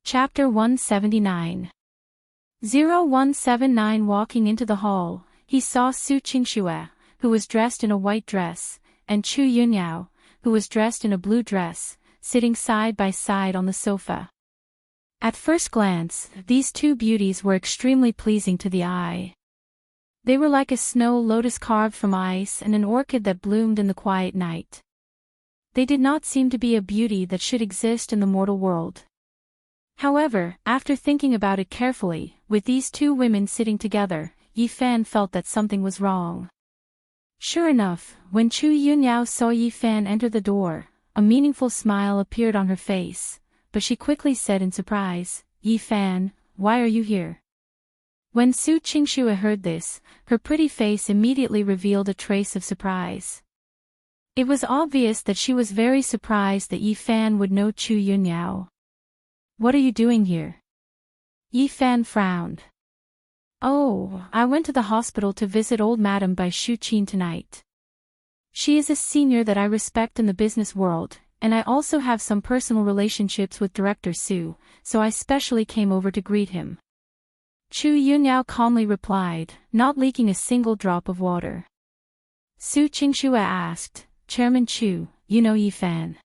Chapter 179. 0179. Walking into the hall, he saw Su Qingxue, who was dressed in a white dress, and Chu Yunyao, who was dressed in a blue dress, sitting side by side on the sofa. At first glance, these two beauties were extremely pleasing to the eye. They were like a snow lotus carved from ice and an orchid that bloomed in the quiet night. They did not seem to be a beauty that should exist in the mortal world. However, after thinking about it carefully, with these two women sitting together, Yi Fan felt that something was wrong. Sure enough, when Chu Yunyao saw Yi Fan enter the door, a meaningful smile appeared on her face, but she quickly said in surprise, "Yi Fan, why are you here?" When Su Qingxue heard this, her pretty face immediately revealed a trace of surprise. It was obvious that she was very surprised that Yi Fan would know Chu Yunyao. "What are you doing here?" Yi Fan frowned. "Oh, I went to the hospital to visit old Madame Bai Shuqin tonight. She is a senior that I respect in the business world, and I also have some personal relationships with Director Su, so I specially came over to greet him." Chu Yunyao calmly replied, not leaking a single drop of water. Su Qingxue asked, "Chairman Chu, you know Yi Fan?"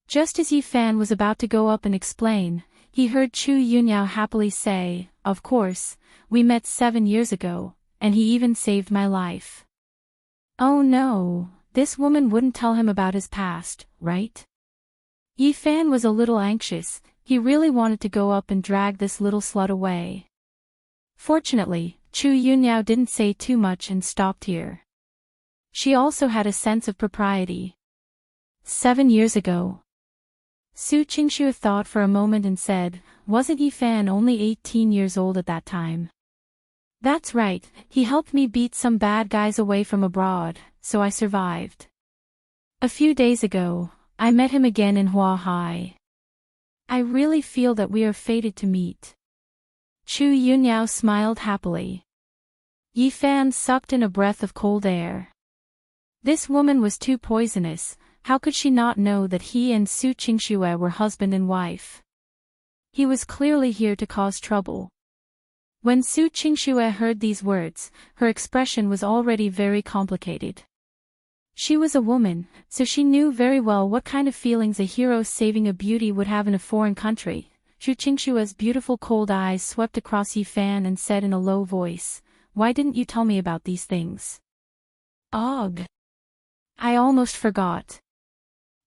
Just as Yi Fan was about to go up and explain, he heard Chu Yunyao happily say, "Of course, we met 7 years ago, and he even saved my life." Oh no, this woman wouldn't tell him about his past, right? Yi Fan was a little anxious. He really wanted to go up and drag this little slut away. Fortunately, Chu Yunyao didn't say too much and stopped here. She also had a sense of propriety. 7 years ago. Su Qingxue thought for a moment and said, "Wasn't Yi Fan only 18 years old at that time?" "That's right, he helped me beat some bad guys away from abroad, so I survived. A few days ago, I met him again in Huahai. I really feel that we are fated to meet." Chu Yunyao smiled happily. Yi Fan sucked in a breath of cold air. This woman was too poisonous. How could she not know that he and Su Qingxue were husband and wife? He was clearly here to cause trouble. When Su Qingxue heard these words, her expression was already very complicated. She was a woman, so she knew very well what kind of feelings a hero saving a beauty would have in a foreign country. Su Qingxue's beautiful cold eyes swept across Yi Fan and said in a low voice, "Why didn't you tell me about these things?" "Ugh. I almost forgot.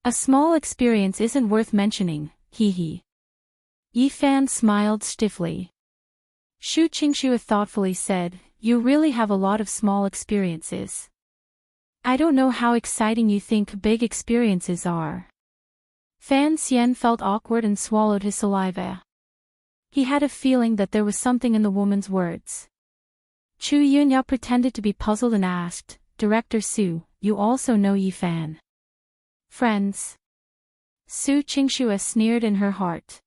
A small experience isn't worth mentioning, hee." Yi Fan smiled stiffly. Su Qingxue thoughtfully said, "You really have a lot of small experiences. I don't know how exciting you think big experiences are." Fan Xian felt awkward and swallowed his saliva. He had a feeling that there was something in the woman's words. Chu Yunyao pretended to be puzzled and asked, "Director Su, you also know Yi Fan?" "Friends?" Su Qingxue sneered in her heart.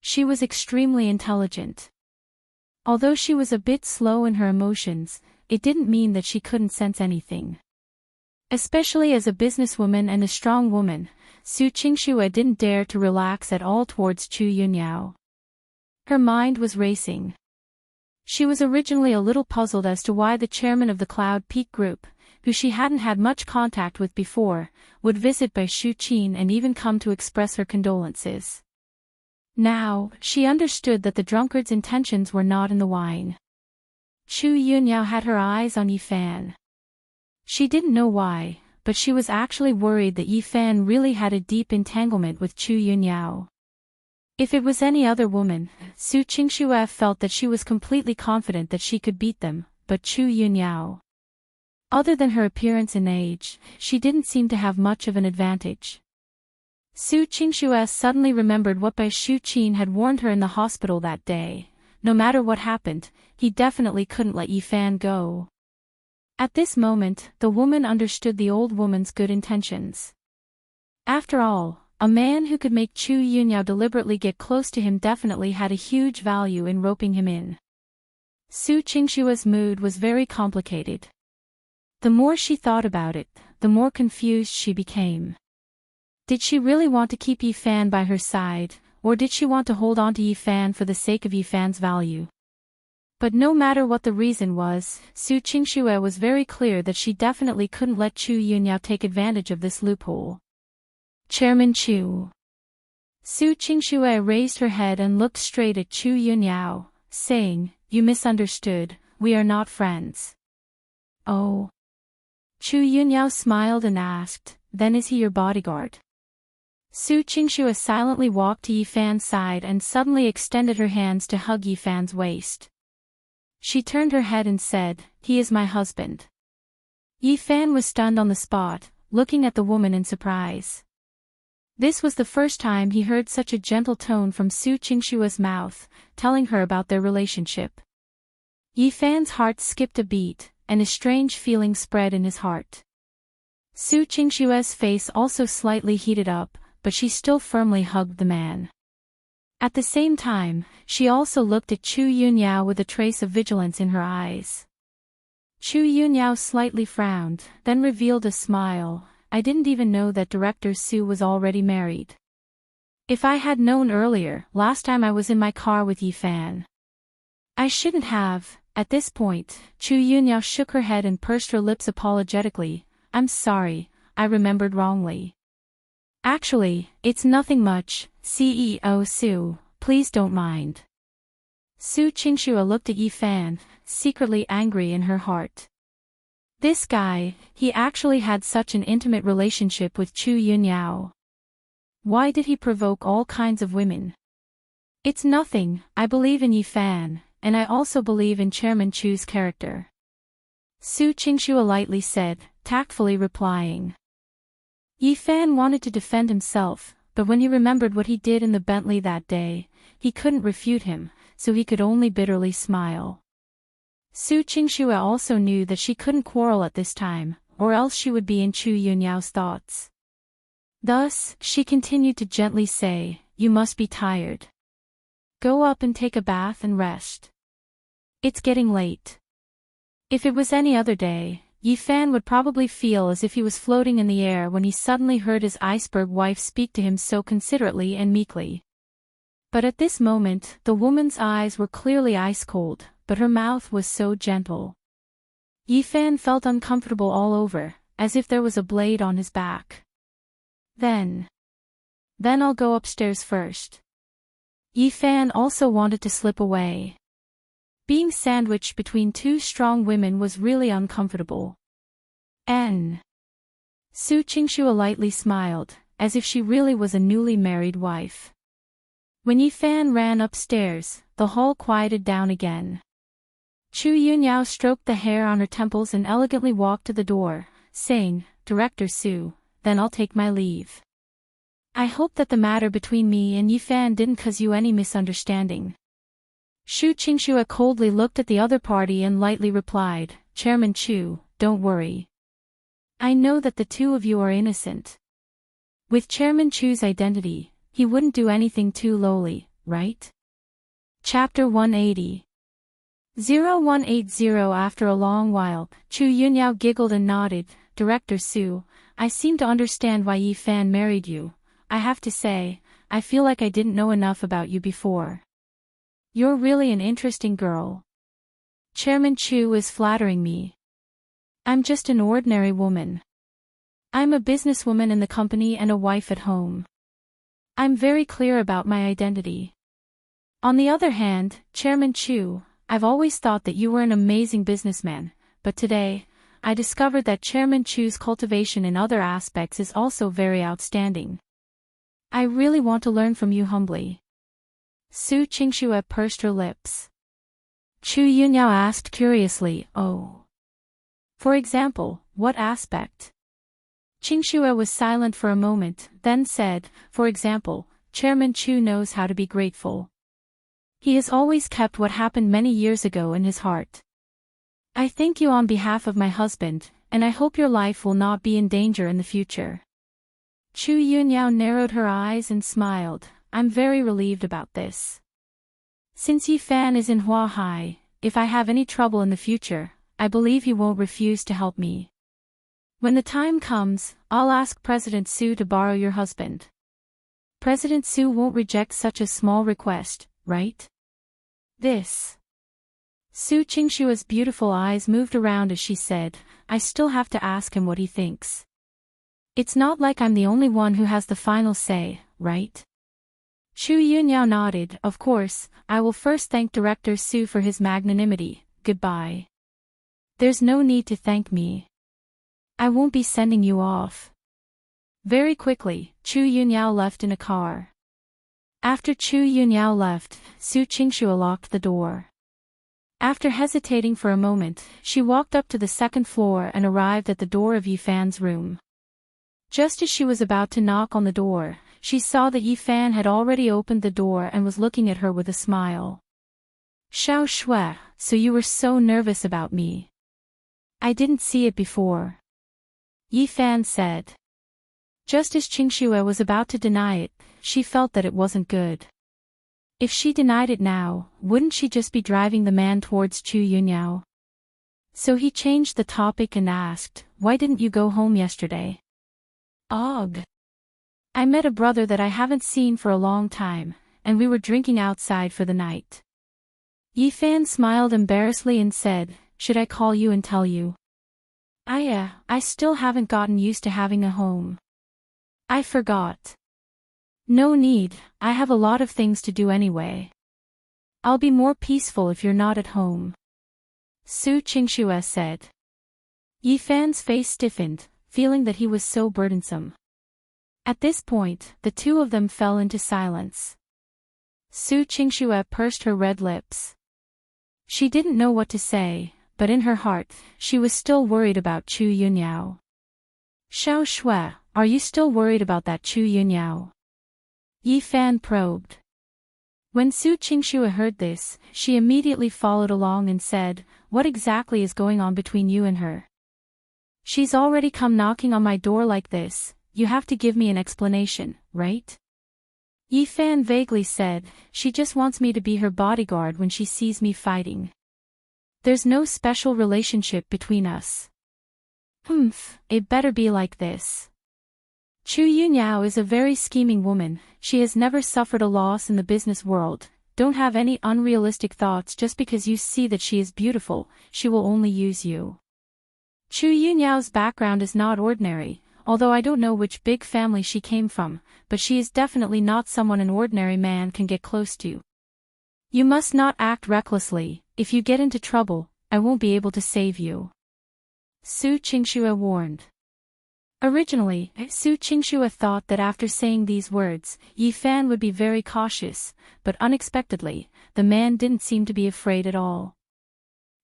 She was extremely intelligent. Although she was a bit slow in her emotions, it didn't mean that she couldn't sense anything. Especially as a businesswoman and a strong woman, Su Qingxue didn't dare to relax at all towards Chu Yunyao. Her mind was racing. She was originally a little puzzled as to why the chairman of the Cloud Peak Group, who she hadn't had much contact with before, would visit Bai Shuqin and even come to express her condolences. Now, she understood that the drunkard's intentions were not in the wine. Chu Yunyao had her eyes on Yi Fan. She didn't know why, but she was actually worried that Yi Fan really had a deep entanglement with Chu Yunyao. If it was any other woman, Su Qingxue felt that she was completely confident that she could beat them, but Chu Yunyao. Other than her appearance and age, she didn't seem to have much of an advantage. Su Qingxue suddenly remembered what Bai Shuqin had warned her in the hospital that day. No matter what happened, he definitely couldn't let Yi Fan go. At this moment, the woman understood the old woman's good intentions. After all, a man who could make Chu Yunyao deliberately get close to him definitely had a huge value in roping him in. Su Qingxue's mood was very complicated. The more she thought about it, the more confused she became. Did she really want to keep Yi Fan by her side, or did she want to hold on to Yifan for the sake of Yifan's value? But no matter what the reason was, Su Qingxue was very clear that she definitely couldn't let Chu Yunyao take advantage of this loophole. Chairman Chu. Su Qingxue raised her head and looked straight at Chu Yunyao, saying, "You misunderstood, we are not friends." "Oh." Chu Yunyao smiled and asked, "Then is he your bodyguard?" Su Qingxue silently walked to Yifan's side and suddenly extended her hands to hug Yifan's waist. She turned her head and said, "He is my husband." Yifan was stunned on the spot, looking at the woman in surprise. This was the first time he heard such a gentle tone from Su Qingxue's mouth, telling her about their relationship. Yifan's heart skipped a beat, and a strange feeling spread in his heart. Su Qingxue's face also slightly heated up, but she still firmly hugged the man. At the same time, she also looked at Chu Yunyao with a trace of vigilance in her eyes. Chu Yunyao slightly frowned, then revealed a smile. "I didn't even know that Director Su was already married. If I had known earlier, last time I was in my car with Yifan. I shouldn't have." At this point, Chu Yunyao shook her head and pursed her lips apologetically. "I'm sorry, I remembered wrongly. Actually, it's nothing much, CEO Su, please don't mind." Su Qingxue looked at Yifan, secretly angry in her heart. This guy, he actually had such an intimate relationship with Chu Yunyao. Why did he provoke all kinds of women? "It's nothing, I believe in Yifan, and I also believe in Chairman Chu's character," Su Qingxue lightly said, tactfully replying. Yifan wanted to defend himself, but when he remembered what he did in the Bentley that day, he couldn't refute him, so he could only bitterly smile. Su Qingxue also knew that she couldn't quarrel at this time, or else she would be in Chu Yunyao's thoughts. Thus, she continued to gently say, "You must be tired. Go up and take a bath and rest. It's getting late." If it was any other day, Yifan would probably feel as if he was floating in the air when he suddenly heard his iceberg wife speak to him so considerately and meekly. But at this moment, the woman's eyes were clearly ice-cold, but her mouth was so gentle. Yifan felt uncomfortable all over, as if there was a blade on his back. Then I'll go upstairs first." Yifan also wanted to slip away. Being sandwiched between two strong women was really uncomfortable. Su Qingxue lightly smiled, as if she really was a newly married wife. When Yifan ran upstairs, the hall quieted down again. Chu Yunyao stroked the hair on her temples and elegantly walked to the door, saying, "Director Su, then I'll take my leave. I hope that the matter between me and Yifan didn't cause you any misunderstanding." Su Qingxue coldly looked at the other party and lightly replied, "Chairman Chu, don't worry. I know that the two of you are innocent. With Chairman Chu's identity, he wouldn't do anything too lowly, right?" Chapter 180. 0180. After a long while, Chu Yunyao giggled and nodded. "Director Su, I seem to understand why Yifan married you. I have to say, I feel like I didn't know enough about you before. You're really an interesting girl. Chairman Chu is flattering me. I'm just an ordinary woman. I'm a businesswoman in the company and a wife at home. I'm very clear about my identity. On the other hand, Chairman Chu, I've always thought that you were an amazing businessman, but today, I discovered that Chairman Chu's cultivation in other aspects is also very outstanding. I really want to learn from you humbly." Su Qingxue pursed her lips. Chu Yunyao asked curiously, "Oh. For example, what aspect?" Qingxue was silent for a moment, then said, "For example, Chairman Chu knows how to be grateful. He has always kept what happened many years ago in his heart. I thank you on behalf of my husband, and I hope your life will not be in danger in the future." Chu Yunyao narrowed her eyes and smiled. "I'm very relieved about this. Since Yifan is in Huahai, if I have any trouble in the future, I believe he won't refuse to help me. When the time comes, I'll ask President Su to borrow your husband." President Su won't reject such a small request, right? This. Su Qingshua's beautiful eyes moved around as she said, I still have to ask him what he thinks. It's not like I'm the only one who has the final say, right? Chu Yunyao nodded, of course, I will first thank Director Su for his magnanimity, goodbye. There's no need to thank me. I won't be sending you off. Very quickly, Chu Yunyao left in a car. After Chu Yunyao left, Su Qingxue locked the door. After hesitating for a moment, she walked up to the second floor and arrived at the door of Yifan's room. Just as she was about to knock on the door, she saw that Yifan had already opened the door and was looking at her with a smile. Xiao Shui, so you were so nervous about me. I didn't see it before. Yifan said. Just as Qingxue was about to deny it, she felt that it wasn't good. If she denied it now, wouldn't she just be driving the man towards Chu Yunyao? So he changed the topic and asked, why didn't you go home yesterday? Ugh. I met a brother that I haven't seen for a long time, and we were drinking outside for the night. Yifan smiled embarrassedly and said, should I call you and tell you? I still haven't gotten used to having a home. I forgot. No need, I have a lot of things to do anyway. I'll be more peaceful if you're not at home. Su Qingxue said. Yifan's face stiffened, feeling that he was so burdensome. At this point, the two of them fell into silence. Su Qingxue pursed her red lips. She didn't know what to say, but in her heart, she was still worried about Chu Yunyao. Xiao Shui, are you still worried about that Chu Yunyao? Yifan probed. When Su Qingxue heard this, she immediately followed along and said, what exactly is going on between you and her? She's already come knocking on my door like this, you have to give me an explanation, right? Yifan vaguely said, she just wants me to be her bodyguard when she sees me fighting. There's no special relationship between us. It better be like this. Chu Yunyao is a very scheming woman, she has never suffered a loss in the business world, don't have any unrealistic thoughts just because you see that she is beautiful, she will only use you. Chu Yunyao's background is not ordinary, although I don't know which big family she came from, but she is definitely not someone an ordinary man can get close to. You must not act recklessly, if you get into trouble, I won't be able to save you. Su Qingxue warned. Originally, Su Qingxue thought that after saying these words, Yifan would be very cautious, but unexpectedly, the man didn't seem to be afraid at all.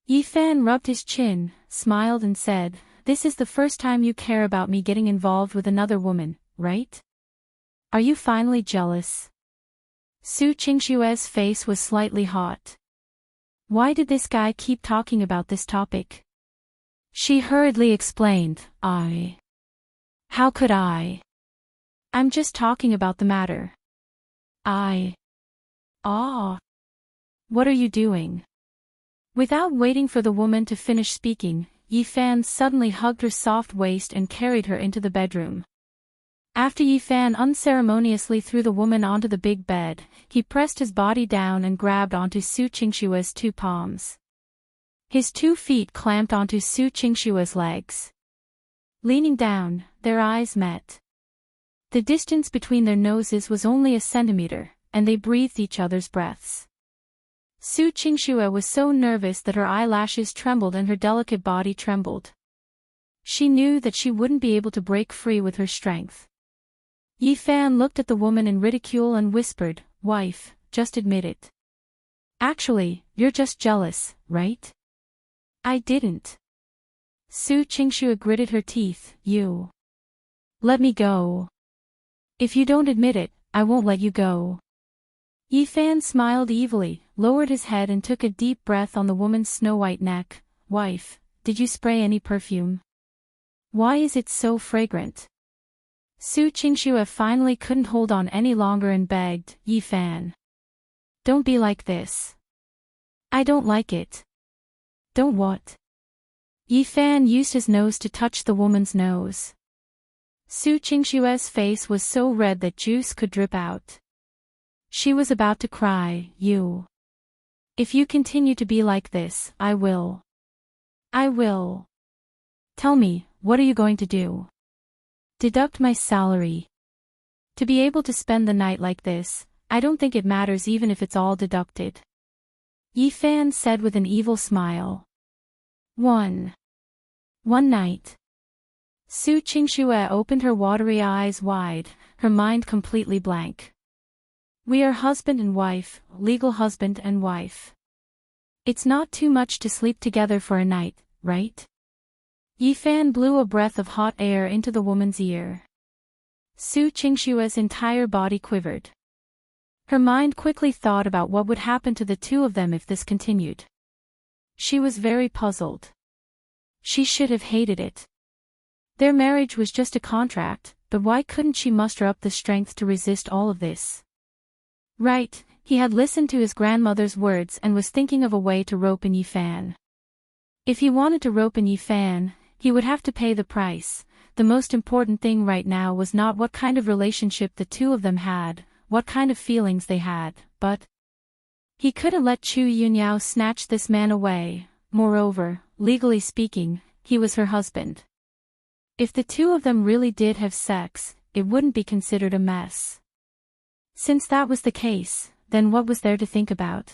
Yifan rubbed his chin, smiled and said, this is the first time you care about me getting involved with another woman, right? Are you finally jealous? Su Qingxue's face was slightly hot. Why did this guy keep talking about this topic? She hurriedly explained, How could I? I'm just talking about the matter. What are you doing? Without waiting for the woman to finish speaking, Yifan suddenly hugged her soft waist and carried her into the bedroom. After Yifan unceremoniously threw the woman onto the big bed, he pressed his body down and grabbed onto Su Qingxue's two palms. His 2 feet clamped onto Su Qingxue's legs. Leaning down, their eyes met. The distance between their noses was only a centimeter, and they breathed each other's breaths. Su Qingxue was so nervous that her eyelashes trembled and her delicate body trembled. She knew that she wouldn't be able to break free with her strength. Yifan looked at the woman in ridicule and whispered, wife, just admit it. Actually, you're just jealous, right? I didn't. Su Qingxue gritted her teeth, you. Let me go. If you don't admit it, I won't let you go. Yifan smiled evilly, lowered his head and took a deep breath on the woman's snow-white neck. Wife, did you spray any perfume? Why is it so fragrant? Su Qingxue finally couldn't hold on any longer and begged, Yifan. Don't be like this. I don't like it. Don't what? Yifan used his nose to touch the woman's nose. Su Qingshue's face was so red that juice could drip out. She was about to cry. If you continue to be like this, I will. Tell me, what are you going to do? Deduct my salary. To be able to spend the night like this, I don't think it matters even if it's all deducted. Yi Fan said with an evil smile. One night. Su Qingxue opened her watery eyes wide, her mind completely blank. We are husband and wife, legal husband and wife. It's not too much to sleep together for a night, right? Yi Fan blew a breath of hot air into the woman's ear. Su Qingshue's entire body quivered. Her mind quickly thought about what would happen to the two of them if this continued. She was very puzzled. She should have hated it. Their marriage was just a contract, but why couldn't she muster up the strength to resist all of this? Right, he had listened to his grandmother's words and was thinking of a way to rope in Yi Fan. If he wanted to rope in Yi Fan, he would have to pay the price. The most important thing right now was not what kind of relationship the two of them had, what kind of feelings they had, but he couldn't let Chu Yunyao snatch this man away. Moreover, legally speaking, he was her husband. If the two of them really did have sex, it wouldn't be considered a mess. Since that was the case, then what was there to think about?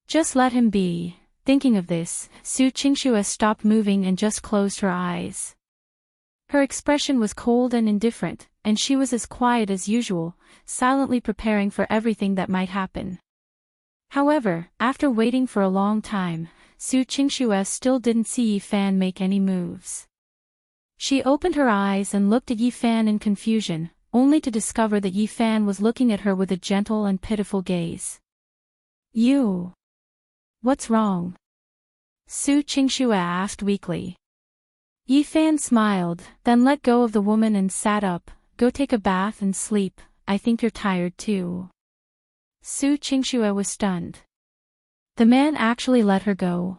Just let him be. Thinking of this, Su Qingxue stopped moving and just closed her eyes. Her expression was cold and indifferent, and she was as quiet as usual, silently preparing for everything that might happen. However, after waiting for a long time, Su Qingxue still didn't see Yi Fan make any moves. She opened her eyes and looked at Yi Fan in confusion, only to discover that Yi Fan was looking at her with a gentle and pitiful gaze. You. What's wrong? Su Qingxue asked weakly. Yi Fan smiled, then let go of the woman and sat up. Go take a bath and sleep, I think you're tired too. Su Qingxue was stunned. The man actually let her go.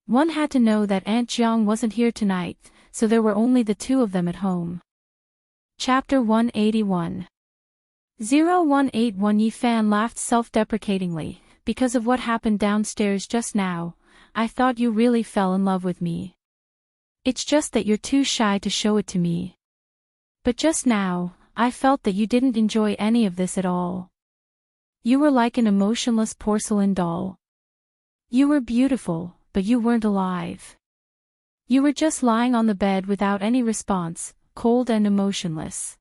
One had to know that Aunt Jiang wasn't here tonight, so there were only the two of them at home. Chapter 181. 0181 Yi Fan laughed self-deprecatingly. Because of what happened downstairs just now, I thought you really fell in love with me. It's just that you're too shy to show it to me. But just now, I felt that you didn't enjoy any of this at all. You were like an emotionless porcelain doll. You were beautiful, but you weren't alive. You were just lying on the bed without any response, cold and emotionless.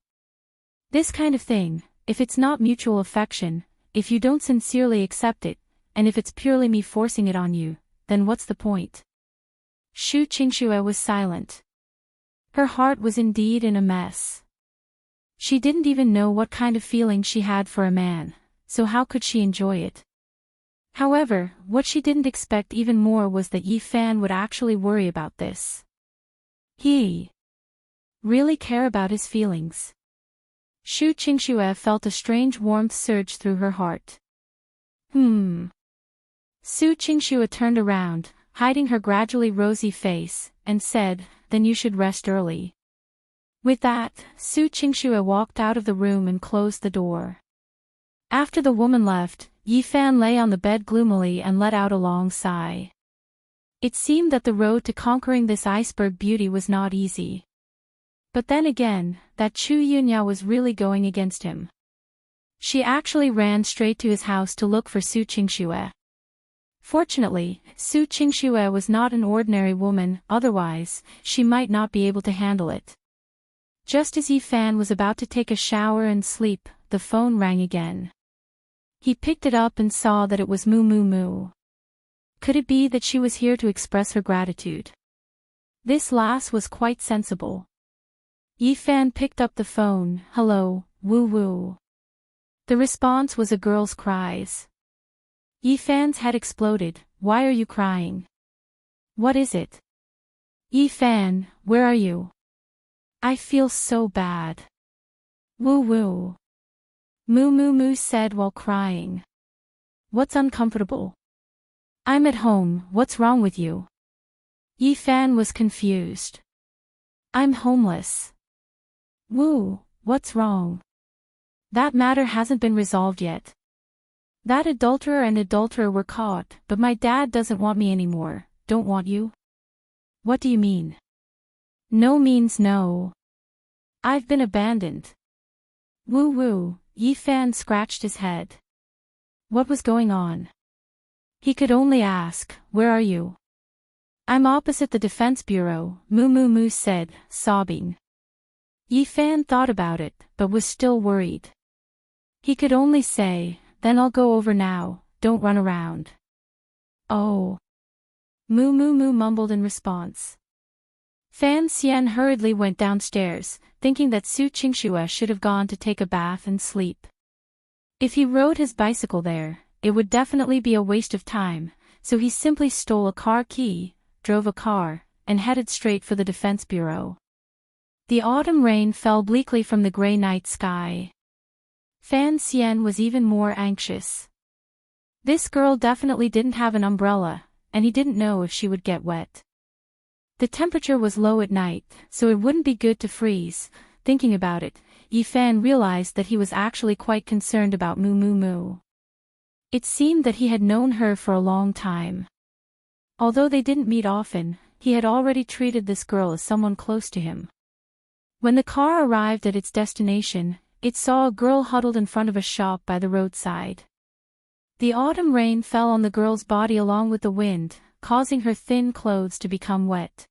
This kind of thing, if it's not mutual affection, if you don't sincerely accept it, and if it's purely me forcing it on you, then what's the point? Su Qingxue was silent. Her heart was indeed in a mess. She didn't even know what kind of feeling she had for a man, so how could she enjoy it? However, what she didn't expect even more was that Yi Fan would actually worry about this. He really care about his feelings. Su Qingxue felt a strange warmth surge through her heart. Su Qingxue turned around, hiding her gradually rosy face, and said, then you should rest early. With that, Su Qingxue walked out of the room and closed the door. After the woman left, Yi Fan lay on the bed gloomily and let out a long sigh. It seemed that the road to conquering this iceberg beauty was not easy. But then again, that Chu Yunyao was really going against him. She actually ran straight to his house to look for Su Qingxue. Fortunately, Su Qingxue was not an ordinary woman, otherwise, she might not be able to handle it. Just as Yi Fan was about to take a shower and sleep, the phone rang again. He picked it up and saw that it was Moo Moo Moo. Could it be that she was here to express her gratitude? This lass was quite sensible. Yi Fan picked up the phone. Hello, woo woo. The response was a girl's cries. Yi Fan's head exploded. Why are you crying? What is it? Yi Fan, where are you? I feel so bad. Woo woo. Moo Moo Moo said while crying. What's uncomfortable? I'm at home, what's wrong with you? Yi Fan was confused. I'm homeless. Woo, what's wrong? That matter hasn't been resolved yet. That adulterer and adulterer were caught, but my dad doesn't want me anymore, don't want you? What do you mean? No means no. I've been abandoned. Woo woo, Yifan scratched his head. What was going on? He could only ask, where are you? I'm opposite the Defense Bureau, Moo Moo Moo said, sobbing. Yifan thought about it, but was still worried. He could only say, then I'll go over now, don't run around. Oh. Moo Moo Moo mumbled in response. Fan Xian hurriedly went downstairs, thinking that Su Qingxue should have gone to take a bath and sleep. If he rode his bicycle there, it would definitely be a waste of time, so he simply stole a car key, drove a car, and headed straight for the Defense Bureau. The autumn rain fell bleakly from the gray night sky. Fan Xian was even more anxious. This girl definitely didn't have an umbrella, and he didn't know if she would get wet. The temperature was low at night, so it wouldn't be good to freeze. Thinking about it, Yifan realized that he was actually quite concerned about Moo Moo Moo. It seemed that he had known her for a long time. Although they didn't meet often, he had already treated this girl as someone close to him. When the car arrived at its destination, it saw a girl huddled in front of a shop by the roadside. The autumn rain fell on the girl's body along with the wind, causing her thin clothes to become wet.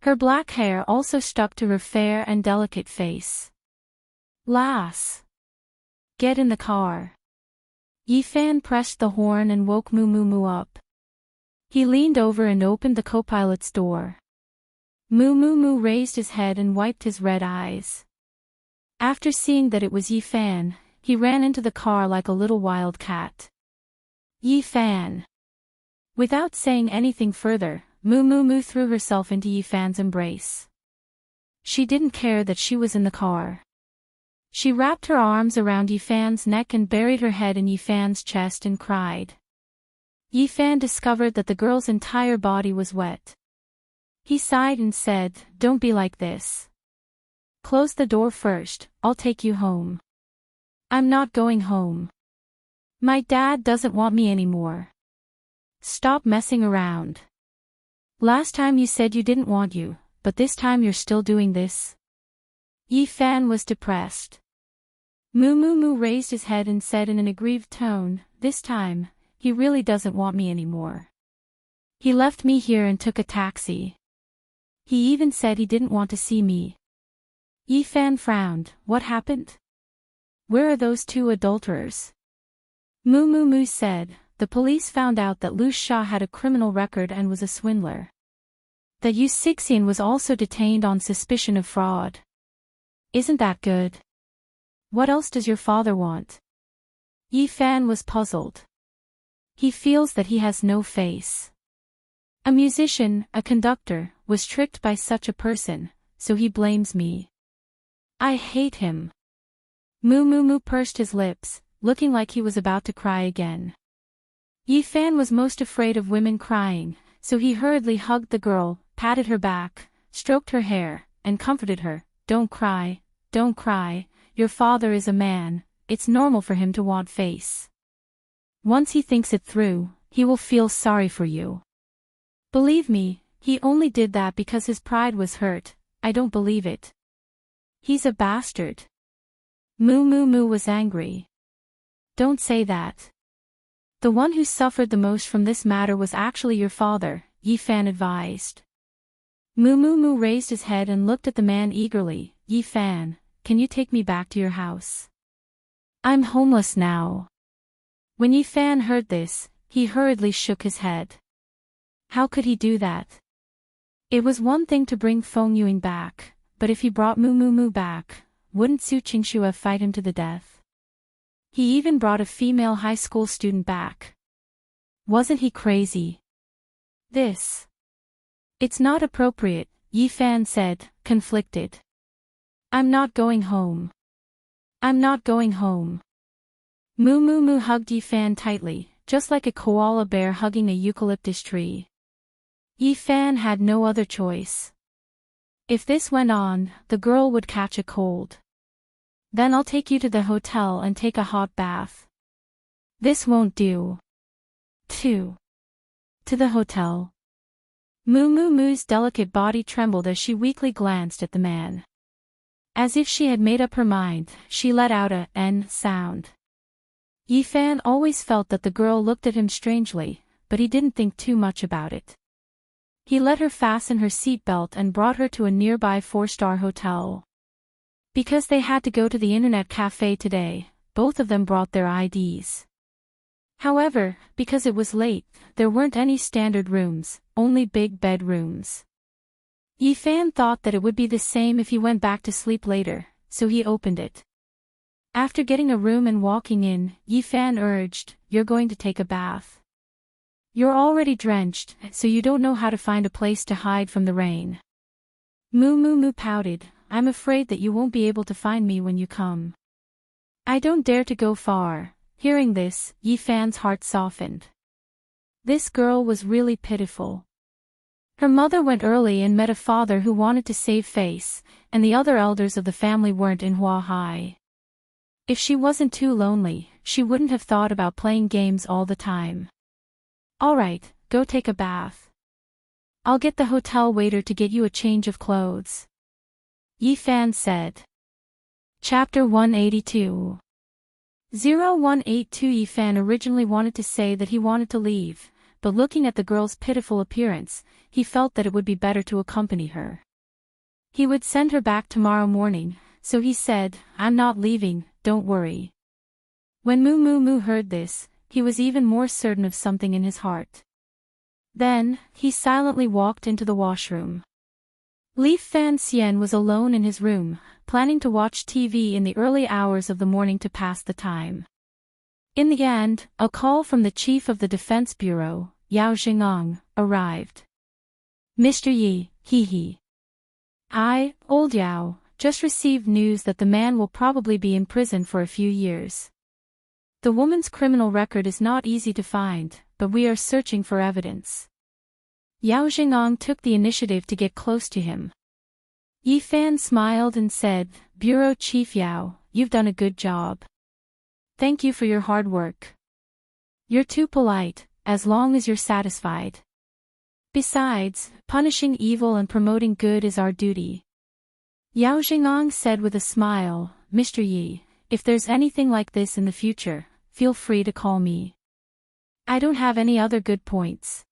Her black hair also stuck to her fair and delicate face. Lass! Get in the car. Yifan pressed the horn and woke Moo Moo Moo up. He leaned over and opened the co-pilot's door. Moo Moo Moo raised his head and wiped his red eyes. After seeing that it was Yifan, he ran into the car like a little wild cat. Yifan! Without saying anything further, Moo Moo Moo threw herself into Yifan's embrace. She didn't care that she was in the car. She wrapped her arms around Yifan's neck and buried her head in Yifan's chest and cried. Yifan discovered that the girl's entire body was wet. He sighed and said, "Don't be like this. Close the door first, I'll take you home." "I'm not going home. My dad doesn't want me anymore. Stop messing around. Last time you said you didn't want you, but this time you're still doing this." Yifan was depressed. Moo Moo Moo raised his head and said in an aggrieved tone, "This time, he really doesn't want me anymore. He left me here and took a taxi. He even said he didn't want to see me." Yifan frowned. What happened? Where are those two adulterers? Moo Moo Moo said, "The police found out that Lu Sha had a criminal record and was a swindler. That Yu Sixian was also detained on suspicion of fraud. Isn't that good? What else does your father want?" Yifan was puzzled. He feels that he has no face. A musician, a conductor, was tricked by such a person, so he blames me. I hate him. Moo Moo Moo pursed his lips, looking like he was about to cry again. Yifan was most afraid of women crying, so he hurriedly hugged the girl, patted her back, stroked her hair, and comforted her. Don't cry, your father is a man, it's normal for him to want face. Once he thinks it through, he will feel sorry for you. Believe me, he only did that because his pride was hurt. I don't believe it. He's a bastard." Moo Moo Moo was angry. "Don't say that. The one who suffered the most from this matter was actually your father," Yifan advised. Moo Moo Moo raised his head and looked at the man eagerly. "Yifan, can you take me back to your house? I'm homeless now." When Yifan heard this, he hurriedly shook his head. How could he do that? It was one thing to bring Feng Yuing back, but if he brought Moo Moo Moo back, wouldn't Su Qingxue fight him to the death? He even brought a female high school student back. Wasn't he crazy? It's not appropriate, Yifan said, conflicted. I'm not going home. I'm not going home. Moo Moo Moo hugged Yifan tightly, just like a koala bear hugging a eucalyptus tree. Yifan had no other choice. If this went on, the girl would catch a cold. Then I'll take you to the hotel and take a hot bath. This won't do. 2. To the hotel. Moo Moo Moo's delicate body trembled as she weakly glanced at the man. As if she had made up her mind, she let out a N sound. Yifan always felt that the girl looked at him strangely, but he didn't think too much about it. He let her fasten her seatbelt and brought her to a nearby 4-star hotel. Because they had to go to the internet cafe today, both of them brought their IDs. However, because it was late, there weren't any standard rooms, only big bedrooms. Yifan thought that it would be the same if he went back to sleep later, so he opened it. After getting a room and walking in, Yifan urged, "You're going to take a bath. You're already drenched, so you don't know how to find a place to hide from the rain." Moo Moo Moo pouted, "I'm afraid that you won't be able to find me when you come. I don't dare to go far." Hearing this, Yifan's heart softened. This girl was really pitiful. Her mother went early and met a father who wanted to save face, and the other elders of the family weren't in Huahai. If she wasn't too lonely, she wouldn't have thought about playing games all the time. "Alright, go take a bath. I'll get the hotel waiter to get you a change of clothes," Yifan said. Chapter 182. 0182 Yifan originally wanted to say that he wanted to leave, but looking at the girl's pitiful appearance, he felt that it would be better to accompany her. He would send her back tomorrow morning, so he said, "I'm not leaving, don't worry." When Moo Moo Moo heard this, he was even more certain of something in his heart. Then, he silently walked into the washroom. Li Fan Xian was alone in his room, planning to watch TV in the early hours of the morning to pass the time. In the end, a call from the chief of the defense bureau, Yao Xingong, arrived. "Mr. Yi, hee. Old Yao, just received news that the man will probably be in prison for a few years. The woman's criminal record is not easy to find, but we are searching for evidence." Yao Xingong took the initiative to get close to him. Yifan smiled and said, "Bureau Chief Yao, you've done a good job. Thank you for your hard work. You're too polite, as long as you're satisfied. Besides, punishing evil and promoting good is our duty." Yao Xingong said with a smile, "Mr. Yi, if there's anything like this in the future, feel free to call me. I don't have any other good points.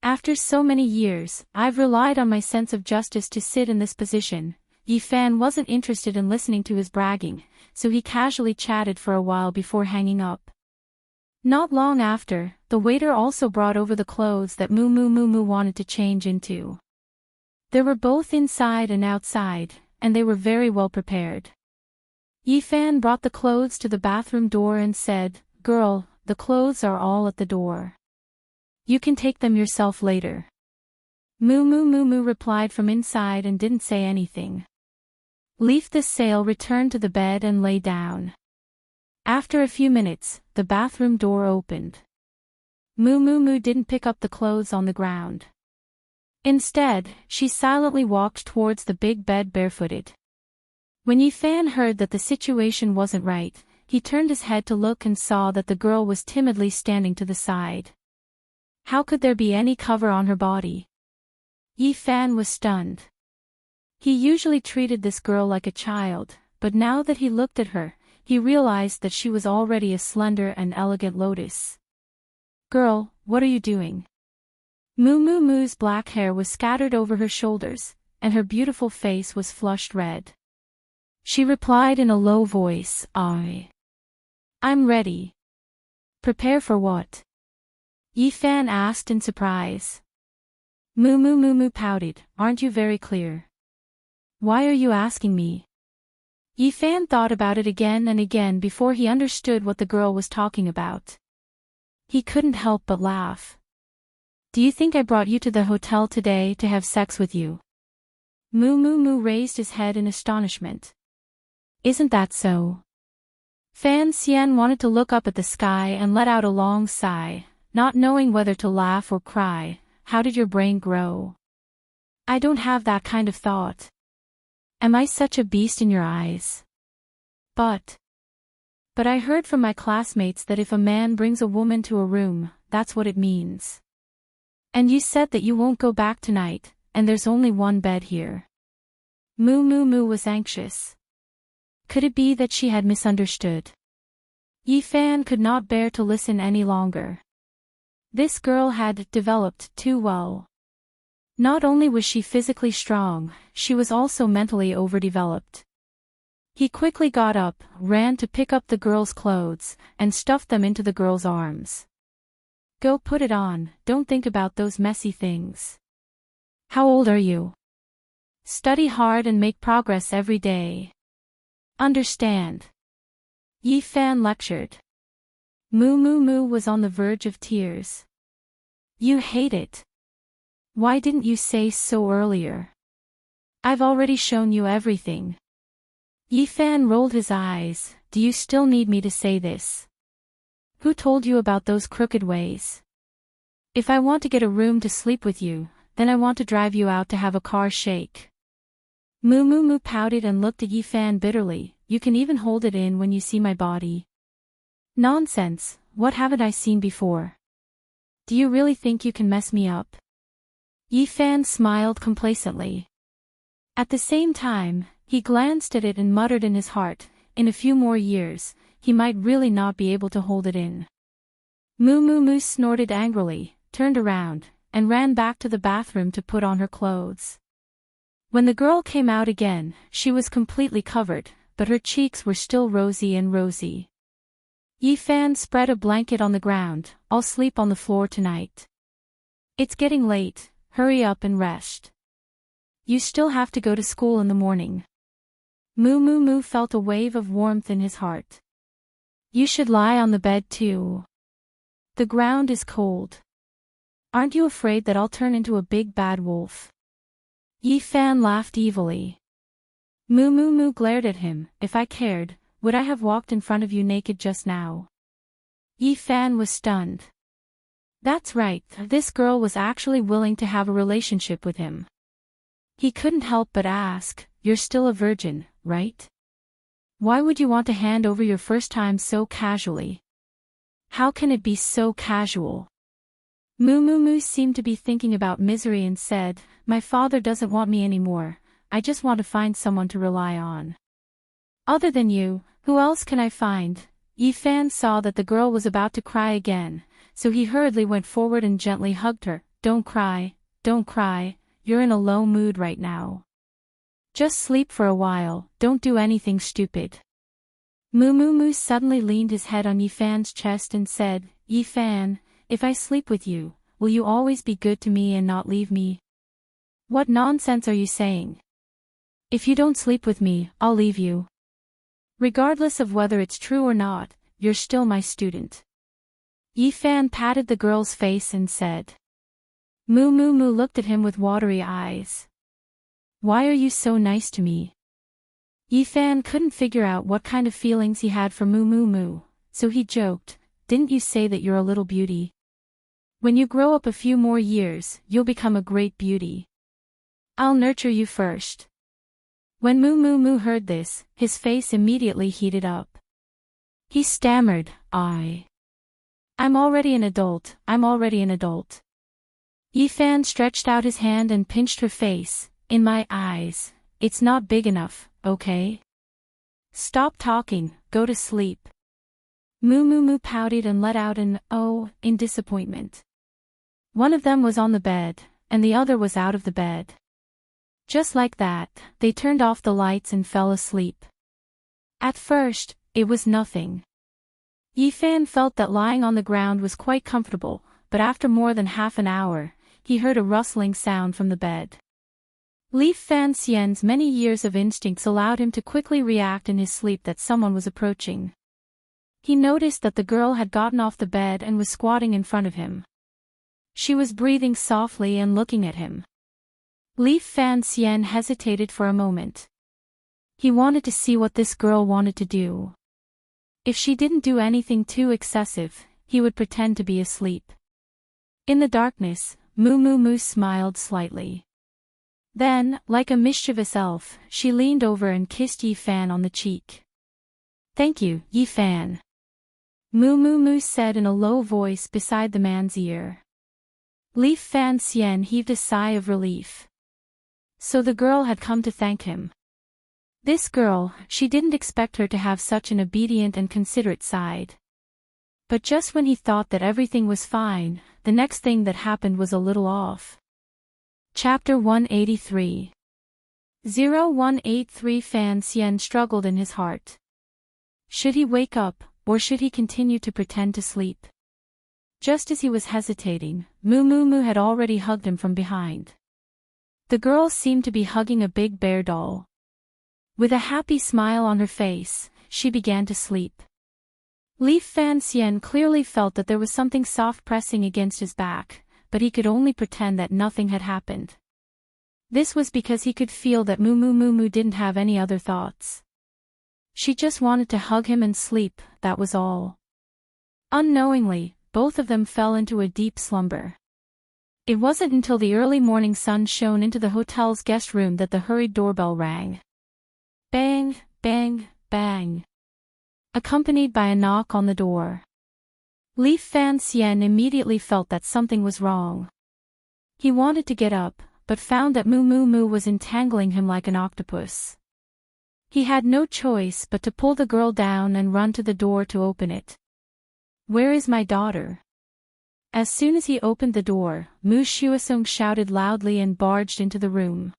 After so many years, I've relied on my sense of justice to sit in this position." Yifan wasn't interested in listening to his bragging, so he casually chatted for a while before hanging up. Not long after, the waiter also brought over the clothes that Moo Moo Moo Moo wanted to change into. They were both inside and outside, and they were very well prepared. Yifan brought the clothes to the bathroom door and said, "Girl, the clothes are all at the door. You can take them yourself later." Moo Moo Moo Moo replied from inside and didn't say anything. Leaf the Sail returned to the bed and lay down. After a few minutes, the bathroom door opened. Moo Moo Moo didn't pick up the clothes on the ground. Instead, she silently walked towards the big bed barefooted. When Yifan heard that the situation wasn't right, he turned his head to look and saw that the girl was timidly standing to the side. How could there be any cover on her body? Yifan was stunned. He usually treated this girl like a child, but now that he looked at her, he realized that she was already a slender and elegant lotus. "Girl, what are you doing?" Moo Moo Moo's black hair was scattered over her shoulders, and her beautiful face was flushed red. She replied in a low voice, "I'm ready." "Prepare for what?" Yifan asked in surprise. Moo Moo Moo Moo pouted, "Aren't you very clear? Why are you asking me?" Yifan thought about it again and again before he understood what the girl was talking about. He couldn't help but laugh. "Do you think I brought you to the hotel today to have sex with you?" Moo Moo Moo raised his head in astonishment. "Isn't that so?" Fan Xian wanted to look up at the sky and let out a long sigh, not knowing whether to laugh or cry. "How did your brain grow?" I don't have that kind of thought. Am I such a beast in your eyes? But I heard from my classmates that if a man brings a woman to a room, that's what it means. And you said that you won't go back tonight, and there's only one bed here. Moo Moo Moo was anxious. Could it be that she had misunderstood? Yifan could not bear to listen any longer. This girl had developed too well. Not only was she physically strong, she was also mentally overdeveloped. He quickly got up, ran to pick up the girl's clothes, and stuffed them into the girl's arms. Go put it on, don't think about those messy things. How old are you? Study hard and make progress every day. Understand? Yifan lectured. Moo Moo Moo was on the verge of tears. You hate it. Why didn't you say so earlier? I've already shown you everything. Yifan rolled his eyes. Do you still need me to say this? Who told you about those crooked ways? If I want to get a room to sleep with you, then I want to drive you out to have a car shake. Moo Moo Moo pouted and looked at Yifan bitterly. You can even hold it in when you see my body. Nonsense, what haven't I seen before? Do you really think you can mess me up? Yifan smiled complacently. At the same time, he glanced at it and muttered in his heart, in a few more years, he might really not be able to hold it in. Moo Moo Moo snorted angrily, turned around, and ran back to the bathroom to put on her clothes. When the girl came out again, she was completely covered, but her cheeks were still rosy and rosy. Yifan spread a blanket on the ground. I'll sleep on the floor tonight. It's getting late, hurry up and rest. You still have to go to school in the morning. Moo Moo Moo felt a wave of warmth in his heart. You should lie on the bed too. The ground is cold. Aren't you afraid that I'll turn into a big bad wolf? Yifan laughed evilly. Moo Moo Moo glared at him. If I cared, would I have walked in front of you naked just now? Yifan was stunned. That's right, this girl was actually willing to have a relationship with him. He couldn't help but ask, you're still a virgin, right? Why would you want to hand over your first time so casually? How can it be so casual? Moo Moo Moo seemed to be thinking about misery and said, my father doesn't want me anymore, I just want to find someone to rely on. Other than you, who else can I find? Yifan saw that the girl was about to cry again, so he hurriedly went forward and gently hugged her. Don't cry, you're in a low mood right now. Just sleep for a while, don't do anything stupid. Moo Moo Moo suddenly leaned his head on Yifan's chest and said, Yifan, if I sleep with you, will you always be good to me and not leave me? What nonsense are you saying? If you don't sleep with me, I'll leave you. Regardless of whether it's true or not, you're still my student. Yifan patted the girl's face and said. Moo Moo Moo looked at him with watery eyes. Why are you so nice to me? Yifan couldn't figure out what kind of feelings he had for Moo Moo Moo, so he joked, didn't you say that you're a little beauty? When you grow up a few more years, you'll become a great beauty. I'll nurture you first. When Moo Moo Moo heard this, his face immediately heated up. He stammered, I'm already an adult. Yifan stretched out his hand and pinched her face. In my eyes, it's not big enough, okay? Stop talking, go to sleep. Moo Moo Moo pouted and let out an oh in disappointment. One of them was on the bed, and the other was out of the bed. Just like that, they turned off the lights and fell asleep. At first, it was nothing. Yifan felt that lying on the ground was quite comfortable, but after more than half an hour, he heard a rustling sound from the bed. Li Fan Xian's many years of instincts allowed him to quickly react in his sleep that someone was approaching. He noticed that the girl had gotten off the bed and was squatting in front of him. She was breathing softly and looking at him. Li Fan Xian hesitated for a moment. He wanted to see what this girl wanted to do. If she didn't do anything too excessive, he would pretend to be asleep. In the darkness, Moo Moo Moo smiled slightly. Then, like a mischievous elf, she leaned over and kissed Yi Fan on the cheek. "Thank you, Yi Fan," Moo Moo Moo said in a low voice beside the man's ear. Li Fan Xian heaved a sigh of relief. So the girl had come to thank him. This girl, she didn't expect her to have such an obedient and considerate side. But just when he thought that everything was fine, the next thing that happened was a little off. Chapter 183. 0183 Fan Xian struggled in his heart. Should he wake up, or should he continue to pretend to sleep? Just as he was hesitating, Moo Moo Moo had already hugged him from behind. The girl seemed to be hugging a big bear doll. With a happy smile on her face, she began to sleep. Li Fan Xian clearly felt that there was something soft pressing against his back, but he could only pretend that nothing had happened. This was because he could feel that Moo Moo Moo Moo didn't have any other thoughts. She just wanted to hug him and sleep, that was all. Unknowingly, both of them fell into a deep slumber. It wasn't until the early morning sun shone into the hotel's guest room that the hurried doorbell rang. Bang, bang, bang. Accompanied by a knock on the door. Li Fan Xian immediately felt that something was wrong. He wanted to get up, but found that Moo Moo Moo was entangling him like an octopus. He had no choice but to pull the girl down and run to the door to open it. "Where is my daughter?" As soon as he opened the door, Mu Shuasung shouted loudly and barged into the room.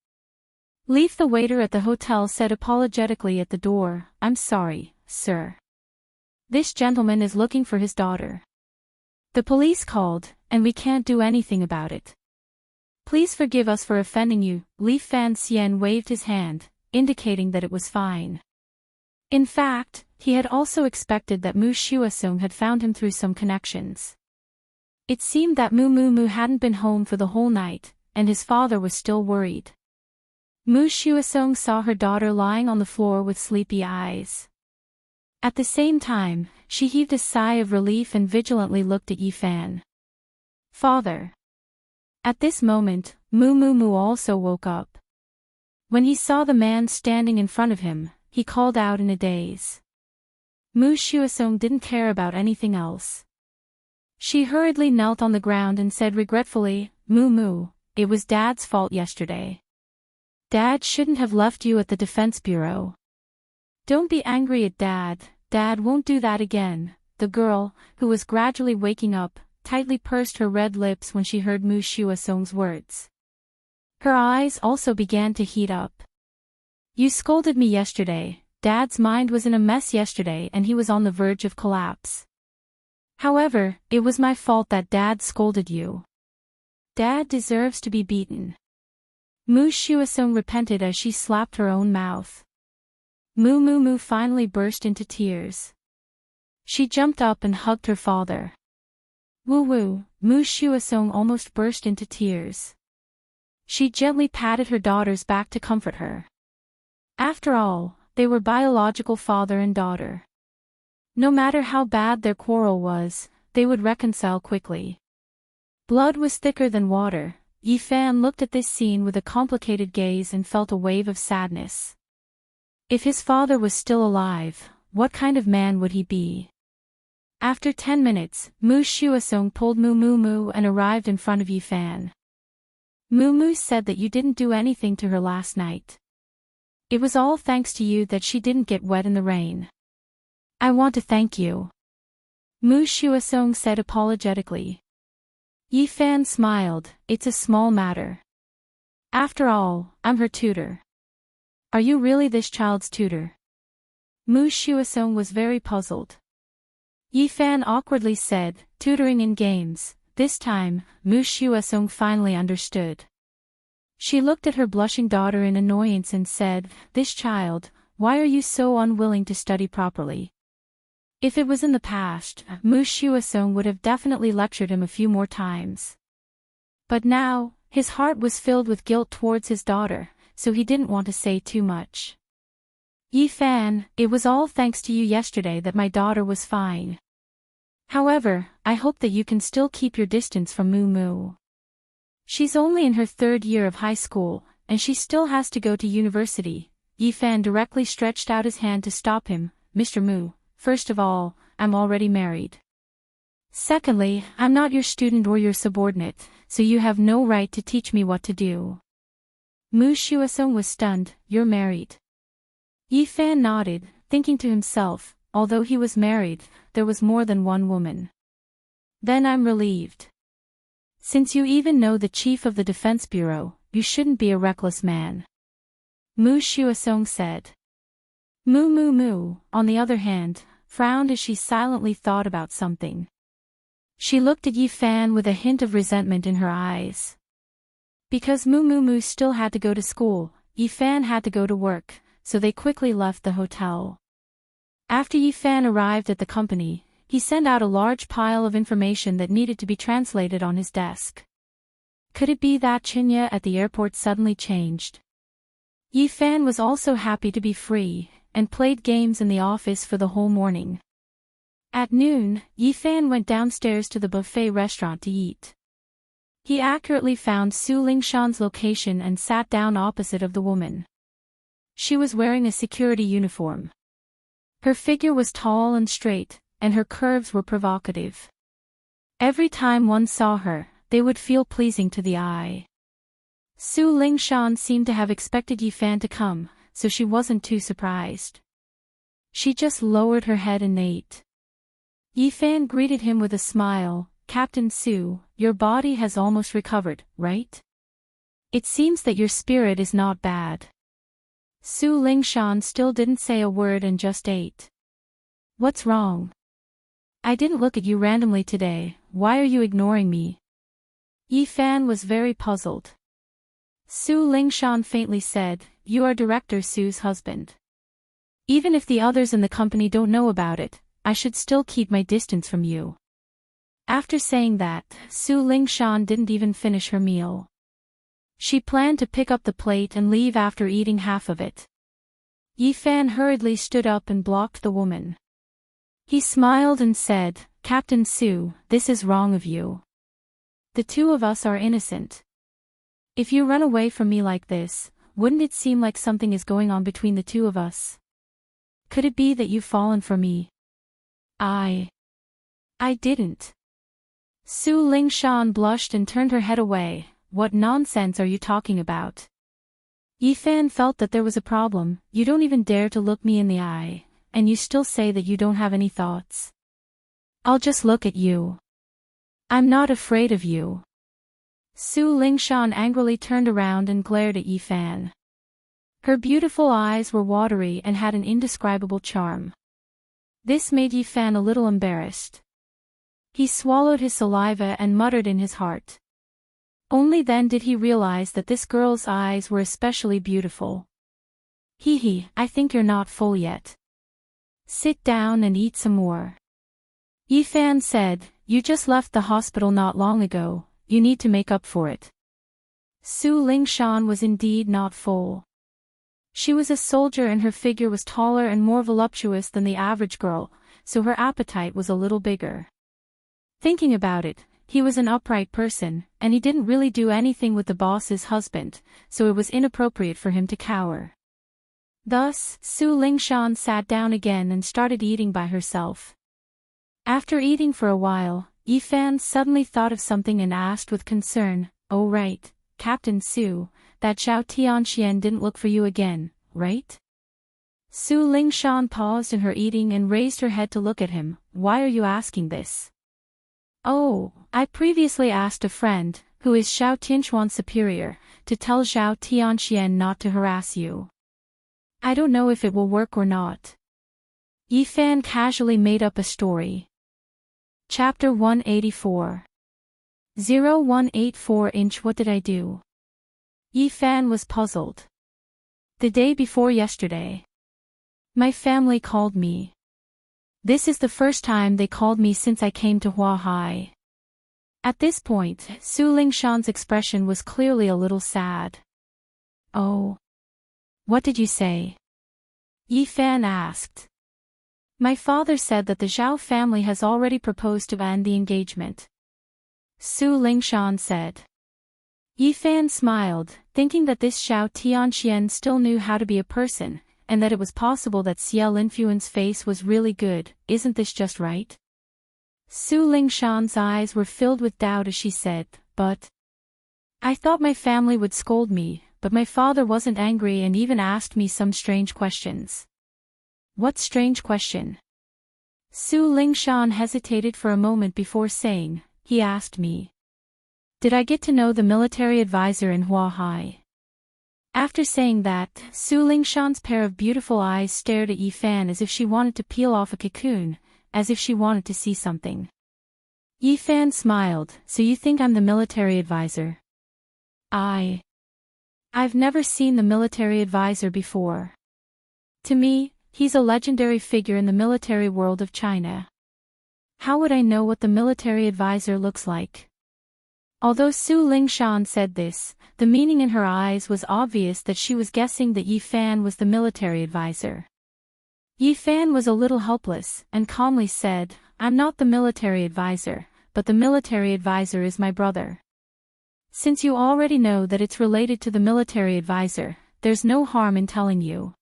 Leaf the waiter at the hotel said apologetically at the door, "I'm sorry, sir. This gentleman is looking for his daughter. The police called, and we can't do anything about it. Please forgive us for offending you." Li Fan Xian waved his hand, indicating that it was fine. In fact, he had also expected that Mu Shuasung had found him through some connections. It seemed that Moo Moo Moo hadn't been home for the whole night, and his father was still worried. Mu Shuasung saw her daughter lying on the floor with sleepy eyes. At the same time, she heaved a sigh of relief and vigilantly looked at Yi Fan. "Father." At this moment, Moo Moo Moo also woke up. When he saw the man standing in front of him, he called out in a daze. Mu Shuasung didn't care about anything else. She hurriedly knelt on the ground and said regretfully, "Moo Moo, it was Dad's fault yesterday. Dad shouldn't have left you at the Defense Bureau. Don't be angry at Dad, Dad won't do that again." The girl, who was gradually waking up, tightly pursed her red lips when she heard Mu Shuasung's words. Her eyes also began to heat up. "You scolded me yesterday. Dad's mind was in a mess yesterday and he was on the verge of collapse. However, it was my fault that Dad scolded you. Dad deserves to be beaten." Mu Shuasung repented as she slapped her own mouth. Moo Moo Moo finally burst into tears. She jumped up and hugged her father. "Woo woo," Mu Shuasung almost burst into tears. She gently patted her daughter's back to comfort her. After all, they were biological father and daughter. No matter how bad their quarrel was, they would reconcile quickly. Blood was thicker than water. Yi Fan looked at this scene with a complicated gaze and felt a wave of sadness. If his father was still alive, what kind of man would he be? After 10 minutes, Mu Shuasung pulled Moo Moo Moo and arrived in front of Yi Fan. "Moo Moo said that you didn't do anything to her last night. It was all thanks to you that she didn't get wet in the rain. I want to thank you," Mu Shuasung said apologetically. Yi Fan smiled, "It's a small matter. After all, I'm her tutor." "Are you really this child's tutor?" Mu Shuasung was very puzzled. Yi Fan awkwardly said, "Tutoring in games." This time, Mu Shuasung finally understood. She looked at her blushing daughter in annoyance and said, "This child, why are you so unwilling to study properly?" If it was in the past, Mu Shuasung would have definitely lectured him a few more times. But now, his heart was filled with guilt towards his daughter, so he didn't want to say too much. "Yi Fan, it was all thanks to you yesterday that my daughter was fine. However, I hope that you can still keep your distance from Moo Moo. She's only in her 3rd year of high school, and she still has to go to university. Yi Fan directly stretched out his hand to stop him. Mr. Mu, first of all, I'm already married. Secondly, I'm not your student or your subordinate, so you have no right to teach me what to do. Mu Xuesong was stunned. You're married. Yi Fan nodded, thinking to himself, although he was married, there was more than one woman. Then I'm relieved. Since you even know the chief of the defense bureau, you shouldn't be a reckless man. Mu Xuesong said. Mu, on the other hand, frowned as she silently thought about something. She looked at Yi Fan with a hint of resentment in her eyes. Because Mu still had to go to school, Yi Fan had to go to work, so they quickly left the hotel. After Yi Fan arrived at the company, he sent out a large pile of information that needed to be translated on his desk. Could it be that Chinya at the airport suddenly changed? Yi Fan was also happy to be free, and played games in the office for the whole morning. At noon, Yi Fan went downstairs to the buffet restaurant to eat. He accurately found Su Lingshan's location and sat down opposite of the woman. She was wearing a security uniform. Her figure was tall and straight, and her curves were provocative. Every time one saw her, they would feel pleasing to the eye. Su Lingshan seemed to have expected Yi Fan to come, so she wasn't too surprised. She just lowered her head and ate. Yi Fan greeted him with a smile. Captain Su, your body has almost recovered, right? It seems that your spirit is not bad. Su Lingshan still didn't say a word and just ate. What's wrong? I didn't look at you randomly today, why are you ignoring me? Yi Fan was very puzzled. Su Lingshan faintly said, you are Director Su's husband. Even if the others in the company don't know about it, I should still keep my distance from you. After saying that, Su Lingshan didn't even finish her meal. She planned to pick up the plate and leave after eating half of it. Yi Fan hurriedly stood up and blocked the woman. He smiled and said, Captain Su, this is wrong of you. The two of us are innocent. If you run away from me like this, wouldn't it seem like something is going on between the two of us? Could it be that you've fallen for me? I didn't. Su Lingshan blushed and turned her head away. What nonsense are you talking about? Yi Fan felt that there was a problem. You don't even dare to look me in the eye, and you still say that you don't have any thoughts. I'll just look at you. I'm not afraid of you. Su Lingshan angrily turned around and glared at Yi Fan. Her beautiful eyes were watery and had an indescribable charm. This made Yi Fan a little embarrassed. He swallowed his saliva and muttered in his heart. Only then did he realize that this girl's eyes were especially beautiful. I think you're not full yet. Sit down and eat some more. Yi Fan said, you just left the hospital not long ago, you need to make up for it. Su Lingshan was indeed not full. She was a soldier and her figure was taller and more voluptuous than the average girl, so her appetite was a little bigger. Thinking about it, he was an upright person, and he didn't really do anything with the boss's husband, so it was inappropriate for him to cower. Thus, Su Lingshan sat down again and started eating by herself. After eating for a while, Yi Fan suddenly thought of something and asked with concern, oh right, Captain Su, that Zhao Tianxian didn't look for you again, right? Su Lingshan paused in her eating and raised her head to look at him. Why are you asking this? Oh, I previously asked a friend, who is Zhao Tianxuan's superior, to tell Zhao Tianxian not to harass you. I don't know if it will work or not. Yi Fan casually made up a story. Chapter 184. 0184 What did I do? Yi Fan was puzzled. The day before yesterday. My family called me. This is the first time they called me since I came to Huahai. At this point, Su Lingshan's expression was clearly a little sad. Oh. What did you say? Yi Fan asked. My father said that the Zhao family has already proposed to end the engagement. Su Lingshan said. Yi Fan smiled, thinking that this Xiao Tianxian still knew how to be a person, and that it was possible that Xie Linfuan's face was really good. Isn't this just right? Su Lingshan's eyes were filled with doubt as she said, but I thought my family would scold me, but my father wasn't angry and even asked me some strange questions. What strange question? Su Lingshan hesitated for a moment before saying, he asked me. Did I get to know the military advisor in Huahai? After saying that, Su Lingshan's pair of beautiful eyes stared at Yi Fan as if she wanted to peel off a cocoon, as if she wanted to see something. Yi Fan smiled, so you think I'm the military advisor? I've never seen the military advisor before. To me, he's a legendary figure in the military world of China. How would I know what the military advisor looks like? Although Su Lingshan said this, the meaning in her eyes was obvious that she was guessing that Yi Fan was the military advisor. Yi Fan was a little helpless, and calmly said, I'm not the military advisor, but the military advisor is my brother. Since you already know that it's related to the military advisor, there's no harm in telling you.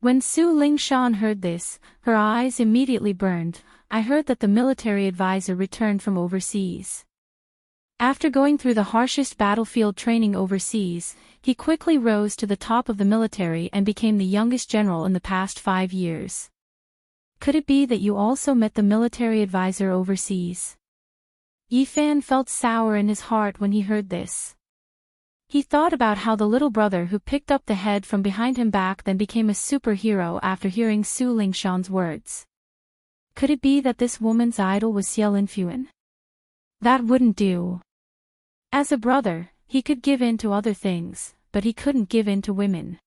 When Su Lingshan heard this, her eyes immediately burned. I heard that the military advisor returned from overseas. After going through the harshest battlefield training overseas, he quickly rose to the top of the military and became the youngest general in the past 5 years. Could it be that you also met the military advisor overseas? Yi Fan felt sour in his heart when he heard this. He thought about how the little brother who picked up the head from behind him back then became a superhero after hearing Su Lingshan's words. Could it be that this woman's idol was Xie Linfuan? That wouldn't do. As a brother, he could give in to other things, but he couldn't give in to women.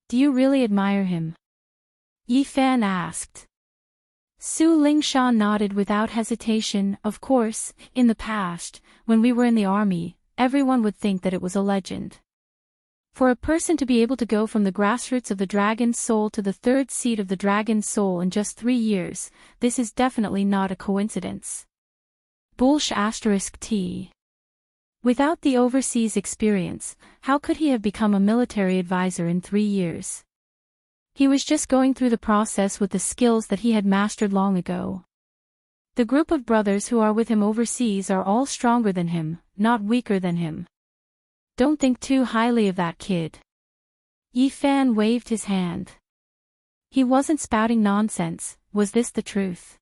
Do you really admire him? Yi Fan asked. Su Lingshan nodded without hesitation. Of course, in the past, when we were in the army, everyone would think that it was a legend. For a person to be able to go from the grassroots of the dragon's soul to the third seat of the dragon's soul in just 3 years, this is definitely not a coincidence. *T. Without the overseas experience, how could he have become a military advisor in 3 years? He was just going through the process with the skills that he had mastered long ago. The group of brothers who are with him overseas are all stronger than him, not weaker than him. Don't think too highly of that kid. Yi Fan waved his hand. He wasn't spouting nonsense. Was this the truth?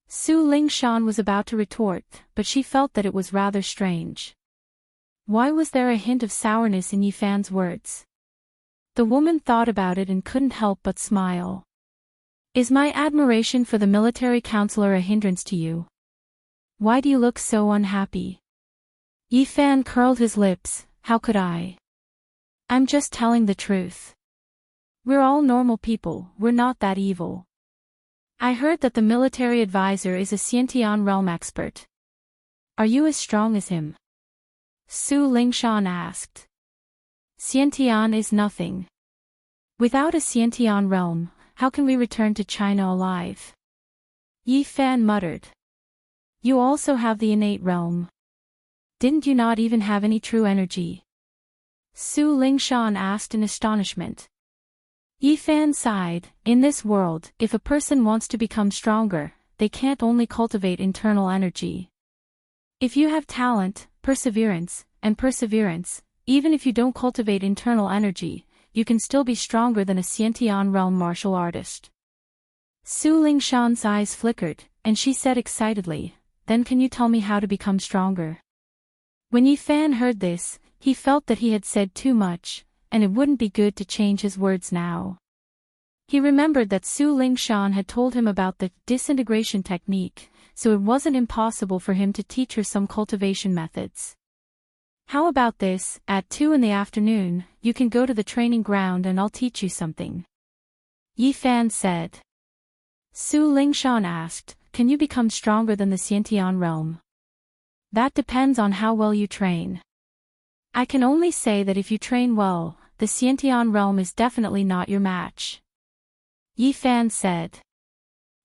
Su Lingshan was about to retort, but she felt that it was rather strange. Why was there a hint of sourness in Yi Fan's words? The woman thought about it and couldn't help but smile. Is my admiration for the military counselor a hindrance to you? Why do you look so unhappy? Yi Fan curled his lips. How could I? I'm just telling the truth. We're all normal people, we're not that evil. I heard that the military advisor is a Xiantian realm expert. Are you as strong as him? Su Lingshan asked. Xiantian is nothing. Without a Xiantian realm, how can we return to China alive? Yi Fan muttered. You also have the innate realm. Didn't you not even have any true energy? Su Lingshan asked in astonishment. Yi Fan sighed. In this world, if a person wants to become stronger, they can't only cultivate internal energy. If you have talent, perseverance, even if you don't cultivate internal energy, you can still be stronger than a Xiantian realm martial artist. Su Lingshan's eyes flickered, and she said excitedly, Then can you tell me how to become stronger? When Yi Fan heard this, he felt that he had said too much, and it wouldn't be good to change his words now. He remembered that Su Lingshan had told him about the disintegration technique, so it wasn't impossible for him to teach her some cultivation methods. How about this, at 2 in the afternoon, you can go to the training ground and I'll teach you something. Yi Fan said. Su Lingshan asked, Can you become stronger than the Xiantian realm? That depends on how well you train. I can only say that if you train well, the Xiantian realm is definitely not your match. Yi Fan said.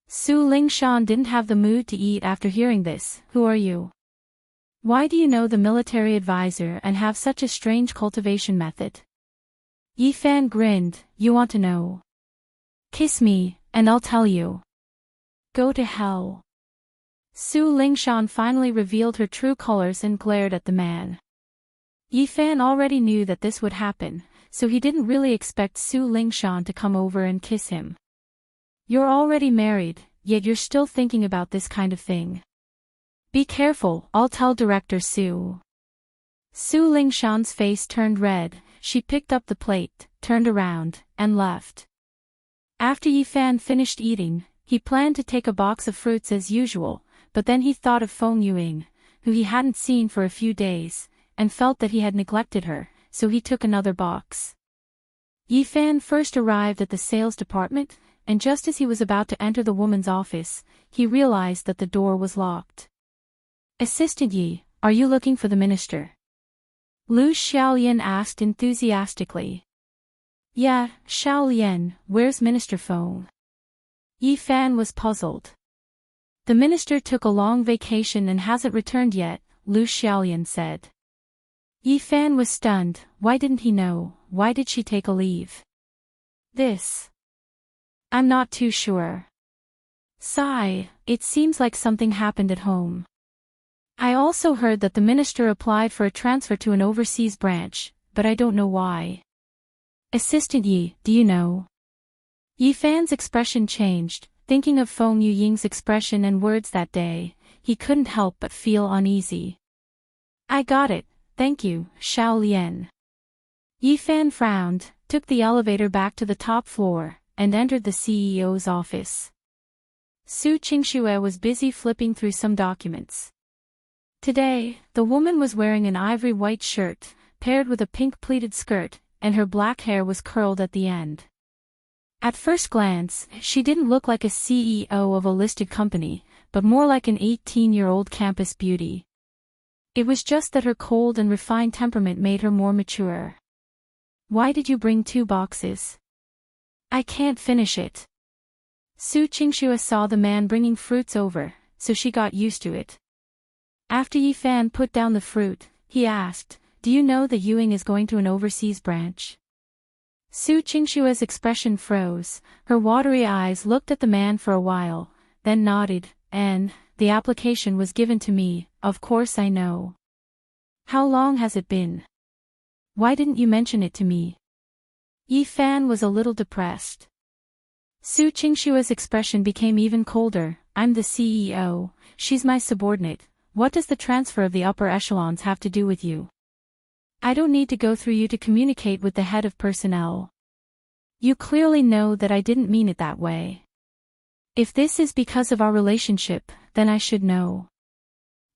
Su Lingshan didn't have the mood to eat after hearing this. Who are you? Why do you know the military advisor and have such a strange cultivation method? Yi Fan grinned. You want to know? Kiss me, and I'll tell you. Go to hell. Su Lingshan finally revealed her true colors and glared at the man. Yi Fan already knew that this would happen, so he didn't really expect Su Lingshan to come over and kiss him. You're already married, yet you're still thinking about this kind of thing. Be careful, I'll tell Director Su. Su Lingshan's face turned red. She picked up the plate, turned around, and left. After Yi Fan finished eating, he planned to take a box of fruits as usual, but then he thought of Feng Yuing, who he hadn't seen for a few days, and felt that he had neglected her, so he took another box. Yi Fan first arrived at the sales department, and just as he was about to enter the woman's office, he realized that the door was locked. Assistant Yi, are you looking for the minister? Lu Xiaolian asked enthusiastically. Yeah, Xiaolian, where's Minister Feng? Yi Fan was puzzled. The minister took a long vacation and hasn't returned yet, Lu Xiaolian said. Yi Fan was stunned. Why didn't he know? Why did she take a leave? I'm not too sure. Sigh, it seems like something happened at home. I also heard that the minister applied for a transfer to an overseas branch, but I don't know why. Assistant Yi, do you know? Yi Fan's expression changed. Thinking of Feng Yuying's expression and words that day, he couldn't help but feel uneasy. I got it, thank you, Xiaolian. Yi Fan frowned, took the elevator back to the top floor, and entered the CEO's office. Su Qingxue was busy flipping through some documents. Today, the woman was wearing an ivory white shirt, paired with a pink pleated skirt, and her black hair was curled at the end. At first glance, she didn't look like a CEO of a listed company, but more like an 18-year-old campus beauty. It was just that her cold and refined temperament made her more mature. Why did you bring 2 boxes? I can't finish it. Su Qingxue saw the man bringing fruits over, so she got used to it. After Yi Fan put down the fruit, he asked, do you know that Yuing is going to an overseas branch? Su Qingxue's expression froze, her watery eyes looked at the man for a while, then nodded, and, the application was given to me, of course I know. How long has it been? Why didn't you mention it to me? Yi Fan was a little depressed. Su Qingxue's expression became even colder. I'm the CEO, she's my subordinate. What does the transfer of the upper echelons have to do with you? I don't need to go through you to communicate with the head of personnel. You clearly know that I didn't mean it that way. If this is because of our relationship, then I should know.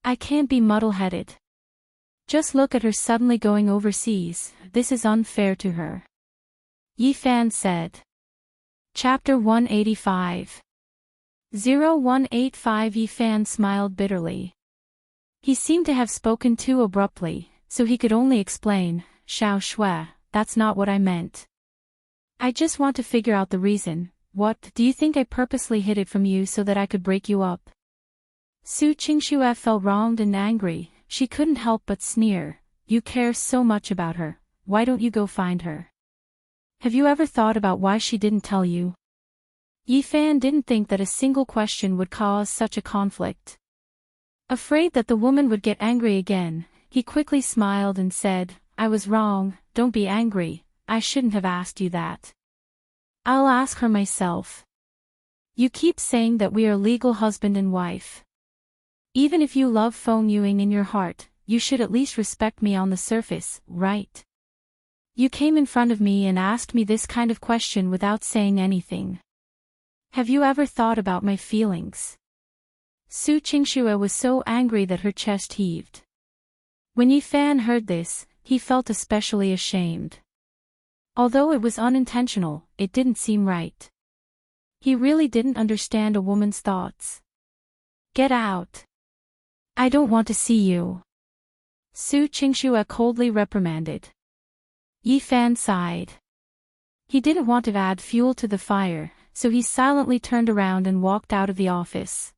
I can't be muddle-headed. Just look at her suddenly going overseas, this is unfair to her. Yi Fan said. Chapter 185. 0185 Yi Fan smiled bitterly. He seemed to have spoken too abruptly, so he could only explain, Xiao Shui, that's not what I meant. I just want to figure out the reason. What, do you think I purposely hid it from you so that I could break you up? Su Qingxue felt wronged and angry. She couldn't help but sneer. You care so much about her, why don't you go find her? Have you ever thought about why she didn't tell you? Yi Fan didn't think that a single question would cause such a conflict. Afraid that the woman would get angry again, he quickly smiled and said, I was wrong, don't be angry, I shouldn't have asked you that. I'll ask her myself. You keep saying that we are legal husband and wife. Even if you love Feng Yuing in your heart, you should at least respect me on the surface, right? You came in front of me and asked me this kind of question without saying anything. Have you ever thought about my feelings? Su Qingxue was so angry that her chest heaved. When Yi Fan heard this, he felt especially ashamed. Although it was unintentional, it didn't seem right. He really didn't understand a woman's thoughts. Get out. I don't want to see you. Su Qingxue coldly reprimanded. Yi Fan sighed. He didn't want to add fuel to the fire, so he silently turned around and walked out of the office.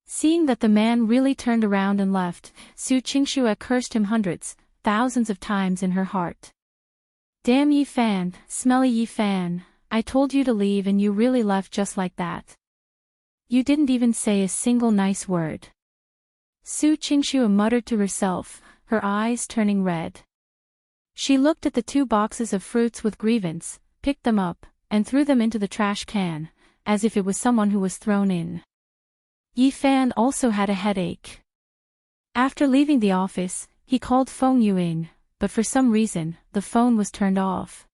Seeing that the man really turned around and left, Su Qingxue cursed him hundreds, thousands of times in her heart. Damn Yi Fan, smelly Yi Fan, I told you to leave and you really left just like that. You didn't even say a single nice word. Su Qingxue muttered to herself, her eyes turning red. She looked at the 2 boxes of fruits with grievance, picked them up, and threw them into the trash can, as if it was someone who was thrown in. Yi Fan also had a headache. After leaving the office, he called Feng Yu in, but for some reason, the phone was turned off.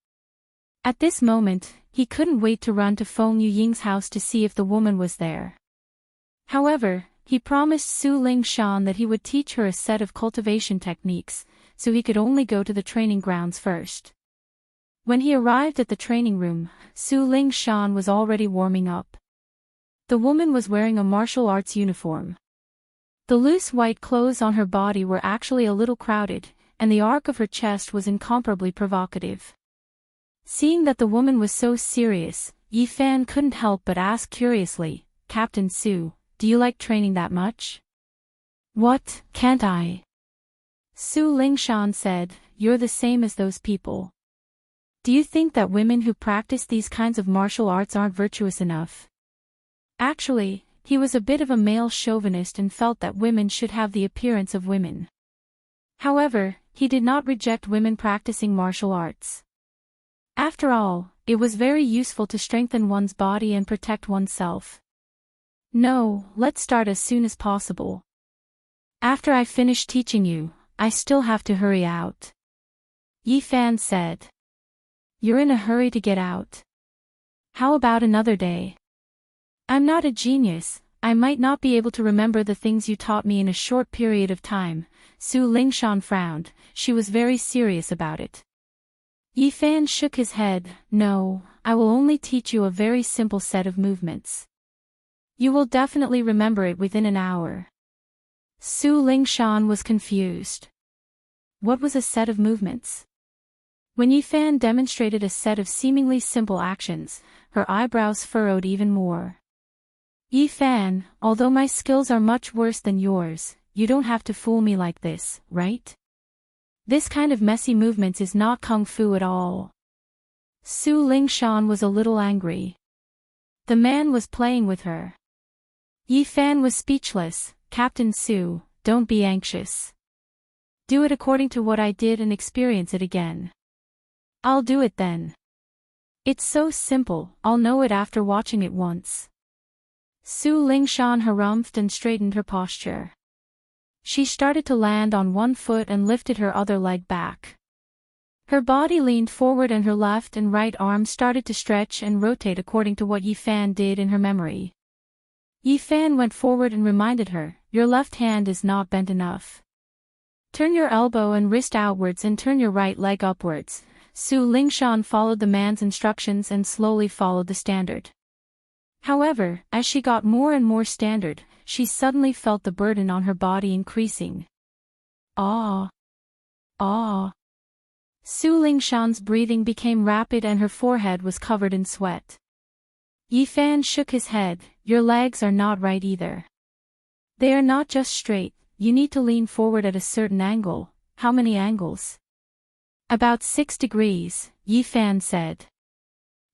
At this moment, he couldn't wait to run to Feng Yu Ying's house to see if the woman was there. However, he promised Su Lingshan that he would teach her a set of cultivation techniques, so he could only go to the training grounds first. When he arrived at the training room, Su Lingshan was already warming up. The woman was wearing a martial arts uniform. The loose white clothes on her body were actually a little crowded, and the arc of her chest was incomparably provocative. Seeing that the woman was so serious, Yi Fan couldn't help but ask curiously, "Captain Su, do you like training that much?" "What, can't I?" Su Lingshan said, "You're the same as those people. Do you think that women who practice these kinds of martial arts aren't virtuous enough?" Actually, he was a bit of a male chauvinist and felt that women should have the appearance of women. However, he did not reject women practicing martial arts. After all, it was very useful to strengthen one's body and protect oneself. "No, let's start as soon as possible. After I finish teaching you, I still have to hurry out," Yi Fan said. "You're in a hurry to get out? How about another day? I'm not a genius, I might not be able to remember the things you taught me in a short period of time." Su Lingshan frowned, she was very serious about it. Yi Fan shook his head, "No, I will only teach you a very simple set of movements. You will definitely remember it within an hour." Su Lingshan was confused. What was a set of movements? When Yi Fan demonstrated a set of seemingly simple actions, her eyebrows furrowed even more. "Yi Fan, although my skills are much worse than yours, you don't have to fool me like this, right? This kind of messy movements is not kung fu at all." Su Lingshan was a little angry. The man was playing with her. Yi Fan was speechless. "Captain Su, don't be anxious. Do it according to what I did and experience it again." "I'll do it then. It's so simple, I'll know it after watching it once." Su Lingshan harumphed and straightened her posture. She started to land on one foot and lifted her other leg back. Her body leaned forward and her left and right arms started to stretch and rotate according to what Yi Fan did in her memory. Yi Fan went forward and reminded her, "Your left hand is not bent enough. Turn your elbow and wrist outwards and turn your right leg upwards." Su Lingshan followed the man's instructions and slowly followed the standard. However, as she got more and more standard, she suddenly felt the burden on her body increasing. "Ah! Ah!" Su Lingshan's breathing became rapid and her forehead was covered in sweat. Yi Fan shook his head, "Your legs are not right either. They are not just straight, you need to lean forward at a certain angle." "How many angles?" "About 6 degrees, Yi Fan said.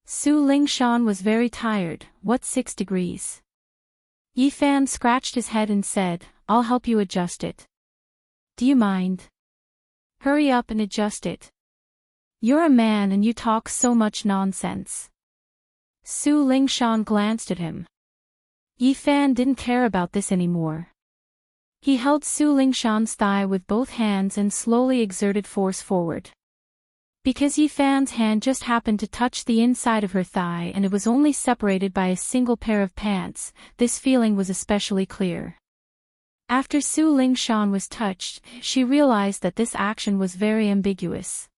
Su Lingshan was very tired. "What 6 degrees?" Yi Fan scratched his head and said, "I'll help you adjust it." "Do you mind? Hurry up and adjust it. You're a man and you talk so much nonsense." Su Lingshan glanced at him. Yi Fan didn't care about this anymore. He held Su Lingshan's thigh with both hands and slowly exerted force forward. Because Yi Fan's hand just happened to touch the inside of her thigh and it was only separated by a single pair of pants, this feeling was especially clear. After Su Lingshan was touched, she realized that this action was very ambiguous.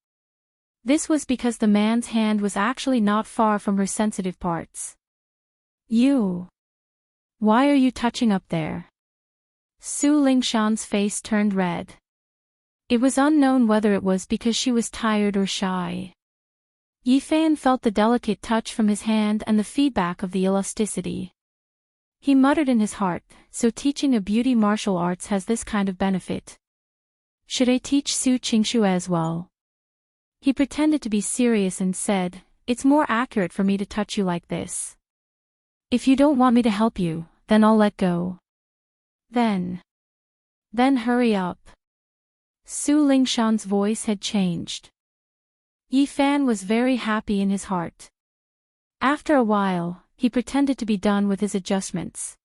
This was because the man's hand was actually not far from her sensitive parts. "You. Why are you touching up there?" Su Lingshan's face turned red. It was unknown whether it was because she was tired or shy. Yi Fan felt the delicate touch from his hand and the feedback of the elasticity. He muttered in his heart, so teaching a beauty martial arts has this kind of benefit. Should I teach Su Qingshu as well? He pretended to be serious and said, it's more accurate for me to touch you like this. If you don't want me to help you, then I'll let go. Then hurry up. Su Lingshan's voice had changed. Yi Fan was very happy in his heart. After a while, he pretended to be done with his adjustments.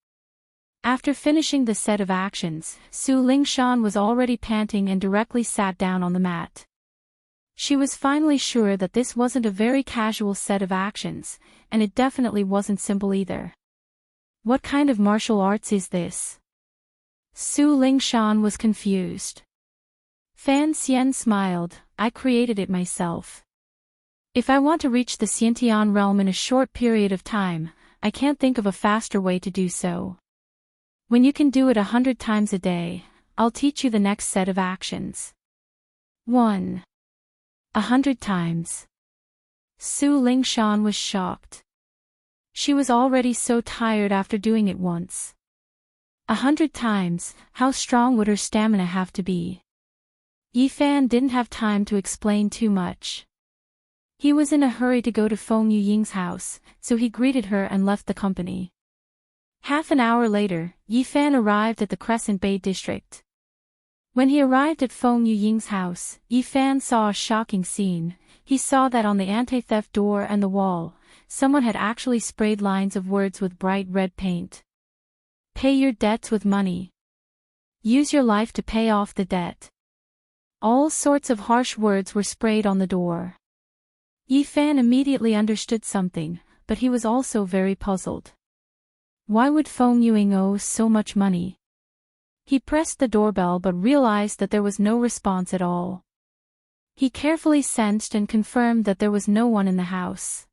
After finishing the set of actions, Su Lingshan was already panting and directly sat down on the mat. She was finally sure that this wasn't a very casual set of actions, and it definitely wasn't simple either. What kind of martial arts is this? Su Lingshan was confused. Fan Xian smiled, I created it myself. If I want to reach the Xiantian realm in a short period of time, I can't think of a faster way to do so. When you can do it 100 times a day, I'll teach you the next set of actions. 1. 100 times. Su Lingshan was shocked. She was already so tired after doing it once. 100 times, how strong would her stamina have to be? Yi Fan didn't have time to explain too much. He was in a hurry to go to Feng Yuying's house, so he greeted her and left the company. Half an hour later, Yi Fan arrived at the Crescent Bay district. When he arrived at Feng Yuying's house, Yi Fan saw a shocking scene. He saw that on the anti-theft door and the wall, someone had actually sprayed lines of words with bright red paint. Pay your debts with money. Use your life to pay off the debt. All sorts of harsh words were sprayed on the door. Yi Fan immediately understood something, but he was also very puzzled. Why would Feng Yuying owe so much money? He pressed the doorbell but realized that there was no response at all. He carefully sensed and confirmed that there was no one in the house.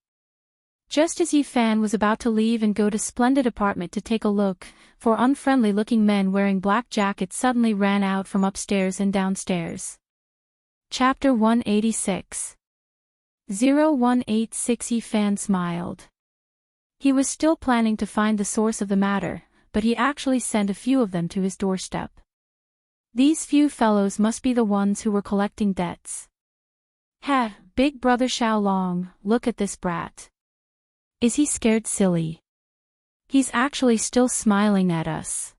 Just as Yi Fan was about to leave and go to Splendid Apartment to take a look, four unfriendly-looking men wearing black jackets suddenly ran out from upstairs and downstairs. Chapter 186. 0186. Yi Fan smiled. He was still planning to find the source of the matter, but he actually sent a few of them to his doorstep. These few fellows must be the ones who were collecting debts. Heh, big brother Xiaolong, look at this brat. Is he scared silly? He's actually still smiling at us.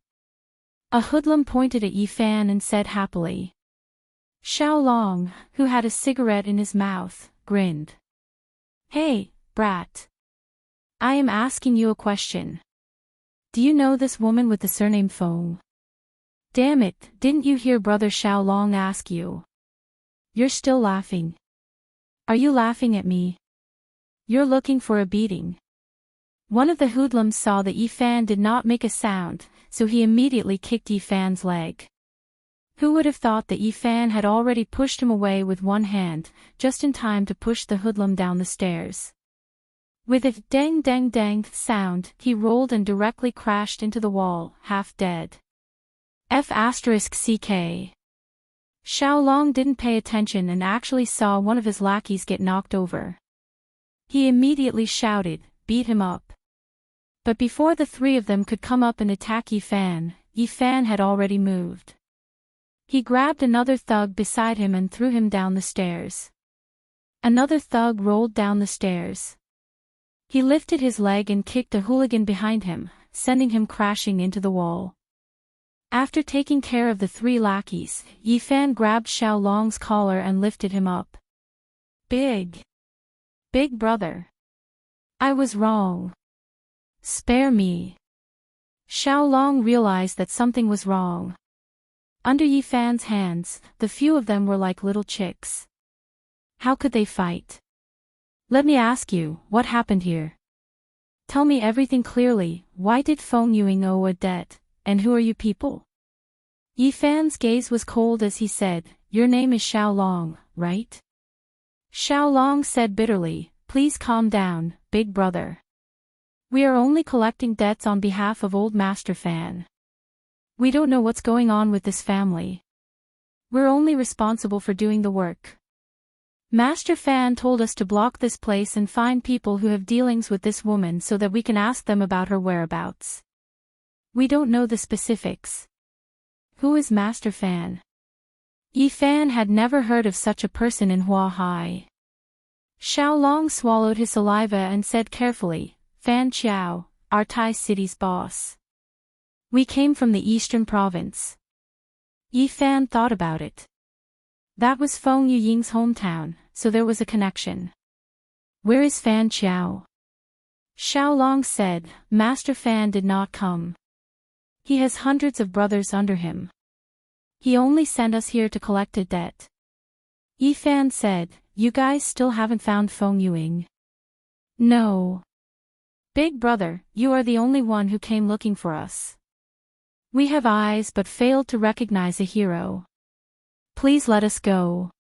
A hoodlum pointed at Yi Fan and said happily. Xiaolong, who had a cigarette in his mouth, grinned. Hey, brat. I am asking you a question. Do you know this woman with the surname Feng? Damn it, didn't you hear brother Xiaolong ask you? You're still laughing. Are you laughing at me? You're looking for a beating. One of the hoodlums saw that Yi Fan did not make a sound, so he immediately kicked Yi Fan's leg. Who would have thought that Yi Fan had already pushed him away with one hand, just in time to push the hoodlum down the stairs. With a dang dang dang sound, he rolled and directly crashed into the wall, half dead. F***CK. Xiaolong didn't pay attention and actually saw one of his lackeys get knocked over. He immediately shouted, beat him up. But before the three of them could come up and attack Yi Fan had already moved. He grabbed another thug beside him and threw him down the stairs. Another thug rolled down the stairs. He lifted his leg and kicked a hooligan behind him, sending him crashing into the wall. After taking care of the three lackeys, Yi Fan grabbed Xiaolong's collar and lifted him up. Big brother. I was wrong. Spare me. Xiaolong realized that something was wrong. Under Yi Fan's hands, the few of them were like little chicks. How could they fight? Let me ask you, what happened here? Tell me everything clearly. Why did Feng Yuying owe a debt, and who are you people? Yi Fan's gaze was cold as he said, your name is Xiaolong, right? Xiaolong said bitterly, please calm down, big brother. We are only collecting debts on behalf of old Master Fan. We don't know what's going on with this family. We're only responsible for doing the work. Master Fan told us to block this place and find people who have dealings with this woman so that we can ask them about her whereabouts. We don't know the specifics. Who is Master Fan? Yi Fan had never heard of such a person in Hua Hai. Xiaolong swallowed his saliva and said carefully, Fan Qiao, our Tai City's boss. We came from the eastern province. Yi Fan thought about it. That was Feng Yuying's hometown, so there was a connection. Where is Fan Qiao? Xiaolong said, Master Fan did not come. He has hundreds of brothers under him. He only sent us here to collect a debt. Yi Fan said, you guys still haven't found Feng Yuying? No. Big brother, you are the only one who came looking for us. We have eyes but failed to recognize a hero. Please let us go.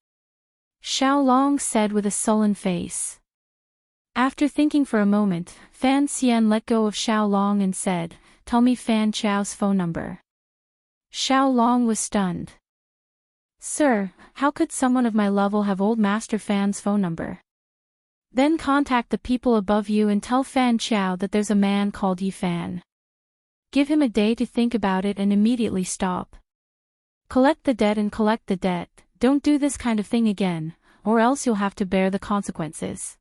Xiaolong said with a sullen face. After thinking for a moment, Fan Xian let go of Xiaolong and said, tell me Fan Qiao's phone number. Xiaolong was stunned. Sir, how could someone of my level have old Master Fan's phone number? Then contact the people above you and tell Fan Qiao that there's a man called Yi Fan. Give him a day to think about it and immediately stop. Collect the debt and collect the debt, don't do this kind of thing again, or else you'll have to bear the consequences.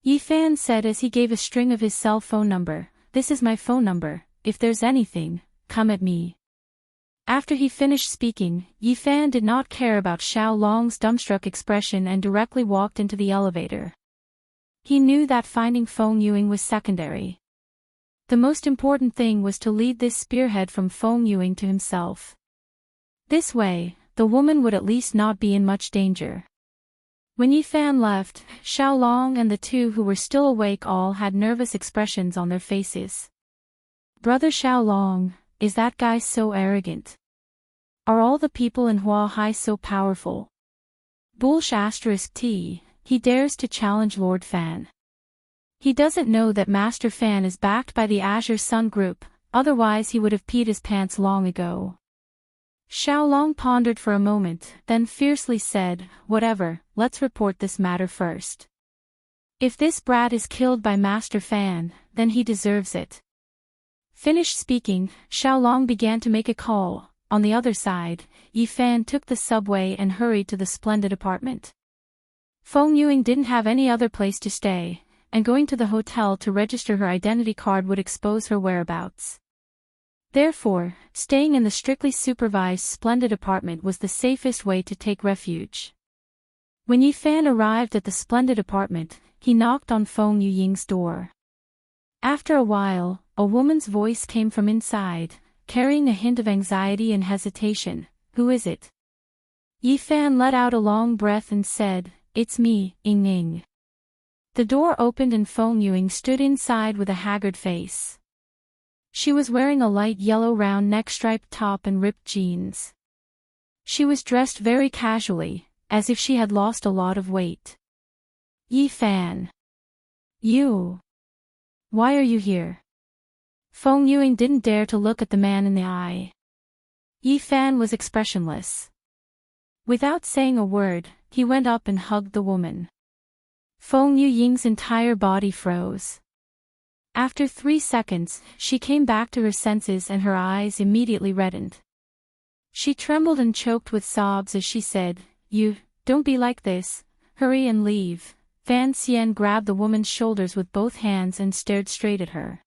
Yi Fan said as he gave a string of his cell phone number, this is my phone number, if there's anything, come at me. After he finished speaking, Yi Fan did not care about Xiaolong's dumbstruck expression and directly walked into the elevator. He knew that finding Feng Yuying was secondary. The most important thing was to lead this spearhead from Feng Yuying to himself. This way, the woman would at least not be in much danger. When Yi Fan left, Xiaolong and the two who were still awake all had nervous expressions on their faces. Brother Xiaolong, is that guy so arrogant? Are all the people in Hua Hai so powerful? *T, he dares to challenge Lord Fan. He doesn't know that Master Fan is backed by the Azure Sun Group, otherwise he would have peed his pants long ago. Xiaolong pondered for a moment, then fiercely said, whatever, let's report this matter first. If this brat is killed by Master Fan, then he deserves it. Finished speaking, Xiaolong began to make a call. On the other side, Yi Fan took the subway and hurried to the splendid apartment. Feng Yuying didn't have any other place to stay, and going to the hotel to register her identity card would expose her whereabouts. Therefore, staying in the strictly supervised splendid apartment was the safest way to take refuge. When Yi Fan arrived at the splendid apartment, he knocked on Feng Yuying's door. After a while, a woman's voice came from inside, carrying a hint of anxiety and hesitation. Who is it? Yi Fan let out a long breath and said, it's me, Ying. The door opened and Feng Yuying stood inside with a haggard face. She was wearing a light yellow round neck striped top and ripped jeans. She was dressed very casually, as if she had lost a lot of weight. Yi Fan. You. Why are you here? Feng Yuying didn't dare to look at the man in the eye. Yi Fan was expressionless. Without saying a word, he went up and hugged the woman. Feng Yuying's entire body froze. After 3 seconds, she came back to her senses and her eyes immediately reddened. She trembled and choked with sobs as she said, You, don't be like this, hurry and leave. Fan Xian grabbed the woman's shoulders with both hands and stared straight at her.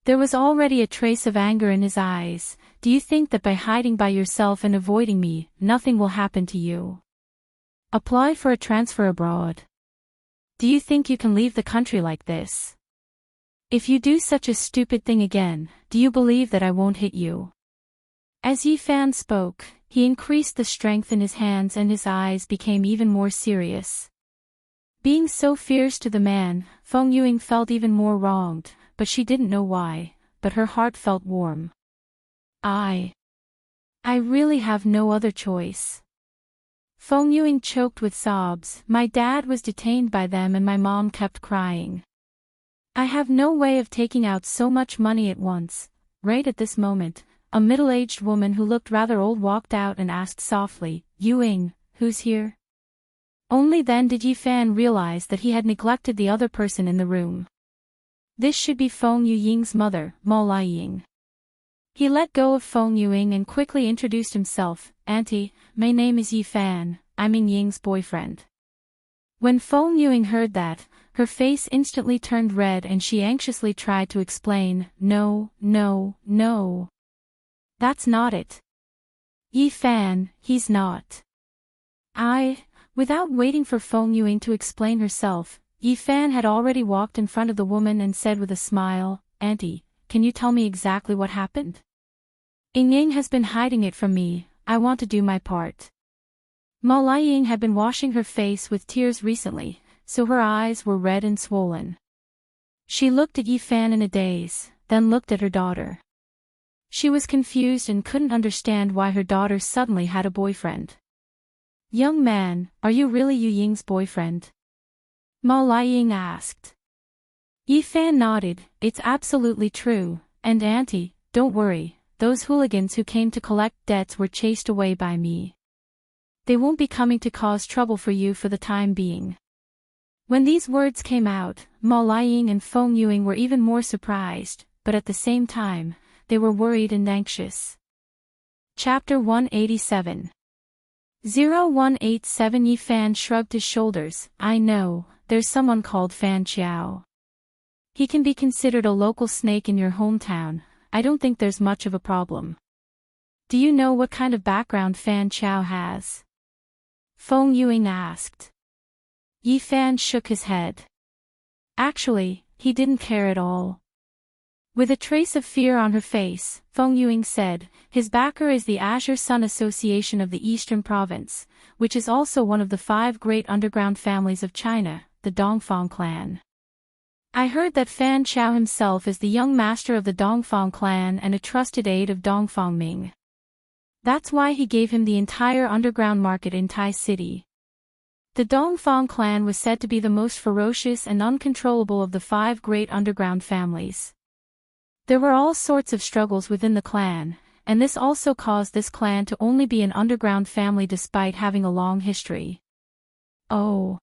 There was already a trace of anger in his eyes. Do you think that by hiding by yourself and avoiding me, nothing will happen to you? Apply for a transfer abroad. Do you think you can leave the country like this? If you do such a stupid thing again, do you believe that I won't hit you? As Yi Fan spoke, he increased the strength in his hands and his eyes became even more serious. Being so fierce to the man, Feng Yuying felt even more wronged, but she didn't know why, but her heart felt warm. I really have no other choice. Feng Yuying choked with sobs. My dad was detained by them and my mom kept crying. I have no way of taking out so much money at once. Right at this moment, a middle-aged woman who looked rather old walked out and asked softly, Yuying, who's here? Only then did Yi Fan realize that he had neglected the other person in the room. This should be Feng Yuying's mother, Ma Liying. He let go of Feng Yuing and quickly introduced himself. Auntie, my name is Yi Fan, I'm Ying Ying's boyfriend. When Feng Yuing heard that, her face instantly turned red and she anxiously tried to explain, no. That's not it. Yi Fan, he's not. Without waiting for Feng Yuing to explain herself, Yi Fan had already walked in front of the woman and said with a smile, Auntie, can you tell me exactly what happened? Ying Ying has been hiding it from me, I want to do my part. Ma Liying had been washing her face with tears recently, so her eyes were red and swollen. She looked at Yi Fan in a daze, then looked at her daughter. She was confused and couldn't understand why her daughter suddenly had a boyfriend. Young man, are you really Yu Ying's boyfriend? Ma Liying asked. Yi Fan nodded, it's absolutely true, and Auntie, don't worry, those hooligans who came to collect debts were chased away by me. They won't be coming to cause trouble for you for the time being. When these words came out, Ma Liying and Feng Yuing were even more surprised, but at the same time, they were worried and anxious. Chapter 187. 0187 Yi Fan shrugged his shoulders. I know, there's someone called Fan Qiao. He can be considered a local snake in your hometown, I don't think there's much of a problem. Do you know what kind of background Fan Qiao has? Feng Yuing asked. Yi Fan shook his head. Actually, he didn't care at all. With a trace of fear on her face, Feng Yuing said, his backer is the Azure Sun Association of the Eastern Province, which is also one of the 5 great underground families of China, the Dongfang clan. I heard that Fan Qiao himself is the young master of the Dongfang clan and a trusted aide of Dongfang Ming. That's why he gave him the entire underground market in Tai City. The Dongfang clan was said to be the most ferocious and uncontrollable of the 5 great underground families. There were all sorts of struggles within the clan, and this also caused this clan to only be an underground family despite having a long history. Oh.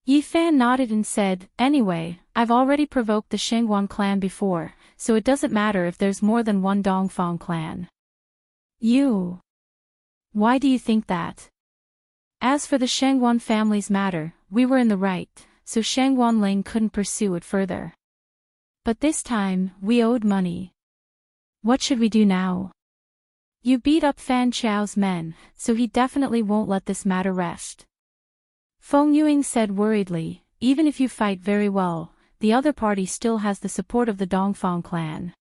Yi Fan nodded and said, anyway, I've already provoked the Shengguan clan before, so it doesn't matter if there's more than one Dongfang clan. You. Why do you think that? As for the Shengguan family's matter, we were in the right, so Shengguan Ling couldn't pursue it further. But this time, we owed money. What should we do now? You beat up Fan Qiao's men, so he definitely won't let this matter rest. Feng Yuing said worriedly, even if you fight very well, the other party still has the support of the Dongfang clan.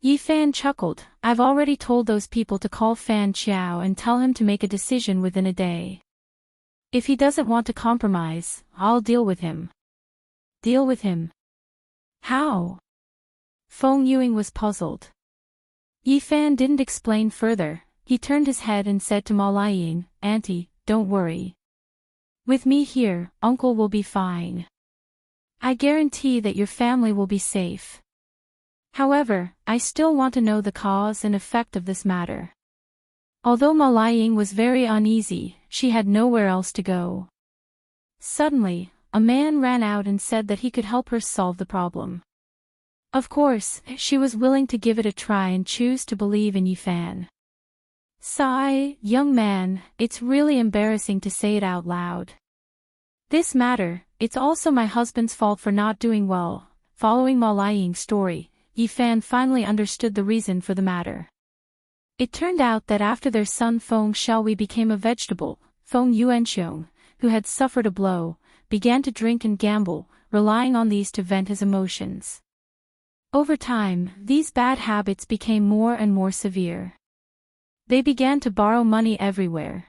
Yi Fan chuckled, I've already told those people to call Fan Qiao and tell him to make a decision within a day. If he doesn't want to compromise, I'll deal with him. Deal with him? How? Feng Yuing was puzzled. Yi Fan didn't explain further, he turned his head and said to Ma Liying, Auntie, don't worry. With me here, Uncle will be fine. I guarantee that your family will be safe. However, I still want to know the cause and effect of this matter. Although Ma Liying was very uneasy, she had nowhere else to go. Suddenly, a man ran out and said that he could help her solve the problem. Of course, she was willing to give it a try and choose to believe in Yi Fan. Sigh, young man, it's really embarrassing to say it out loud. This matter, it's also my husband's fault for not doing well. Following Ma Liying's story, Yi Fan finally understood the reason for the matter. It turned out that after their son Feng Xiaowei became a vegetable, Feng Yuanxiong, who had suffered a blow, began to drink and gamble, relying on these to vent his emotions. Over time, these bad habits became more and more severe. They began to borrow money everywhere.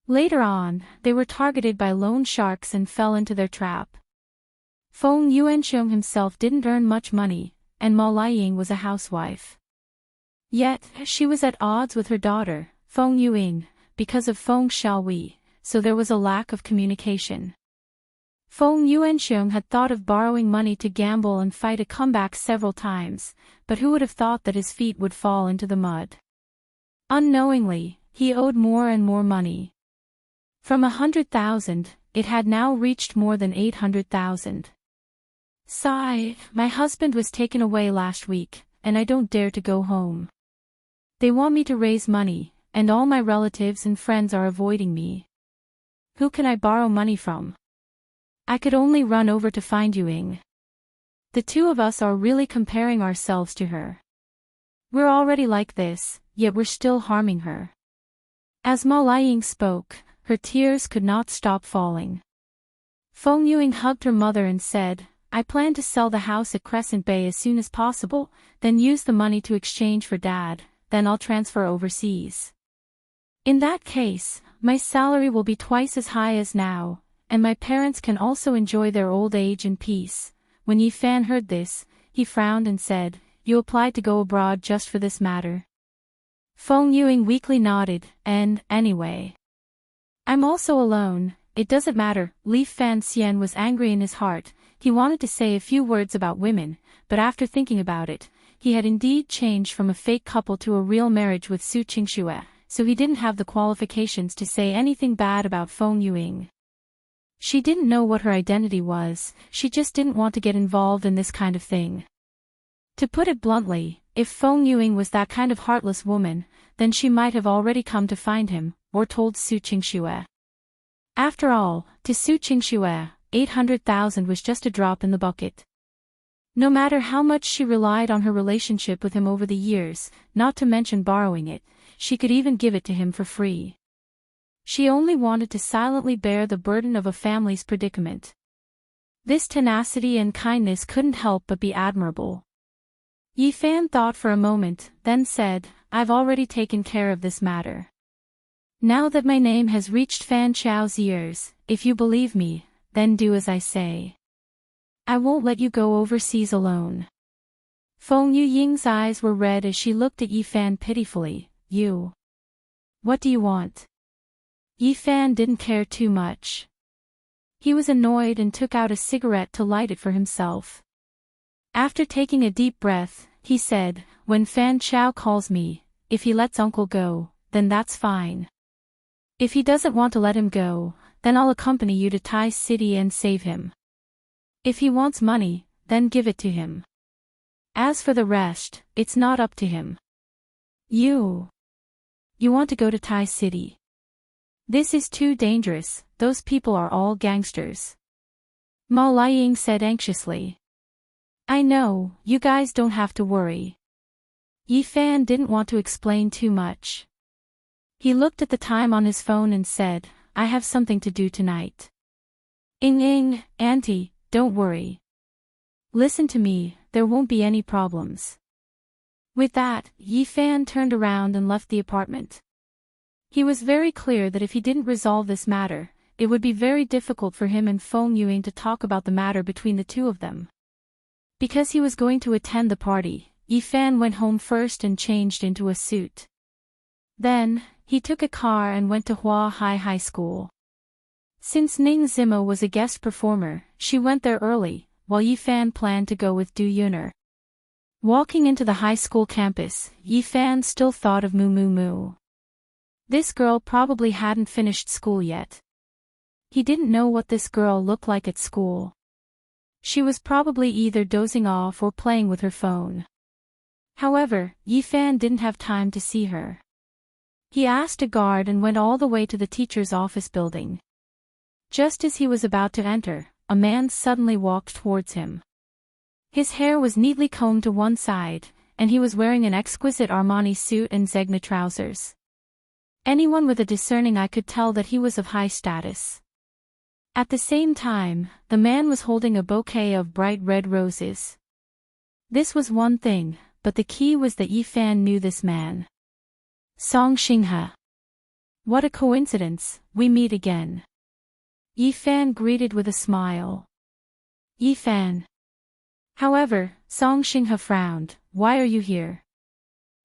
Later on, they were targeted by loan sharks and fell into their trap. Feng Yuanxiong himself didn't earn much money, and Ma Liying was a housewife. Yet, she was at odds with her daughter, Feng Yuing, because of Feng Xiaowei, so there was a lack of communication. Feng Yuanxiong had thought of borrowing money to gamble and fight a comeback several times, but who would have thought that his feet would fall into the mud? Unknowingly, he owed more and more money. From 100,000, it had now reached more than 800,000. Sigh, my husband was taken away last week, and I don't dare to go home. They want me to raise money, and all my relatives and friends are avoiding me. Who can I borrow money from? I could only run over to find you, Ying. The two of us are really comparing ourselves to her. We're already like this, yet we're still harming her. As Ma Liying spoke, her tears could not stop falling. Feng Yuing hugged her mother and said, I plan to sell the house at Crescent Bay as soon as possible, then use the money to exchange for Dad, then I'll transfer overseas. In that case, my salary will be twice as high as now, and my parents can also enjoy their old age in peace. When Yi Fan heard this, he frowned and said, You applied to go abroad just for this matter? Feng Yuing weakly nodded, and, anyway. I'm also alone, it doesn't matter. Li Fan Xian was angry in his heart. He wanted to say a few words about women, but after thinking about it, he had indeed changed from a fake couple to a real marriage with Su Qingxue, so he didn't have the qualifications to say anything bad about Feng Yuing. She didn't know what her identity was, she just didn't want to get involved in this kind of thing. To put it bluntly, if Feng Yuing was that kind of heartless woman, then she might have already come to find him, or told Su Qingxue. After all, to Su Qingxue, 800,000 was just a drop in the bucket. No matter how much she relied on her relationship with him over the years, not to mention borrowing it, she could even give it to him for free. She only wanted to silently bear the burden of a family's predicament. This tenacity and kindness couldn't help but be admirable. Yi Fan thought for a moment, then said, I've already taken care of this matter. Now that my name has reached Fan Chao's ears, if you believe me, then do as I say. I won't let you go overseas alone. Feng Yuying's eyes were red as she looked at Yi Fan pitifully. You. What do you want? Yi Fan didn't care too much. He was annoyed and took out a cigarette to light it for himself. After taking a deep breath, he said, When Fan Chao calls me, if he lets Uncle go, then that's fine. If he doesn't want to let him go, then I'll accompany you to Tai City and save him. If he wants money, then give it to him. As for the rest, it's not up to him. You want to go to Tai City? This is too dangerous, those people are all gangsters. Ma Liying said anxiously. I know, you guys don't have to worry. Yi Fan didn't want to explain too much. He looked at the time on his phone and said, I have something to do tonight. Auntie, don't worry. Listen to me, there won't be any problems. With that, Yi Fan turned around and left the apartment. He was very clear that if he didn't resolve this matter, it would be very difficult for him and Feng Yuing to talk about the matter between the two of them. Because he was going to attend the party, Yi Fan went home first and changed into a suit. Then, he took a car and went to Hua Hai High School. Since Ning Zimo was a guest performer, she went there early, while Yi Fan planned to go with Du Yuner. Walking into the high school campus, Yi Fan still thought of Mu Mu Mu. This girl probably hadn't finished school yet. He didn't know what this girl looked like at school. She was probably either dozing off or playing with her phone. However, Yi Fan didn't have time to see her. He asked a guard and went all the way to the teacher's office building. Just as he was about to enter, a man suddenly walked towards him. His hair was neatly combed to one side, and he was wearing an exquisite Armani suit and Zegna trousers. Anyone with a discerning eye could tell that he was of high status. At the same time, the man was holding a bouquet of bright red roses. This was one thing, but the key was that Yi Fan knew this man. Song Xinghe. What a coincidence, we meet again. Yi Fan greeted with a smile. Yi Fan. However, Song Xinghe frowned, why are you here?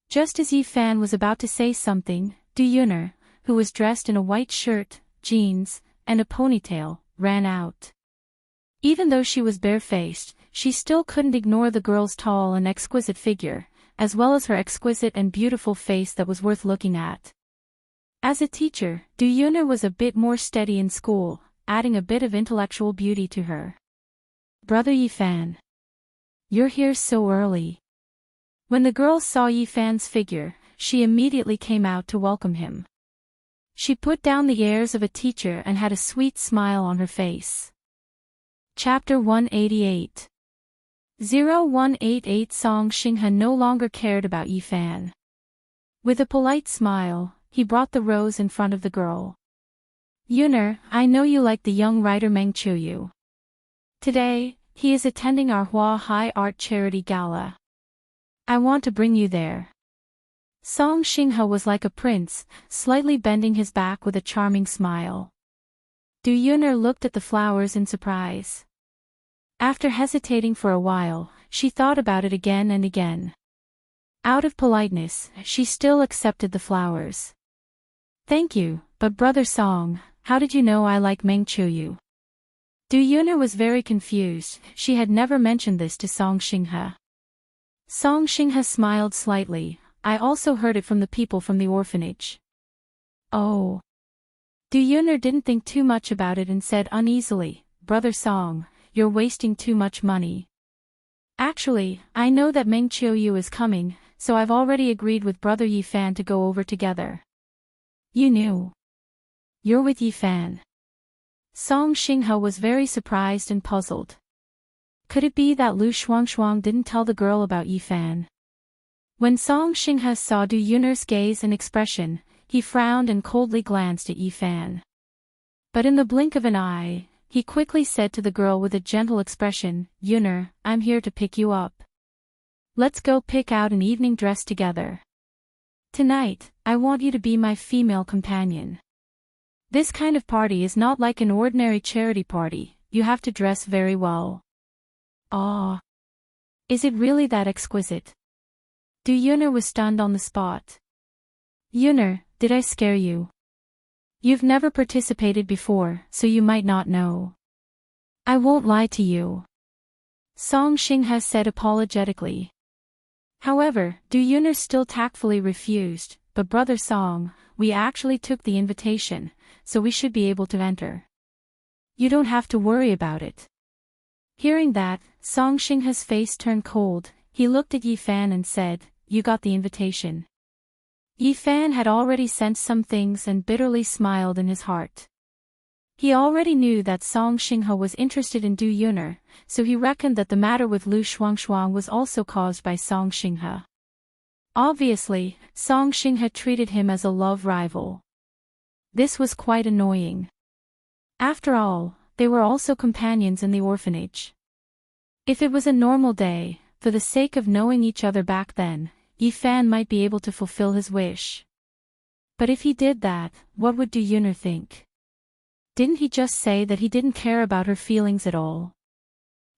Just as Yi Fan was about to say something, Du Yuner, who was dressed in a white shirt, jeans, and a ponytail, ran out. Even though she was barefaced, she still couldn't ignore the girl's tall and exquisite figure, as well as her exquisite and beautiful face that was worth looking at. As a teacher, Du Yuner was a bit more steady in school, adding a bit of intellectual beauty to her. Brother Yi Fan. You're here so early. When the girl saw Yi Fan's figure, she immediately came out to welcome him. She put down the airs of a teacher and had a sweet smile on her face. Chapter 188. 0188 Song Xinghe no longer cared about Yi Fan. With a polite smile, he brought the rose in front of the girl. Yuner, I know you like the young writer Meng Qiuyu. Today, he is attending our Hua High Art Charity Gala. I want to bring you there. Song Xinghe was like a prince, slightly bending his back with a charming smile. Du Yuner looked at the flowers in surprise. After hesitating for a while, she thought about it again and again. Out of politeness, she still accepted the flowers. Thank you, but Brother Song, how did you know I like Meng Qiuyu? Du Yuner was very confused, she had never mentioned this to Song Xinghe. Song Xinghe smiled slightly, I also heard it from the people from the orphanage. Oh. Du Yuner didn't think too much about it and said uneasily, Brother Song, you're wasting too much money. Actually, I know that Meng Qiuyu is coming, so I've already agreed with Brother Yi Fan to go over together. You knew. You're with Yi Fan. Song Xinghe was very surprised and puzzled. Could it be that Lu Shuangshuang didn't tell the girl about Yi Fan? When Song Xinghe saw Du Yuner's gaze and expression, he frowned and coldly glanced at Yi Fan. But in the blink of an eye, he quickly said to the girl with a gentle expression, Yuner, I'm here to pick you up. Let's go pick out an evening dress together. Tonight, I want you to be my female companion. This kind of party is not like an ordinary charity party, you have to dress very well. Ah. Is it really that exquisite? Du Yuner was stunned on the spot. Yuner, did I scare you? You've never participated before, so you might not know. I won't lie to you. Song Xinghe said apologetically. However, Du Yuner still tactfully refused, but Brother Song, we actually took the invitation, so we should be able to enter. You don't have to worry about it. Hearing that, Song Xinghe's face turned cold, he looked at Yi Fan and said, You got the invitation. Yi Fan had already sensed some things and bitterly smiled in his heart. He already knew that Song Xinghe was interested in Du Yuner, so he reckoned that the matter with Lu Shuangshuang was also caused by Song Xinghe. Obviously, Song Xinghe treated him as a love rival. This was quite annoying. After all, they were also companions in the orphanage. If it was a normal day, for the sake of knowing each other back then, Yi Fan might be able to fulfill his wish. But if he did that, what would Du Yuner think? Didn't he just say that he didn't care about her feelings at all?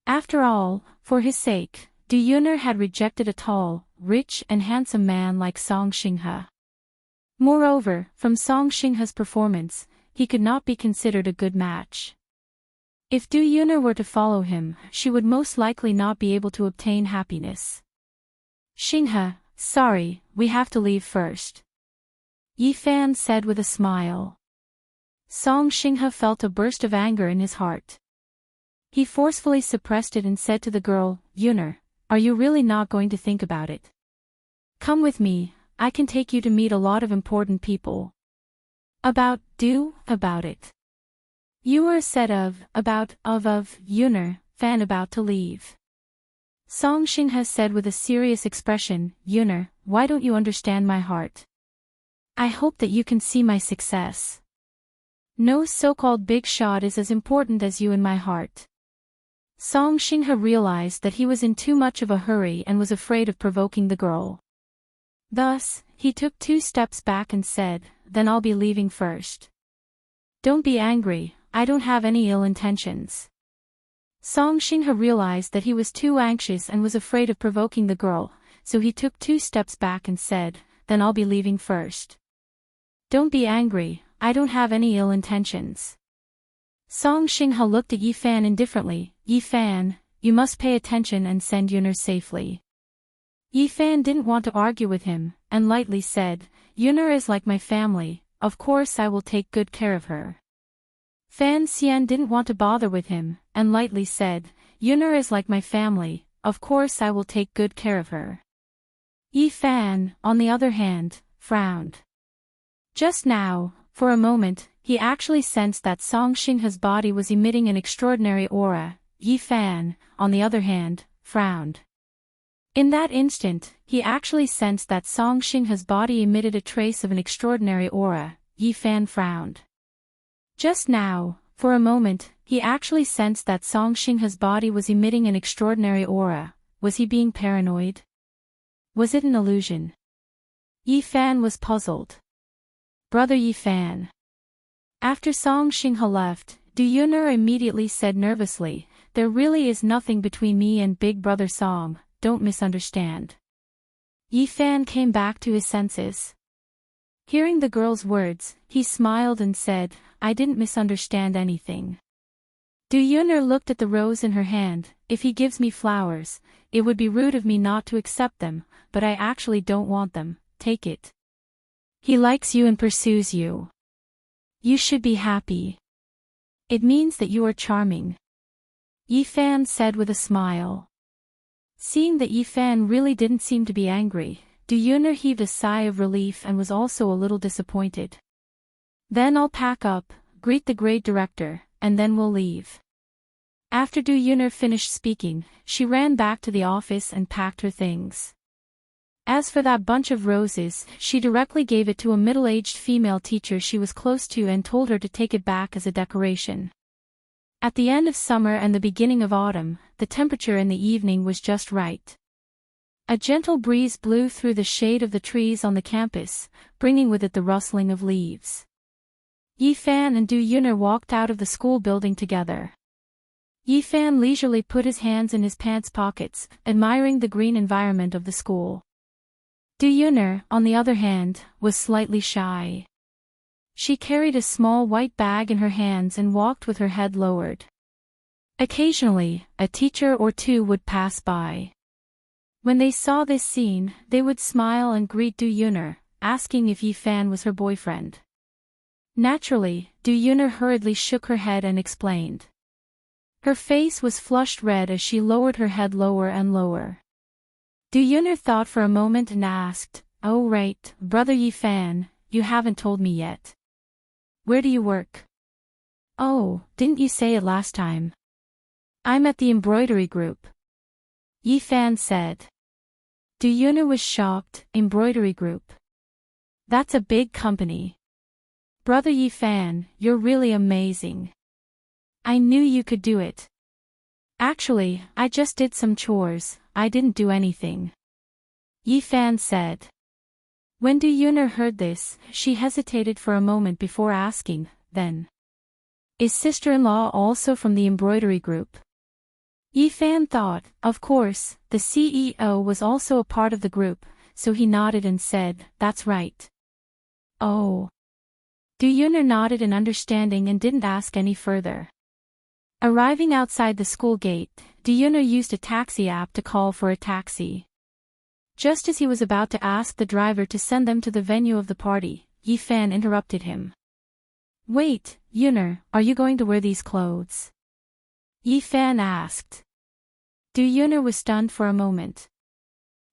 After all, for his sake, Du Yuner had rejected a tall, rich and handsome man like Song Xinghe. Moreover, from Song Xinghe's performance, he could not be considered a good match. If Du Yuner were to follow him, she would most likely not be able to obtain happiness. Xinghe, sorry, we have to leave first. Yi Fan said with a smile. Song Xinghe felt a burst of anger in his heart. He forcefully suppressed it and said to the girl, Yuner, are you really not going to think about it? Come with me, I can take you to meet a lot of important people. About it. You were said of Yuner, Fan about to leave. Song Xinghe said with a serious expression, Yuner, why don't you understand my heart? I hope that you can see my success. No so-called big shot is as important as you in my heart. Song Xinghe realized that he was in too much of a hurry and was afraid of provoking the girl. Thus, he took 2 steps back and said, Then I'll be leaving first. Don't be angry, I don't have any ill intentions. Song Xinghe realized that he was too anxious and was afraid of provoking the girl, so he took 2 steps back and said, Then I'll be leaving first. Don't be angry, I don't have any ill intentions. Song Xinghe looked at Yi Fan indifferently. Yi Fan, you must pay attention and send Yuner safely. Yi Fan didn't want to argue with him, and lightly said, Yuner is like my family, of course I will take good care of her. Fan Xian didn't want to bother with him, and lightly said, Yuner is like my family, of course I will take good care of her. Yi Fan, on the other hand, frowned. Just now, for a moment, he actually sensed that Song Xinghe's body was emitting an extraordinary aura. Yi Fan, on the other hand, frowned. In that instant, he actually sensed that Song Xinghe's body emitted a trace of an extraordinary aura. Yi Fan frowned. Just now, for a moment, he actually sensed that Song Xinghe's body was emitting an extraordinary aura. Was he being paranoid? Was it an illusion? Yi Fan was puzzled. Brother Yi Fan. After Song Xinghe left, Du Yun'er immediately said nervously, "There really is nothing between me and Big Brother Song, don't misunderstand." Yi Fan came back to his senses. Hearing the girl's words, he smiled and said, "I didn't misunderstand anything." Du Yun'er looked at the rose in her hand. "If he gives me flowers, it would be rude of me not to accept them, but I actually don't want them, take it. He likes you and pursues you. You should be happy. It means that you are charming." Yi Fan said with a smile. Seeing that Yi Fan really didn't seem to be angry, Du Yun'er heaved a sigh of relief and was also a little disappointed. "Then I'll pack up, greet the grade director, and then we'll leave." After Du Yun'er finished speaking, she ran back to the office and packed her things. As for that bunch of roses, she directly gave it to a middle-aged female teacher she was close to and told her to take it back as a decoration. At the end of summer and the beginning of autumn, the temperature in the evening was just right. A gentle breeze blew through the shade of the trees on the campus, bringing with it the rustling of leaves. Yi Fan and Du Yun'er walked out of the school building together. Yi Fan leisurely put his hands in his pants pockets, admiring the green environment of the school. Du Yun'er, on the other hand, was slightly shy. She carried a small white bag in her hands and walked with her head lowered. Occasionally, a teacher or two would pass by. When they saw this scene, they would smile and greet Du Yun'er, asking if Yi Fan was her boyfriend. Naturally, Du Yun'er hurriedly shook her head and explained. Her face was flushed red as she lowered her head lower and lower. Du Yun'er thought for a moment and asked, "Oh right, Brother Yi Fan, you haven't told me yet. Where do you work?" "Oh, didn't you say it last time?" "I'm at the embroidery group," Yi Fan said. Du Yun'er was shocked. Embroidery group? That's a big company. Brother Yi Fan, you're really amazing. I knew you could do it. Actually, I just did some chores, I didn't do anything, Yi Fan said. When Du Yun'er heard this, she hesitated for a moment before asking, "Then, is sister-in-law also from the embroidery group?" Yi Fan thought, of course, the CEO was also a part of the group, so he nodded and said, "That's right." Oh. Du Yun'er nodded in understanding and didn't ask any further. Arriving outside the school gate, Du Yun'er used a taxi app to call for a taxi. Just as he was about to ask the driver to send them to the venue of the party, Yi Fan interrupted him. "Wait, Yun'er, are you going to wear these clothes?" Yi Fan asked. Du Yun'er was stunned for a moment.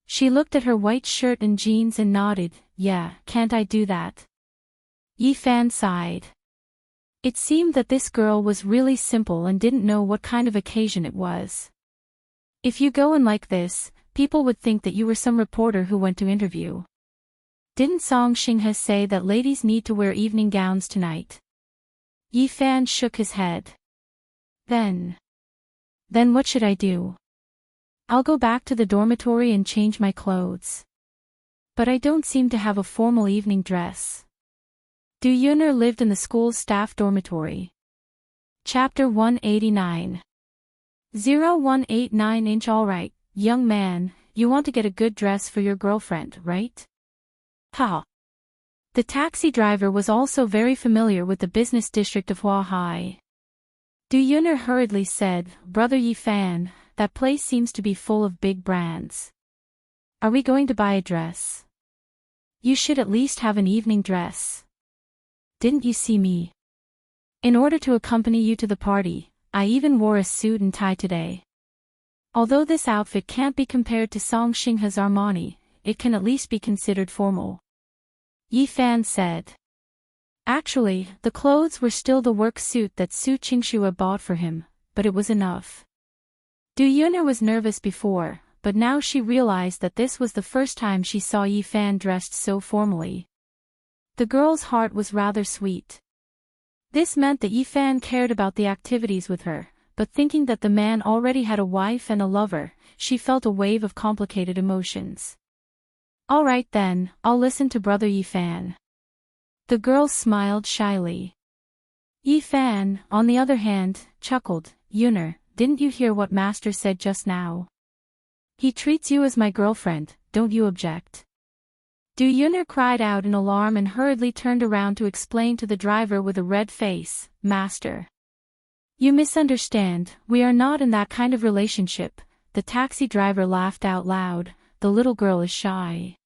She looked at her white shirt and jeans and nodded, "Yeah, can't I do that?" Yi Fan sighed. It seemed that this girl was really simple and didn't know what kind of occasion it was. "If you go in like this, people would think that you were some reporter who went to interview. Didn't Song Xinghe say that ladies need to wear evening gowns tonight?" Yi Fan shook his head. Then what should I do? I'll go back to the dormitory and change my clothes. But I don't seem to have a formal evening dress. Du Yun'er lived in the school's staff dormitory. Chapter 189. 0189 Alright, young man, you want to get a good dress for your girlfriend, right? Ha! The taxi driver was also very familiar with the business district of Huahai. Du Yun'er hurriedly said, "Brother Yi Fan, that place seems to be full of big brands. Are we going to buy a dress? You should at least have an evening dress. Didn't you see me? In order to accompany you to the party, I even wore a suit and tie today. Although this outfit can't be compared to Song Xinghe's Armani, it can at least be considered formal. Yi Fan said. Actually, the clothes were still the work suit that Su Qingxue bought for him, but it was enough. Du Yun'er was nervous before, but now she realized that this was the first time she saw Yi Fan dressed so formally. The girl's heart was rather sweet. This meant that Yi Fan cared about the activities with her, but thinking that the man already had a wife and a lover, she felt a wave of complicated emotions. All right then, I'll listen to Brother Yi Fan. The girl smiled shyly. Yi Fan, on the other hand, chuckled. Yun'er, didn't you hear what Master said just now? He treats you as my girlfriend, don't you object? Du Yun'er cried out in alarm and hurriedly turned around to explain to the driver with a red face, Master. You misunderstand, we are not in that kind of relationship. The taxi driver laughed out loud. The little girl is shy.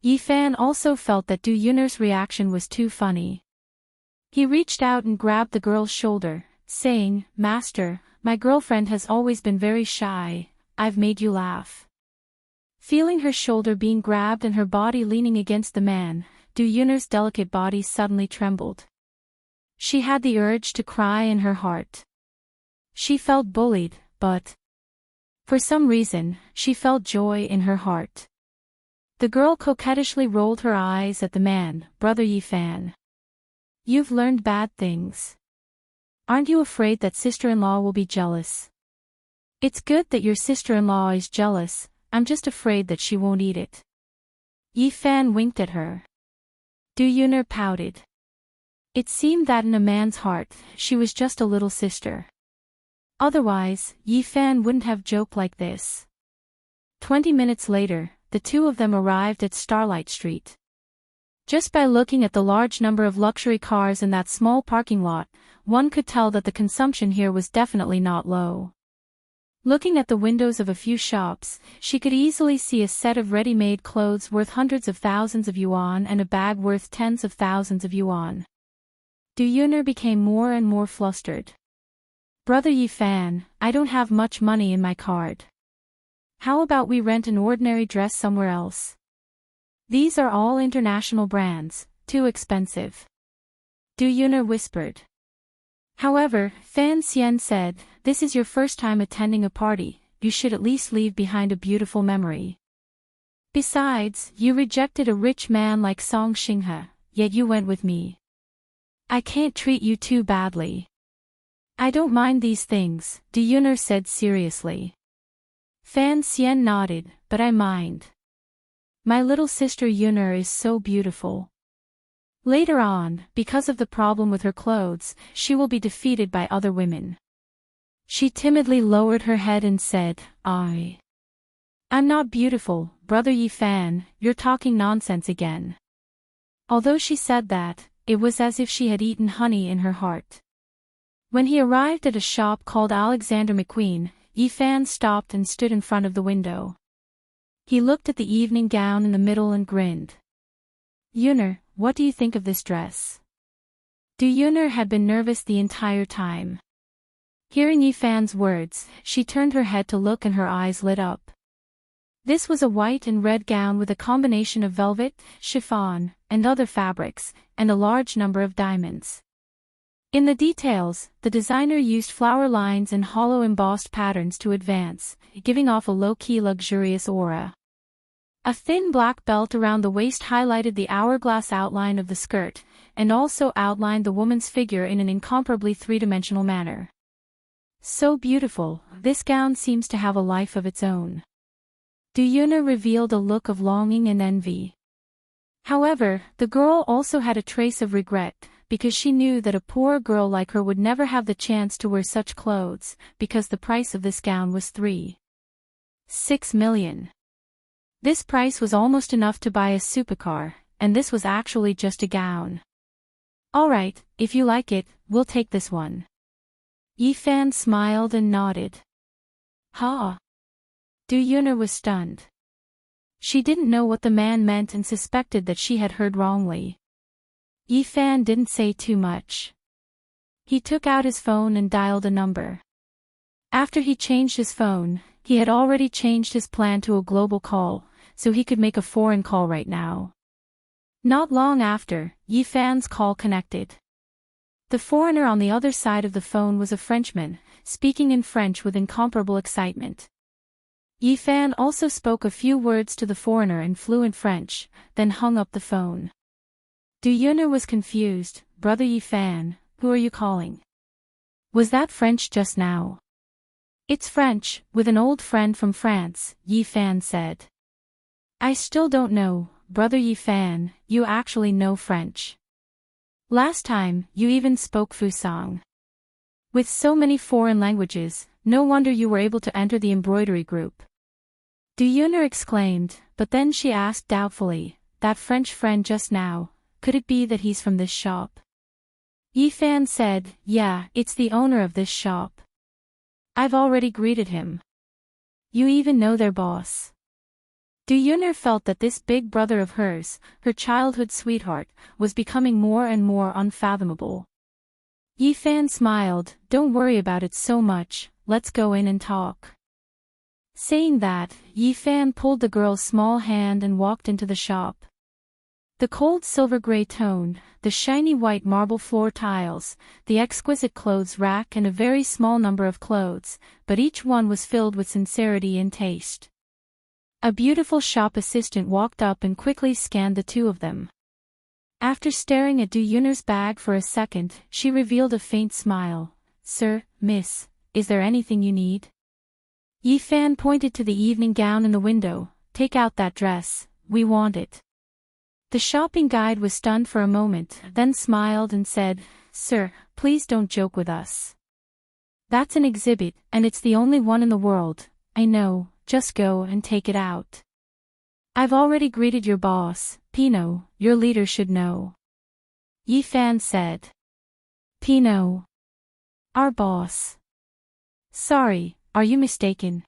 Yi Fan also felt that Du Yun'er's reaction was too funny. He reached out and grabbed the girl's shoulder, saying, Master, my girlfriend has always been very shy, I've made you laugh. Feeling her shoulder being grabbed and her body leaning against the man, Du Yun'er's delicate body suddenly trembled. She had the urge to cry in her heart. She felt bullied, but for some reason, she felt joy in her heart. The girl coquettishly rolled her eyes at the man, Brother Yi Fan. You've learned bad things. Aren't you afraid that sister-in-law will be jealous? It's good that your sister-in-law is jealous, I'm just afraid that she won't eat it. Yi Fan winked at her. Du Yun'er pouted. It seemed that in a man's heart, she was just a little sister. Otherwise, Yi Fan wouldn't have joked like this. 20 minutes later, the two of them arrived at Starlight Street. Just by looking at the large number of luxury cars in that small parking lot, one could tell that the consumption here was definitely not low. Looking at the windows of a few shops, she could easily see a set of ready-made clothes worth hundreds of thousands of yuan and a bag worth tens of thousands of yuan. Du Yun'er became more and more flustered. Brother Yi Fan, I don't have much money in my card. How about we rent an ordinary dress somewhere else? These are all international brands, too expensive. Du Yun'er whispered. However, Fan Xian said, this is your first time attending a party, you should at least leave behind a beautiful memory. Besides, you rejected a rich man like Song Xinghe, yet you went with me. I can't treat you too badly. I don't mind these things, Du Yun'er said seriously. Fan Xian nodded, but I mind. My little sister Yun'er is so beautiful. Later on, because of the problem with her clothes, she will be defeated by other women. She timidly lowered her head and said, I'm not beautiful, Brother Yi Fan, you're talking nonsense again. Although she said that, it was as if she had eaten honey in her heart. When he arrived at a shop called Alexander McQueen, Yi Fan stopped and stood in front of the window. He looked at the evening gown in the middle and grinned. Yun'er, what do you think of this dress? Du Yun'er had been nervous the entire time. Hearing Yi Fan's words, she turned her head to look and her eyes lit up. This was a white and red gown with a combination of velvet, chiffon, and other fabrics, and a large number of diamonds. In the details, the designer used flower lines and hollow embossed patterns to advance, giving off a low-key luxurious aura. A thin black belt around the waist highlighted the hourglass outline of the skirt, and also outlined the woman's figure in an incomparably three-dimensional manner. So beautiful, this gown seems to have a life of its own. Du Yun'er revealed a look of longing and envy. However, the girl also had a trace of regret, because she knew that a poor girl like her would never have the chance to wear such clothes, because the price of this gown was 3.6 million. This price was almost enough to buy a supercar, and this was actually just a gown. Alright, if you like it, we'll take this one. Yi Fan smiled and nodded. Ha! Du Yun'er was stunned. She didn't know what the man meant and suspected that she had heard wrongly. Yi Fan didn't say too much. He took out his phone and dialed a number. After he changed his phone, he had already changed his plan to a global call, so he could make a foreign call right now. Not long after, Yi Fan's call connected. The foreigner on the other side of the phone was a Frenchman, speaking in French with incomparable excitement. Yi Fan also spoke a few words to the foreigner in fluent French, then hung up the phone. Du Yun'er was confused. Brother Yi Fan, who are you calling? Was that French just now? It's French, with an old friend from France, Yi Fan said. I still don't know, Brother Yi Fan, you actually know French. Last time, you even spoke Fusang. With so many foreign languages, no wonder you were able to enter the embroidery group. Du Yun'er exclaimed, but then she asked doubtfully, that French friend just now, could it be that he's from this shop? Yi Fan said, yeah, it's the owner of this shop. I've already greeted him. You even know their boss. Du Yun'er felt that this big brother of hers, her childhood sweetheart, was becoming more and more unfathomable. Yi Fan smiled, don't worry about it so much, let's go in and talk. Saying that, Yi Fan pulled the girl's small hand and walked into the shop. The cold silver-gray tone, the shiny white marble floor tiles, the exquisite clothes rack and a very small number of clothes, but each one was filled with sincerity and taste. A beautiful shop assistant walked up and quickly scanned the two of them. After staring at Du Yun'er's bag for a second, she revealed a faint smile. Sir, miss, is there anything you need? Yi Fan pointed to the evening gown in the window. Take out that dress, we want it. The shopping guide was stunned for a moment, then smiled and said, Sir, please don't joke with us. That's an exhibit, and it's the only one in the world, I know, just go and take it out. I've already greeted your boss, Pinot, your leader should know. Yi Fan said. Pinot. Our boss. Sorry, are you mistaken?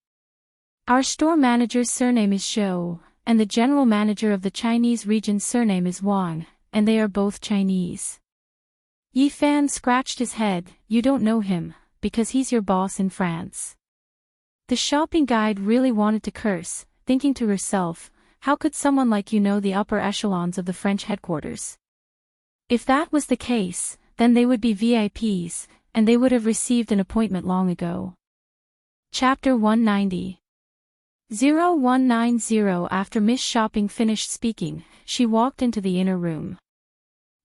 Our store manager's surname is Zhou, and the general manager of the Chinese region's surname is Wang, and they are both Chinese. Yi Fan scratched his head, you don't know him, because he's your boss in France. The shopping guide really wanted to curse, thinking to herself, how could someone like you know the upper echelons of the French headquarters? If that was the case, then they would be VIPs, and they would have received an appointment long ago. Chapter 190. 0190. After Miss Shopping finished speaking, she walked into the inner room.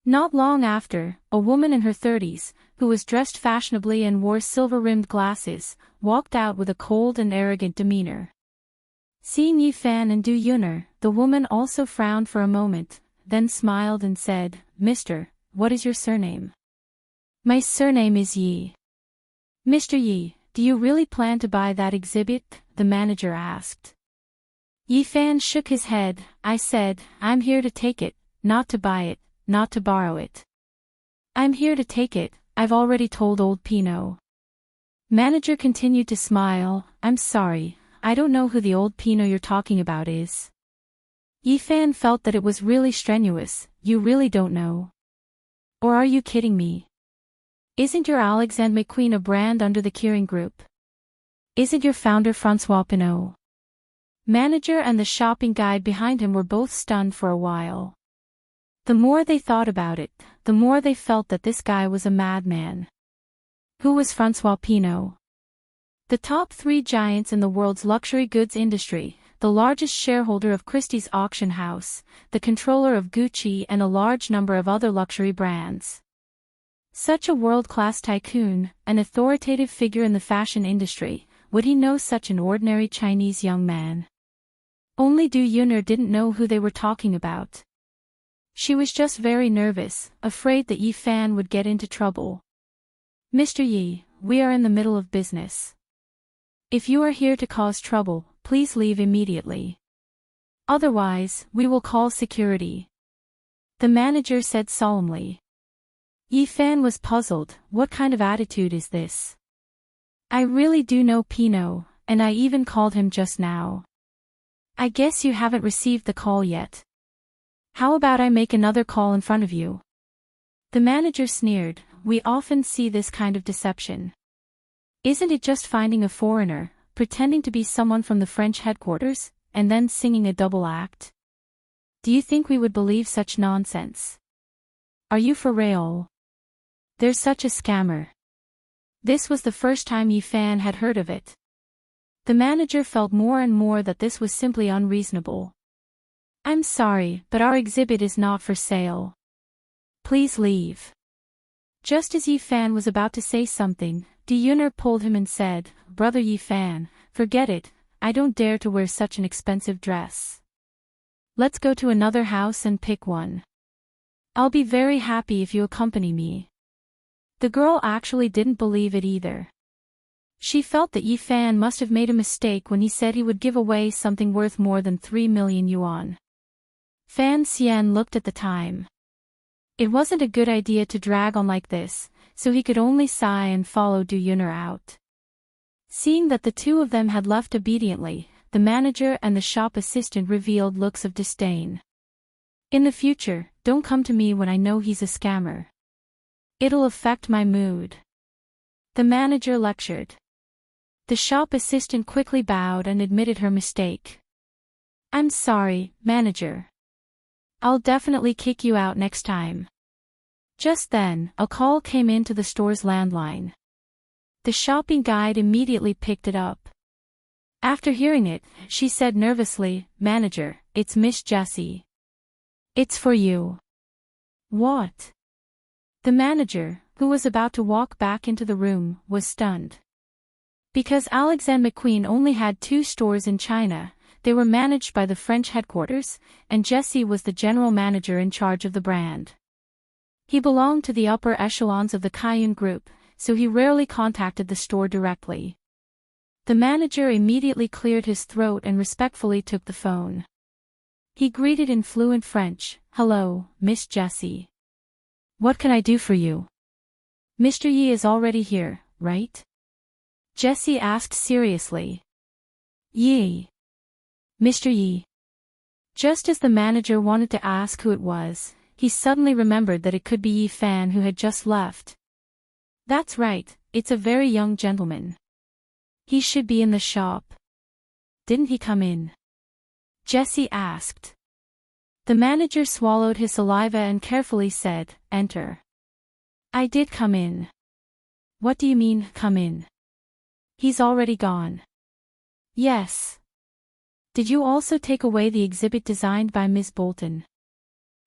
Not long after, a woman in her 30s, who was dressed fashionably and wore silver-rimmed glasses, walked out with a cold and arrogant demeanor. Seeing Yi Fan and Du Yun'er, the woman also frowned for a moment, then smiled and said, Mister, what is your surname? My surname is Yi. Mr. Yi, do you really plan to buy that exhibit? The manager asked. Yi Fan shook his head. I said, I'm here to take it, not to buy it, not to borrow it. I'm here to take it, I've already told old Pinot. Manager continued to smile. I'm sorry, I don't know who the old Pinot you're talking about is. Yi Fan felt that it was really strenuous. You really don't know? Or are you kidding me? Isn't your Alexandre McQueen a brand under the Kering Group? Isn't your founder François Pinault? Manager and the shopping guide behind him were both stunned for a while. The more they thought about it, the more they felt that this guy was a madman. Who was François Pinault? The top 3 giants in the world's luxury goods industry, the largest shareholder of Christie's auction house, the controller of Gucci and a large number of other luxury brands. Such a world-class tycoon, an authoritative figure in the fashion industry, would he know such an ordinary Chinese young man? Only Du Yun'er didn't know who they were talking about. She was just very nervous, afraid that Yi Fan would get into trouble. Mr. Yi, we are in the middle of business. If you are here to cause trouble, please leave immediately. Otherwise, we will call security. The manager said solemnly. Yi Fan was puzzled. What kind of attitude is this? I really do know Pinot, and I even called him just now. I guess you haven't received the call yet. How about I make another call in front of you? The manager sneered. We often see this kind of deception. Isn't it just finding a foreigner, pretending to be someone from the French headquarters, and then singing a double act? Do you think we would believe such nonsense? Are you for real? There's such a scammer. This was the first time Yi Fan had heard of it. The manager felt more and more that this was simply unreasonable. I'm sorry, but our exhibit is not for sale. Please leave. Just as Yi Fan was about to say something, Du Yuner pulled him and said, Brother Yi Fan, forget it, I don't dare to wear such an expensive dress. Let's go to another house and pick one. I'll be very happy if you accompany me. The girl actually didn't believe it either. She felt that Yi Fan must have made a mistake when he said he would give away something worth more than 3 million yuan. Fan Xian looked at the time. It wasn't a good idea to drag on like this, so he could only sigh and follow Du Yuner out. Seeing that the two of them had left obediently, the manager and the shop assistant revealed looks of disdain. In the future, don't come to me when I know he's a scammer. It'll affect my mood. The manager lectured. The shop assistant quickly bowed and admitted her mistake. I'm sorry, manager. I'll definitely kick you out next time. Just then, a call came in to the store's landline. The shopping guide immediately picked it up. After hearing it, she said nervously, Manager, it's Miss Jessie. It's for you. What? The manager, who was about to walk back into the room, was stunned. Because Alexander McQueen only had 2 stores in China, they were managed by the French headquarters, and Jessie was the general manager in charge of the brand. He belonged to the upper echelons of the Kaiyun group, so he rarely contacted the store directly. The manager immediately cleared his throat and respectfully took the phone. He greeted in fluent French, Hello, Miss Jessie. What can I do for you? Mr. Yi is already here, right? Jessie asked seriously. Yi. Mr. Yi. Just as the manager wanted to ask who it was, he suddenly remembered that it could be Yi Fan who had just left. That's right, it's a very young gentleman. He should be in the shop. Didn't he come in? Jessie asked. The manager swallowed his saliva and carefully said, Enter. I did come in. What do you mean, come in? He's already gone. Yes. Did you also take away the exhibit designed by Ms. Bolton?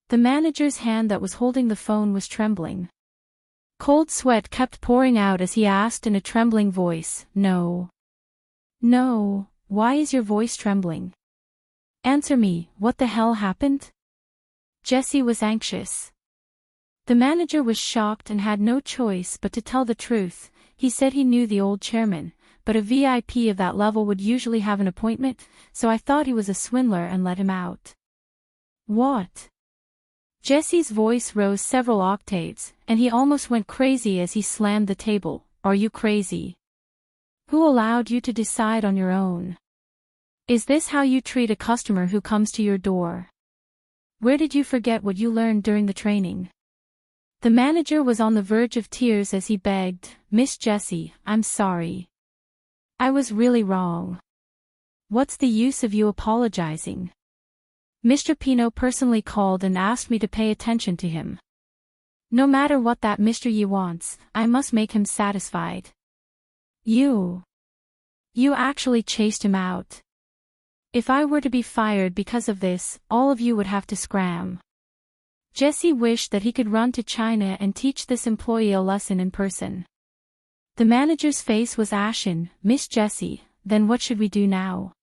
The manager's hand that was holding the phone was trembling. Cold sweat kept pouring out as he asked in a trembling voice, No. No, why is your voice trembling? Answer me, what the hell happened? Jessie was anxious. The manager was shocked and had no choice but to tell the truth. He said he knew the old chairman, but a VIP of that level would usually have an appointment, so I thought he was a swindler and let him out. What? Jessie's voice rose several octaves, and he almost went crazy as he slammed the table. Are you crazy? Who allowed you to decide on your own? Is this how you treat a customer who comes to your door? Where did you forget what you learned during the training? The manager was on the verge of tears as he begged, Miss Jessie, I'm sorry. I was really wrong. What's the use of you apologizing? Mr. Pino personally called and asked me to pay attention to him. No matter what that Mr. Yi wants, I must make him satisfied. You actually chased him out. If I were to be fired because of this, all of you would have to scram. Jessie wished that he could run to China and teach this employee a lesson in person. The manager's face was ashen. Miss Jessie, then what should we do now?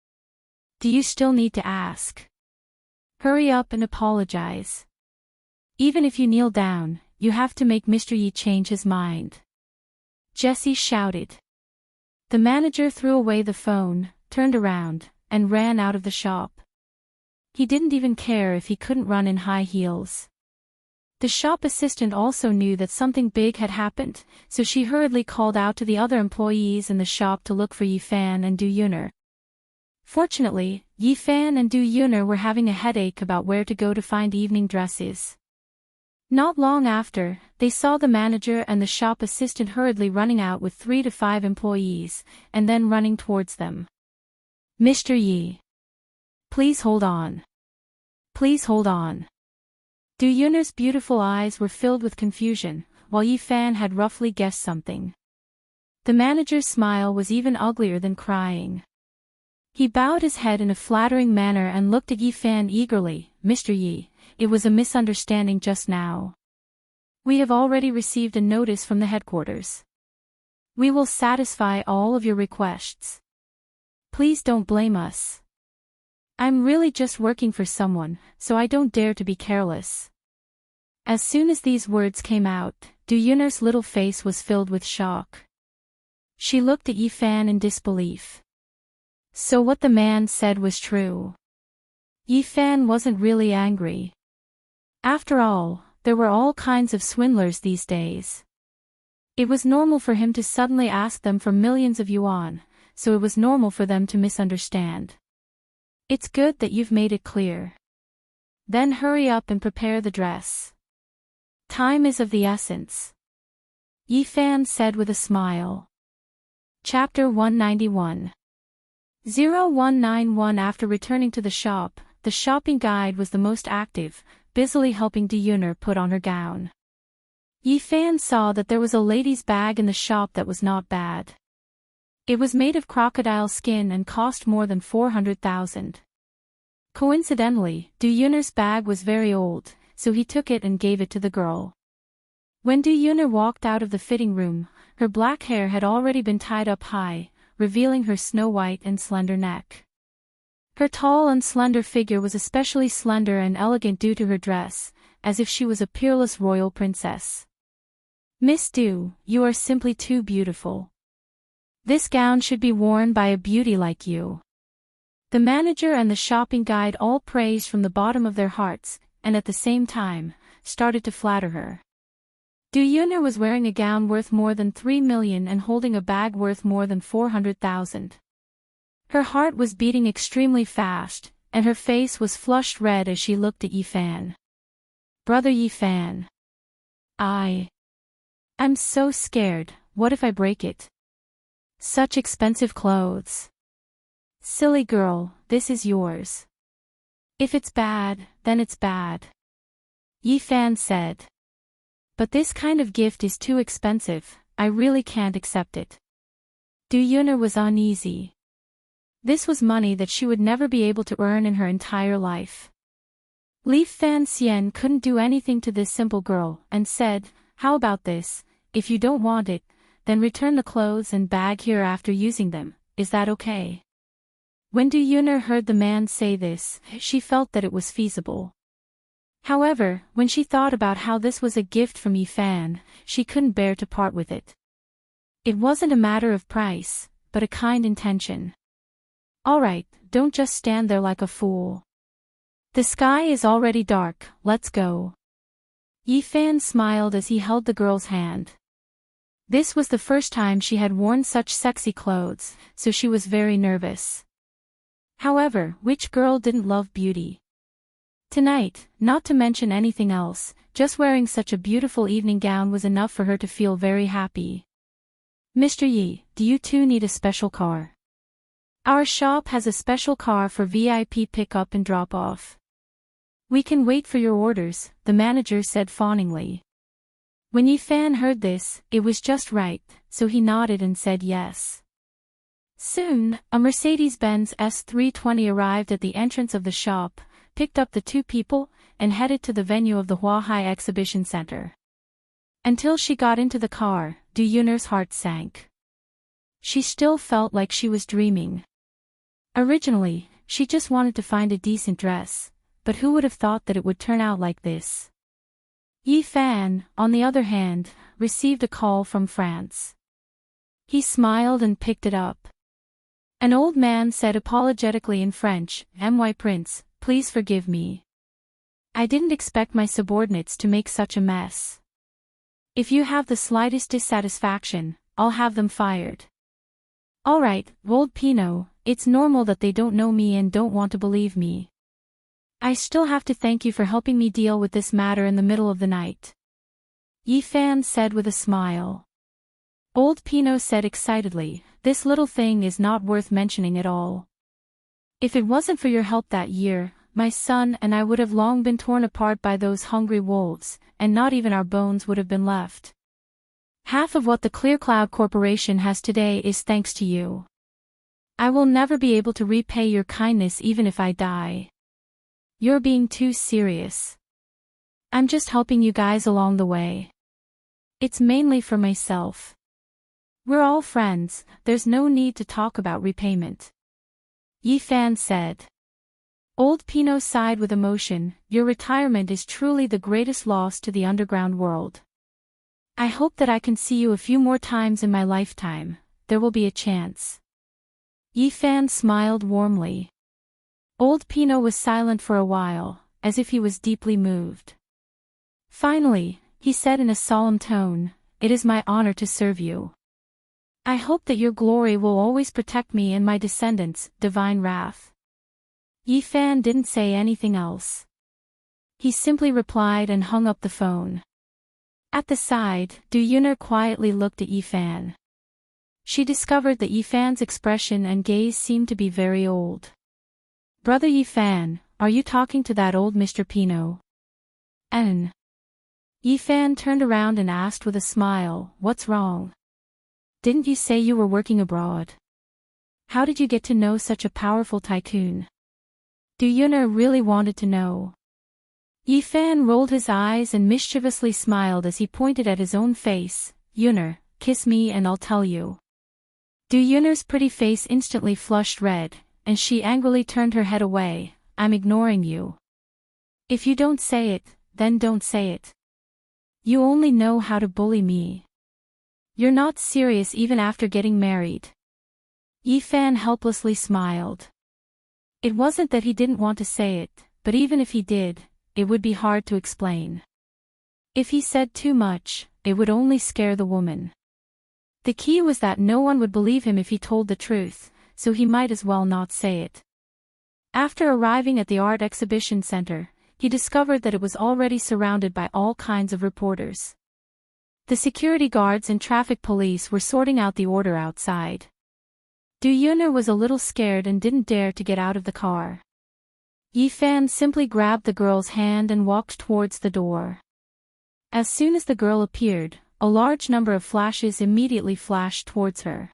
Do you still need to ask? Hurry up and apologize. Even if you kneel down, you have to make Mr. Yi change his mind. Jessie shouted. The manager threw away the phone, turned around, and ran out of the shop. He didn't even care if he couldn't run in high heels. The shop assistant also knew that something big had happened, so she hurriedly called out to the other employees in the shop to look for Yi Fan and Du Yuner. Fortunately, Yi Fan and Du Yuner were having a headache about where to go to find evening dresses. Not long after, they saw the manager and the shop assistant hurriedly running out with 3 to 5 employees, and then running towards them. Mr. Yi. Please hold on. Please hold on. Du Yunner's beautiful eyes were filled with confusion, while Yi Fan had roughly guessed something. The manager's smile was even uglier than crying. He bowed his head in a flattering manner and looked at Yi Fan eagerly. Mr. Yi, it was a misunderstanding just now. We have already received a notice from the headquarters. We will satisfy all of your requests. Please don't blame us. I'm really just working for someone, so I don't dare to be careless. As soon as these words came out, Du Yunner's little face was filled with shock. She looked at Yi Fan in disbelief. So what the man said was true. Yi Fan wasn't really angry. After all, there were all kinds of swindlers these days. It was normal for him to suddenly ask them for millions of yuan, so it was normal for them to misunderstand. It's good that you've made it clear. Then hurry up and prepare the dress. Time is of the essence. Yi Fan said with a smile. Chapter 191. 0191. After returning to the shop, the shopping guide was the most active, busily helping Du Yunner put on her gown. Yi Fan saw that there was a lady's bag in the shop that was not bad. It was made of crocodile skin and cost more than 400,000. Coincidentally, Du Yunner's bag was very old, so he took it and gave it to the girl. When Du Yunner walked out of the fitting room, her black hair had already been tied up high, revealing her snow-white and slender neck. Her tall and slender figure was especially slender and elegant due to her dress, as if she was a peerless royal princess. Miss Du, you are simply too beautiful. This gown should be worn by a beauty like you. The manager and the shopping guide all praised from the bottom of their hearts, and at the same time, started to flatter her. Du Yunner was wearing a gown worth more than 3 million and holding a bag worth more than 400,000. Her heart was beating extremely fast, and her face was flushed red as she looked at Yi Fan. Brother Yi Fan. I'm so scared, what if I break it? Such expensive clothes. Silly girl, this is yours. If it's bad, then it's bad. Yi Fan said. But this kind of gift is too expensive, I really can't accept it. Du Yunner was uneasy. This was money that she would never be able to earn in her entire life. Li Fan Xian couldn't do anything to this simple girl, and said, how about this, if you don't want it, then return the clothes and bag here after using them, is that okay? When Du Yunner heard the man say this, she felt that it was feasible. However, when she thought about how this was a gift from Yi Fan, she couldn't bear to part with it. It wasn't a matter of price, but a kind intention. Alright, don't just stand there like a fool. The sky is already dark, let's go. Yi Fan smiled as he held the girl's hand. This was the first time she had worn such sexy clothes, so she was very nervous. However, which girl didn't love beauty? Tonight, not to mention anything else, just wearing such a beautiful evening gown was enough for her to feel very happy. Mr. Yi, do you too need a special car? Our shop has a special car for VIP pick-up and drop-off. We can wait for your orders, the manager said fawningly. When Yi Fan heard this, it was just right, so he nodded and said yes. Soon, a Mercedes-Benz S320 arrived at the entrance of the shop, picked up the two people, and headed to the venue of the Huahai Exhibition Center. Until she got into the car, Du Yunner's heart sank. She still felt like she was dreaming. Originally, she just wanted to find a decent dress, but who would have thought that it would turn out like this? Yi Fan, on the other hand, received a call from France. He smiled and picked it up. An old man said apologetically in French, "My prince, please forgive me. I didn't expect my subordinates to make such a mess. If you have the slightest dissatisfaction, I'll have them fired." Alright, old Pino, it's normal that they don't know me and don't want to believe me. I still have to thank you for helping me deal with this matter in the middle of the night. Yi Fan said with a smile. Old Pino said excitedly, this little thing is not worth mentioning at all. If it wasn't for your help that year, my son and I would have long been torn apart by those hungry wolves, and not even our bones would have been left. Half of what the Clear Cloud Corporation has today is thanks to you. I will never be able to repay your kindness even if I die. You're being too serious. I'm just helping you guys along the way. It's mainly for myself. We're all friends, there's no need to talk about repayment. Yifan said. Old Pinot sighed with emotion. Your retirement is truly the greatest loss to the underground world. I hope that I can see you a few more times in my lifetime. There will be a chance. Yifan smiled warmly. Old Pinot was silent for a while, as if he was deeply moved. Finally, he said in a solemn tone, It is my honor to serve you. I hope that your glory will always protect me and my descendants, divine wrath. Yifan didn't say anything else. He simply replied and hung up the phone. At the side, Du Yuner quietly looked at Yifan. She discovered that Yifan's expression and gaze seemed to be very old. Brother Yifan, are you talking to that old Mr. Pinot? Yifan turned around and asked with a smile, What's wrong? Didn't you say you were working abroad? How did you get to know such a powerful tycoon? Du Yuner really wanted to know. Yifan rolled his eyes and mischievously smiled as he pointed at his own face. Yuner, kiss me and I'll tell you. Du Yuner's pretty face instantly flushed red, and she angrily turned her head away. I'm ignoring you. If you don't say it, then don't say it. You only know how to bully me. You're not serious even after getting married. Yifan helplessly smiled. It wasn't that he didn't want to say it, but even if he did, it would be hard to explain. If he said too much, it would only scare the woman. The key was that no one would believe him if he told the truth, so he might as well not say it. After arriving at the art exhibition center, he discovered that it was already surrounded by all kinds of reporters. The security guards and traffic police were sorting out the order outside. Du Yuner was a little scared and didn't dare to get out of the car. Yifan simply grabbed the girl's hand and walked towards the door. As soon as the girl appeared, a large number of flashes immediately flashed towards her.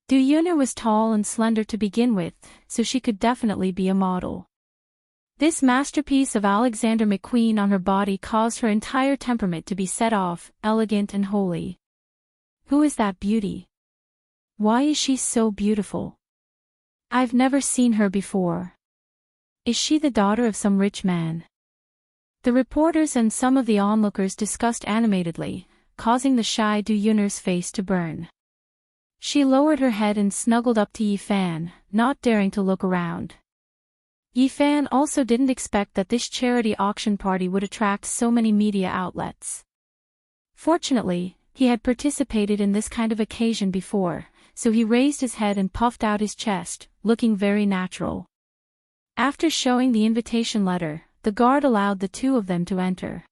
Du Yuner was tall and slender to begin with, so she could definitely be a model. This masterpiece of Alexander McQueen on her body caused her entire temperament to be set off, elegant and holy. Who is that beauty? Why is she so beautiful? I've never seen her before. Is she the daughter of some rich man? The reporters and some of the onlookers discussed animatedly, causing the shy Du Yuner's face to burn. She lowered her head and snuggled up to Yifan, not daring to look around. Yifan also didn't expect that this charity auction party would attract so many media outlets. Fortunately, he had participated in this kind of occasion before, so he raised his head and puffed out his chest, looking very natural. After showing the invitation letter, the guard allowed the two of them to enter.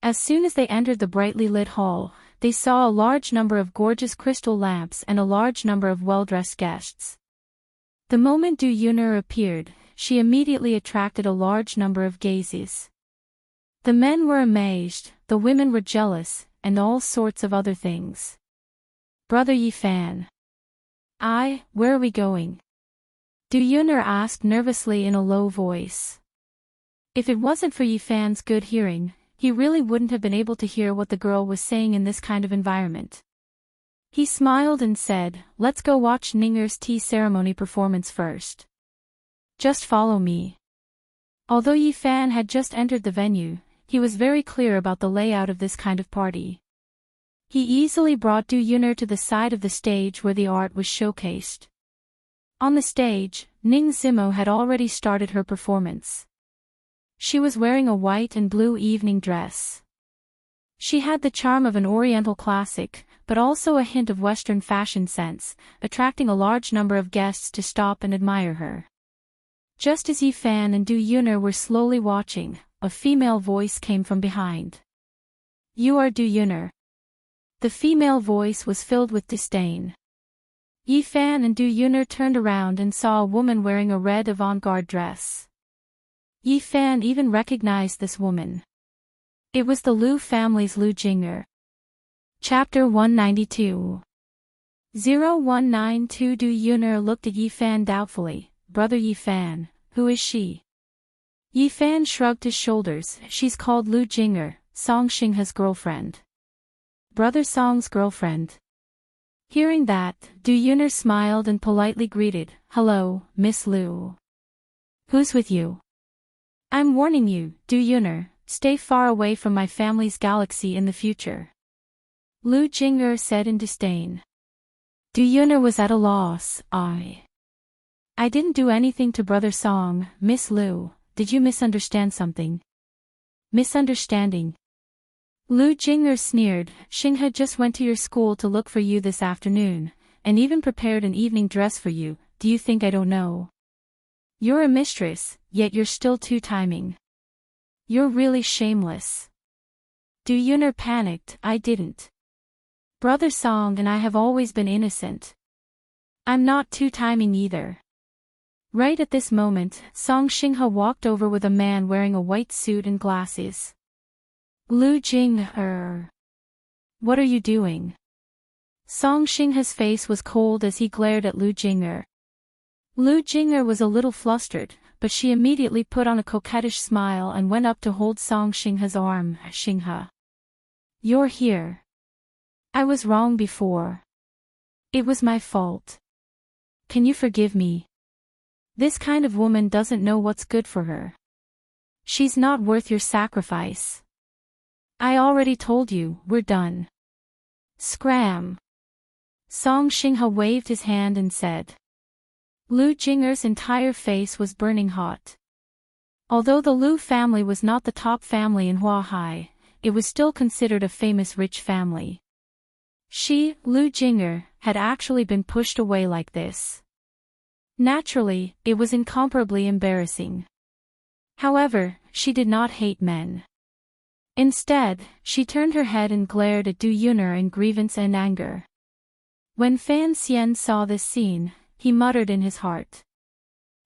As soon as they entered the brightly lit hall, they saw a large number of gorgeous crystal lamps and a large number of well-dressed guests. The moment Du Yuner appeared, she immediately attracted a large number of gazes. The men were amazed, the women were jealous, and all sorts of other things. Brother Yifan. Where are we going? Du Yuner asked nervously in a low voice. If it wasn't for Yifan's good hearing, he really wouldn't have been able to hear what the girl was saying in this kind of environment. He smiled and said, Let's go watch Ninger's tea ceremony performance first. Just follow me. Although Yifan had just entered the venue, he was very clear about the layout of this kind of party. He easily brought Du Yuner to the side of the stage where the art was showcased. On the stage, Ning Zimo had already started her performance. She was wearing a white and blue evening dress. She had the charm of an Oriental classic, but also a hint of Western fashion sense, attracting a large number of guests to stop and admire her. Just as Yifan and Du Yuner were slowly watching, a female voice came from behind. You are Du Yuner. The female voice was filled with disdain. Yi Fan and Du Yun'er turned around and saw a woman wearing a red avant-garde dress. Yi Fan even recognized this woman. It was the Lu family's Lu Jing'er. Chapter 192. 0192 Du Yun'er looked at Yi Fan doubtfully. Brother Yi Fan, who is she? Yi Fan shrugged his shoulders. She's called Lu Jing'er, Song Xinghe's girlfriend. Brother Song's girlfriend. Hearing that, Du Yun'er smiled and politely greeted, "Hello, Miss Lu. Who's with you?" "I'm warning you, Du Yun'er, stay far away from my family's galaxy in the future," Lu Jing'er said in disdain. Du Yun'er was at a loss. I didn't do anything to Brother Song, Miss Lu. Did you misunderstand something?" "Misunderstanding?" Lu Jing'er sneered. "Xinghe just went to your school to look for you this afternoon, and even prepared an evening dress for you. Do you think I don't know? You're a mistress, yet you're still two-timing. You're really shameless." Du Yun'er panicked. "I didn't. Brother Song and I have always been innocent. I'm not two-timing either." Right at this moment, Song Xinghe walked over with a man wearing a white suit and glasses. "Lu Jing'er. What are you doing?" Song Xinghe's face was cold as he glared at Lu Jing'er. Lu Jing'er was a little flustered, but she immediately put on a coquettish smile and went up to hold Song Xinghe's arm. "Xinghe. You're here. I was wrong before. It was my fault. Can you forgive me? This kind of woman doesn't know what's good for her. She's not worth your sacrifice. I already told you, we're done." "Scram." Song Xinghe waved his hand and said. Lu Jing'er's entire face was burning hot. Although the Lu family was not the top family in Huahai, it was still considered a famous rich family. She, Lu Jing'er, had actually been pushed away like this. Naturally, it was incomparably embarrassing. However, she did not hate men. Instead, she turned her head and glared at Du Yun'er in grievance and anger. When Fan Xian saw this scene, he muttered in his heart.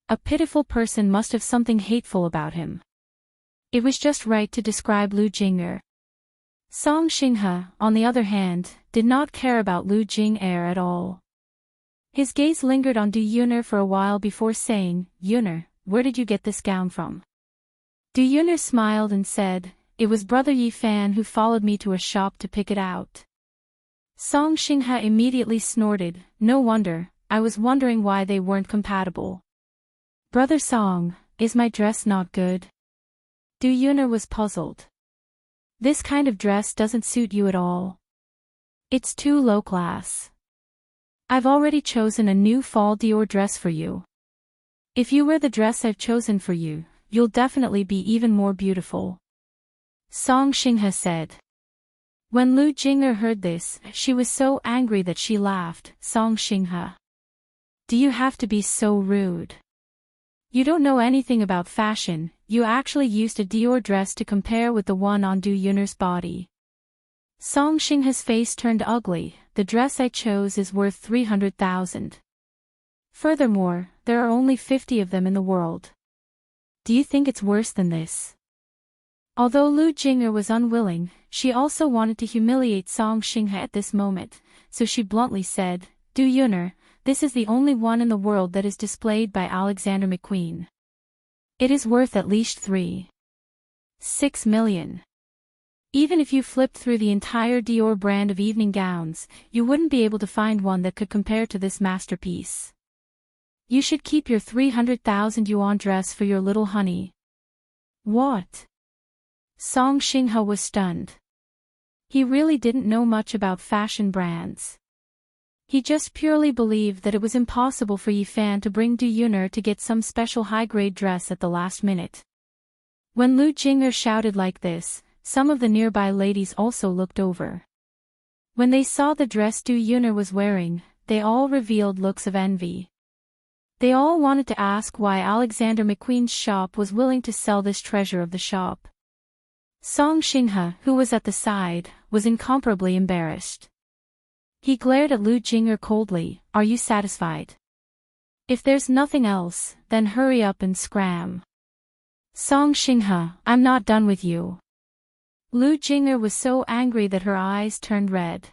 A pitiful person must have something hateful about him. It was just right to describe Lu Jing'er. Song Xinghe, on the other hand, did not care about Lu Jing'er at all. His gaze lingered on Du Yun'er for a while before saying, "Yun'er, where did you get this gown from?" Du Yun'er smiled and said, "It was Brother Yi Fan who followed me to a shop to pick it out." Song Xinghe immediately snorted. "No wonder, I was wondering why they weren't compatible." "Brother Song, is my dress not good?" Du Yun'er was puzzled. "This kind of dress doesn't suit you at all. It's too low class. I've already chosen a new fall Dior dress for you. If you wear the dress I've chosen for you, you'll definitely be even more beautiful," Song Xinghe said. When Lu Jing'er heard this, she was so angry that she laughed. "Song Xinghe. Do you have to be so rude? You don't know anything about fashion. You actually used a Dior dress to compare with the one on Du Yun'er's body." Song Xinghe's face turned ugly. "The dress I chose is worth 300,000. Furthermore, there are only 50 of them in the world. Do you think it's worse than this?" Although Lu Jing'er was unwilling, she also wanted to humiliate Song Xinghe at this moment, so she bluntly said, "Du Yun'er, this is the only one in the world that is displayed by Alexander McQueen. It is worth at least 3.6 million. Even if you flipped through the entire Dior brand of evening gowns, you wouldn't be able to find one that could compare to this masterpiece. You should keep your 300,000 yuan dress for your little honey." "What?" Song Xinghe was stunned. He really didn't know much about fashion brands. He just purely believed that it was impossible for Yi Fan to bring Du Yun'er to get some special high-grade dress at the last minute. When Lu Jing'er shouted like this, some of the nearby ladies also looked over. When they saw the dress Du Yun'er was wearing, they all revealed looks of envy. They all wanted to ask why Alexander McQueen's shop was willing to sell this treasure of the shop. Song Xinghe, who was at the side, was incomparably embarrassed. He glared at Lu Jinger coldly. Are you satisfied? If there's nothing else, then hurry up and scram. Song Xinghe, I'm not done with you. Lu Jinger was so angry that her eyes turned red.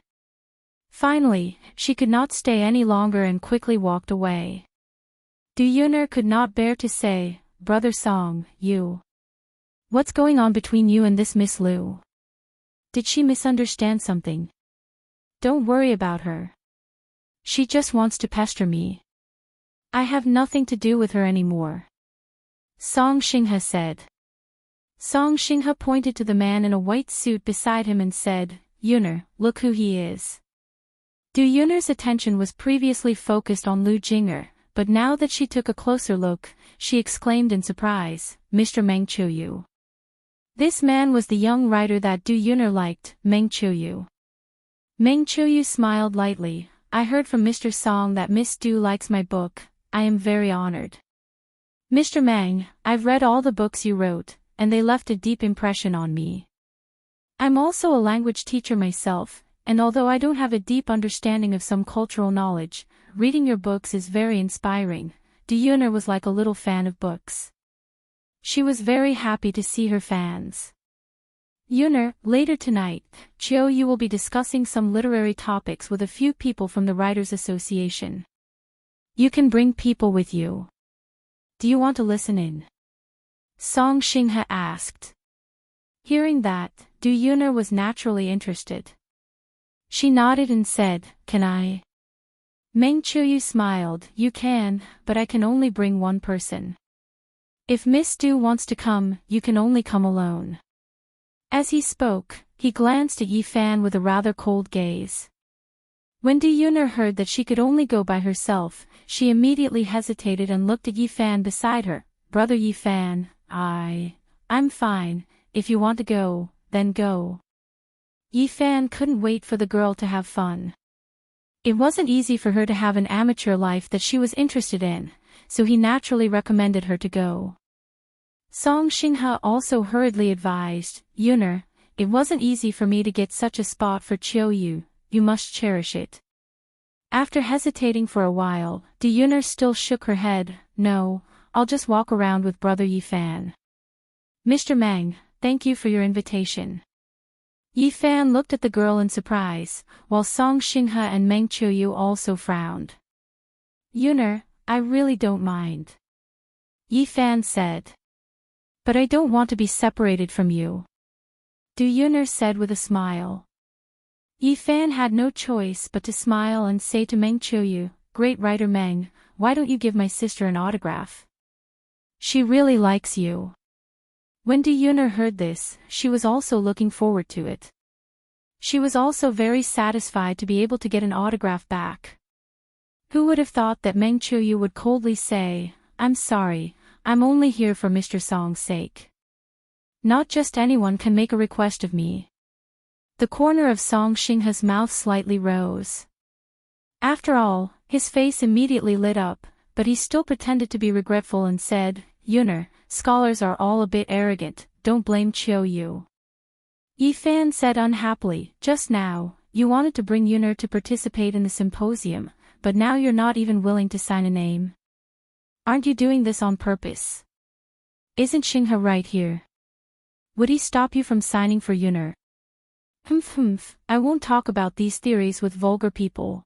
Finally, she could not stay any longer and quickly walked away. Du Yuner could not bear to say, Brother Song, you. What's going on between you and this Miss Lu? Did she misunderstand something? Don't worry about her. She just wants to pester me. I have nothing to do with her anymore. Song Xinghe said. Song Xinghe pointed to the man in a white suit beside him and said, Yuner, look who he is. Du Yuner's attention was previously focused on Lu Jinger, but now that she took a closer look, she exclaimed in surprise, Mr. Meng Qiuyu. This man was the young writer that Du Yuner liked, Meng Qiuyu. Meng Qiuyu smiled lightly. I heard from Mr. Song that Miss Du likes my book. I am very honored. Mr. Meng, I've read all the books you wrote, and they left a deep impression on me. I'm also a language teacher myself, and although I don't have a deep understanding of some cultural knowledge, reading your books is very inspiring. Du Yuner was like a little fan of books. She was very happy to see her fans. Yuner, later tonight, Qiuyu will be discussing some literary topics with a few people from the Writers Association. You can bring people with you. Do you want to listen in? Song Xinghe asked. Hearing that, Du Yuner was naturally interested. She nodded and said, Can I? Meng Qiuyu smiled, You can, but I can only bring one person. If Miss Du wants to come, you can only come alone. As he spoke, he glanced at Yi Fan with a rather cold gaze. When Du Yuner heard that she could only go by herself, she immediately hesitated and looked at Yi Fan beside her. Brother Yi Fan, I'm fine, if you want to go, then go. Yi Fan couldn't wait for the girl to have fun. It wasn't easy for her to have an amateur life that she was interested in, so he naturally recommended her to go. Song Xinghe also hurriedly advised, Yuner, it wasn't easy for me to get such a spot for Qiuyu, you must cherish it. After hesitating for a while, Du Yuner still shook her head, No, I'll just walk around with Brother Yi Fan. Mr. Meng, thank you for your invitation. Yi Fan looked at the girl in surprise, while Song Xinghe and Meng Qiuyu also frowned. Yuner, I really don't mind. Yi Fan said. But I don't want to be separated from you. Du Yuner said with a smile. Yi Fan had no choice but to smile and say to Meng Qiuyu, Great writer Meng, why don't you give my sister an autograph? She really likes you. When Du Yuner heard this, she was also looking forward to it. She was also very satisfied to be able to get an autograph back. Who would have thought that Meng Qiuyu would coldly say, I'm sorry, I'm only here for Mr. Song's sake. Not just anyone can make a request of me. The corner of Song Xinghe's mouth slightly rose. After all, his face immediately lit up, but he still pretended to be regretful and said, Yuner, scholars are all a bit arrogant, don't blame Qiuyu. Yi Fan said unhappily, just now, you wanted to bring Yuner to participate in the symposium, but now you're not even willing to sign a name. Aren't you doing this on purpose? Isn't Xinghe right here? Would he stop you from signing for Yuner? Humph, I won't talk about these theories with vulgar people.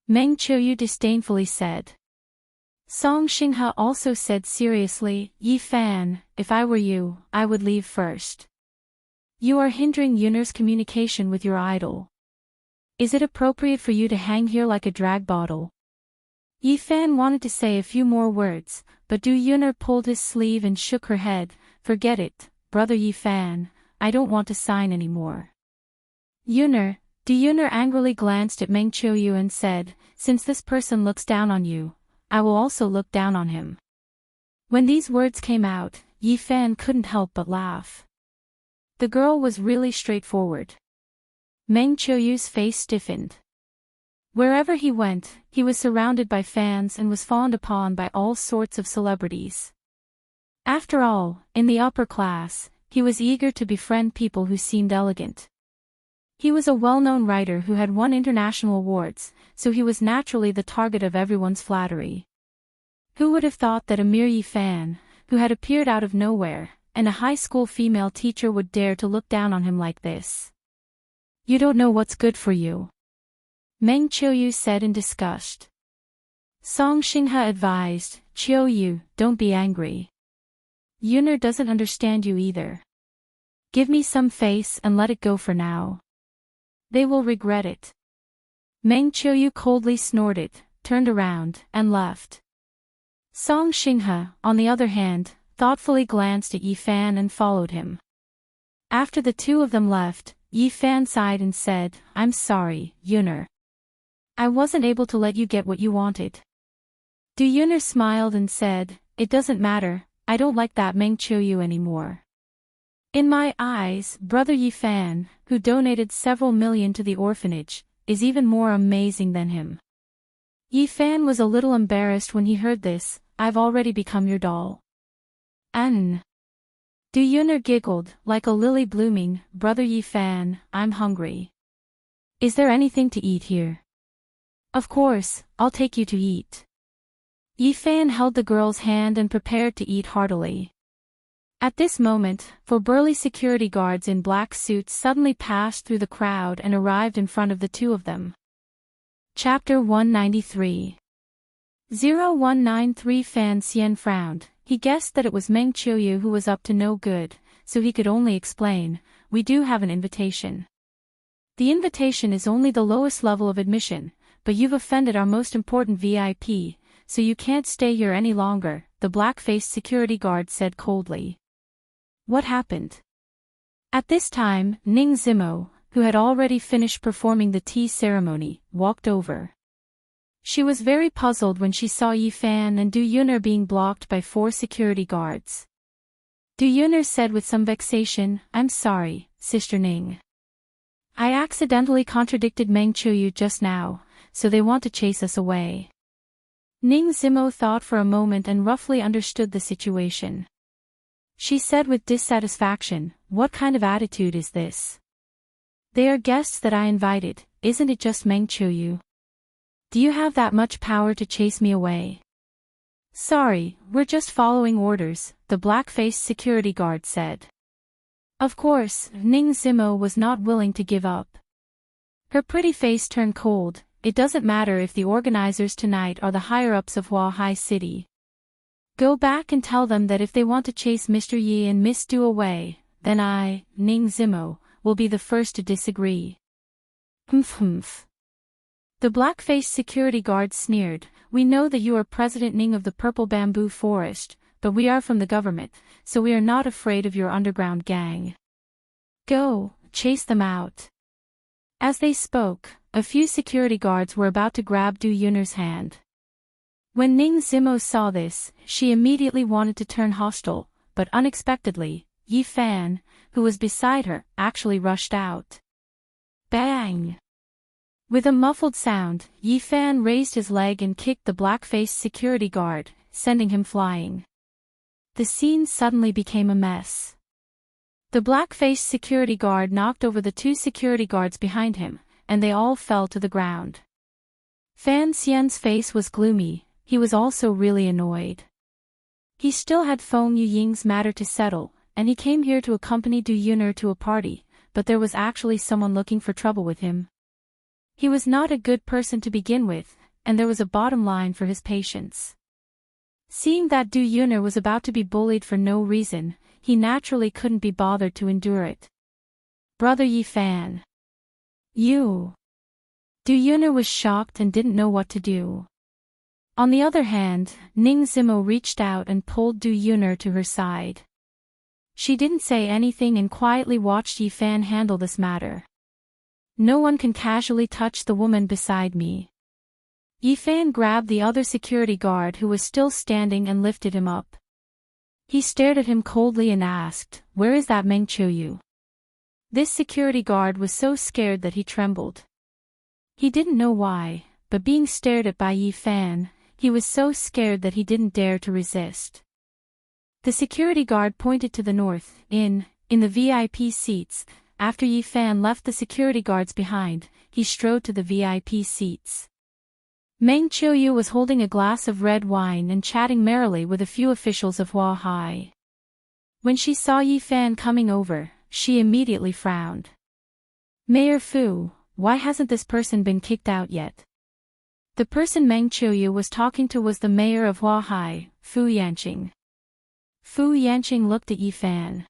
Meng Qiuyu disdainfully said. Song Xinghe also said seriously, Yi Fan, if I were you, I would leave first. You are hindering Yuner's communication with your idol. Is it appropriate for you to hang here like a drag bottle? Yi Fan wanted to say a few more words, but Du Yuner pulled his sleeve and shook her head. Forget it, brother Yi Fan, I don't want to sign anymore. Yuner, Du Yuner angrily glanced at Meng Qiuyu and said, Since this person looks down on you, I will also look down on him. When these words came out, Yi Fan couldn't help but laugh. The girl was really straightforward. Meng Qiuyu's face stiffened. Wherever he went, he was surrounded by fans and was fawned upon by all sorts of celebrities. After all, in the upper class, he was eager to befriend people who seemed elegant. He was a well-known writer who had won international awards, so he was naturally the target of everyone's flattery. Who would have thought that a mere Yi-fan, who had appeared out of nowhere, and a high school female teacher would dare to look down on him like this? You don't know what's good for you, Meng Qiuyu said in disgust. Song Xinghe advised, Qiuyu, don't be angry. Yuner doesn't understand you either. Give me some face and let it go for now. They will regret it. Meng Qiuyu coldly snorted, turned around, and left. Song Xinghe, on the other hand, thoughtfully glanced at Yi-fan and followed him. After the two of them left, Yi-fan sighed and said, I'm sorry, Yuner. I wasn't able to let you get what you wanted. Du Yuner smiled and said, it doesn't matter, I don't like that Meng Qiuyu anymore. In my eyes, brother Yi-fan, who donated several million to the orphanage, is even more amazing than him. Yi-fan was a little embarrassed when he heard this, I've already become your doll. Du Yuner giggled, like a lily blooming, brother Yi-fan, I'm hungry. Is there anything to eat here? Of course, I'll take you to eat. Yi-fan held the girl's hand and prepared to eat heartily. At this moment, four burly security guards in black suits suddenly passed through the crowd and arrived in front of the two of them. Chapter 193. 0193 Fan Xian frowned. He guessed that it was Meng Qiuyu who was up to no good, so he could only explain, we do have an invitation. The invitation is only the lowest level of admission, but you've offended our most important VIP, so you can't stay here any longer, the black-faced security guard said coldly. What happened? At this time, Ning Zimo, who had already finished performing the tea ceremony, walked over. She was very puzzled when she saw Yi-fan and Du Yuner being blocked by 4 security guards. Du Yuner said with some vexation, I'm sorry, Sister Ning. I accidentally contradicted Meng Qiuyu just now, so they want to chase us away. Ning Zimo thought for a moment and roughly understood the situation. She said with dissatisfaction, what kind of attitude is this? They are guests that I invited, isn't it just Meng Qiuyu? Do you have that much power to chase me away? Sorry, we're just following orders, the black-faced security guard said. Of course, Ning Zimo was not willing to give up. Her pretty face turned cold. It doesn't matter if the organizers tonight are the higher-ups of Huahai City. Go back and tell them that if they want to chase Mr. Yi and Miss Du away, then I, Ning Zimo, will be the first to disagree. Humph. The black-faced security guard sneered, we know that you are President Ning of the Purple Bamboo Forest, but we are from the government, so we are not afraid of your underground gang. Go, chase them out. As they spoke, a few security guards were about to grab Du Yuner's hand. When Ning Zimo saw this, she immediately wanted to turn hostile, but unexpectedly, Yi-fan, who was beside her, actually rushed out. Bang! With a muffled sound, Yi-fan raised his leg and kicked the black-faced security guard, sending him flying. The scene suddenly became a mess. The black-faced security guard knocked over the 2 security guards behind him, and they all fell to the ground. Fan Xian's face was gloomy, he was also really annoyed. He still had Feng Yuying's matter to settle, and he came here to accompany Du Yuner to a party, but there was actually someone looking for trouble with him. He was not a good person to begin with, and there was a bottom line for his patience. Seeing that Du Yuner was about to be bullied for no reason, he naturally couldn't be bothered to endure it. Brother Yi-fan. You. Du Yuner was shocked and didn't know what to do. On the other hand, Ning Zimo reached out and pulled Du Yuner to her side. She didn't say anything and quietly watched Yi-fan handle this matter. No one can casually touch the woman beside me. Yi-fan grabbed the other security guard who was still standing and lifted him up. He stared at him coldly and asked, where is that Meng Qiuyu? This security guard was so scared that he trembled. He didn't know why, but being stared at by Yi-fan, he was so scared that he didn't dare to resist. The security guard pointed to the north, in the VIP seats, after Yi Fan left the security guards behind, he strode to the VIP seats. Meng Qiuyu was holding a glass of red wine and chatting merrily with a few officials of Hua Hai. When she saw Yi Fan coming over, she immediately frowned. Mayor Fu, why hasn't this person been kicked out yet? The person Meng Qiuyu was talking to was the mayor of Hua Hai, Fu Yanqing. Fu Yanqing looked at Yi Fan.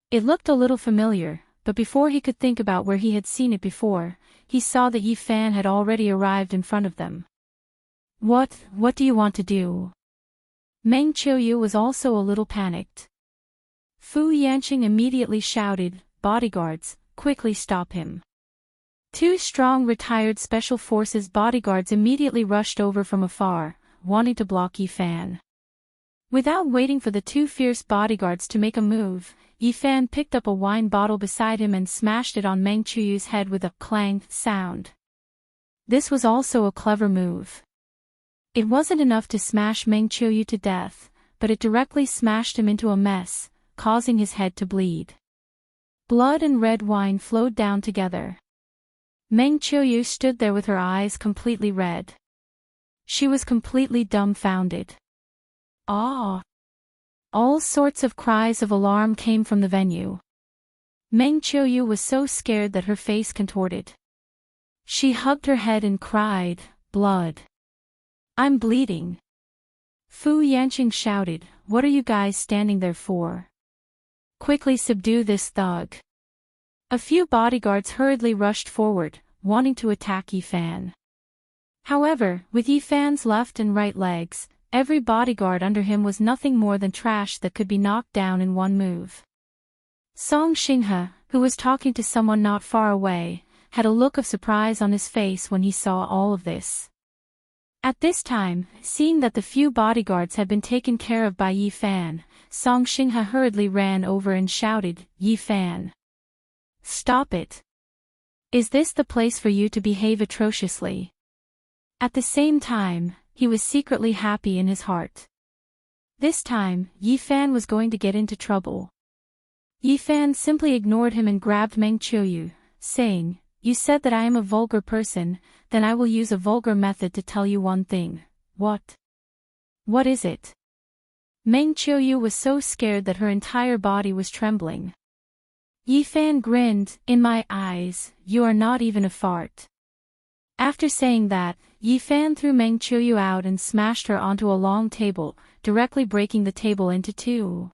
It looked a little familiar, but before he could think about where he had seen it before, he saw that Yi Fan had already arrived in front of them. What do you want to do? Meng Qiuyu was also a little panicked. Fu Yanqing immediately shouted, "Bodyguards, quickly stop him." Two strong retired Special Forces bodyguards immediately rushed over from afar, wanting to block Yi Fan. Without waiting for the two fierce bodyguards to make a move, Yi Fan picked up a wine bottle beside him and smashed it on Meng Qiuyu's head with a clang sound. This was also a clever move. It wasn't enough to smash Meng Qiuyu to death, but it directly smashed him into a mess, causing his head to bleed. Blood and red wine flowed down together. Meng Qiuyu stood there with her eyes completely red. She was completely dumbfounded. Ah! All sorts of cries of alarm came from the venue. Meng Qiuyu was so scared that her face contorted. She hugged her head and cried, "Blood! I'm bleeding!" Fu Yanqing shouted, "What are you guys standing there for? Quickly subdue this thug." A few bodyguards hurriedly rushed forward, wanting to attack Yi Fan. However, with Yi Fan's left and right legs, every bodyguard under him was nothing more than trash that could be knocked down in one move. Song Xinghe, who was talking to someone not far away, had a look of surprise on his face when he saw all of this. At this time, seeing that the few bodyguards had been taken care of by Yi Fan, Song Xinghe hurriedly ran over and shouted, "Yi Fan! Stop it! Is this the place for you to behave atrociously?" At the same time, he was secretly happy in his heart. This time, Yi Fan was going to get into trouble. Yi Fan simply ignored him and grabbed Meng Qiuyu, saying, "You said that I am a vulgar person, then I will use a vulgar method to tell you one thing." "What? What is it?" Meng Qiuyu was so scared that her entire body was trembling. Yi Fan grinned, "In my eyes, you are not even a fart." After saying that, Yi Fan threw Meng Qiuyu out and smashed her onto a long table, directly breaking the table into two.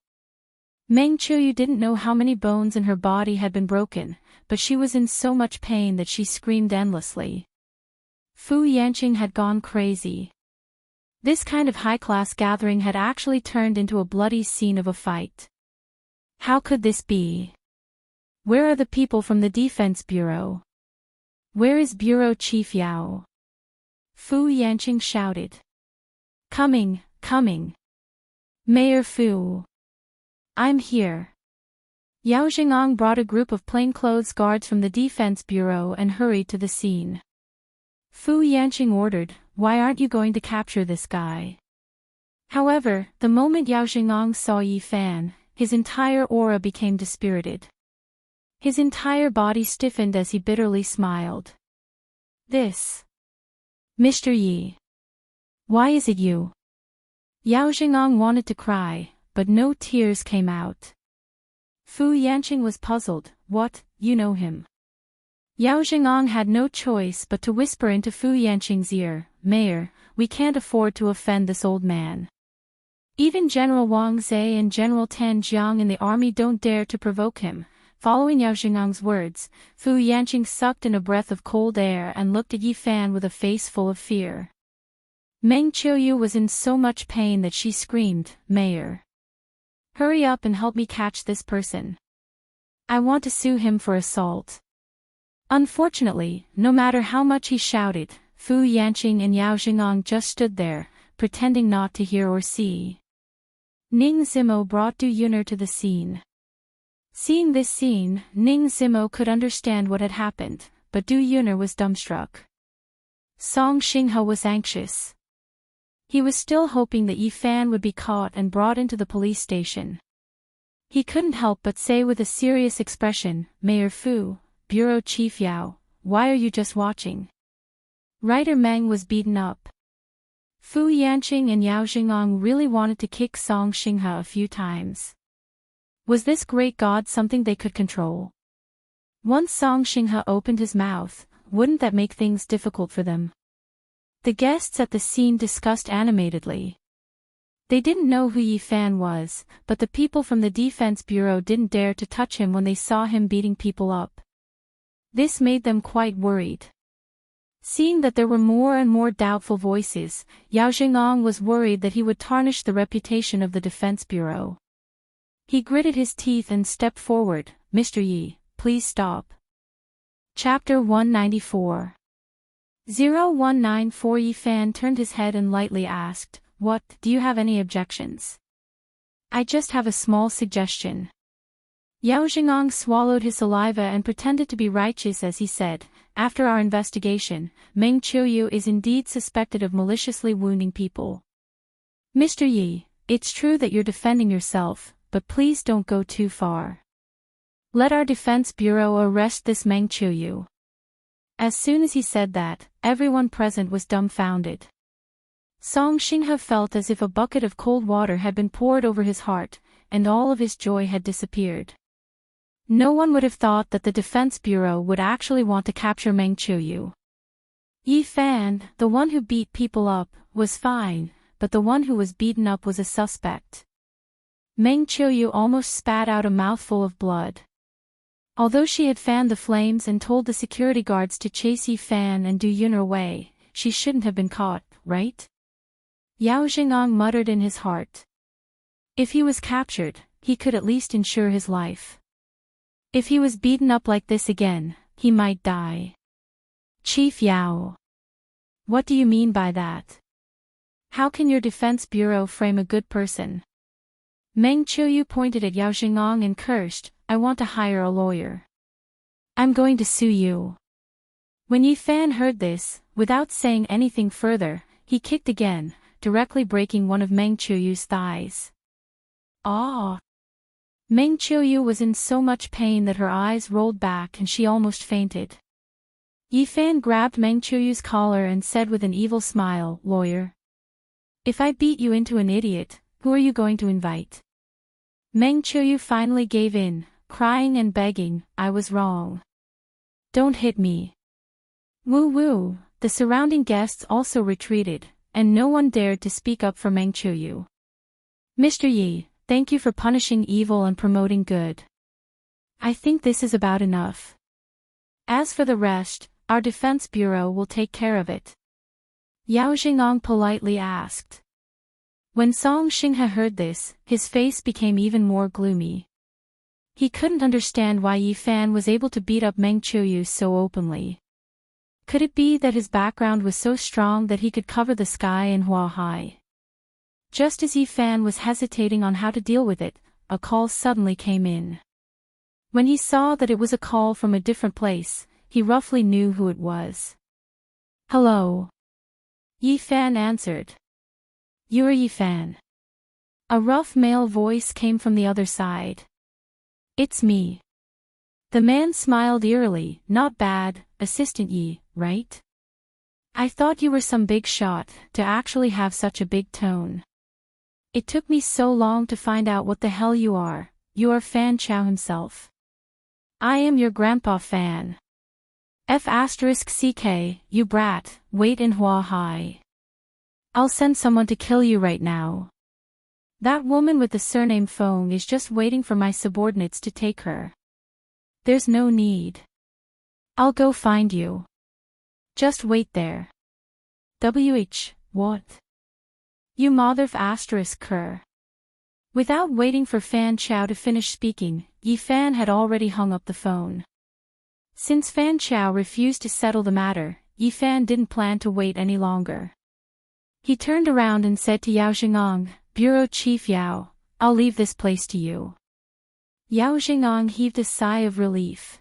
Meng Qiuyu didn't know how many bones in her body had been broken, but she was in so much pain that she screamed endlessly. Fu Yanqing had gone crazy. This kind of high-class gathering had actually turned into a bloody scene of a fight. How could this be? Where are the people from the Defense Bureau? Where is Bureau Chief Yao? Fu Yanqing shouted. Coming, coming. Mayor Fu. I'm here. Yao Jing'ong brought a group of plainclothes guards from the Defense Bureau and hurried to the scene. Fu Yanqing ordered, "Why aren't you going to capture this guy?" However, the moment Yao Jing'ong saw Yi Fan, his entire aura became dispirited. His entire body stiffened as he bitterly smiled. "This. Mr. Yi. Why is it you?" Yao Jing'ong wanted to cry, but no tears came out. Fu Yanqing was puzzled. "What, you know him?" Yao Jing'ong had no choice but to whisper into Fu Yanqing's ear, "Mayor, we can't afford to offend this old man. Even General Wang Zhe and General Tan Jiang in the army don't dare to provoke him." Following Yao Jing'ong's words, Fu Yanqing sucked in a breath of cold air and looked at Yi Fan with a face full of fear. Meng Qiuyu was in so much pain that she screamed, "Mayor! Hurry up and help me catch this person. I want to sue him for assault." Unfortunately, no matter how much he shouted, Fu Yanqing and Yao Jing'ong just stood there, pretending not to hear or see. Ning Zimo brought Du Yuner to the scene. Seeing this scene, Ning Zimo could understand what had happened, but Du Yuner was dumbstruck. Song Xinghe was anxious. He was still hoping that Yi Fan would be caught and brought into the police station. He couldn't help but say with a serious expression, Mayor Fu, Bureau Chief Yao, why are you just watching? Writer Meng was beaten up. Fu Yanqing and Yao Xingong really wanted to kick Song Xinghe a few times. Was this great god something they could control? Once Song Xinghe opened his mouth, wouldn't that make things difficult for them? The guests at the scene discussed animatedly. They didn't know who Yi Fan was, but the people from the Defense Bureau didn't dare to touch him when they saw him beating people up. This made them quite worried. Seeing that there were more and more doubtful voices, Yao Xingong was worried that he would tarnish the reputation of the Defense Bureau. He gritted his teeth and stepped forward. Mr. Yi, please stop. Chapter 194. 0194 Yi Fan turned his head and lightly asked, What, do you have any objections? I just have a small suggestion. Yao Xingong swallowed his saliva and pretended to be righteous as he said, After our investigation, Meng Qiuyu is indeed suspected of maliciously wounding people. Mr. Yi, it's true that you're defending yourself, but please don't go too far. Let our Defense Bureau arrest this Meng Qiuyu. As soon as he said that, everyone present was dumbfounded. Song Xinghe felt as if a bucket of cold water had been poured over his heart, and all of his joy had disappeared. No one would have thought that the Defense Bureau would actually want to capture Meng Qiuyu. Yi Fan, the one who beat people up, was fine, but the one who was beaten up was a suspect. Meng Qiuyu almost spat out a mouthful of blood. Although she had fanned the flames and told the security guards to chase Yi Fan and Du Yun away, she shouldn't have been caught, right? Yao Xingong muttered in his heart. If he was captured, he could at least ensure his life. If he was beaten up like this again, he might die. Chief Yao. What do you mean by that? How can your Defense Bureau frame a good person? Meng Qiuyu pointed at Yao Xingong and cursed, I want to hire a lawyer. I'm going to sue you. When Yi Fan heard this, without saying anything further, he kicked again, directly breaking one of Meng Qiuyu's thighs. Ah! Meng Qiuyu was in so much pain that her eyes rolled back and she almost fainted. Yi Fan grabbed Meng Qiuyu's collar and said with an evil smile, Lawyer. If I beat you into an idiot, who are you going to invite? Meng Qiuyu finally gave in, crying and begging, I was wrong. Don't hit me. Woo woo, the surrounding guests also retreated, and no one dared to speak up for Meng Qiuyu. Mr. Yi, thank you for punishing evil and promoting good. I think this is about enough. As for the rest, our Defense Bureau will take care of it. Yao Xingong politely asked. When Song Xinghe heard this, his face became even more gloomy. He couldn't understand why Yi Fan was able to beat up Meng Qiuyu so openly. Could it be that his background was so strong that he could cover the sky in Hua Hai? Just as Yi Fan was hesitating on how to deal with it, a call suddenly came in. When he saw that it was a call from a different place, he roughly knew who it was. Hello. Yi Fan answered. You're Yi Fan. A rough male voice came from the other side. It's me. The man smiled eerily, not bad, Assistant Yi, right? I thought you were some big shot, to actually have such a big tone. It took me so long to find out what the hell you are Fan Chow himself. I am your grandpa Fan. F***ck, you brat, wait in Hua Hai. I'll send someone to kill you right now. That woman with the surname Feng is just waiting for my subordinates to take her. There's no need. I'll go find you. Just wait there. What? You mother***er. Without waiting for Fan Chow to finish speaking, Yi Fan had already hung up the phone. Since Fan Chow refused to settle the matter, Yi Fan didn't plan to wait any longer. He turned around and said to Yao Xingong, Bureau Chief Yao, I'll leave this place to you. Yao Xingong heaved a sigh of relief.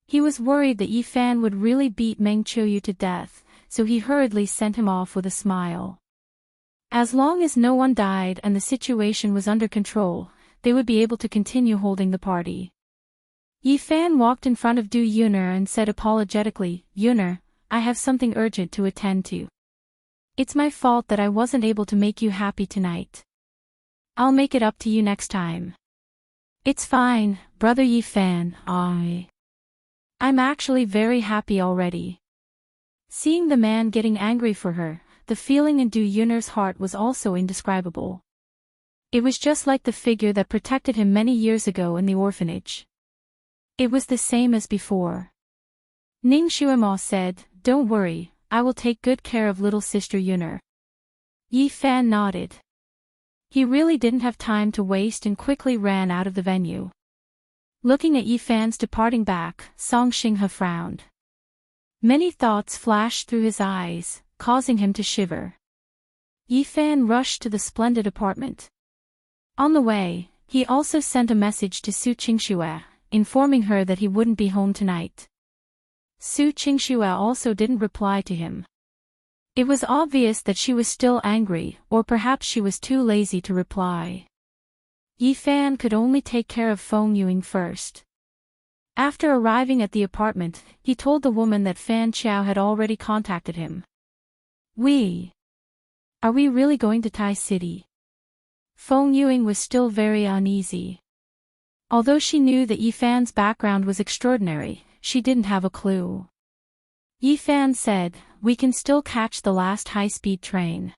He was worried that Yi Fan would really beat Meng Qiuyu to death, so he hurriedly sent him off with a smile. As long as no one died and the situation was under control, they would be able to continue holding the party. Yi Fan walked in front of Du Yuner and said apologetically, "Yuner, I have something urgent to attend to. It's my fault that I wasn't able to make you happy tonight. I'll make it up to you next time." "It's fine, brother Yi Fan, I'm actually very happy already." Seeing the man getting angry for her, the feeling in Du Yuner's heart was also indescribable. It was just like the figure that protected him many years ago in the orphanage. It was the same as before. Ning Xuemo said, "Don't worry, I will take good care of little sister Yuner." Yi Fan nodded. He really didn't have time to waste and quickly ran out of the venue. Looking at Yi Fan's departing back, Song Xinghe frowned. Many thoughts flashed through his eyes, causing him to shiver. Yi Fan rushed to the splendid apartment. On the way, he also sent a message to Su Qingxue, informing her that he wouldn't be home tonight. Su Qingxue also didn't reply to him. It was obvious that she was still angry, or perhaps she was too lazy to reply. Yi Fan could only take care of Feng Yuing first. After arriving at the apartment, he told the woman that Fan Qiao had already contacted him. Are we really going to Tai City?" Feng Yuing was still very uneasy. Although she knew that Yi Fan's background was extraordinary, she didn't have a clue. Yi Fan said, "We can still catch the last high-speed train.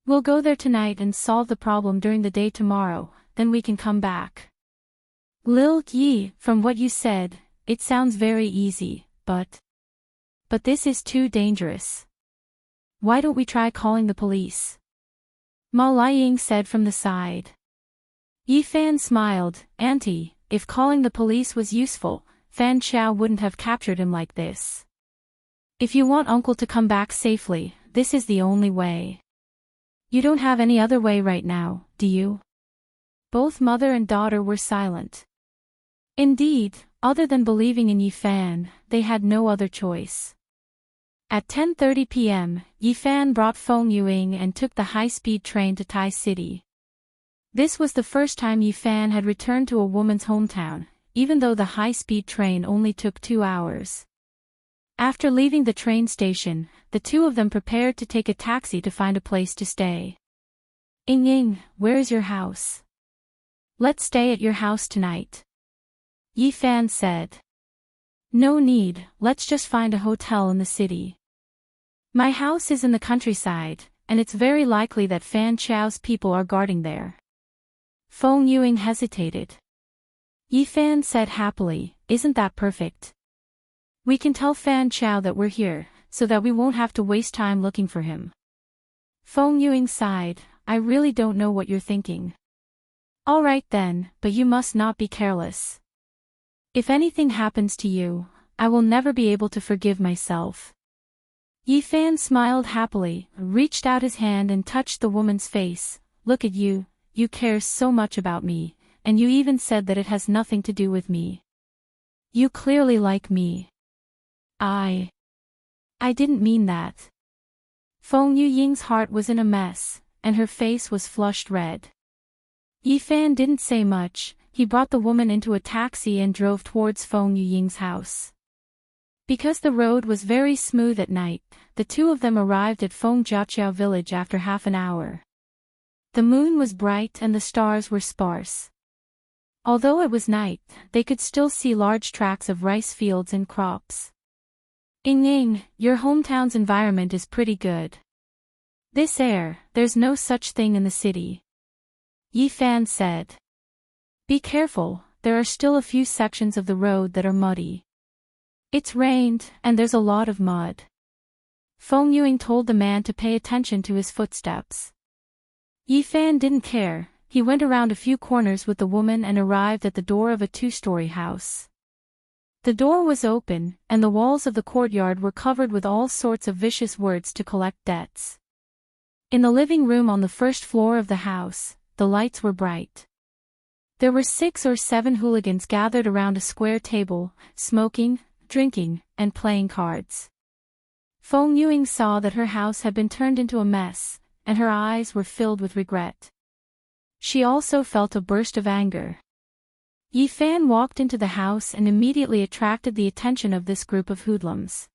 We'll go there tonight and solve the problem during the day tomorrow, then we can come back." "Lil Yi, from what you said, it sounds very easy, but this is too dangerous. Why don't we try calling the police?" Ma Liying said from the side. Yi Fan smiled, "Auntie, if calling the police was useful, Fan Qiao wouldn't have captured him like this. If you want uncle to come back safely, this is the only way. You don't have any other way right now, do you?" Both mother and daughter were silent. Indeed, other than believing in Yi Fan, they had no other choice. At 10:30 p.m., Yi Fan brought Feng Yuing and took the high-speed train to Tai City. This was the first time Yi Fan had returned to a woman's hometown, even though the high-speed train only took 2 hours. After leaving the train station, the two of them prepared to take a taxi to find a place to stay. "Ying, where is your house? Let's stay at your house tonight," Yi Fan said. "No need, let's just find a hotel in the city. My house is in the countryside, and it's very likely that Fan Qiao's people are guarding there." Feng Yuing hesitated. Yi Fan said happily, "Isn't that perfect? We can tell Fan Qiao that we're here, so that we won't have to waste time looking for him." Feng Yuing sighed, "I really don't know what you're thinking." "All right then, but you must not be careless. If anything happens to you, I will never be able to forgive myself." Yi Fan smiled happily, reached out his hand and touched the woman's face. "Look at you, you care so much about me, and you even said that it has nothing to do with me. You clearly like me." I didn't mean that." Feng Yuying's heart was in a mess, and her face was flushed red. Yi Fan didn't say much. He brought the woman into a taxi and drove towards Feng Yuying's house. Because the road was very smooth at night, the two of them arrived at Feng Jiaqiao village after half an hour. The moon was bright and the stars were sparse. Although it was night, they could still see large tracts of rice fields and crops. "Ying, your hometown's environment is pretty good. This air, there's no such thing in the city," Yi Fan said. "Be careful, there are still a few sections of the road that are muddy. It's rained, and there's a lot of mud." Feng Yuing told the man to pay attention to his footsteps. Yi Fan didn't care. He went around a few corners with the woman and arrived at the door of a 2-story house. The door was open, and the walls of the courtyard were covered with all sorts of vicious words to collect debts. In the living room on the first floor of the house, the lights were bright. There were 6 or 7 hooligans gathered around a square table, smoking, drinking, and playing cards. Feng Yuing saw that her house had been turned into a mess, and her eyes were filled with regret. She also felt a burst of anger. Yi Fan walked into the house and immediately attracted the attention of this group of hoodlums.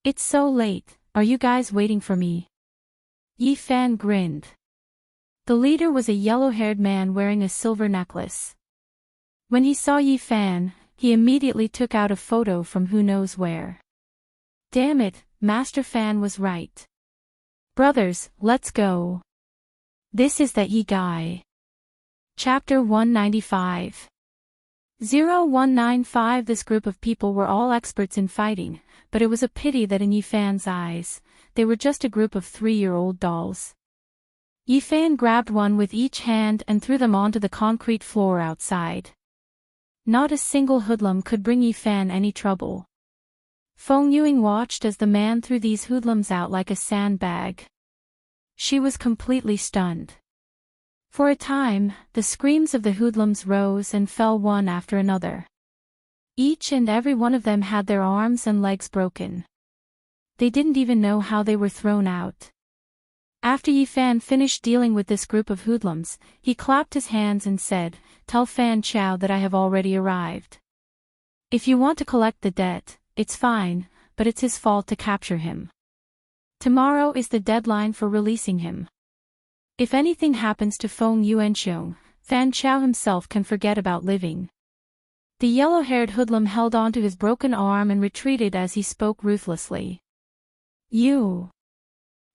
"It's so late, are you guys waiting for me?" Yi Fan grinned. The leader was a yellow-haired man wearing a silver necklace. When he saw Yi Fan, he immediately took out a photo from who knows where. Damn it, Master Fan was right. Brothers, let's go. This is that Yi guy. Chapter 195. 0195. This group of people were all experts in fighting, but it was a pity that in Yi Fan's eyes, they were just a group of 3-year-old dolls. Yi Fan grabbed one with each hand and threw them onto the concrete floor outside. Not a single hoodlum could bring Yi Fan any trouble. Feng Yuing watched as the man threw these hoodlums out like a sandbag. She was completely stunned. For a time, the screams of the hoodlums rose and fell one after another. Each and every one of them had their arms and legs broken. They didn't even know how they were thrown out. After Yi Fan finished dealing with this group of hoodlums, he clapped his hands and said, "Tell Fan Chao that I have already arrived. If you want to collect the debt, it's fine, but it's his fault to capture him. Tomorrow is the deadline for releasing him. If anything happens to Feng Yuanxiong, Fan Chao himself can forget about living." The yellow-haired hoodlum held onto his broken arm and retreated as he spoke ruthlessly.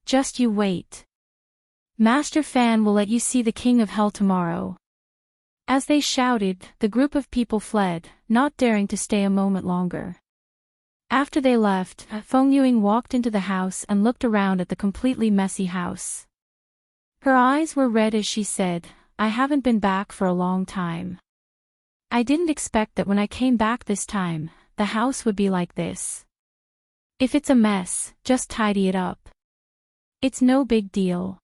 Just you wait. Master Fan will let you see the King of Hell tomorrow." As they shouted, the group of people fled, not daring to stay a moment longer. After they left, Feng Yuing walked into the house and looked around at the completely messy house. Her eyes were red as she said, "I haven't been back for a long time. I didn't expect that when I came back this time, the house would be like this. If it's a mess, just tidy it up. It's no big deal."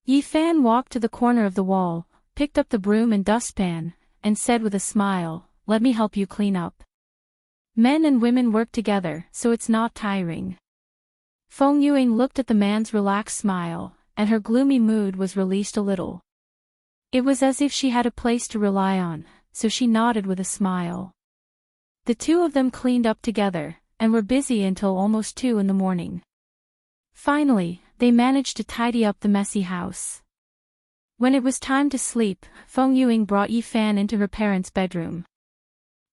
Yi Fan walked to the corner of the wall, picked up the broom and dustpan, and said with a smile, "Let me help you clean up. Men and women work together, so it's not tiring." Feng Yuing looked at the man's relaxed smile, and her gloomy mood was released a little. It was as if she had a place to rely on, so she nodded with a smile. The two of them cleaned up together, and were busy until almost 2 in the morning. Finally, they managed to tidy up the messy house. When it was time to sleep, Feng Yuing brought Yi Fan into her parents' bedroom.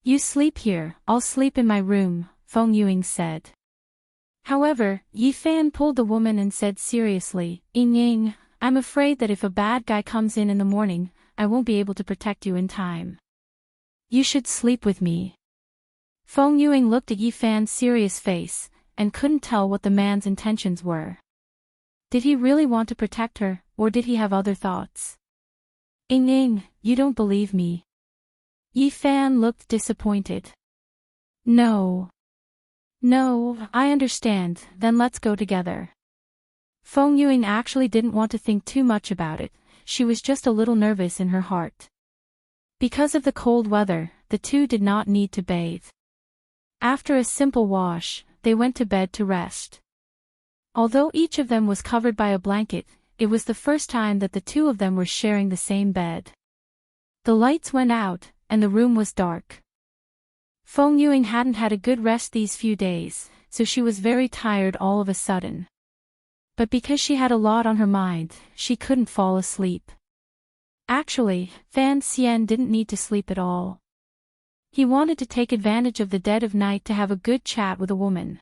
"You sleep here, I'll sleep in my room," Feng Yuing said. However, Yi Fan pulled the woman and said seriously, "Ying, I'm afraid that if a bad guy comes in the morning, I won't be able to protect you in time. You should sleep with me." Feng Yuing looked at Yi Fan's serious face, and couldn't tell what the man's intentions were. Did he really want to protect her, or did he have other thoughts? "Ying, you don't believe me." Yi Fan looked disappointed. No, I understand, then let's go together." Feng Yuing actually didn't want to think too much about it, she was just a little nervous in her heart. Because of the cold weather, the two did not need to bathe. After a simple wash, they went to bed to rest. Although each of them was covered by a blanket, it was the first time that the two of them were sharing the same bed. The lights went out, and the room was dark. Feng Yuing hadn't had a good rest these few days, so she was very tired all of a sudden. But because she had a lot on her mind, she couldn't fall asleep. Actually, Fan Xian didn't need to sleep at all. He wanted to take advantage of the dead of night to have a good chat with a woman.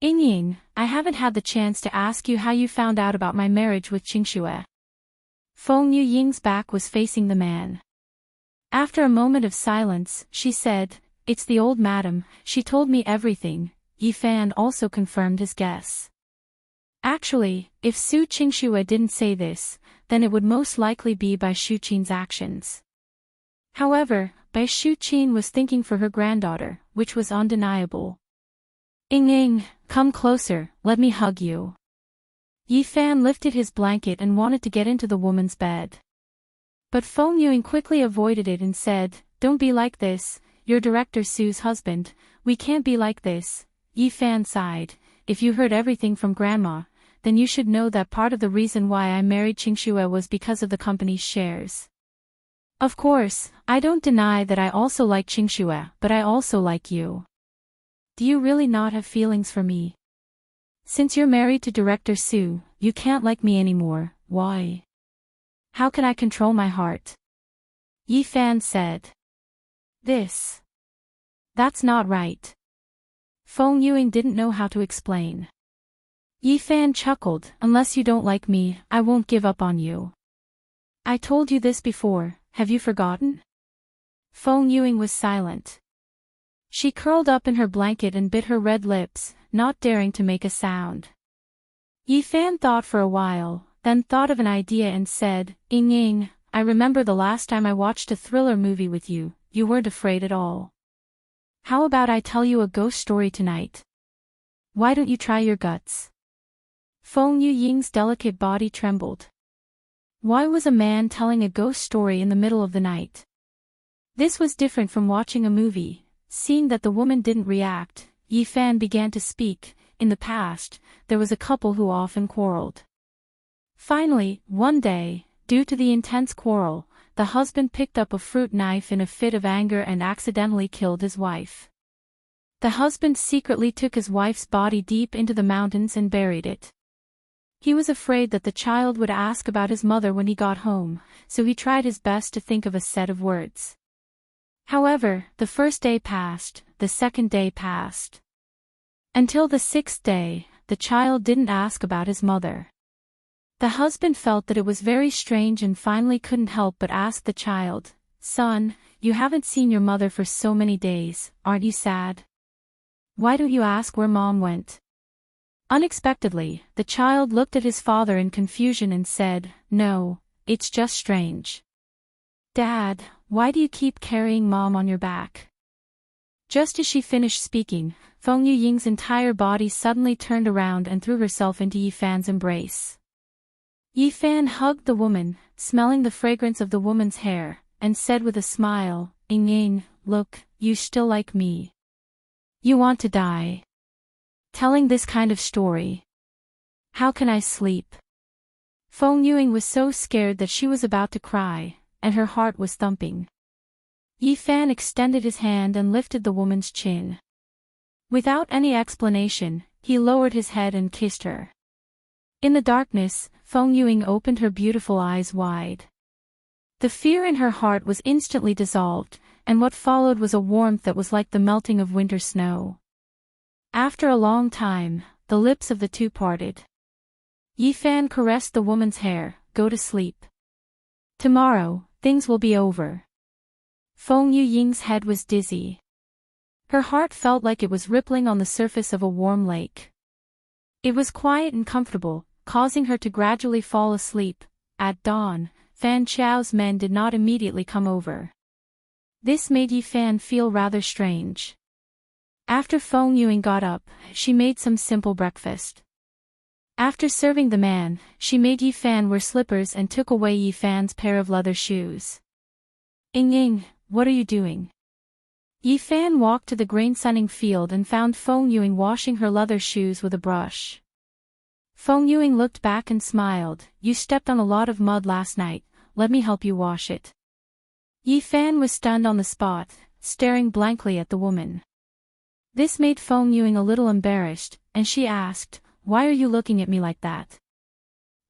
"Ying, I haven't had the chance to ask you how you found out about my marriage with Qingxue." Feng Ying's back was facing the man. After a moment of silence, she said, "It's the old madam, she told me everything." Yi Fan also confirmed his guess. Actually, if Su Qingxue didn't say this, then it would most likely be Bai Shuqin's actions. However, Bai Shuqin was thinking for her granddaughter, which was undeniable. Ying, come closer, let me hug you." Yi Fan lifted his blanket and wanted to get into the woman's bed. But Feng Yuing quickly avoided it and said, "Don't be like this, you're Director Su's husband, we can't be like this." Yi Fan sighed, "If you heard everything from Grandma, then you should know that part of the reason why I married Qingxue was because of the company's shares. Of course, I don't deny that I also like Qingxue, but I also like you. Do you really not have feelings for me? Since you're married to Director Su, you can't like me anymore, why? How can I control my heart? Yi Fan said. That's not right. Feng Yuing didn't know how to explain. Yi Fan chuckled, unless you don't like me, I won't give up on you. I told you this before, have you forgotten? Feng Yuing was silent. She curled up in her blanket and bit her red lips, not daring to make a sound. Yi Fan thought for a while, then thought of an idea and said, Ying, I remember the last time I watched a thriller movie with you, you weren't afraid at all. How about I tell you a ghost story tonight? Why don't you try your guts? Feng Ying's delicate body trembled. Why was a man telling a ghost story in the middle of the night? This was different from watching a movie. Seeing that the woman didn't react, Yi Fan began to speak. In the past, there was a couple who often quarreled. Finally, one day, due to the intense quarrel, the husband picked up a fruit knife in a fit of anger and accidentally killed his wife. The husband secretly took his wife's body deep into the mountains and buried it. He was afraid that the child would ask about his mother when he got home, so he tried his best to think of a set of words. However, the first day passed, the second day passed. Until the sixth day, the child didn't ask about his mother. The husband felt that it was very strange and finally couldn't help but ask the child, Son, you haven't seen your mother for so many days, aren't you sad? Why don't you ask where Mom went? Unexpectedly, the child looked at his father in confusion and said, No, it's just strange. Dad, why do you keep carrying Mom on your back? Just as she finished speaking, Feng Ying's entire body suddenly turned around and threw herself into Yi Fan's embrace. Yi Fan hugged the woman, smelling the fragrance of the woman's hair, and said with a smile, Ying, look, you still like me. You want to die. Telling this kind of story. How can I sleep? Feng Yuing was so scared that she was about to cry, and her heart was thumping. Yi Fan extended his hand and lifted the woman's chin. Without any explanation, he lowered his head and kissed her. In the darkness, Feng Yuing opened her beautiful eyes wide. The fear in her heart was instantly dissolved, and what followed was a warmth that was like the melting of winter snow. After a long time, the lips of the two parted. Yi Fan caressed the woman's hair, Go to sleep. Tomorrow, things will be over. Feng Ying's head was dizzy. Her heart felt like it was rippling on the surface of a warm lake. It was quiet and comfortable, causing her to gradually fall asleep. At dawn, Fan Qiao's men did not immediately come over. This made Yi Fan feel rather strange. After Feng Yuing got up, she made some simple breakfast. After serving the man, she made Yi Fan wear slippers and took away Yi Fan's pair of leather shoes. Ying, what are you doing? Yi Fan walked to the grain-sunning field and found Feng Yuing washing her leather shoes with a brush. Feng Yuing looked back and smiled, You stepped on a lot of mud last night, let me help you wash it. Yi Fan was stunned on the spot, staring blankly at the woman. This made Feng Yuing a little embarrassed, and she asked, Why are you looking at me like that?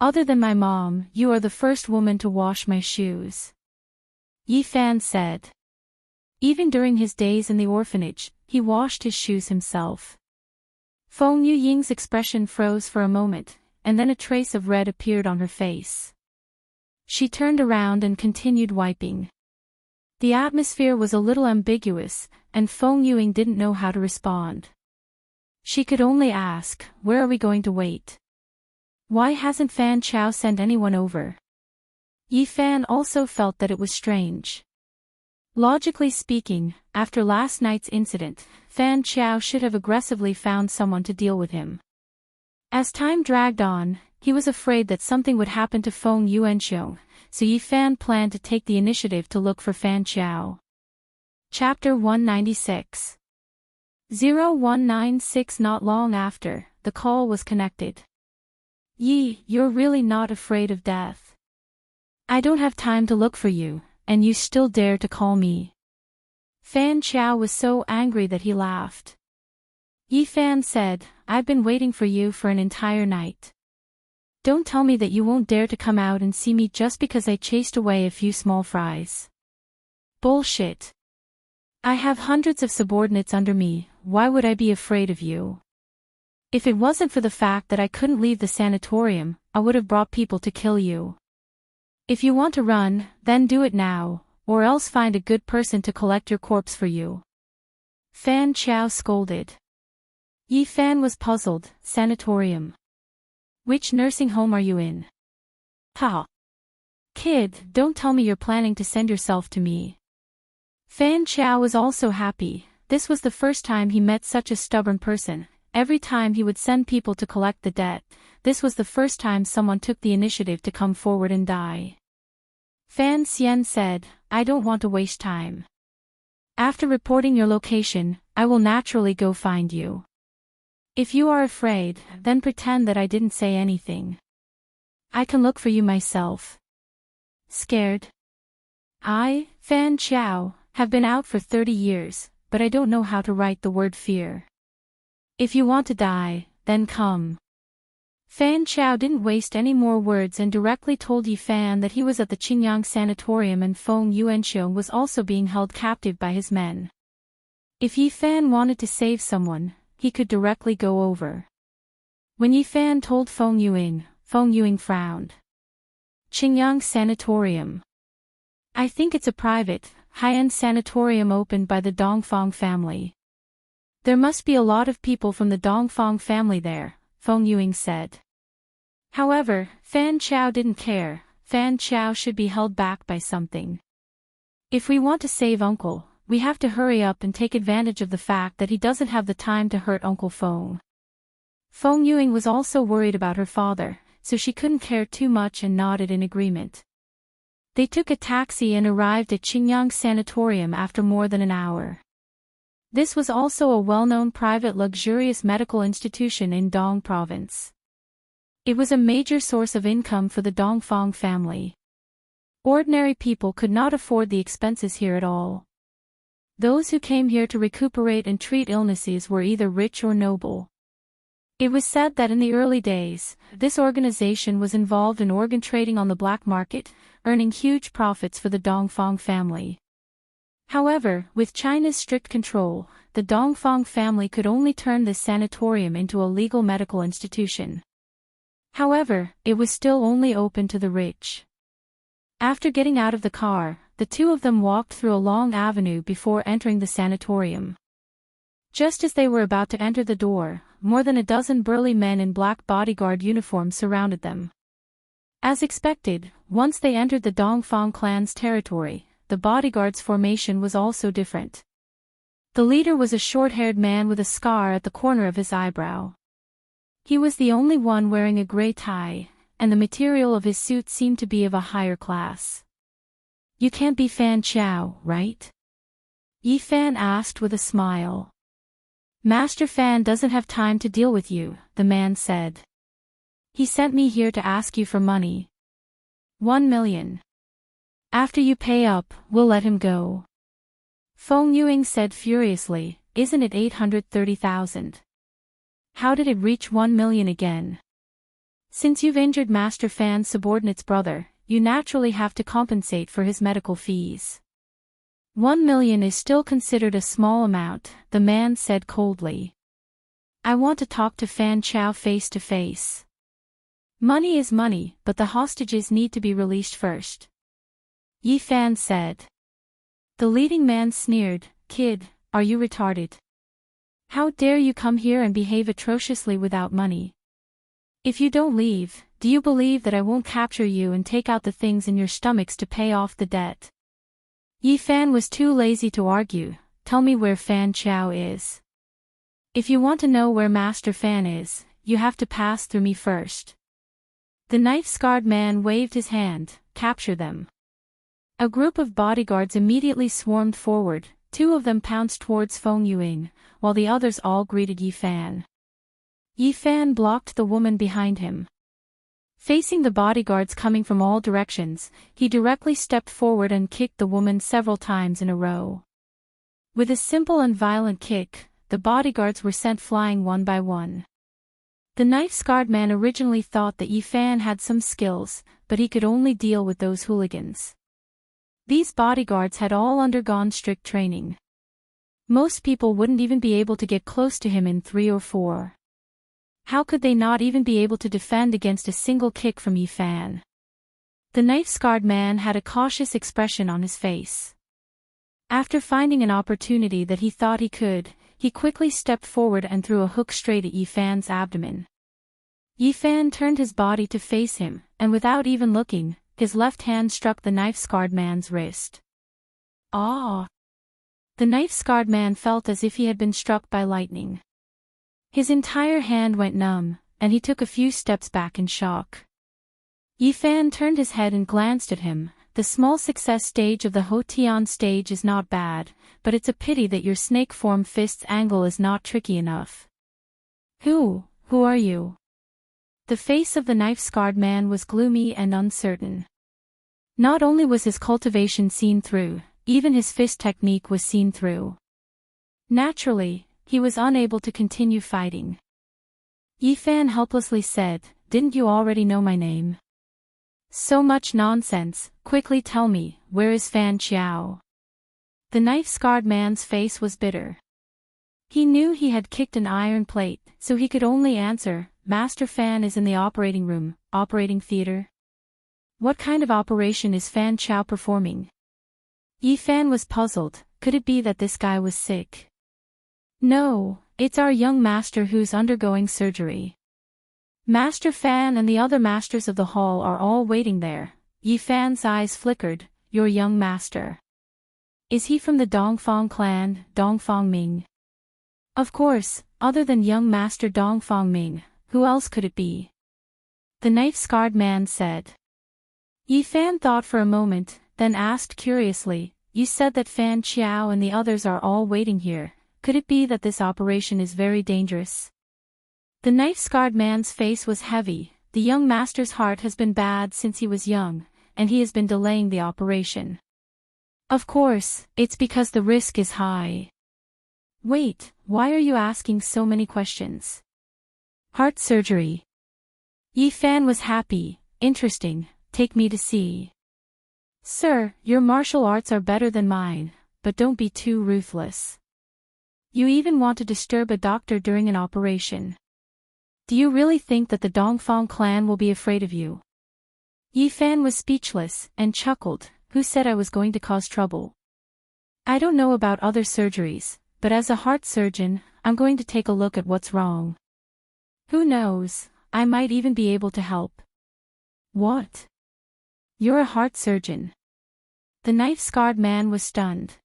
Other than my mom, you are the first woman to wash my shoes. Yi Fan said. Even during his days in the orphanage, he washed his shoes himself. Feng Ying's expression froze for a moment, and then a trace of red appeared on her face. She turned around and continued wiping. The atmosphere was a little ambiguous, and Feng Yuing didn't know how to respond. She could only ask, Where are we going to wait? Why hasn't Fan Qiao sent anyone over? Yi Fan also felt that it was strange. Logically speaking, after last night's incident, Fan Qiao should have aggressively found someone to deal with him. As time dragged on, he was afraid that something would happen to Feng Yuanxiong, so Yi Fan planned to take the initiative to look for Fan Qiao. Chapter 196. 0196. Not long after, the call was connected. Yi, you're really not afraid of death. I don't have time to look for you, and you still dare to call me. Fan Qiao was so angry that he laughed. Yi Fan said, I've been waiting for you for an entire night. Don't tell me that you won't dare to come out and see me just because I chased away a few small fries. Bullshit. I have hundreds of subordinates under me, why would I be afraid of you? If it wasn't for the fact that I couldn't leave the sanatorium, I would have brought people to kill you. If you want to run, then do it now, or else find a good person to collect your corpse for you. Fan Qiao scolded. Yi Fan was puzzled. Sanatorium. Which nursing home are you in? Ha! Kid, don't tell me you're planning to send yourself to me. Fan Qiao was also happy. This was the first time he met such a stubborn person. Every time he would send people to collect the debt, this was the first time someone took the initiative to come forward and die. Fan Xian said, I don't want to waste time. After reporting your location, I will naturally go find you. If you are afraid, then pretend that I didn't say anything. I can look for you myself. Scared? I, Fan Qiao, have been out for 30 years, but I don't know how to write the word fear. If you want to die, then come. Fan Qiao didn't waste any more words and directly told Yi Fan that he was at the Qingyang Sanatorium and Feng Yuanxiong was also being held captive by his men. If Yi Fan wanted to save someone, he could directly go over. When Yi Fan told Feng Yuing frowned. Qingyang Sanatorium. I think it's a private, high-end sanatorium opened by the Dongfang family. There must be a lot of people from the Dongfang family there, Feng Yuing said. However, Fan Qiao didn't care. Fan Qiao should be held back by something. If we want to save Uncle, we have to hurry up and take advantage of the fact that he doesn't have the time to hurt Uncle Feng. Feng Yuing was also worried about her father, so she couldn't care too much and nodded in agreement. They took a taxi and arrived at Qingyang Sanatorium after more than an hour. This was also a well-known private luxurious medical institution in Dong Province. It was a major source of income for the Dongfang family. Ordinary people could not afford the expenses here at all. Those who came here to recuperate and treat illnesses were either rich or noble. It was said that in the early days, this organization was involved in organ trading on the black market, earning huge profits for the Dongfang family. However, with China's strict control, the Dongfang family could only turn this sanatorium into a legal medical institution. However, it was still only open to the rich. After getting out of the car, the two of them walked through a long avenue before entering the sanatorium. Just as they were about to enter the door, more than a dozen burly men in black bodyguard uniforms surrounded them. As expected, once they entered the Dongfang clan's territory, the bodyguard's formation was also different. The leader was a short-haired man with a scar at the corner of his eyebrow. He was the only one wearing a gray tie, and the material of his suit seemed to be of a higher class. You can't be Fan Qiao, right? Yi Fan asked with a smile. Master Fan doesn't have time to deal with you, the man said. He sent me here to ask you for money. 1 million. After you pay up, we'll let him go. Feng Yuing said furiously, isn't it 830,000? How did it reach 1 million again? Since you've injured Master Fan's subordinate's brother, you naturally have to compensate for his medical fees. 1 million is still considered a small amount, the man said coldly. I want to talk to Fan Qiao face to face. Money is money, but the hostages need to be released first. Yi Fan said. The leading man sneered, Kid, are you retarded? How dare you come here and behave atrociously without money? If you don't leave, do you believe that I won't capture you and take out the things in your stomachs to pay off the debt? Yi Fan was too lazy to argue. Tell me where Fan Qiao is. If you want to know where Master Fan is, you have to pass through me first. The knife-scarred man waved his hand. Capture them. A group of bodyguards immediately swarmed forward. 2 of them pounced towards Feng Yuing, while the others all greeted Yi Fan. Yi Fan blocked the woman behind him. Facing the bodyguards coming from all directions, he directly stepped forward and kicked the woman several times in a row. With a simple and violent kick, the bodyguards were sent flying one by one. The knife-scarred man originally thought that Yifan had some skills, but he could only deal with those hooligans. These bodyguards had all undergone strict training. Most people wouldn't even be able to get close to him in 3 or 4. How could they not even be able to defend against a single kick from Yifan? The knife-scarred man had a cautious expression on his face. After finding an opportunity that he thought he could, he quickly stepped forward and threw a hook straight at Yifan's abdomen. Yifan turned his body to face him, and without even looking, his left hand struck the knife-scarred man's wrist. Ah! The knife-scarred man felt as if he had been struck by lightning. His entire hand went numb, and he took a few steps back in shock. Yifan turned his head and glanced at him. The small success stage of the Hotian stage is not bad, but it's a pity that your snake-form fist's angle is not tricky enough. Who are you? The face of the knife-scarred man was gloomy and uncertain. Not only was his cultivation seen through, even his fist technique was seen through. Naturally, he was unable to continue fighting. Yifan helplessly said, "Didn't you already know my name?" "So much nonsense, quickly tell me, where is Fan Qiao?" The knife-scarred man's face was bitter. He knew he had kicked an iron plate, so he could only answer, "Master Fan is in the operating room, operating theater." What kind of operation is Fan Qiao performing? Yifan was puzzled. Could it be that this guy was sick? "No, it's our young master who's undergoing surgery. Master Fan and the other masters of the hall are all waiting there." Yifan's eyes flickered. "Your young master. Is he from the Dongfang clan, Dongfang Ming?" "Of course, other than young master Dongfang Ming, who else could it be?" the knife-scarred man said. Yifan thought for a moment, then asked curiously, "You said that Fan Qiao and the others are all waiting here. Could it be that this operation is very dangerous?" The knife-scarred man's face was heavy. The young master's heart has been bad since he was young, and he has been delaying the operation. "Of course, it's because the risk is high." "Wait, why are you asking so many questions?" "Heart surgery." Yifan was happy. "Interesting, take me to see." "Sir, your martial arts are better than mine, but don't be too ruthless. You even want to disturb a doctor during an operation. Do you really think that the Dongfang clan will be afraid of you?" Yifan was speechless, and chuckled. "Who said I was going to cause trouble? I don't know about other surgeries, but as a heart surgeon, I'm going to take a look at what's wrong. Who knows, I might even be able to help." "What? You're a heart surgeon?" The knife-scarred man was stunned.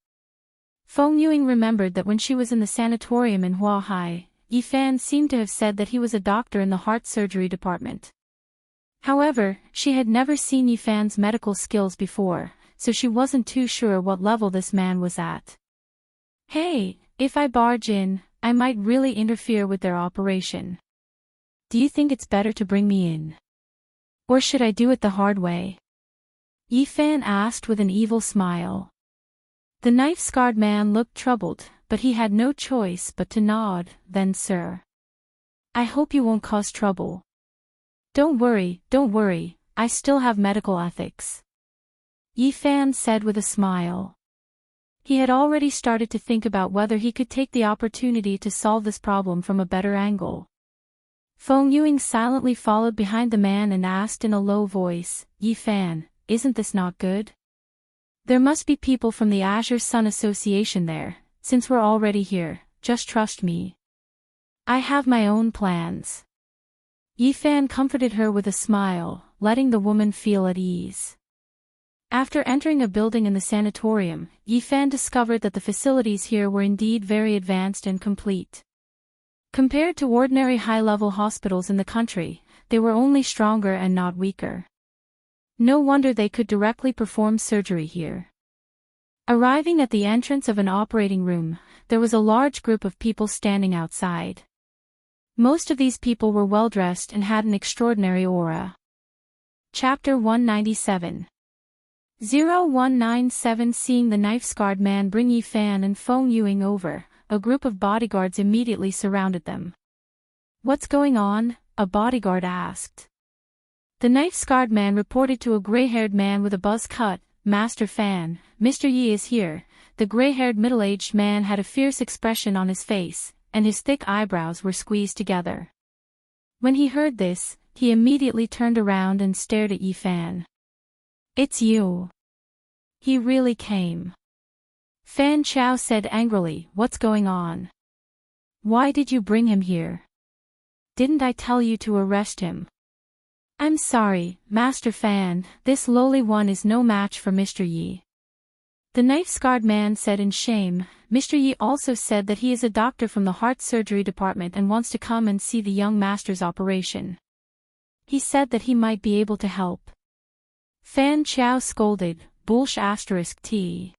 Feng Yuing remembered that when she was in the sanatorium in Huahai, Yifan seemed to have said that he was a doctor in the heart surgery department. However, she had never seen Yifan's medical skills before, so she wasn't too sure what level this man was at. "Hey, if I barge in, I might really interfere with their operation. Do you think it's better to bring me in? Or should I do it the hard way?" Yifan asked with an evil smile. The knife-scarred man looked troubled, but he had no choice but to nod. "Then sir, I hope you won't cause trouble." Don't worry, I still have medical ethics," Yifan said with a smile. He had already started to think about whether he could take the opportunity to solve this problem from a better angle. Feng Yuing silently followed behind the man and asked in a low voice, "Yifan, isn't this not good? There must be people from the Azure Sun Association there. Since we're already here, just trust me. I have my own plans." Yifan comforted her with a smile, letting the woman feel at ease. After entering a building in the sanatorium, Yifan discovered that the facilities here were indeed very advanced and complete. Compared to ordinary high-level hospitals in the country, they were only stronger and not weaker. No wonder they could directly perform surgery here. Arriving at the entrance of an operating room, there was a large group of people standing outside. Most of these people were well-dressed and had an extraordinary aura. Chapter 197. 0197. Seeing the knife-scarred man bring Yi Fan and Feng Yuing over, a group of bodyguards immediately surrounded them. "What's going on?" a bodyguard asked. The knife-scarred man reported to a gray-haired man with a buzz cut, "Master Fan, Mr. Yi is here." The gray-haired middle-aged man had a fierce expression on his face, and his thick eyebrows were squeezed together. When he heard this, he immediately turned around and stared at Yi Fan. "It's you. He really came." Fan Chao said angrily, "What's going on? Why did you bring him here? Didn't I tell you to arrest him?" "I'm sorry, Master Fan, this lowly one is no match for Mr. Yi." The knife-scarred man said in shame. "Mr. Yi also said that he is a doctor from the heart surgery department and wants to come and see the young master's operation. He said that he might be able to help." Fan Chao scolded, "Bullsh*t.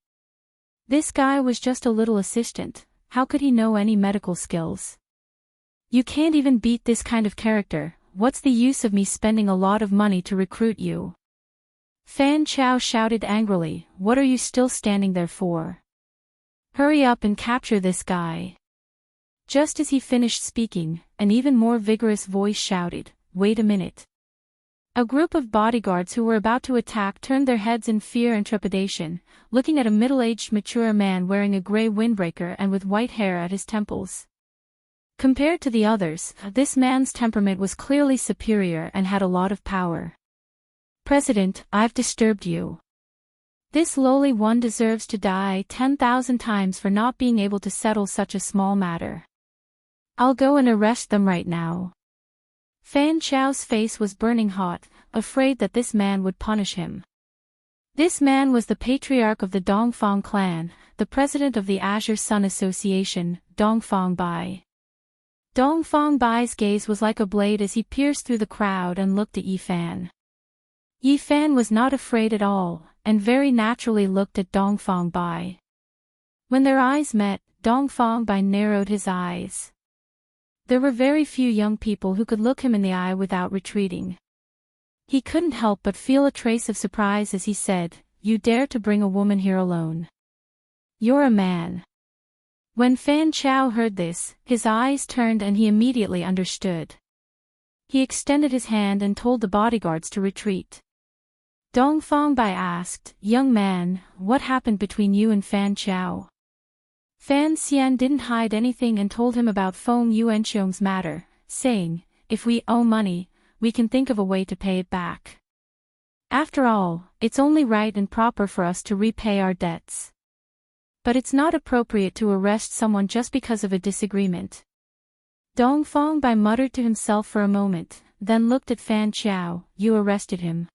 This guy was just a little assistant, how could he know any medical skills? You can't even beat this kind of character, what's the use of me spending a lot of money to recruit you?" Fan Chao shouted angrily, "What are you still standing there for? Hurry up and capture this guy." Just as he finished speaking, an even more vigorous voice shouted, "Wait a minute." A group of bodyguards who were about to attack turned their heads in fear and trepidation, looking at a middle-aged mature man wearing a gray windbreaker and with white hair at his temples. Compared to the others, this man's temperament was clearly superior and had a lot of power. "President, I've disturbed you. This lowly one deserves to die 10,000 times for not being able to settle such a small matter. I'll go and arrest them right now." Fan Chao's face was burning hot, afraid that this man would punish him. This man was the patriarch of the Dongfang clan, the president of the Azure Sun Association, Dongfang Bai. Dongfang Bai's gaze was like a blade as he pierced through the crowd and looked at Yi Fan. Yi Fan was not afraid at all, and very naturally looked at Dongfang Bai. When their eyes met, Dongfang Bai narrowed his eyes. There were very few young people who could look him in the eye without retreating. He couldn't help but feel a trace of surprise as he said, "You dare to bring a woman here alone? You're a man." When Fan Chao heard this, his eyes turned and he immediately understood. He extended his hand and told the bodyguards to retreat. Dongfang Bai asked, "Young man, what happened between you and Fan Chao?" Fan Xian didn't hide anything and told him about Feng Yuanxiong's matter, saying, "If we owe money, we can think of a way to pay it back. After all, it's only right and proper for us to repay our debts. But it's not appropriate to arrest someone just because of a disagreement." Dongfang Bai muttered to himself for a moment, then looked at Fan Chao. "You arrested him?"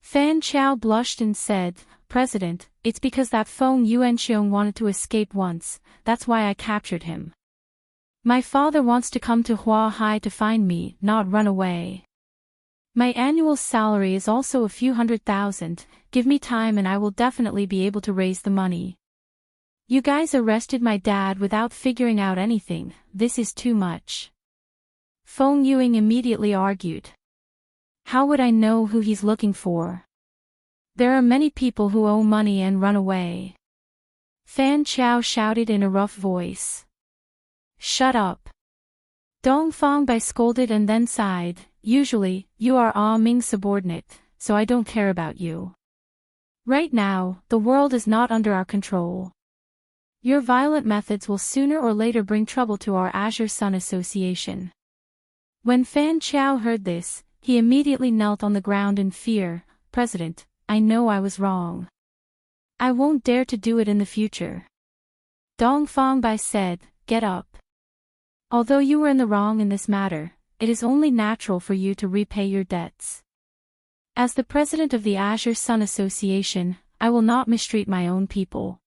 Fan Chao blushed and said, "President, it's because that Feng Yuanxiong wanted to escape once, that's why I captured him. My father wants to come to Hua Hai to find me, not run away. My annual salary is also a few 100,000, give me time and I will definitely be able to raise the money. You guys arrested my dad without figuring out anything, this is too much." Feng Yuing immediately argued. "How would I know who he's looking for? There are many people who owe money and run away." Fan Chao shouted in a rough voice. "Shut up." Dongfang Bai scolded and then sighed, "Usually, you are Ah Ming's subordinate, so I don't care about you. Right now, the world is not under our control. Your violent methods will sooner or later bring trouble to our Azure Sun Association." When Fan Chao heard this, he immediately knelt on the ground in fear. "President, I know I was wrong. I won't dare to do it in the future." Dongfang Bai said, "Get up. Although you were in the wrong in this matter, it is only natural for you to repay your debts. As the president of the Azure Sun Association, I will not mistreat my own people."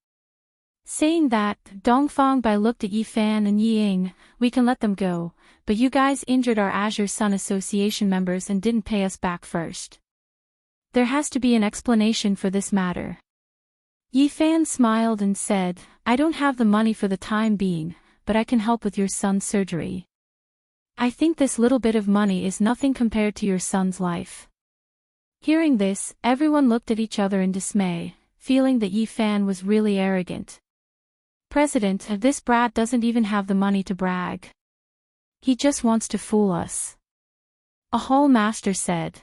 Saying that, Dongfang Bai looked at Yi Fan and Yi Ying. "We can let them go, but you guys injured our Azure Sun Association members and didn't pay us back first. There has to be an explanation for this matter." Yi Fan smiled and said, "I don't have the money for the time being, but I can help with your son's surgery. I think this little bit of money is nothing compared to your son's life." Hearing this, everyone looked at each other in dismay, feeling that Yi Fan was really arrogant. President, this brat doesn't even have the money to brag. He just wants to fool us. A hall master said.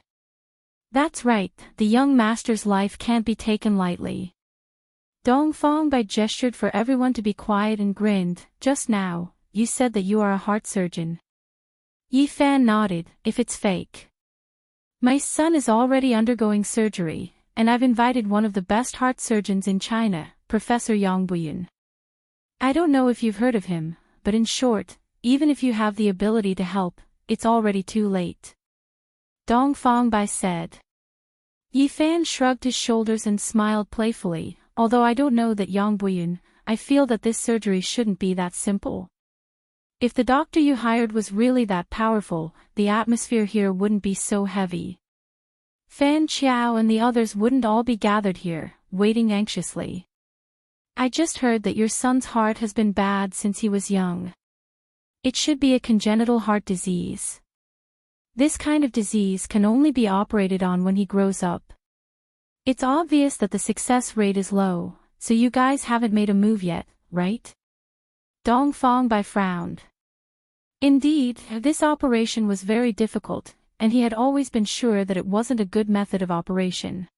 That's right, the young master's life can't be taken lightly. Dongfang Bai gestured for everyone to be quiet and grinned. Just now, you said that you are a heart surgeon. Yi Fan nodded. If it's fake. My son is already undergoing surgery, and I've invited one of the best heart surgeons in China, Professor Yang Buyun. I don't know if you've heard of him, but in short, even if you have the ability to help, it's already too late. Dongfang Bai said. Yi Fan shrugged his shoulders and smiled playfully. Although I don't know that Yang Buyun, I feel that this surgery shouldn't be that simple. If the doctor you hired was really that powerful, the atmosphere here wouldn't be so heavy. Fan Qiao and the others wouldn't all be gathered here, waiting anxiously. I just heard that your son's heart has been bad since he was young. It should be a congenital heart disease. This kind of disease can only be operated on when he grows up. It's obvious that the success rate is low, so you guys haven't made a move yet, right? Dongfang Bai frowned. Indeed, this operation was very difficult, and he had always been sure that it wasn't a good method of operation.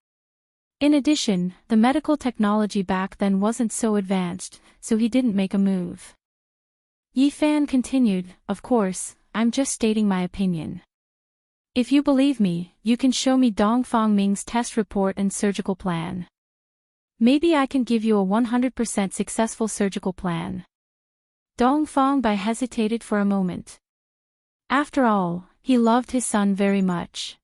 In addition, the medical technology back then wasn't so advanced, so he didn't make a move. Yi Fan continued, of course, I'm just stating my opinion. If you believe me, you can show me Dongfang Ming's test report and surgical plan. Maybe I can give you a 100% successful surgical plan. Dongfang Bai hesitated for a moment. After all, he loved his son very much.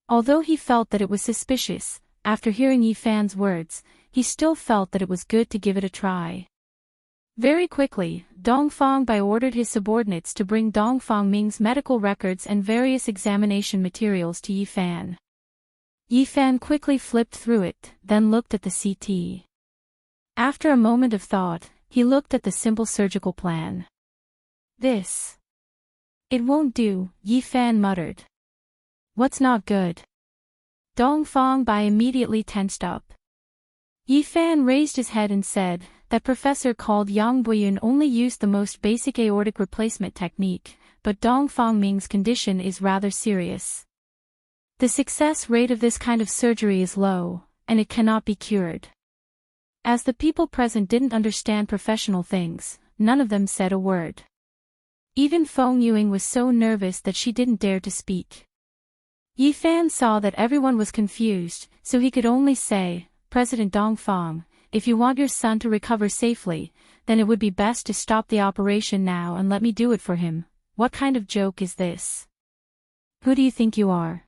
Although he felt that it was suspicious, after hearing Yi Fan's words, he still felt that it was good to give it a try. Very quickly, Dongfang Bai ordered his subordinates to bring Dongfang Ming's medical records and various examination materials to Yi Fan. Yi Fan quickly flipped through it, then looked at the CT. After a moment of thought, he looked at the simple surgical plan. This. It won't do, Yi Fan muttered. What's not good? Dongfang Bai immediately tensed up. Yi Fan raised his head and said, that professor called Yang Buyun only used the most basic aortic replacement technique, but Dongfang Ming's condition is rather serious. The success rate of this kind of surgery is low, and it cannot be cured. As the people present didn't understand professional things, none of them said a word. Even Feng Yuing was so nervous that she didn't dare to speak. Yi Fan saw that everyone was confused, so he could only say, President Dongfang, if you want your son to recover safely, then it would be best to stop the operation now and let me do it for him. What kind of joke is this? Who do you think you are?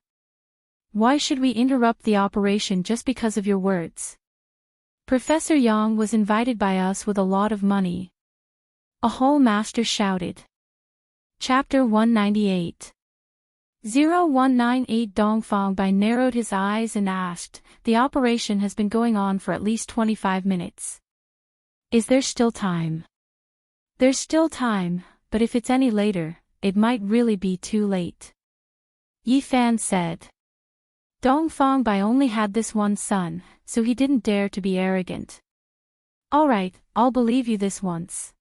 Why should we interrupt the operation just because of your words? Professor Yang was invited by us with a lot of money. A whole master shouted. Chapter 198. 0198 Dongfang Bai narrowed his eyes and asked, the operation has been going on for at least 25 minutes. Is there still time? There's still time, but if it's any later, it might really be too late. Yi Fan said. Dongfang Bai only had this one son, so he didn't dare to be arrogant. Alright, I'll believe you this once.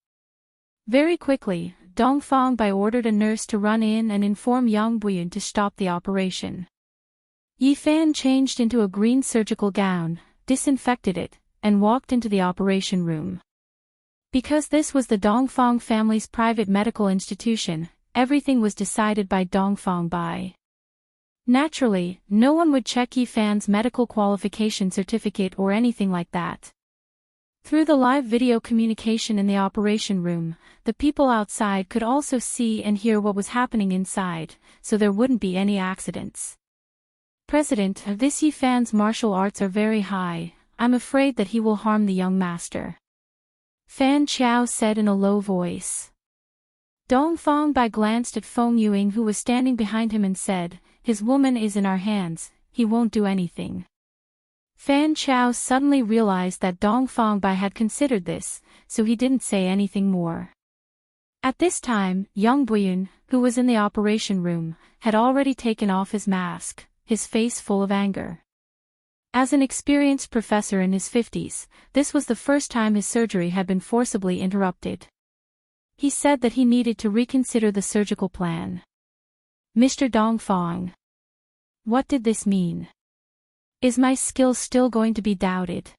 Very quickly, Dongfang Bai ordered a nurse to run in and inform Yang Buyun to stop the operation. Yi Fan changed into a green surgical gown, disinfected it, and walked into the operation room. Because this was the Dongfang family's private medical institution, everything was decided by Dongfang Bai. Naturally, no one would check Yi Fan's medical qualification certificate or anything like that. Through the live video communication in the operation room, the people outside could also see and hear what was happening inside, so there wouldn't be any accidents. President, this Yi Fan's martial arts are very high, I'm afraid that he will harm the young master. Fan Qiao said in a low voice. Dongfang Bai glanced at Feng Yuing who was standing behind him and said, his woman is in our hands, he won't do anything. Fan Qiao suddenly realized that Dongfang Bai had considered this, so he didn't say anything more. At this time, Yang Buyun, who was in the operation room, had already taken off his mask, his face full of anger. As an experienced professor in his 50s, this was the first time his surgery had been forcibly interrupted. He said that he needed to reconsider the surgical plan. Mr. Dongfang. What did this mean? Is my skill still going to be doubted?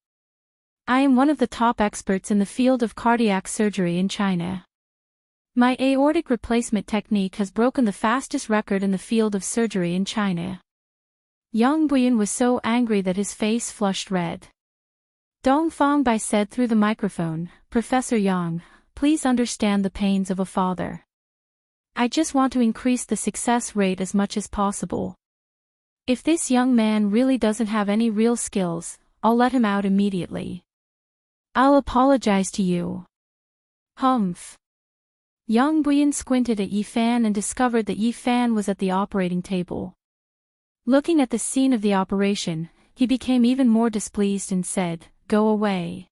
I am one of the top experts in the field of cardiac surgery in China. My aortic replacement technique has broken the fastest record in the field of surgery in China. Yang Buyan was so angry that his face flushed red. Dongfang Bai said through the microphone, Professor Yang, please understand the pains of a father. I just want to increase the success rate as much as possible. If this young man really doesn't have any real skills, I'll let him out immediately. I'll apologize to you. Humph. Yang Buyan squinted at Yifan and discovered that Yifan was at the operating table. Looking at the scene of the operation, he became even more displeased and said, Go away.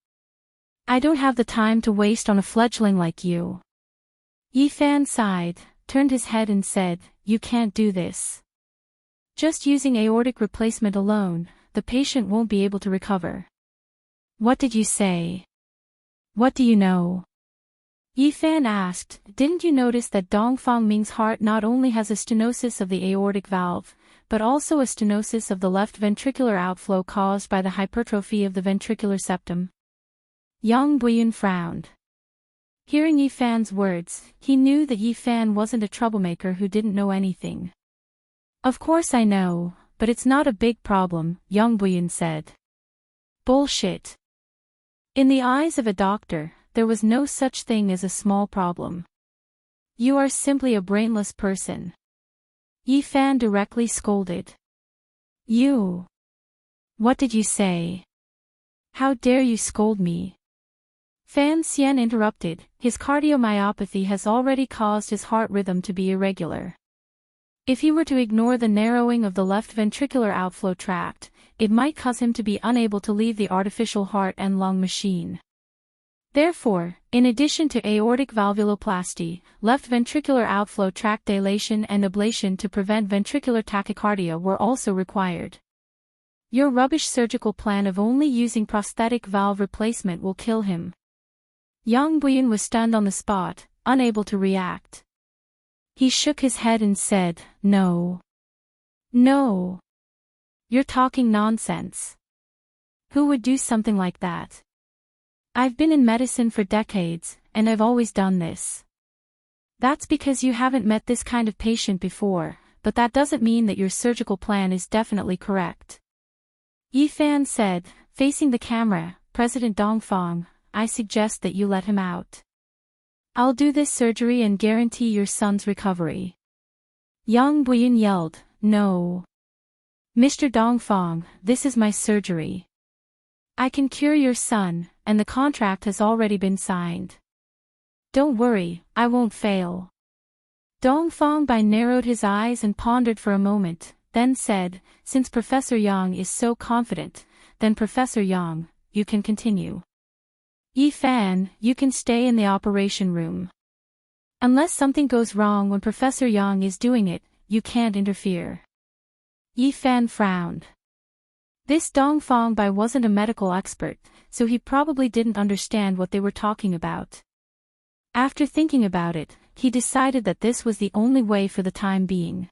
I don't have the time to waste on a fledgling like you. Yifan sighed, turned his head and said, You can't do this. Just using aortic replacement alone, the patient won't be able to recover. What did you say? What do you know? Yifan asked, Didn't you notice that Dongfang Ming's heart not only has a stenosis of the aortic valve, but also a stenosis of the left ventricular outflow caused by the hypertrophy of the ventricular septum? Yang Buyan frowned. Hearing Yifan's words, he knew that Yifan wasn't a troublemaker who didn't know anything. Of course I know, but it's not a big problem, Yang Buyan said. Bullshit. In the eyes of a doctor, there was no such thing as a small problem. You are simply a brainless person. Yifan directly scolded. You. What did you say? How dare you scold me? Fan Xian interrupted, his cardiomyopathy has already caused his heart rhythm to be irregular. If he were to ignore the narrowing of the left ventricular outflow tract, it might cause him to be unable to leave the artificial heart and lung machine. Therefore, in addition to aortic valvuloplasty, left ventricular outflow tract dilation and ablation to prevent ventricular tachycardia were also required. Your rubbish surgical plan of only using prosthetic valve replacement will kill him. Yang Buyan was stunned on the spot, unable to react. He shook his head and said, No. No. You're talking nonsense. Who would do something like that? I've been in medicine for decades, and I've always done this. That's because you haven't met this kind of patient before, but that doesn't mean that your surgical plan is definitely correct. Yifan said, facing the camera, President Dongfang, I suggest that you let him out. I'll do this surgery and guarantee your son's recovery. Yang Buyan yelled, No. Mr. Dongfang, this is my surgery. I can cure your son, and the contract has already been signed. Don't worry, I won't fail. Dongfang Bai narrowed his eyes and pondered for a moment, then said, Since Professor Yang is so confident, then Professor Yang, you can continue. Yifan, you can stay in the operation room. Unless something goes wrong when Professor Yang is doing it, you can't interfere. Yifan frowned. This Dongfang Bai wasn't a medical expert, so he probably didn't understand what they were talking about. After thinking about it, he decided that this was the only way for the time being.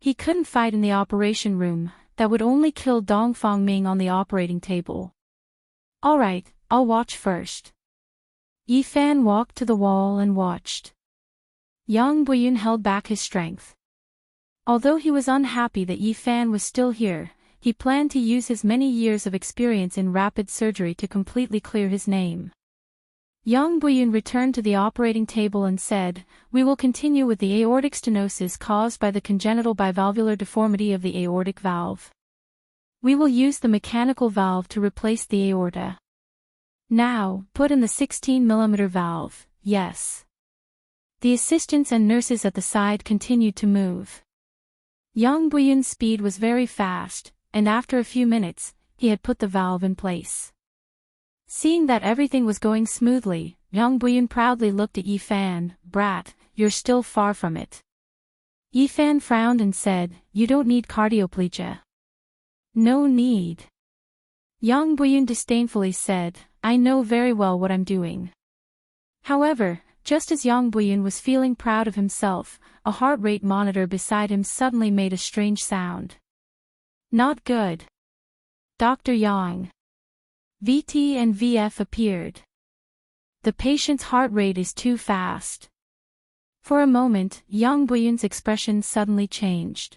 He couldn't fight in the operation room, that would only kill Dongfang Ming on the operating table. Alright, I'll watch first. Yifan walked to the wall and watched. Yang Buyan held back his strength. Although he was unhappy that Yifan was still here, he planned to use his many years of experience in rapid surgery to completely clear his name. Yang Buyan returned to the operating table and said, We will continue with the aortic stenosis caused by the congenital bivalvular deformity of the aortic valve. We will use the mechanical valve to replace the aorta. Now, put in the 16mm valve, yes. The assistants and nurses at the side continued to move. Yang Buyan's speed was very fast, and after a few minutes, he had put the valve in place. Seeing that everything was going smoothly, Yang Buyan proudly looked at Yifan, Brat, you're still far from it. Yifan frowned and said, "You don't need cardioplegia." "No need." Yang Buyun disdainfully said, "I know very well what I'm doing." However, just as Yang Buyun was feeling proud of himself, a heart rate monitor beside him suddenly made a strange sound. "Not good. Dr. Yang." VT and VF appeared. "The patient's heart rate is too fast." For a moment, Yang Buyun's expression suddenly changed.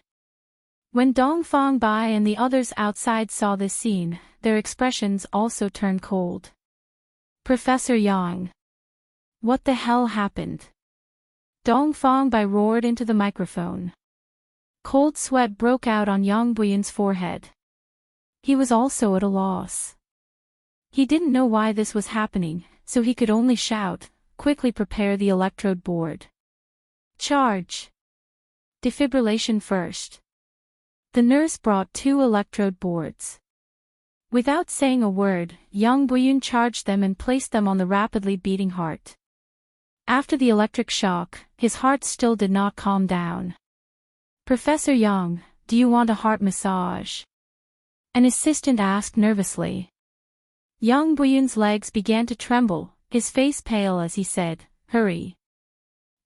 When Dongfang Bai and the others outside saw this scene, their expressions also turned cold. "Professor Yang. What the hell happened?" Dongfang Bai roared into the microphone. Cold sweat broke out on Yang Buyun's forehead. He was also at a loss. He didn't know why this was happening, so he could only shout, "Quickly prepare the electrode board. Charge. Defibrillation first." The nurse brought 2 electrode boards. Without saying a word, Yang Buyun charged them and placed them on the rapidly beating heart. After the electric shock, his heart still did not calm down. "Professor Yang, do you want a heart massage?" an assistant asked nervously. Yang Buyun's legs began to tremble, his face pale as he said, "Hurry.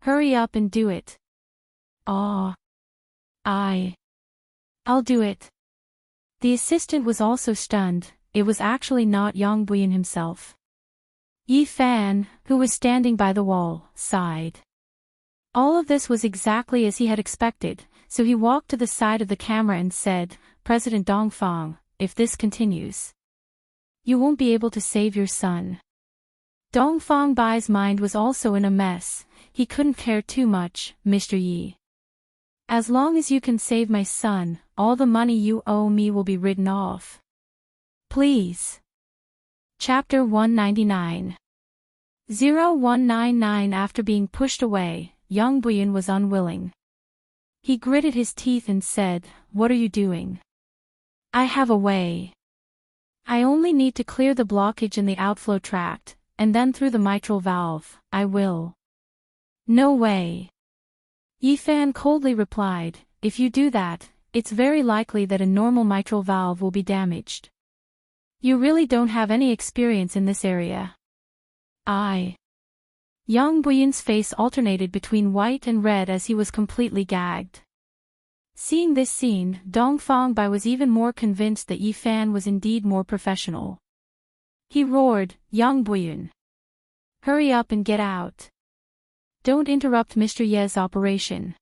Hurry up and do it." "Ah. I'll do it." The assistant was also stunned. It was actually not Yang Buyun himself. Yifan, who was standing by the wall, sighed. All of this was exactly as he had expected, so he walked to the side of the camera and said, "President Dongfang, if this continues, you won't be able to save your son." Dongfang Bai's mind was also in a mess. He couldn't care too much, "Mr. Yi. As long as you can save my son, all the money you owe me will be written off. Please." Chapter 199. 0199. After being pushed away, Yang Buyun was unwilling. He gritted his teeth and said, "What are you doing? I have a way. I only need to clear the blockage in the outflow tract, and then through the mitral valve, I will." "No way." Yifan coldly replied, "If you do that, it's very likely that a normal mitral valve will be damaged. You really don't have any experience in this area." Yang Buyun's face alternated between white and red as he was completely gagged. Seeing this scene, Dongfang Bai was even more convinced that Yifan was indeed more professional. He roared, "Yang Buyun. Hurry up and get out. Don't interrupt Mr. Ye's operation.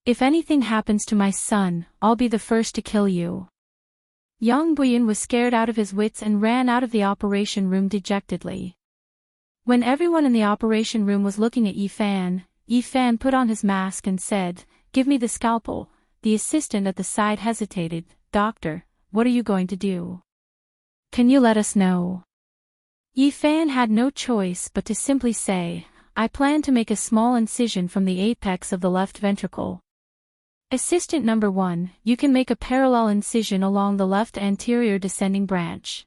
If anything happens to my son, I'll be the first to kill you." Yang Buyun was scared out of his wits and ran out of the operation room dejectedly. When everyone in the operation room was looking at Yifan, Yifan put on his mask and said, "Give me the scalpel." The assistant at the side hesitated. "Doctor, what are you going to do? Can you let us know?" Yifan had no choice but to simply say, "I plan to make a small incision from the apex of the left ventricle." Assistant number 1, you can make a parallel incision along the left anterior descending branch.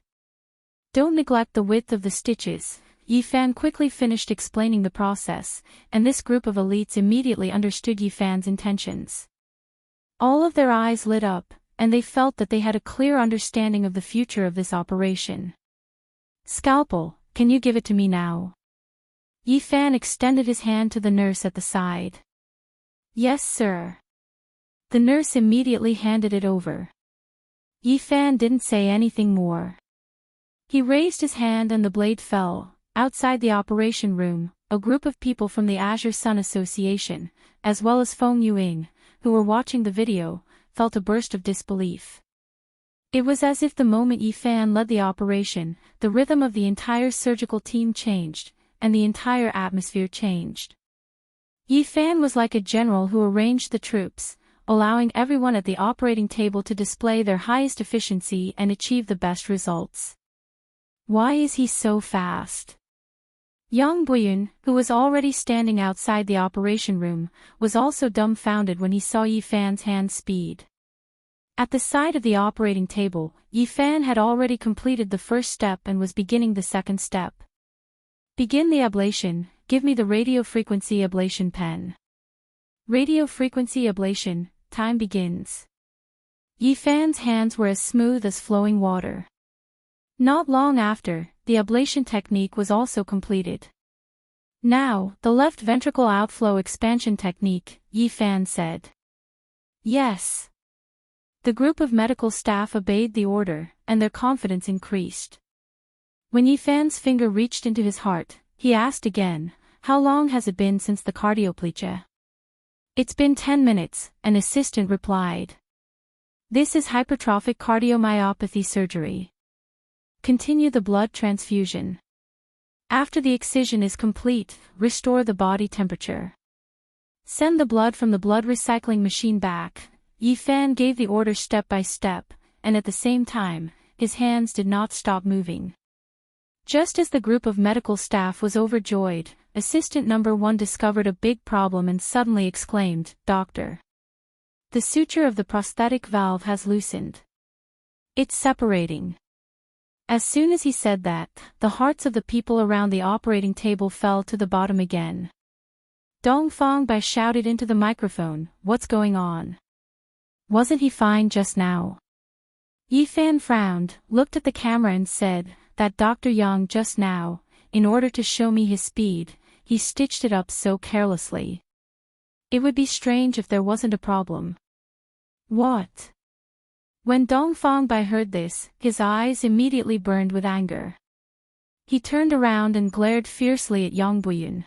Don't neglect the width of the stitches. Yifan quickly finished explaining the process, and this group of elites immediately understood Yifan's intentions. All of their eyes lit up, and they felt that they had a clear understanding of the future of this operation. "Scalpel, can you give it to me now?" Yifan extended his hand to the nurse at the side. "Yes, sir." The nurse immediately handed it over. Yifan didn't say anything more. He raised his hand and the blade fell. Outside the operation room, a group of people from the Azure Sun Association, as well as Feng Yuing, who were watching the video, felt a burst of disbelief. It was as if the moment Yifan led the operation, the rhythm of the entire surgical team changed, and the entire atmosphere changed. Yifan was like a general who arranged the troops, allowing everyone at the operating table to display their highest efficiency and achieve the best results. Why is he so fast? Yang Buyun, who was already standing outside the operation room, was also dumbfounded when he saw Yifan's hand speed. At the side of the operating table, Yifan had already completed the first step and was beginning the second step. "Begin the ablation, give me the radiofrequency ablation pen." Radiofrequency ablation, time begins. Yi Fan's hands were as smooth as flowing water. Not long after, the ablation technique was also completed. Now, the left ventricle outflow expansion technique, Yi Fan said. Yes. The group of medical staff obeyed the order, and their confidence increased. When Yi Fan's finger reached into his heart, he asked again, "How long has it been since the cardioplegia?" "It's been 10 minutes, an assistant replied. "This is hypertrophic cardiomyopathy surgery. Continue the blood transfusion. After the excision is complete, restore the body temperature. Send the blood from the blood recycling machine back." Yi Fan gave the order step by step, and at the same time, his hands did not stop moving. Just as the group of medical staff was overjoyed, assistant number 1 discovered a big problem and suddenly exclaimed, "Doctor! The suture of the prosthetic valve has loosened. It's separating." As soon as he said that, the hearts of the people around the operating table fell to the bottom again. Dongfang Bai shouted into the microphone, "What's going on? Wasn't he fine just now?" Yi Fan frowned, looked at the camera and said, "That Dr. Yang just now, in order to show me his speed, he stitched it up so carelessly. It would be strange if there wasn't a problem." "What?" When Dongfang Bai heard this, his eyes immediately burned with anger. He turned around and glared fiercely at Yang Buyun.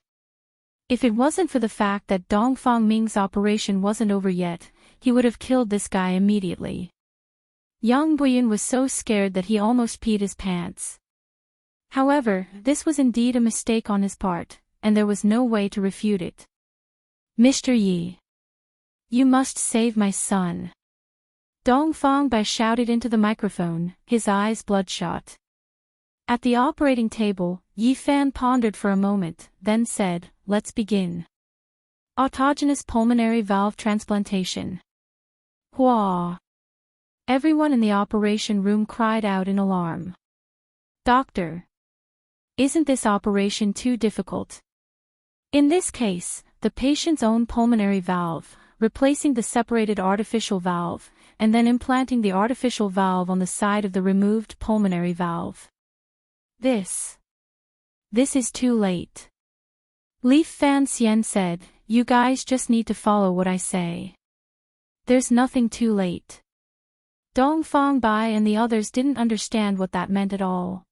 If it wasn't for the fact that Dongfang Ming's operation wasn't over yet, he would have killed this guy immediately. Yang Buyun was so scared that he almost peed his pants. However, this was indeed a mistake on his part, and there was no way to refute it. "Mr. Yi, you must save my son." Dongfang Bai shouted into the microphone, his eyes bloodshot. At the operating table, Yi Fan pondered for a moment, then said, "Let's begin. Autogenous pulmonary valve transplantation." Hua! Everyone in the operation room cried out in alarm. "Doctor! Isn't this operation too difficult?" In this case, the patient's own pulmonary valve, replacing the separated artificial valve, and then implanting the artificial valve on the side of the removed pulmonary valve. This is too late. Li Fan Xian said, "You guys just need to follow what I say. There's nothing too late." Dongfang Bai and the others didn't understand what that meant at all.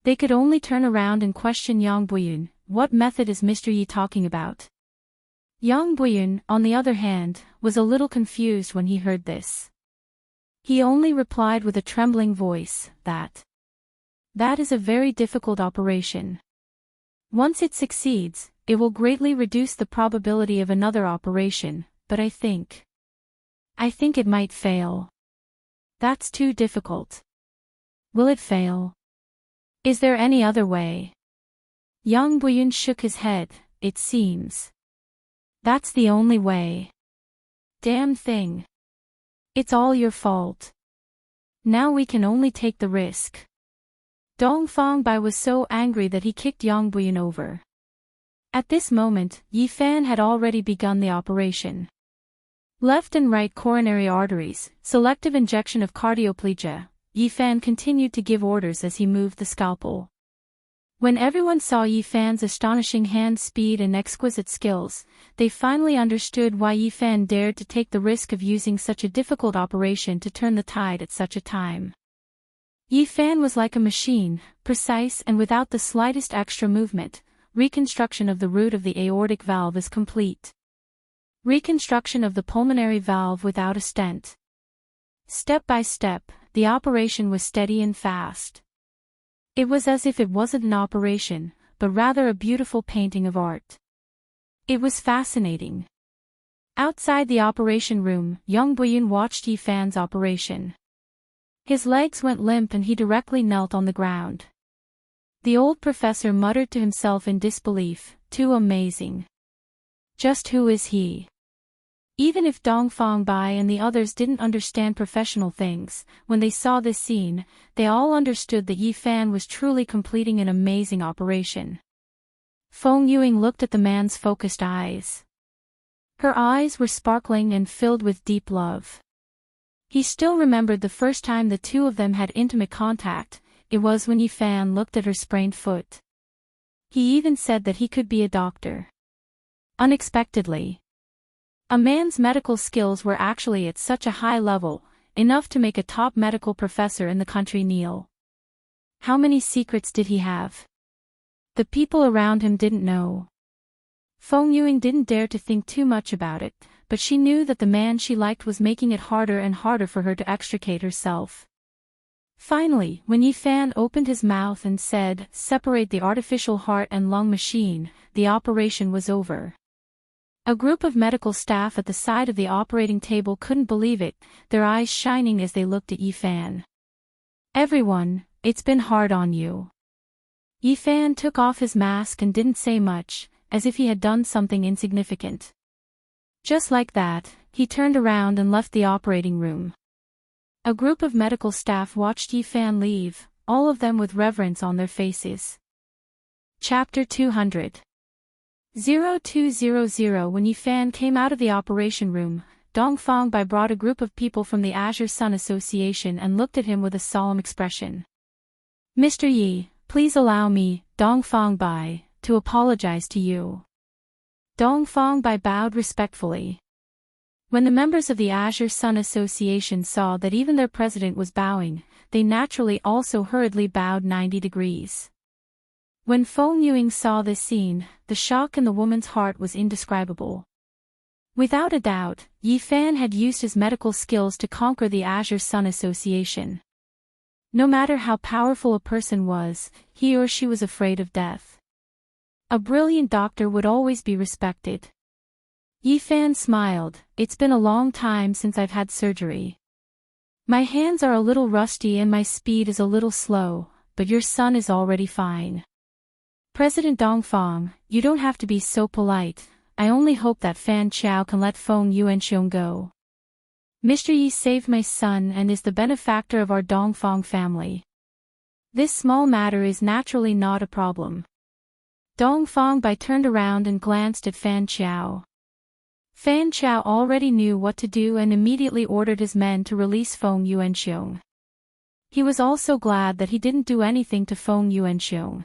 They could only turn around and question Yang Buyun, "What method is Mr. Yi talking about?" Yang Buyun, on the other hand, was a little confused when he heard this. He only replied with a trembling voice, That is a very difficult operation. Once it succeeds, it will greatly reduce the probability of another operation, but I think it might fail. That's too difficult. Will it fail? Is there any other way?" Yang Buyun shook his head, "It seems. That's the only way. Damn thing. It's all your fault. Now we can only take the risk." Dongfang Bai was so angry that he kicked Yang Buyun over. At this moment, Yi Fan had already begun the operation. Left and right coronary arteries, selective injection of cardioplegia. Yi Fan continued to give orders as he moved the scalpel. When everyone saw Yi Fan's astonishing hand speed and exquisite skills, they finally understood why Yi Fan dared to take the risk of using such a difficult operation to turn the tide at such a time. Yi Fan was like a machine, precise and without the slightest extra movement. Reconstruction of the root of the aortic valve is complete. Reconstruction of the pulmonary valve without a stent. Step by step, the operation was steady and fast. It was as if it wasn't an operation, but rather a beautiful painting of art. It was fascinating. Outside the operation room, Yang Buyun watched Yi Fan's operation. His legs went limp and he directly knelt on the ground. The old professor muttered to himself in disbelief, "Too amazing. Just who is he?" Even if Dongfang Bai and the others didn't understand professional things, when they saw this scene, they all understood that Yi Fan was truly completing an amazing operation. Feng Yuing looked at the man's focused eyes. Her eyes were sparkling and filled with deep love. He still remembered the first time the two of them had intimate contact. It was when Yifan looked at her sprained foot. He even said that he could be a doctor. Unexpectedly, a man's medical skills were actually at such a high level, enough to make a top medical professor in the country kneel. How many secrets did he have? The people around him didn't know. Feng Yuing didn't dare to think too much about it, but she knew that the man she liked was making it harder and harder for her to extricate herself. Finally, when Yifan opened his mouth and said, "Separate the artificial heart and lung machine," the operation was over. A group of medical staff at the side of the operating table couldn't believe it, their eyes shining as they looked at Yifan. "Everyone, it's been hard on you." Yifan took off his mask and didn't say much, as if he had done something insignificant. Just like that, he turned around and left the operating room. A group of medical staff watched Yifan leave, all of them with reverence on their faces. Chapter 200. 0200. When Yifan came out of the operation room, Dongfang Bai brought a group of people from the Azure Sun Association and looked at him with a solemn expression. "Mr. Yi, please allow me, Dongfang Bai, to apologize to you." Dongfang Bai bowed respectfully. When the members of the Azure Sun Association saw that even their president was bowing, they naturally also hurriedly bowed 90 degrees. When Feng Yuing saw this scene, the shock in the woman's heart was indescribable. Without a doubt, Yifan had used his medical skills to conquer the Azure Sun Association. No matter how powerful a person was, he or she was afraid of death. A brilliant doctor would always be respected. Yifan smiled. "It's been a long time since I've had surgery. My hands are a little rusty and my speed is a little slow, but your son is already fine." "President Dongfang, you don't have to be so polite. I only hope that Fan Chao can let Feng Yuanxiong go. Mr. Yi saved my son and is the benefactor of our Dongfang family. This small matter is naturally not a problem." Dongfang Bai turned around and glanced at Fan Chao. Fan Chao already knew what to do and immediately ordered his men to release Feng Yuanxiong. He was also glad that he didn't do anything to Feng Yuanxiong.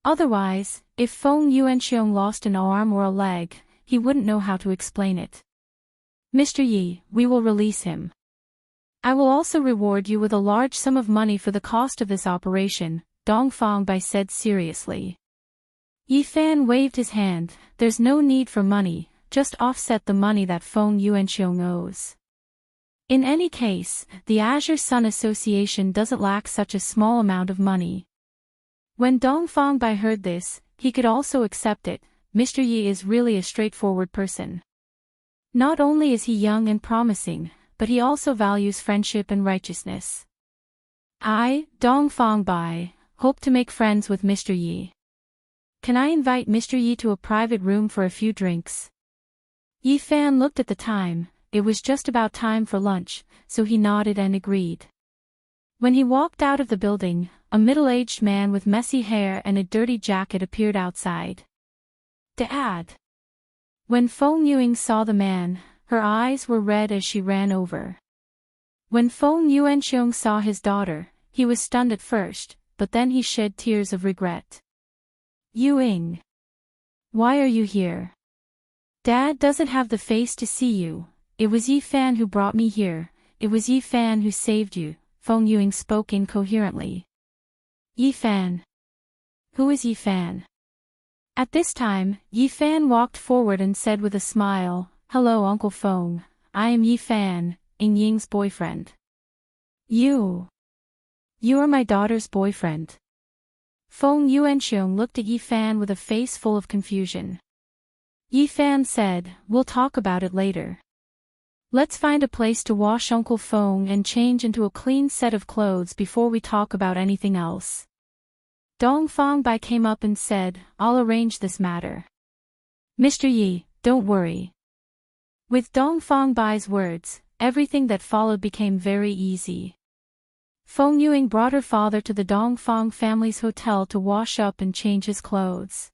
Otherwise, if Feng Yuanxiong lost an arm or a leg, he wouldn't know how to explain it. "Mr. Yi, we will release him. I will also reward you with a large sum of money for the cost of this operation," Dongfang Bai said seriously. Yifan waved his hand. "There's no need for money, just offset the money that Feng Yuanxiong owes. In any case, the Azure Sun Association doesn't lack such a small amount of money." When Dongfang Bai heard this, he could also accept it. Mr. Yi is really a straightforward person. Not only is he young and promising, but he also values friendship and righteousness. "I, Dongfang Bai, hope to make friends with Mr. Yi. Can I invite Mr. Yi to a private room for a few drinks?" Yifan looked at the time. It was just about time for lunch, so he nodded and agreed. When he walked out of the building, a middle-aged man with messy hair and a dirty jacket appeared outside. "Dad!" When Feng Yuing saw the man, her eyes were red as she ran over. When Feng Yuanxiong saw his daughter, he was stunned at first, but then he shed tears of regret. "Yuing! Why are you here? Dad doesn't have the face to see you. It was Yifan who brought me here. It was Yifan who saved you," Feng Yuing spoke incoherently. "Yifan? Who is Yifan?" At this time, Yifan walked forward and said with a smile, "Hello Uncle Feng, I am Yifan, Ying Ying's boyfriend." You are my daughter's boyfriend." Feng Yuanxiong looked at Yifan with a face full of confusion. Yifan said, "We'll talk about it later. Let's find a place to wash Uncle Feng and change into a clean set of clothes before we talk about anything else." Dongfang Bai came up and said, "I'll arrange this matter. Mr. Yi, don't worry." With Dongfang Bai's words, everything that followed became very easy. Feng Yuing brought her father to the Dongfang family's hotel to wash up and change his clothes.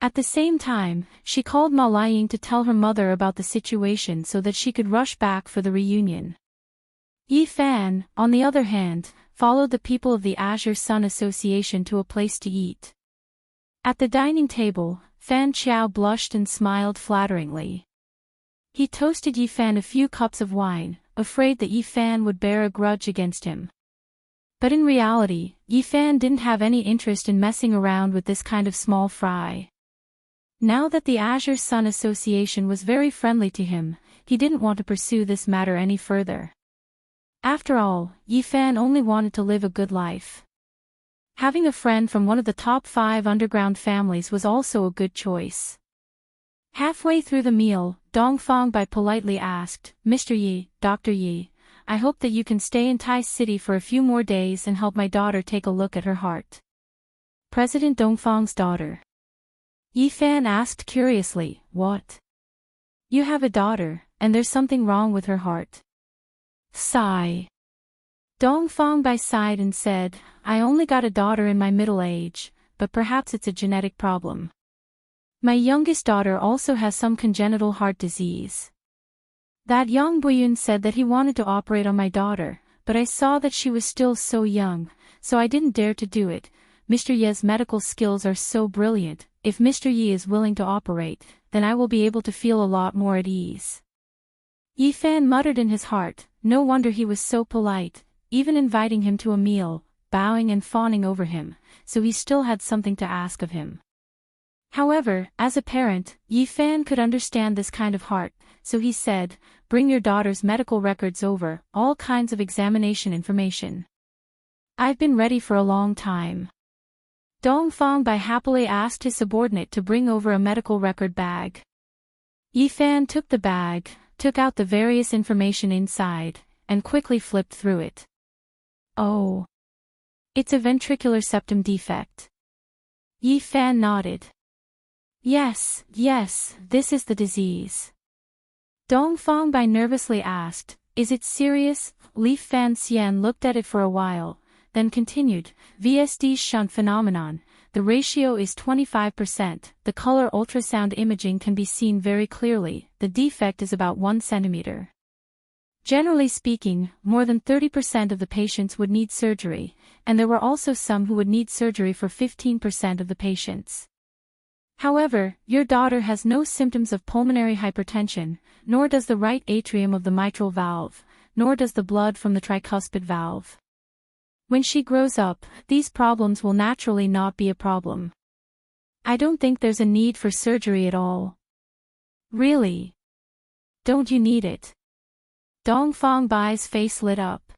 At the same time, she called Ma Liying to tell her mother about the situation so that she could rush back for the reunion. Yi Fan, on the other hand, followed the people of the Azure Sun Association to a place to eat. At the dining table, Fan Qiao blushed and smiled flatteringly. He toasted Yi Fan a few cups of wine, afraid that Yi Fan would bear a grudge against him. But in reality, Yi Fan didn't have any interest in messing around with this kind of small fry. Now that the Azure Sun Association was very friendly to him, he didn't want to pursue this matter any further. After all, Yi Fan only wanted to live a good life. Having a friend from one of the top 5 underground families was also a good choice. Halfway through the meal, Dongfang Bai politely asked, "Mr. Yi, Dr. Yi, I hope that you can stay in Tai City for a few more days and help my daughter take a look at her heart." President Dongfang's daughter. Yi Fan asked curiously, "What? You have a daughter, and there's something wrong with her heart?" Sigh. Dongfang Bai sighed and said, "I only got a daughter in my middle age, but perhaps it's a genetic problem. My youngest daughter also has some congenital heart disease." That young Buyun said that he wanted to operate on my daughter, but I saw that she was still so young, so I didn't dare to do it. Mr. Ye's medical skills are so brilliant. If Mr. Yi is willing to operate, then I will be able to feel a lot more at ease. Yi Fan muttered in his heart, no wonder he was so polite, even inviting him to a meal, bowing and fawning over him, so he still had something to ask of him. However, as a parent, Yi Fan could understand this kind of heart, so he said, "Bring your daughter's medical records over, all kinds of examination information." "I've been ready for a long time." Dongfang Bai happily asked his subordinate to bring over a medical record bag. Yi Fan took the bag, took out the various information inside, and quickly flipped through it. "Oh. It's a ventricular septum defect." Yi Fan nodded. Yes, this is the disease." Dongfang Bai nervously asked, "Is it serious?" Li Fan Xian looked at it for a while, then continued, "VSD shunt phenomenon, the ratio is 25%, the color ultrasound imaging can be seen very clearly, the defect is about 1 centimeter. Generally speaking, more than 30% of the patients would need surgery, and there were also some who would need surgery for 15% of the patients. However, your daughter has no symptoms of pulmonary hypertension, nor does the right atrium of the mitral valve, nor does the blood from the tricuspid valve. When she grows up, these problems will naturally not be a problem. I don't think there's a need for surgery at all." "Really? Don't you need it?" Dongfang Bai's face lit up.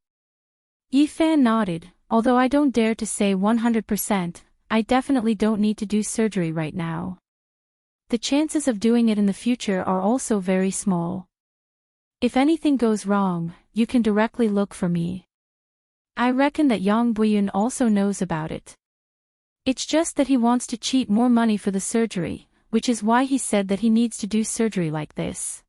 Yi Fan nodded, "Although I don't dare to say 100%, I definitely don't need to do surgery right now. The chances of doing it in the future are also very small. If anything goes wrong, you can directly look for me. I reckon that Yang Buyun also knows about it. It's just that he wants to cheat more money for the surgery, which is why he said that he needs to do surgery like this."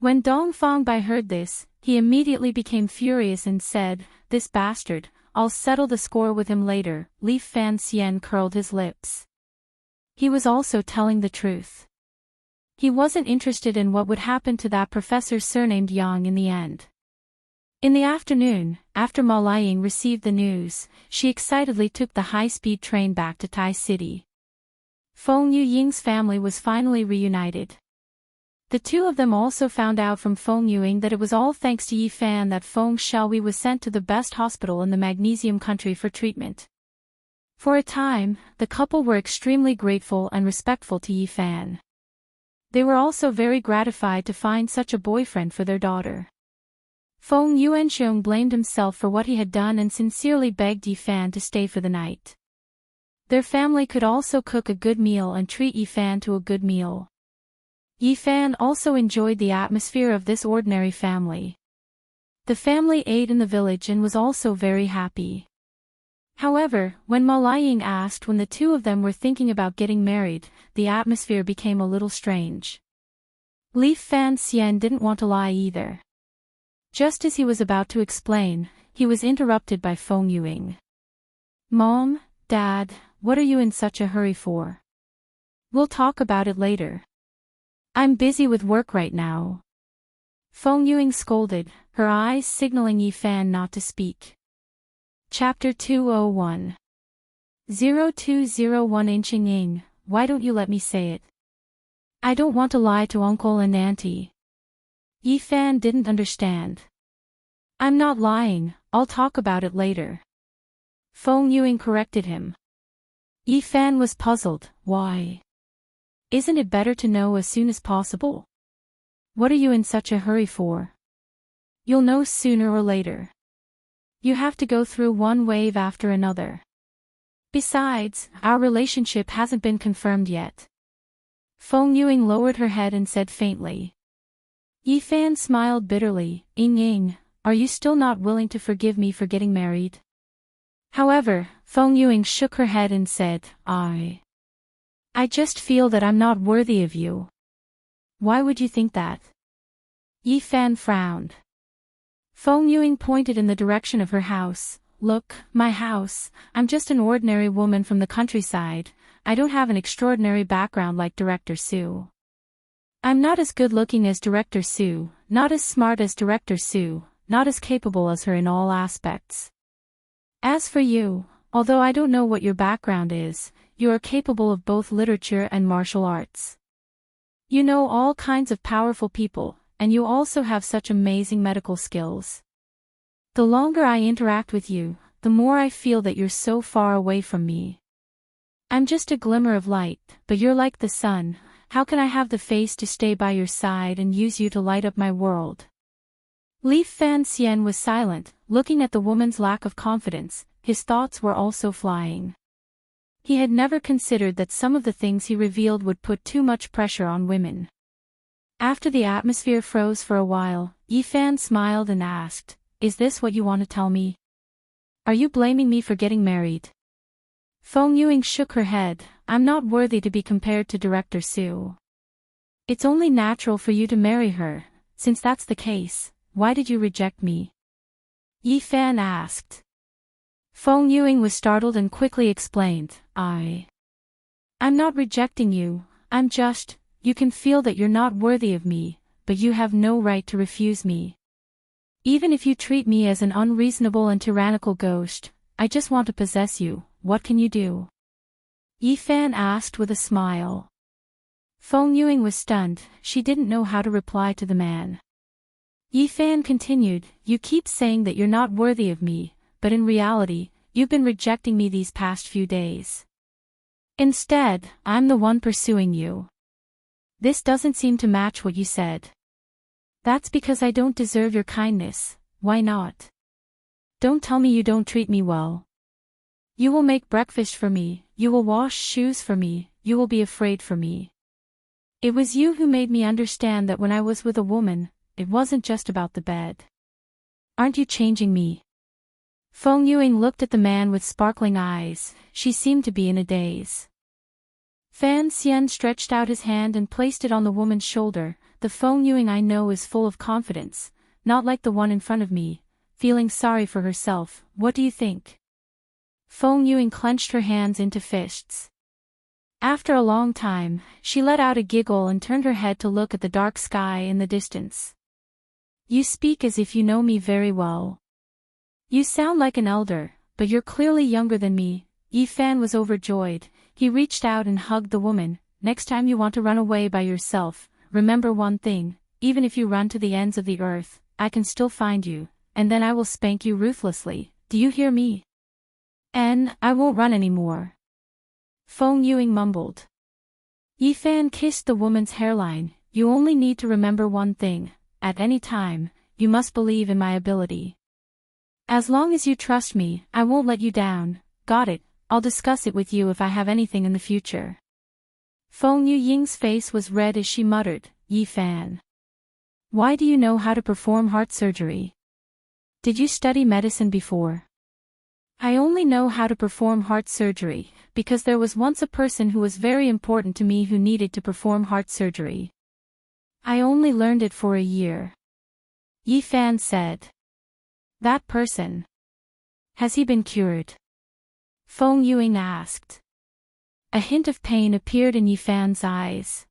When Dongfang Bai heard this, he immediately became furious and said, "This bastard, I'll settle the score with him later." Li Fan Xian curled his lips. He was also telling the truth. He wasn't interested in what would happen to that professor surnamed Yang in the end. In the afternoon, after Ma Liying received the news, she excitedly took the high-speed train back to Tai City. Feng Yuying's family was finally reunited. The two of them also found out from Feng Yuying that it was all thanks to Yi Fan that Feng Xiaowei was sent to the best hospital in the Magnesium country for treatment. For a time, the couple were extremely grateful and respectful to Yi Fan. They were also very gratified to find such a boyfriend for their daughter. Feng Yuanxiong blamed himself for what he had done and sincerely begged Yi Fan to stay for the night. Their family could also cook a good meal and treat Yi Fan to a good meal. Yi Fan also enjoyed the atmosphere of this ordinary family. The family ate in the village and was also very happy. However, when Ma Liying asked when the two of them were thinking about getting married, the atmosphere became a little strange. Li Fan Xian didn't want to lie either. Just as he was about to explain, he was interrupted by Feng Yuying. "Mom, Dad, what are you in such a hurry for?" We'll talk about it later. I'm busy with work right now. Feng Yuing scolded, her eyes signaling Yi Fan not to speak. Chapter 201 0201 Enchanting, why don't you let me say it? I don't want to lie to Uncle and Auntie. Yi Fan didn't understand. I'm not lying, I'll talk about it later. Feng Yuing corrected him. Yi Fan was puzzled, why? Isn't it better to know as soon as possible? What are you in such a hurry for? You'll know sooner or later. You have to go through one wave after another. Besides, our relationship hasn't been confirmed yet. Feng Yuing lowered her head and said faintly. Yi Fan smiled bitterly, Ying, are you still not willing to forgive me for getting married? However, Feng Yuing shook her head and said, I just feel that I'm not worthy of you. Why would you think that? Yi Fan frowned. Feng Yuing pointed in the direction of her house. Look, my house, I'm just an ordinary woman from the countryside, I don't have an extraordinary background like Director Su. I'm not as good-looking as Director Su, not as smart as Director Su, not as capable as her in all aspects. As for you, although I don't know what your background is, you are capable of both literature and martial arts. You know all kinds of powerful people, and you also have such amazing medical skills. The longer I interact with you, the more I feel that you're so far away from me. I'm just a glimmer of light, but you're like the sun, how can I have the face to stay by your side and use you to light up my world? Li Fan Xian was silent, looking at the woman's lack of confidence, his thoughts were also flying. He had never considered that some of the things he revealed would put too much pressure on women. After the atmosphere froze for a while, Yi Fan smiled and asked, Is this what you want to tell me? Are you blaming me for getting married? Feng Yuing shook her head, I'm not worthy to be compared to Director Su. It's only natural for you to marry her, since that's the case, why did you reject me? Yi Fan asked. Feng Yuing was startled and quickly explained, I'm not rejecting you, you can feel that you're not worthy of me, but you have no right to refuse me. Even if you treat me as an unreasonable and tyrannical ghost, I just want to possess you, what can you do? Yi Fan asked with a smile. Feng Yuing was stunned, she didn't know how to reply to the man. Yi Fan continued, You keep saying that you're not worthy of me, but in reality, you've been rejecting me these past few days. Instead, I'm the one pursuing you. This doesn't seem to match what you said. That's because I don't deserve your kindness, why not? Don't tell me you don't treat me well. You will make breakfast for me, you will wash shoes for me, you will be afraid for me. It was you who made me understand that when I was with a woman, it wasn't just about the bed. Aren't you changing me? Feng Yuing looked at the man with sparkling eyes, she seemed to be in a daze. Fan Xian stretched out his hand and placed it on the woman's shoulder, the Feng Yuing I know is full of confidence, not like the one in front of me, feeling sorry for herself, what do you think? Feng Yuing clenched her hands into fists. After a long time, she let out a giggle and turned her head to look at the dark sky in the distance. You speak as if you know me very well. You sound like an elder, but you're clearly younger than me. Yi Fan was overjoyed, he reached out and hugged the woman, next time you want to run away by yourself, remember one thing, even if you run to the ends of the earth, I can still find you, and then I will spank you ruthlessly, do you hear me? And I won't run anymore. Feng Yuing mumbled. Yi Fan kissed the woman's hairline, you only need to remember one thing, at any time, you must believe in my ability. As long as you trust me, I won't let you down, got it, I'll discuss it with you if I have anything in the future. Feng Ying's face was red as she muttered, Yi Fan. Why do you know how to perform heart surgery? Did you study medicine before? I only know how to perform heart surgery, because there was once a person who was very important to me who needed to perform heart surgery. I only learned it for a year. Yi Fan said. That person. Has he been cured? Feng Yuing asked. A hint of pain appeared in Yifan's eyes.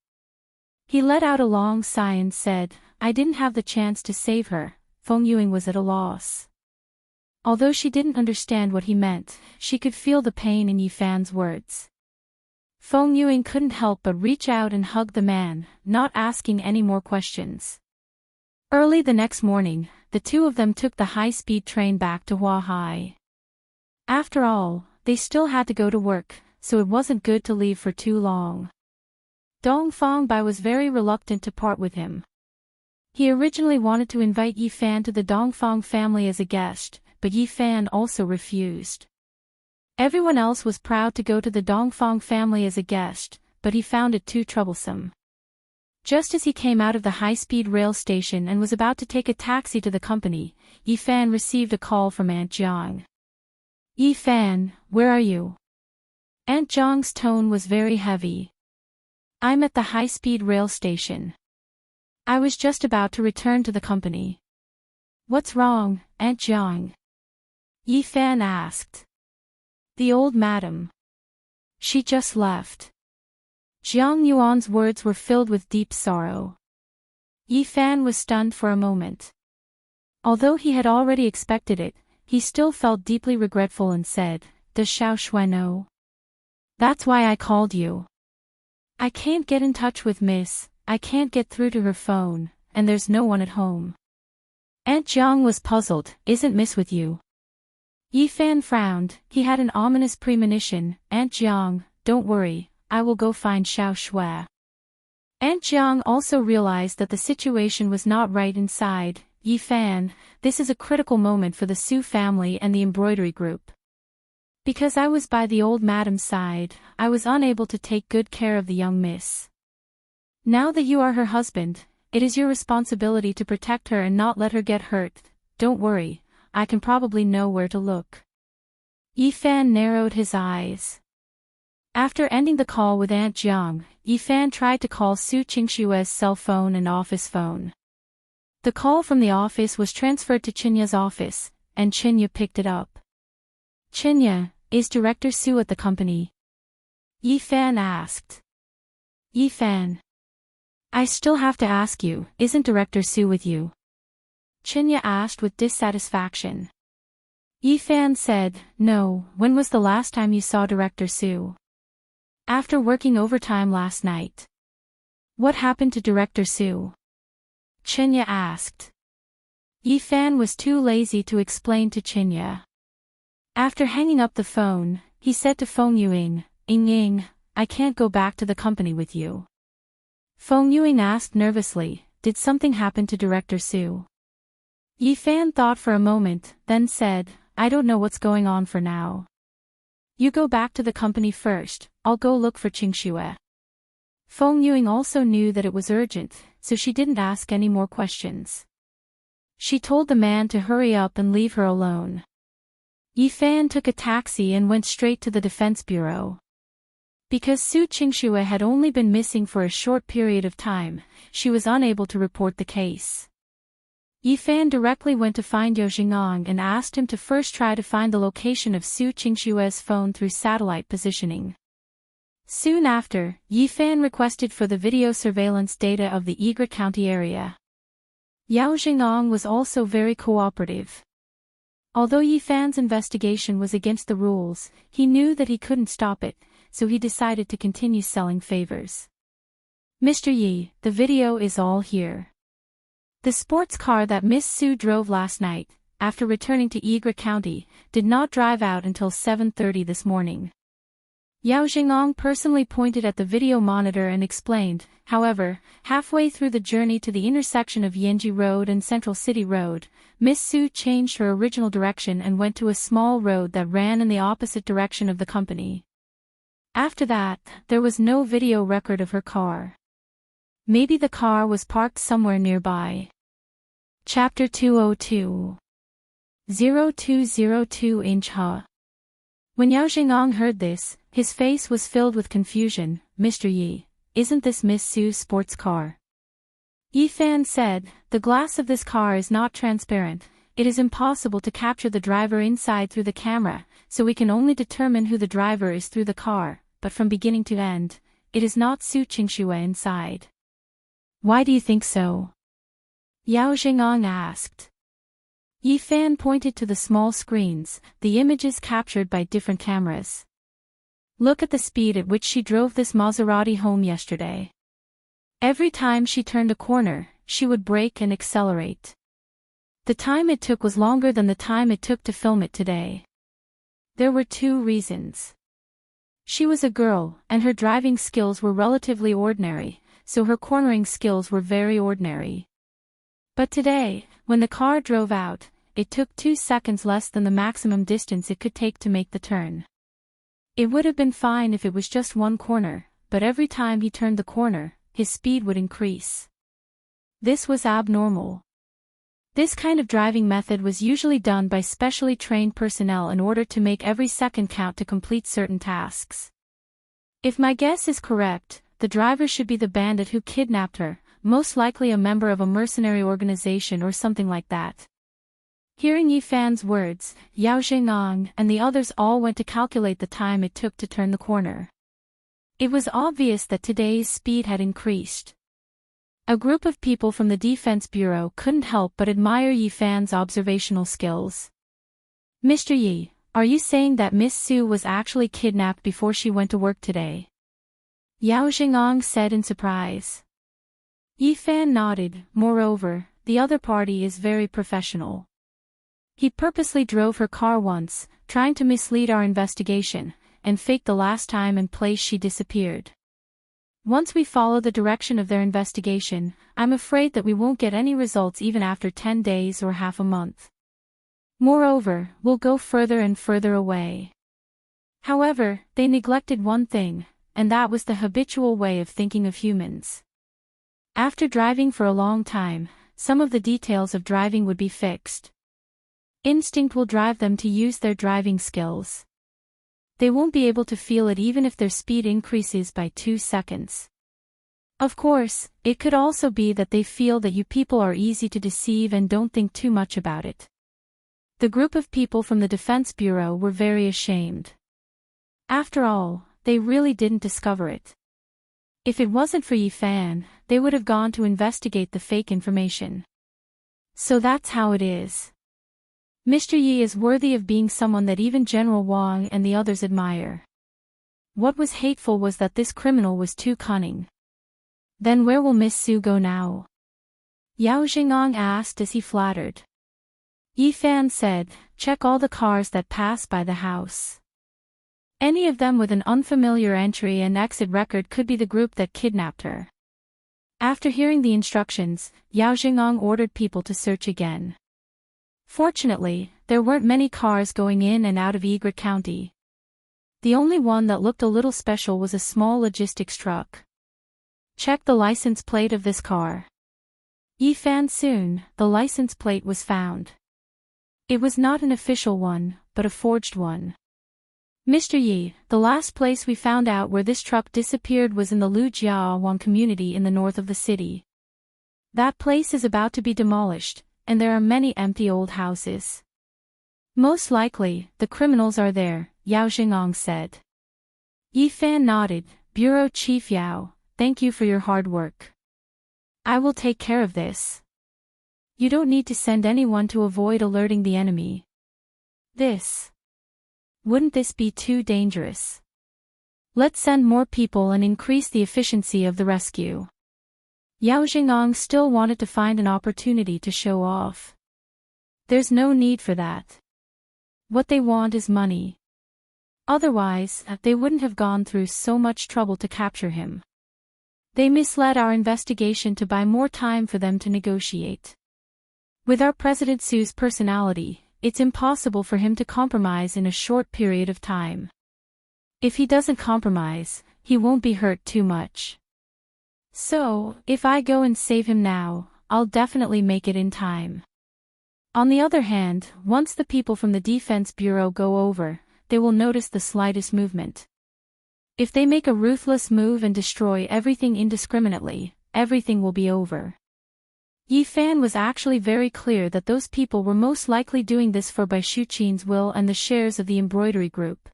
He let out a long sigh and said, I didn't have the chance to save her. Feng Yuing was at a loss. Although she didn't understand what he meant, she could feel the pain in Yifan's words. Feng Yuing couldn't help but reach out and hug the man, not asking any more questions. Early the next morning, the two of them took the high-speed train back to Huahai. After all, they still had to go to work, so it wasn't good to leave for too long. Dong Fangbai was very reluctant to part with him. He originally wanted to invite Yifan to the Dongfang family as a guest, but Yifan also refused. Everyone else was proud to go to the Dongfang family as a guest, but he found it too troublesome. Just as he came out of the high-speed rail station and was about to take a taxi to the company, Yifan received a call from Aunt Jiang. Yifan, where are you? Aunt Jiang's tone was very heavy. I'm at the high-speed rail station. I was just about to return to the company. What's wrong, Aunt Jiang? Yifan asked. The old madam. She just left. Jiang Yuan's words were filled with deep sorrow. Yifan was stunned for a moment. Although he had already expected it, he still felt deeply regretful and said, Does Xiao Shui know? That's why I called you. I can't get in touch with Miss, I can't get through to her phone, and there's no one at home. Aunt Jiang was puzzled, Isn't Miss with you? Yifan frowned, he had an ominous premonition, Aunt Jiang, don't worry, I will go find Xiao Shui. Aunt Jiang also realized that the situation was not right inside. Yifan, this is a critical moment for the Su family and the embroidery group. Because I was by the old madam's side, I was unable to take good care of the young miss. Now that you are her husband, it is your responsibility to protect her and not let her get hurt. Don't worry, I can probably know where to look. Yifan narrowed his eyes. After ending the call with Aunt Jiang, Yifan tried to call Su Qingshue's cell phone and office phone. The call from the office was transferred to Chinya's office, and Chinya picked it up. Chinya, is Director Su at the company? Yifan asked. Yifan. I still have to ask you, isn't Director Su with you? Chinya asked with dissatisfaction. Yifan said, No, when was the last time you saw Director Su? After working overtime last night. What happened to Director Su? Chinya asked. Yifan was too lazy to explain to Chinya. After hanging up the phone, he said to Feng Yuing, Ying, I can't go back to the company with you. Feng Yuing asked nervously, Did something happen to Director Su? Yifan thought for a moment, then said, I don't know what's going on for now. You go back to the company first, I'll go look for Qingxue. Feng Yuing also knew that it was urgent, so she didn't ask any more questions. She told the man to hurry up and leave her alone. Yifan took a taxi and went straight to the Defense Bureau. Because Su Qingxue had only been missing for a short period of time, she was unable to report the case. Yifan directly went to find Yao Xingang and asked him to first try to find the location of Su Qingshue's phone through satellite positioning. Soon after, Yifan requested for the video surveillance data of the Yigri County area. Yao Xingang was also very cooperative. Although Yifan's investigation was against the rules, he knew that he couldn't stop it, so he decided to continue selling favors. Mr. Yi, the video is all here. The sports car that Miss Su drove last night, after returning to Yigri County, did not drive out until 7:30 this morning. Yao Xingang personally pointed at the video monitor and explained, however, halfway through the journey to the intersection of Yanji Road and Central City Road, Miss Su changed her original direction and went to a small road that ran in the opposite direction of the company. After that, there was no video record of her car. Maybe the car was parked somewhere nearby. Chapter 202 0202 Inch Ha. When Yao Xingang heard this, his face was filled with confusion. Mr. Yi, isn't this Miss Su's sports car? Yifan said, the glass of this car is not transparent, it is impossible to capture the driver inside through the camera, so we can only determine who the driver is through the car, but from beginning to end, it is not Su Qingxue inside. Why do you think so? Yao Jing'ong asked. Yi Fan pointed to the small screens, the images captured by different cameras. Look at the speed at which she drove this Maserati home yesterday. Every time she turned a corner, she would brake and accelerate. The time it took was longer than the time it took to film it today. There were two reasons. She was a girl, and her driving skills were relatively ordinary, so her cornering skills were very ordinary. But today, when the car drove out, it took 2 seconds less than the maximum distance it could take to make the turn. It would have been fine if it was just one corner, but every time he turned the corner, his speed would increase. This was abnormal. This kind of driving method was usually done by specially trained personnel in order to make every second count to complete certain tasks. If my guess is correct, the driver should be the bandit who kidnapped her, most likely a member of a mercenary organization or something like that. Hearing Yi Fan's words, Yao Jing'ong and the others all went to calculate the time it took to turn the corner. It was obvious that today's speed had increased. A group of people from the Defense Bureau couldn't help but admire Yi Fan's observational skills. Mr. Yi, are you saying that Miss Su was actually kidnapped before she went to work today? Yao Jing'ong said in surprise. Yi Fan nodded. Moreover, the other party is very professional. He purposely drove her car once, trying to mislead our investigation, and faked the last time and place she disappeared. Once we follow the direction of their investigation, I'm afraid that we won't get any results even after 10 days or half a month. Moreover, we'll go further and further away. However, they neglected one thing, and that was the habitual way of thinking of humans. After driving for a long time, some of the details of driving would be fixed. Instinct will drive them to use their driving skills. They won't be able to feel it even if their speed increases by 2 seconds. Of course, it could also be that they feel that you people are easy to deceive and don't think too much about it. The group of people from the Defense Bureau were very ashamed. After all, they really didn't discover it. If it wasn't for Yi Fan, they would have gone to investigate the fake information. So that's how it is. Mr. Yi is worthy of being someone that even General Wang and the others admire. What was hateful was that this criminal was too cunning. Then where will Miss Su go now? Yao Jing'ong asked as he flattered. Yi Fan said, check all the cars that pass by the house. Any of them with an unfamiliar entry and exit record could be the group that kidnapped her. After hearing the instructions, Yao Jing'ong ordered people to search again. Fortunately, there weren't many cars going in and out of Egret County. The only one that looked a little special was a small logistics truck. Check the license plate of this car. Yi Fan soon, the license plate was found. It was not an official one, but a forged one. Mr. Yi, the last place we found out where this truck disappeared was in the Lujiawan community in the north of the city. That place is about to be demolished, and there are many empty old houses. Most likely, the criminals are there, Yao Jing'ong said. Yi Fan nodded. Bureau Chief Yao, thank you for your hard work. I will take care of this. You don't need to send anyone to avoid alerting the enemy. Wouldn't this be too dangerous? Let's send more people and increase the efficiency of the rescue. Yao Jing'ong still wanted to find an opportunity to show off. There's no need for that. What they want is money. Otherwise, they wouldn't have gone through so much trouble to capture him. They misled our investigation to buy more time for them to negotiate. With our President Su's personality, it's impossible for him to compromise in a short period of time. If he doesn't compromise, he won't be hurt too much. So, if I go and save him now, I'll definitely make it in time. On the other hand, once the people from the Defense Bureau go over, they will notice the slightest movement. If they make a ruthless move and destroy everything indiscriminately, everything will be over. Yi Fan was actually very clear that those people were most likely doing this for Bai Shuqin's will and the shares of the embroidery group.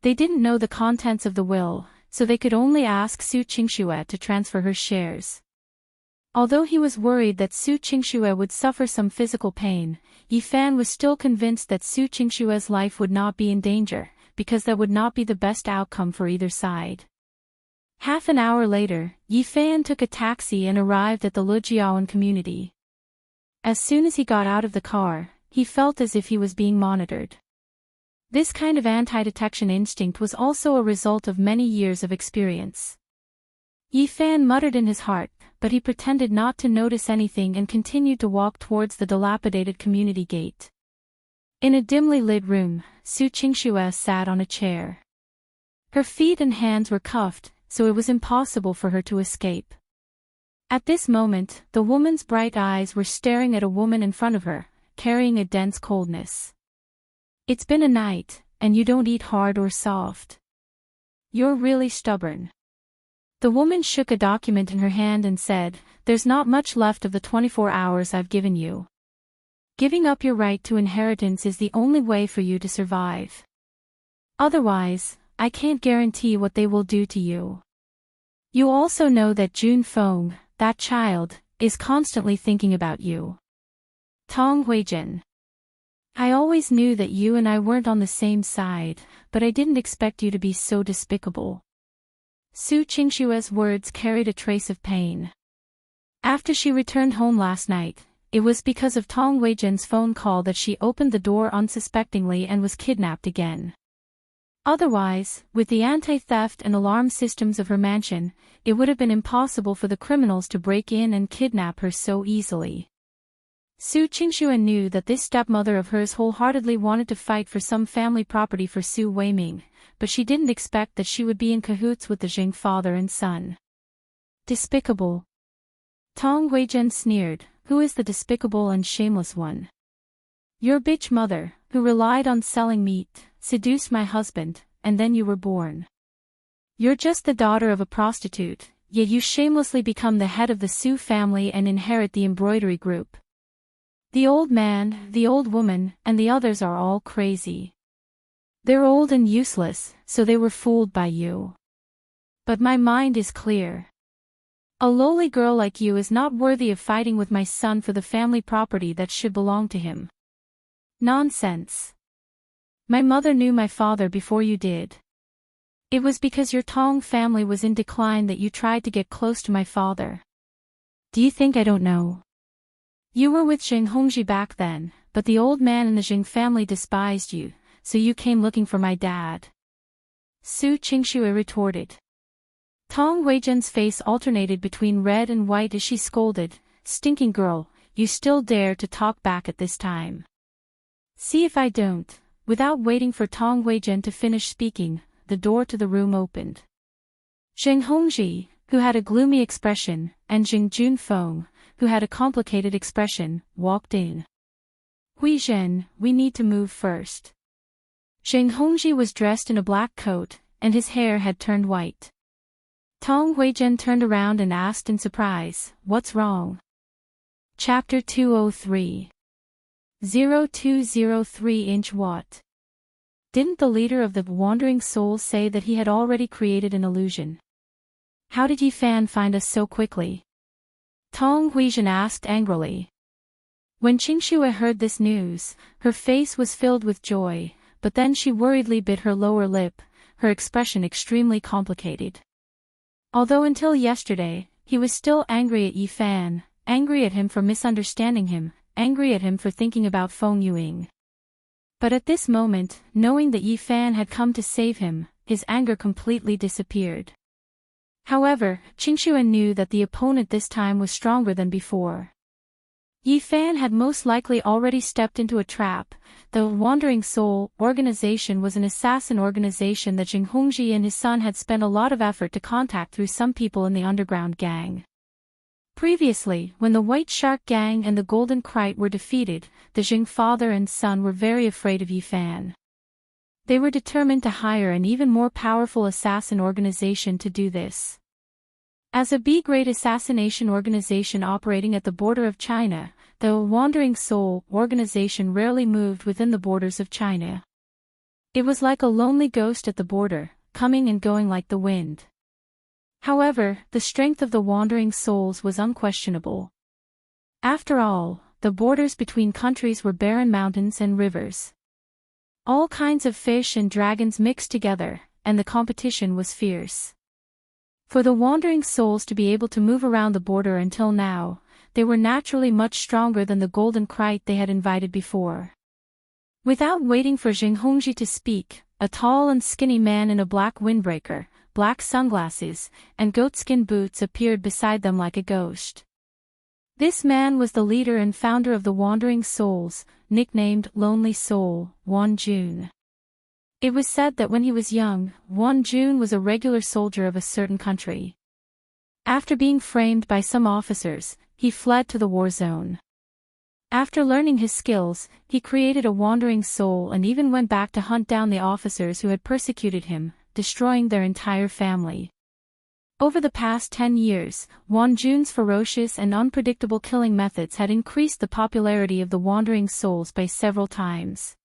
They didn't know the contents of the will, so they could only ask Su Qingxue to transfer her shares. Although he was worried that Su Qingxue would suffer some physical pain, Yi Fan was still convinced that Su Qingxue's life would not be in danger, because that would not be the best outcome for either side. Half an hour later, Yi Fan took a taxi and arrived at the Lujiaoan community. As soon as he got out of the car, he felt as if he was being monitored. This kind of anti-detection instinct was also a result of many years of experience. Yi Fan muttered in his heart, but he pretended not to notice anything and continued to walk towards the dilapidated community gate. In a dimly lit room, Su Qingxue sat on a chair. Her feet and hands were cuffed, so it was impossible for her to escape. At this moment, the woman's bright eyes were staring at a woman in front of her, carrying a dense coldness. It's been a night, and you don't eat hard or soft. You're really stubborn. The woman shook a document in her hand and said, "There's not much left of the 24 hours I've given you. Giving up your right to inheritance is the only way for you to survive. Otherwise, I can't guarantee what they will do to you. You also know that Jun Feng, that child, is constantly thinking about you. Tong Huijin. I always knew that you and I weren't on the same side, but I didn't expect you to be so despicable." Su Qingxue's words carried a trace of pain. After she returned home last night, it was because of Tong Huijin's phone call that she opened the door unsuspectingly and was kidnapped again. Otherwise, with the anti-theft and alarm systems of her mansion, it would have been impossible for the criminals to break in and kidnap her so easily. Su Qingxue knew that this stepmother of hers wholeheartedly wanted to fight for some family property for Su Weiming, but she didn't expect that she would be in cahoots with the Jing father and son. Despicable. Tong Huijin sneered, "Who is the despicable and shameless one? Your bitch mother, who relied on selling meat, seduced my husband, and then you were born. You're just the daughter of a prostitute, yet you shamelessly become the head of the Su family and inherit the embroidery group. The old man, the old woman, and the others are all crazy. They're old and useless, so they were fooled by you. But my mind is clear. A lowly girl like you is not worthy of fighting with my son for the family property that should belong to him. Nonsense. My mother knew my father before you did. It was because your Tong family was in decline that you tried to get close to my father. Do you think I don't know? You were with Jing Hongji back then, but the old man and the Jing family despised you, so you came looking for my dad." Su Qingxue retorted. Tong Huijin's face alternated between red and white as she scolded, "Stinking girl, you still dare to talk back at this time. See if I don't." Without waiting for Tong Huijin to finish speaking, the door to the room opened. Jing Hongji, who had a gloomy expression, and Jing Junfeng, who had a complicated expression, walked in. "Huijin, we need to move first." Jing Hongji was dressed in a black coat, and his hair had turned white. Tong Huijin turned around and asked in surprise, "What's wrong?" Chapter 203. 0203-inch What? Didn't the leader of the Wandering Souls say that he had already created an illusion? How did Yi Fan find us so quickly? Tong Huijin asked angrily. When Qingxue heard this news, her face was filled with joy, but then she worriedly bit her lower lip, her expression extremely complicated. Although until yesterday, he was still angry at Yi Fan, angry at him for misunderstanding him, angry at him for thinking about Feng Yuing. But at this moment, knowing that Yi Fan had come to save him, his anger completely disappeared. However, Qingxue knew that the opponent this time was stronger than before. Yi Fan had most likely already stepped into a trap. The Wandering Soul organization was an assassin organization that Jing Hongji and his son had spent a lot of effort to contact through some people in the underground gang. Previously, when the White Shark Gang and the Golden Kite were defeated, the Jing father and son were very afraid of Yi Fan. They were determined to hire an even more powerful assassin organization to do this. As a B-grade assassination organization operating at the border of China, the Wandering Soul organization rarely moved within the borders of China. It was like a lonely ghost at the border, coming and going like the wind. However, the strength of the wandering souls was unquestionable. After all, the borders between countries were barren mountains and rivers. All kinds of fish and dragons mixed together, and the competition was fierce. For the wandering souls to be able to move around the border until now, they were naturally much stronger than the golden kite they had invited before. Without waiting for Jing Hongji to speak, a tall and skinny man in a black windbreaker, black sunglasses, and goatskin boots appeared beside them like a ghost. This man was the leader and founder of the Wandering Souls, nicknamed Lonely Soul, Wan Jun. It was said that when he was young, Wan Jun was a regular soldier of a certain country. After being framed by some officers, he fled to the war zone. After learning his skills, he created a wandering soul and even went back to hunt down the officers who had persecuted him, destroying their entire family. Over the past 10 years, Wan Jun's ferocious and unpredictable killing methods had increased the popularity of the wandering souls by several times.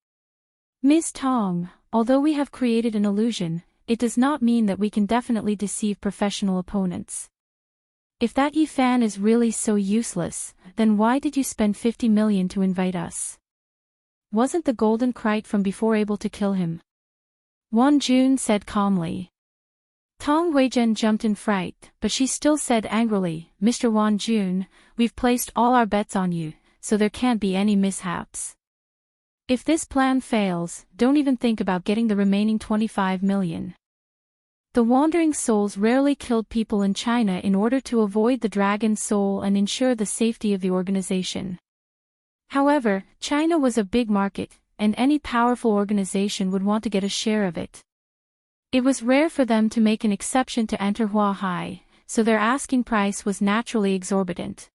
Ms. Tong, although we have created an illusion, it does not mean that we can definitely deceive professional opponents. If that Yifan is really so useless, then why did you spend 50 million to invite us? Wasn't the golden kite from before able to kill him? Wan Jun said calmly. Tong Weizhen jumped in fright, but she still said angrily, Mr. Wan Jun, we've placed all our bets on you, so there can't be any mishaps. If this plan fails, don't even think about getting the remaining 25 million. The wandering souls rarely killed people in China in order to avoid the dragon soul and ensure the safety of the organization. However, China was a big market, and any powerful organization would want to get a share of it. It was rare for them to make an exception to enter Huahai, so their asking price was naturally exorbitant.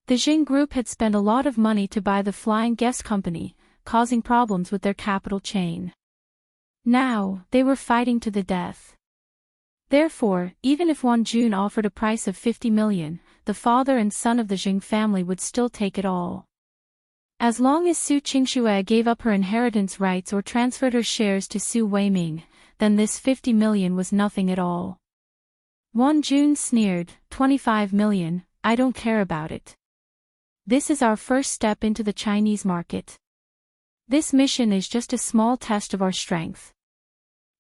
The Jing Group had spent a lot of money to buy the Flying Guest Company, causing problems with their capital chain. Now, they were fighting to the death. Therefore, even if Wan Jun offered a price of 50 million, the father and son of the Jing family would still take it all. As long as Su Qingxue gave up her inheritance rights or transferred her shares to Su Weiming, then this 50 million was nothing at all. Wan Jun sneered, 25 million, I don't care about it. This is our first step into the Chinese market. This mission is just a small test of our strength.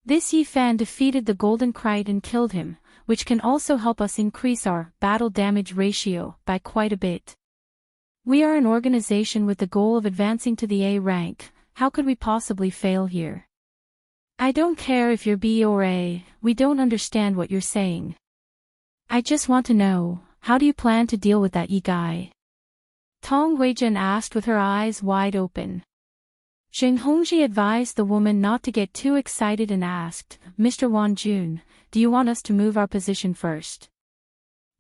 This Yifan defeated the golden kite and killed him, which can also help us increase our battle damage ratio by quite a bit. We are an organization with the goal of advancing to the A rank, how could we possibly fail here? I don't care if you're B or A, we don't understand what you're saying. I just want to know, how do you plan to deal with that Yi guy? Tong Weizhen asked with her eyes wide open. Jing Hongji advised the woman not to get too excited and asked, Mr. Wan Jun, do you want us to move our position first?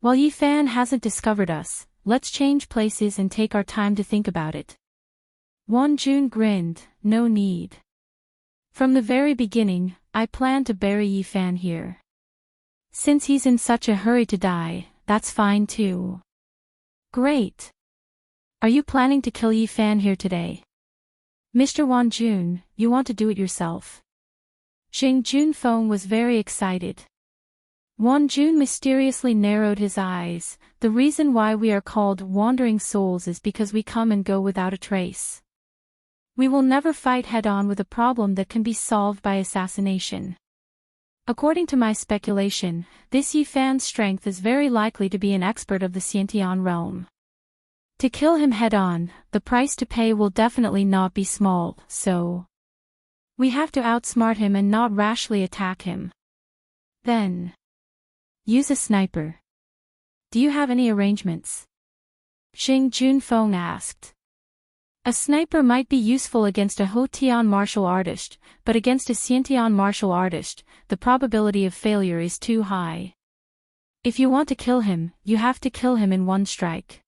While Yifan hasn't discovered us, let's change places and take our time to think about it. Wan Jun grinned, no need. From the very beginning, I planned to bury Yifan here. Since he's in such a hurry to die, that's fine too. Great. Are you planning to kill Yifan here today? Mr. Wan Jun, you want to do it yourself? Jing Junfeng was very excited. Wan Jun mysteriously narrowed his eyes. The reason why we are called wandering souls is because we come and go without a trace. We will never fight head-on with a problem that can be solved by assassination. According to my speculation, this Yifan's strength is very likely to be an expert of the Xiantian realm. To kill him head-on, the price to pay will definitely not be small, so we have to outsmart him and not rashly attack him. Then use a sniper. Do you have any arrangements? Jing Junfeng asked. A sniper might be useful against a Houtian martial artist, but against a Xiantian martial artist, the probability of failure is too high. If you want to kill him, you have to kill him in one strike.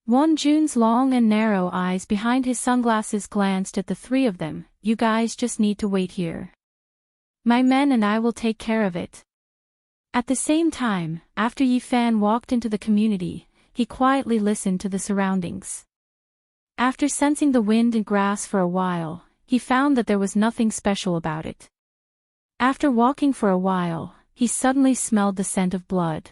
Wan Jun's long and narrow eyes behind his sunglasses glanced at the three of them. You guys just need to wait here. My men and I will take care of it. At the same time, after Yifan walked into the community, he quietly listened to the surroundings. After sensing the wind and grass for a while, he found that there was nothing special about it. After walking for a while, he suddenly smelled the scent of blood.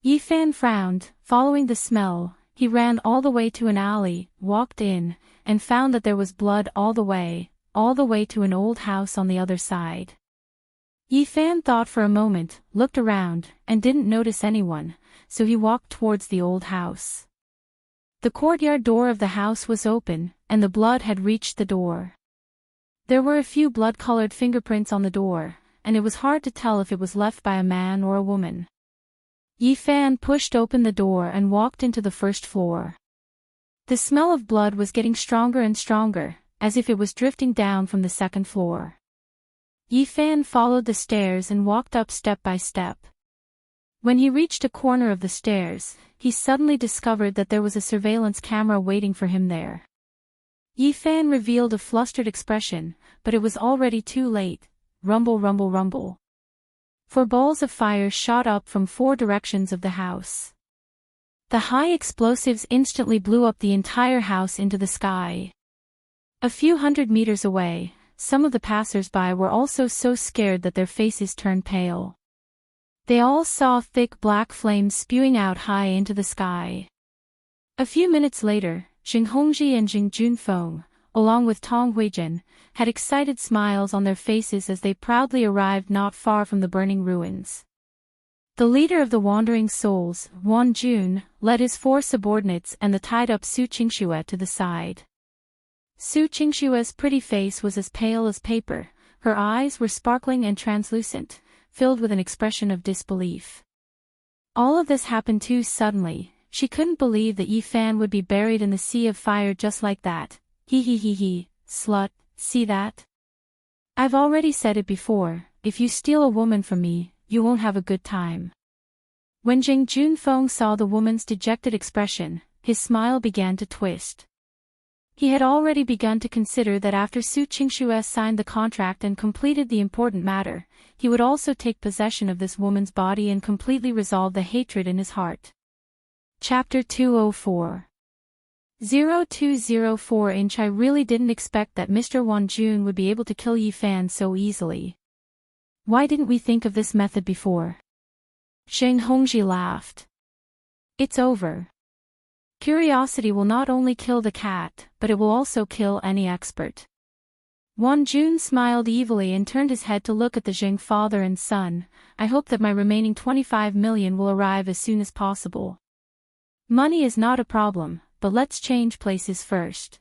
Yifan frowned. Following the smell, he ran all the way to an alley, walked in, and found that there was blood all the way to an old house on the other side. Yifan thought for a moment, looked around, and didn't notice anyone, so he walked towards the old house. The courtyard door of the house was open, and the blood had reached the door. There were a few blood-colored fingerprints on the door, and it was hard to tell if it was left by a man or a woman. Yifan pushed open the door and walked into the first floor. The smell of blood was getting stronger and stronger, as if it was drifting down from the second floor. Yifan followed the stairs and walked up step by step. When he reached a corner of the stairs, he suddenly discovered that there was a surveillance camera waiting for him there. Yifan revealed a flustered expression, but it was already too late. Rumble, rumble, rumble. 4 balls of fire shot up from 4 directions of the house. The high explosives instantly blew up the entire house into the sky. A few hundred meters away, some of the passers-by were also so scared that their faces turned pale. They all saw thick black flames spewing out high into the sky. A few minutes later, Xing Hongji and Jing Junfeng, along with Tong Huijin, had excited smiles on their faces as they proudly arrived not far from the burning ruins. The leader of the Wandering Souls, Wan Jun, led his 4 subordinates and the tied-up Su Qingxue to the side. Su Qingxue's pretty face was as pale as paper, her eyes were sparkling and translucent, filled with an expression of disbelief. All of this happened too suddenly. She couldn't believe that Yifan would be buried in the sea of fire just like that. He, slut, see that? I've already said it before, if you steal a woman from me, you won't have a good time. When Jing Junfeng saw the woman's dejected expression, his smile began to twist. He had already begun to consider that after Su Qingxue signed the contract and completed the important matter, he would also take possession of this woman's body and completely resolve the hatred in his heart. Chapter 204 0204 I really didn't expect that Mr. Wan Jun would be able to kill Yifan so easily. Why didn't we think of this method before? Xing Hongji laughed. It's over. Curiosity will not only kill the cat, but it will also kill any expert. Wan Jun smiled evilly and turned his head to look at the Jing father and son. I hope that my remaining 25 million will arrive as soon as possible. Money is not a problem, but let's change places first.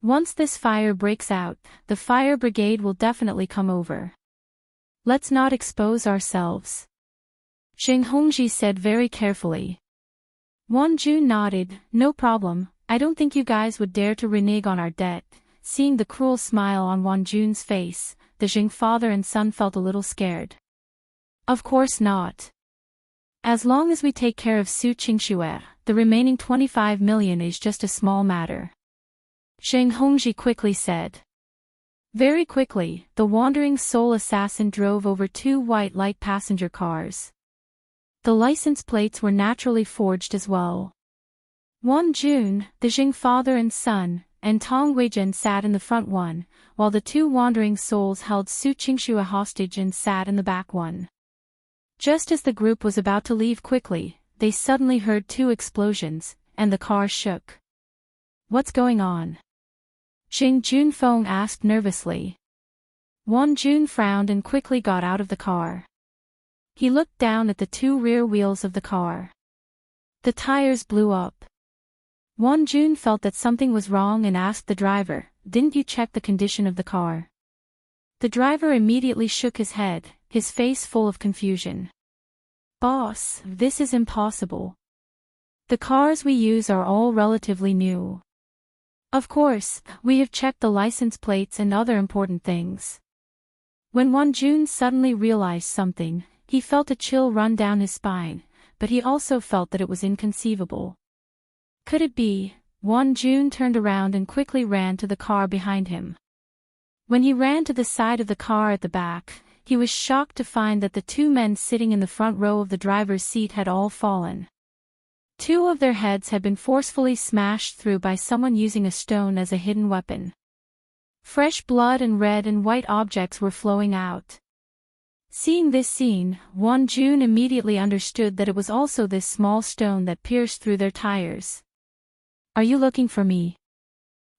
Once this fire breaks out, the fire brigade will definitely come over. Let's not expose ourselves. Xing Hongji said very carefully. Wan Jun nodded. No problem, I don't think you guys would dare to renege on our debt. Seeing the cruel smile on Wan Jun's face, the Jing father and son felt a little scared. Of course not. As long as we take care of Su Qingxue, the remaining 25 million is just a small matter. Xing Hongji quickly said. Very quickly, the wandering soul assassin drove over 2 white light passenger cars. The license plates were naturally forged as well. Wan Jun, the Jing father and son, and Tong Huijin sat in the front one, while the 2 wandering souls held Su Qingxue hostage and sat in the back one. Just as the group was about to leave quickly, they suddenly heard 2 explosions, and the car shook. What's going on? Jing Junfeng asked nervously. Wan Jun frowned and quickly got out of the car. He looked down at the 2 rear wheels of the car. The tires blew up. Wan Jun felt that something was wrong and asked the driver, "Didn't you check the condition of the car?" The driver immediately shook his head, his face full of confusion. "Boss, this is impossible. The cars we use are all relatively new. Of course, we have checked the license plates and other important things." When Wan Jun suddenly realized something, he felt a chill run down his spine, but he also felt that it was inconceivable. Could it be? Wan Jun turned around and quickly ran to the car behind him. When he ran to the side of the car at the back, he was shocked to find that the 2 men sitting in the front row of the driver's seat had all fallen. 2 of their heads had been forcefully smashed through by someone using a stone as a hidden weapon. Fresh blood and red and white objects were flowing out. Seeing this scene, Won-jun immediately understood that it was also this small stone that pierced through their tires. "Are you looking for me?"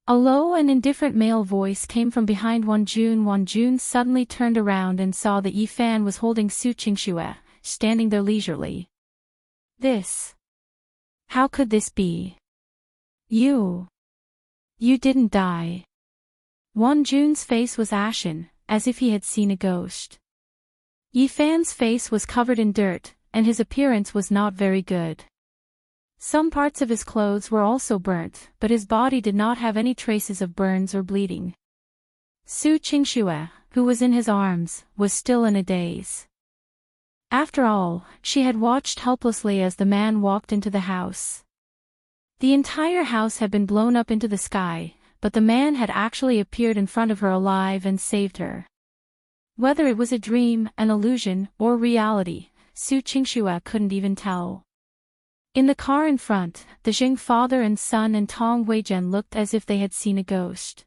A low and indifferent male voice came from behind Won-jun. Won-jun suddenly turned around and saw that Yi-fan was holding Su Qingxue, standing there leisurely. "This. How could this be? You didn't die." Won-jun's face was ashen, as if he had seen a ghost. Yi-fan's face was covered in dirt, and his appearance was not very good. Some parts of his clothes were also burnt, but his body did not have any traces of burns or bleeding. Su Qingxue, who was in his arms, was still in a daze. After all, she had watched helplessly as the man walked into the house. The entire house had been blown up into the sky, but the man had actually appeared in front of her alive and saved her. Whether it was a dream, an illusion, or reality, Su Qingxue couldn't even tell. In the car in front, the Jing father and son and Tong Weizhen looked as if they had seen a ghost.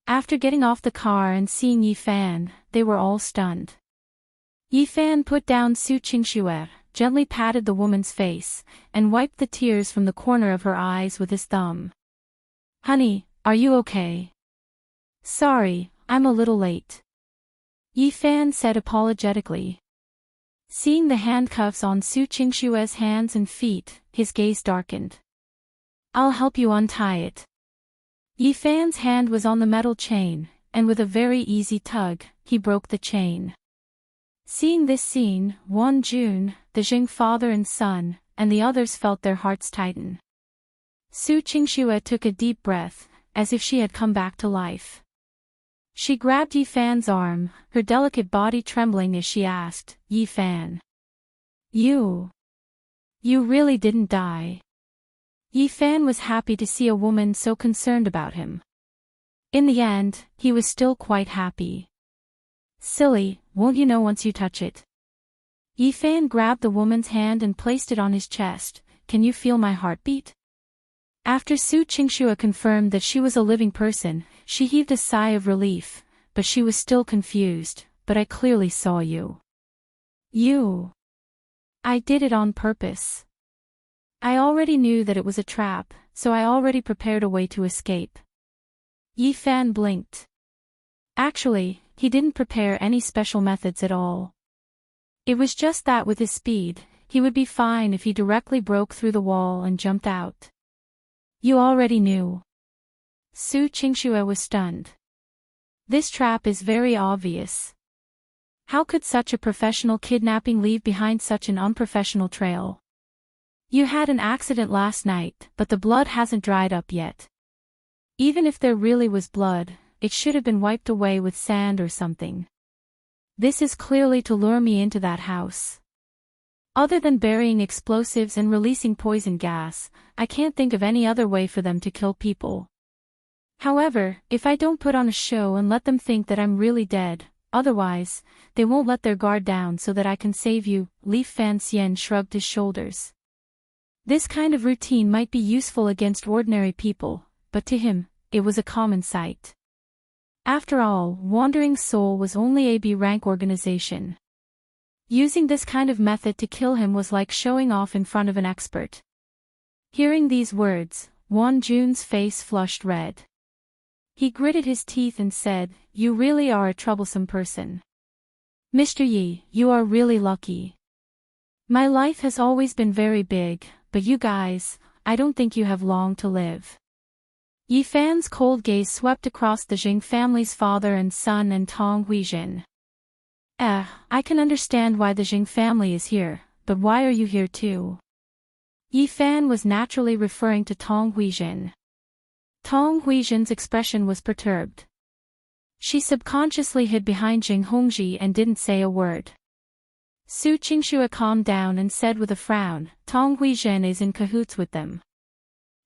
After getting off the car and seeing Yi-fan, they were all stunned. Yi-fan put down Su Qingxue, gently patted the woman's face, and wiped the tears from the corner of her eyes with his thumb. "Honey, are you okay?" "Sorry, I'm a little late," Yi-fan said apologetically. Seeing the handcuffs on Su Qingxue's hands and feet, his gaze darkened. "I'll help you untie it." Yi-fan's hand was on the metal chain, and with a very easy tug, he broke the chain. Seeing this scene, Won-jun, the Jing father and son, and the others felt their hearts tighten. Su Qingxue took a deep breath, as if she had come back to life. She grabbed Yi-fan's arm, her delicate body trembling as she asked, "Yi-fan. You really didn't die?" Yi-fan was happy to see a woman so concerned about him. In the end, he was still quite happy. "Silly, won't you know once you touch it?" Yi-fan grabbed the woman's hand and placed it on his chest. "Can you feel my heartbeat?" After Su Qingxue confirmed that she was a living person, she heaved a sigh of relief, but she was still confused. "But I clearly saw you." "I did it on purpose. I already knew that it was a trap, so I already prepared a way to escape." Yi-fan blinked. Actually, he didn't prepare any special methods at all. It was just that with his speed, he would be fine if he directly broke through the wall and jumped out. "You already knew." Su Qingxue was stunned. "This trap is very obvious. How could such a professional kidnapping leave behind such an unprofessional trail? You had an accident last night, but the blood hasn't dried up yet. Even if there really was blood, it should have been wiped away with sand or something. This is clearly to lure me into that house. Other than burying explosives and releasing poison gas, I can't think of any other way for them to kill people. However, if I don't put on a show and let them think that I'm really dead, otherwise, they won't let their guard down so that I can save you." Li Fanxian shrugged his shoulders. This kind of routine might be useful against ordinary people, but to him, it was a common sight. After all, Wandering Soul was only a B-rank organization. Using this kind of method to kill him was like showing off in front of an expert. Hearing these words, Won-jun's face flushed red. He gritted his teeth and said, "You really are a troublesome person. Mr. Yi, you are really lucky. My life has always been very big, but you guys, I don't think you have long to live." Yi-fan's cold gaze swept across the Jing family's father and son and Tong Weizhen. I can understand why the Jing family is here, but why are you here too?" Yi-fan was naturally referring to Tong Weizhen. Tong Weizhen's expression was perturbed. She subconsciously hid behind Jing Hongji and didn't say a word. Su Qingxue calmed down and said with a frown, "Tong Weizhen is in cahoots with them.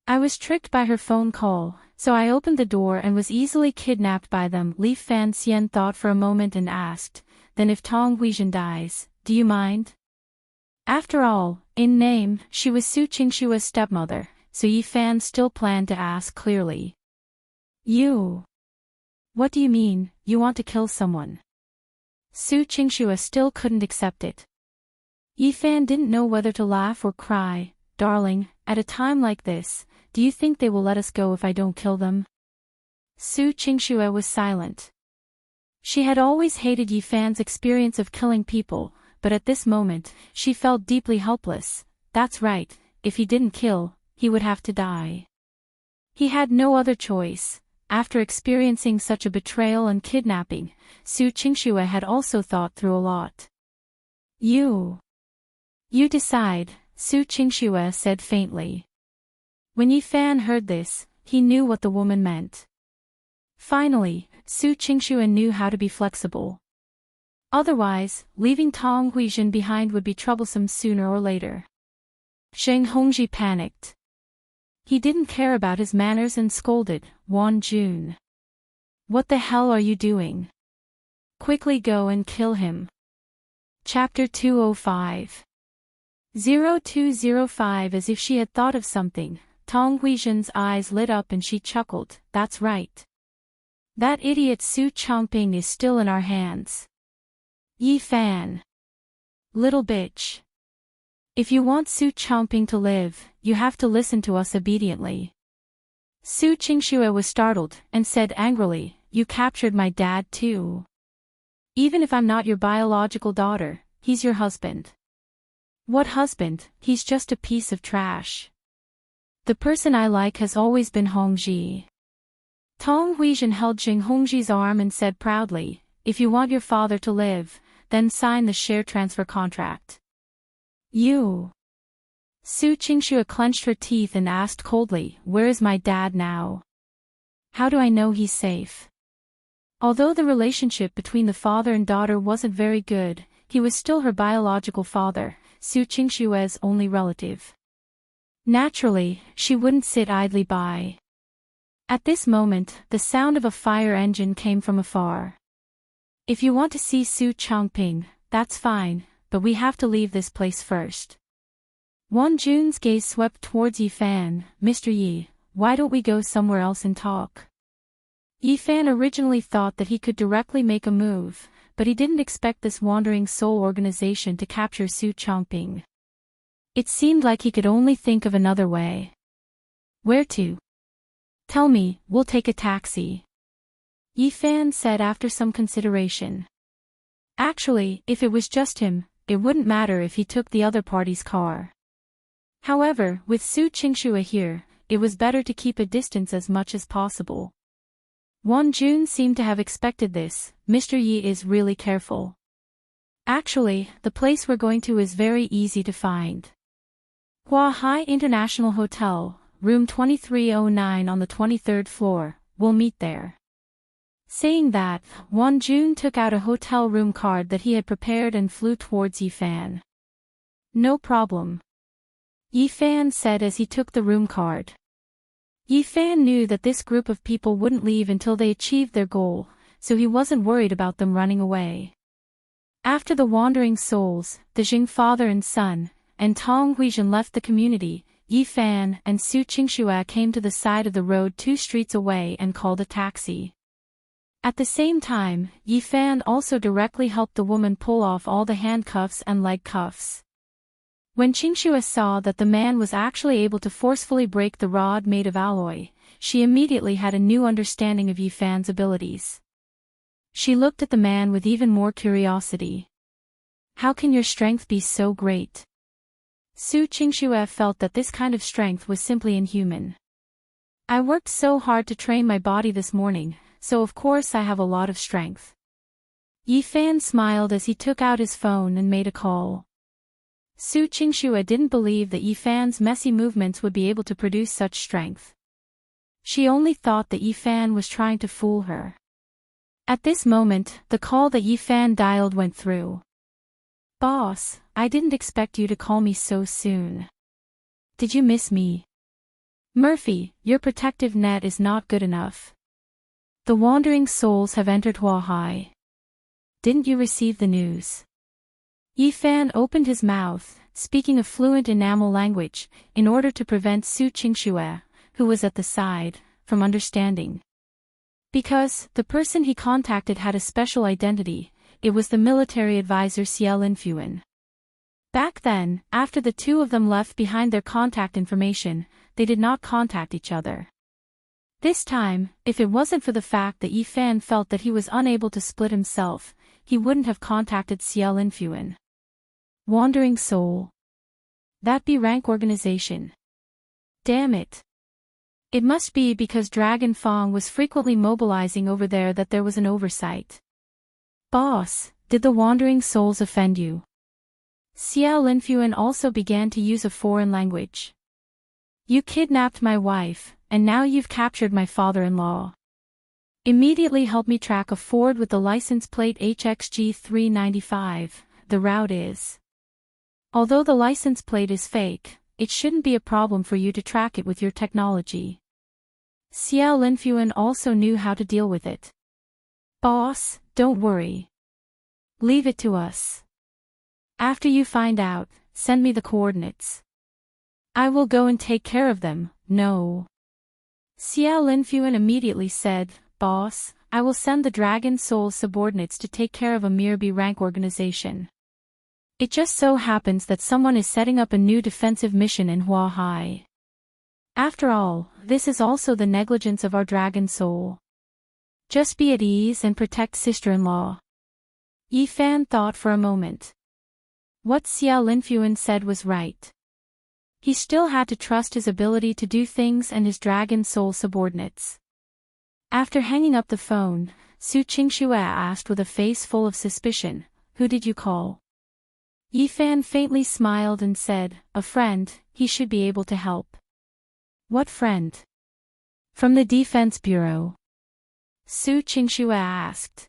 I was tricked by her phone call, so I opened the door and was easily kidnapped by them." Li Fanxian thought for a moment and asked, "Then if Tong Weizhen dies, do you mind?" After all, in name, she was Su Qingxue's stepmother, so Yi-fan still planned to ask clearly. You What do you mean, you want to kill someone? Su Qingxue still couldn't accept it. Yifan didn't know whether to laugh or cry. Darling, at a time like this, do you think they will let us go if I don't kill them? Su Qingxue was silent. She had always hated Yifan's experience of killing people, but at this moment, she felt deeply helpless. That's right, if he didn't kill, he would have to die. He had no other choice. After experiencing such a betrayal and kidnapping, Su Qingxue had also thought through a lot. You decide, Su Qingxue said faintly. When Yifan heard this, he knew what the woman meant. Finally, Su Qingxue knew how to be flexible. Otherwise, leaving Tong Huijin behind would be troublesome sooner or later. Zheng Hongji panicked. He didn't care about his manners and scolded, Wan Jun. What the hell are you doing? Quickly go and kill him. Chapter 205. 0205. As if she had thought of something, Tong Huijin's eyes lit up and she chuckled, that's right. That idiot Su Chongping is still in our hands. Yifan. Little bitch. If you want Su Chongping to live, you have to listen to us obediently. Su Qingxue was startled and said angrily, you captured my dad too. Even if I'm not your biological daughter, he's your husband. What husband? He's just a piece of trash. The person I like has always been Hongji. Tong Huijin held Zheng Hongji's arm and said proudly, if you want your father to live, then sign the share transfer contract. You. Su Qingxue clenched her teeth and asked coldly, where is my dad now? How do I know he's safe? Although the relationship between the father and daughter wasn't very good, he was still her biological father, Su Qingxue's only relative. Naturally, she wouldn't sit idly by. At this moment, the sound of a fire engine came from afar. If you want to see Su Chongping, that's fine, but we have to leave this place first. Wan Jun's gaze swept towards Yifan. Mr. Yi, why don't we go somewhere else and talk? Yifan originally thought that he could directly make a move, but he didn't expect this wandering soul organization to capture Su Chongping. It seemed like he could only think of another way. Where to? Tell me, we'll take a taxi. Yifan said after some consideration. Actually, if it was just him, it wouldn't matter if he took the other party's car. However, with Su Qingxue here, it was better to keep a distance as much as possible. Wan Jun seemed to have expected this. Mr. Yi is really careful. Actually, the place we're going to is very easy to find. Huahai International Hotel, room 2309 on the 23rd floor, we'll meet there. Saying that, Wan Jun took out a hotel room card that he had prepared and flew towards Yifan. No problem. Yifan said as he took the room card. Yifan knew that this group of people wouldn't leave until they achieved their goal, so he wasn't worried about them running away. After the wandering souls, the Jing father and son, and Tong Huijin left the community, Yifan and Su Qingxue came to the side of the road 2 streets away and called a taxi. At the same time, Yifan also directly helped the woman pull off all the handcuffs and leg cuffs. When Qingxue saw that the man was actually able to forcefully break the rod made of alloy, she immediately had a new understanding of Yifan's abilities. She looked at the man with even more curiosity. How can your strength be so great? Su Qingxue felt that this kind of strength was simply inhuman. I worked so hard to train my body this morning, so of course I have a lot of strength. Yifan smiled as he took out his phone and made a call. Su Qingxue didn't believe that Yifan's messy movements would be able to produce such strength. She only thought that Yifan was trying to fool her. At this moment, the call that Yifan dialed went through. Boss, I didn't expect you to call me so soon. Did you miss me? Murphy, your protective net is not good enough. The wandering souls have entered Huahai. Didn't you receive the news? Yifan opened his mouth, speaking a fluent enamel language, in order to prevent Su Qingxue, who was at the side, from understanding. Because the person he contacted had a special identity. It was the military advisor Ciel Infuen. Back then, after the two of them left behind their contact information, they did not contact each other. This time, if it wasn't for the fact that Yifan felt that he was unable to split himself, he wouldn't have contacted Ciel Infuen. Wandering Soul. That be rank organization. Damn it. It must be because Dragon Fong was frequently mobilizing over there that there was an oversight. Boss, did the Wandering Souls offend you? Ciel Infuen also began to use a foreign language. You kidnapped my wife, and now you've captured my father-in-law. Immediately help me track a Ford with the license plate HXG395, the route is. Although the license plate is fake, it shouldn't be a problem for you to track it with your technology. Ciel Infuen also knew how to deal with it. Boss, don't worry. Leave it to us. After you find out, send me the coordinates. I will go and take care of them, no. Ciel Infuen immediately said, Boss, I will send the Dragon Soul subordinates to take care of a mere B rank organization. It just so happens that someone is setting up a new defensive mission in Hua Hai. After all, this is also the negligence of our Dragon Soul. Just be at ease and protect sister-in-law. Yifan thought for a moment. What Ciel Infuen said was right. He still had to trust his ability to do things and his Dragon Soul subordinates. After hanging up the phone, Su Qingxue asked with a face full of suspicion, Who did you call? Yifan faintly smiled and said, A friend, he should be able to help. What friend? From the Defense Bureau. Su Qingxue asked.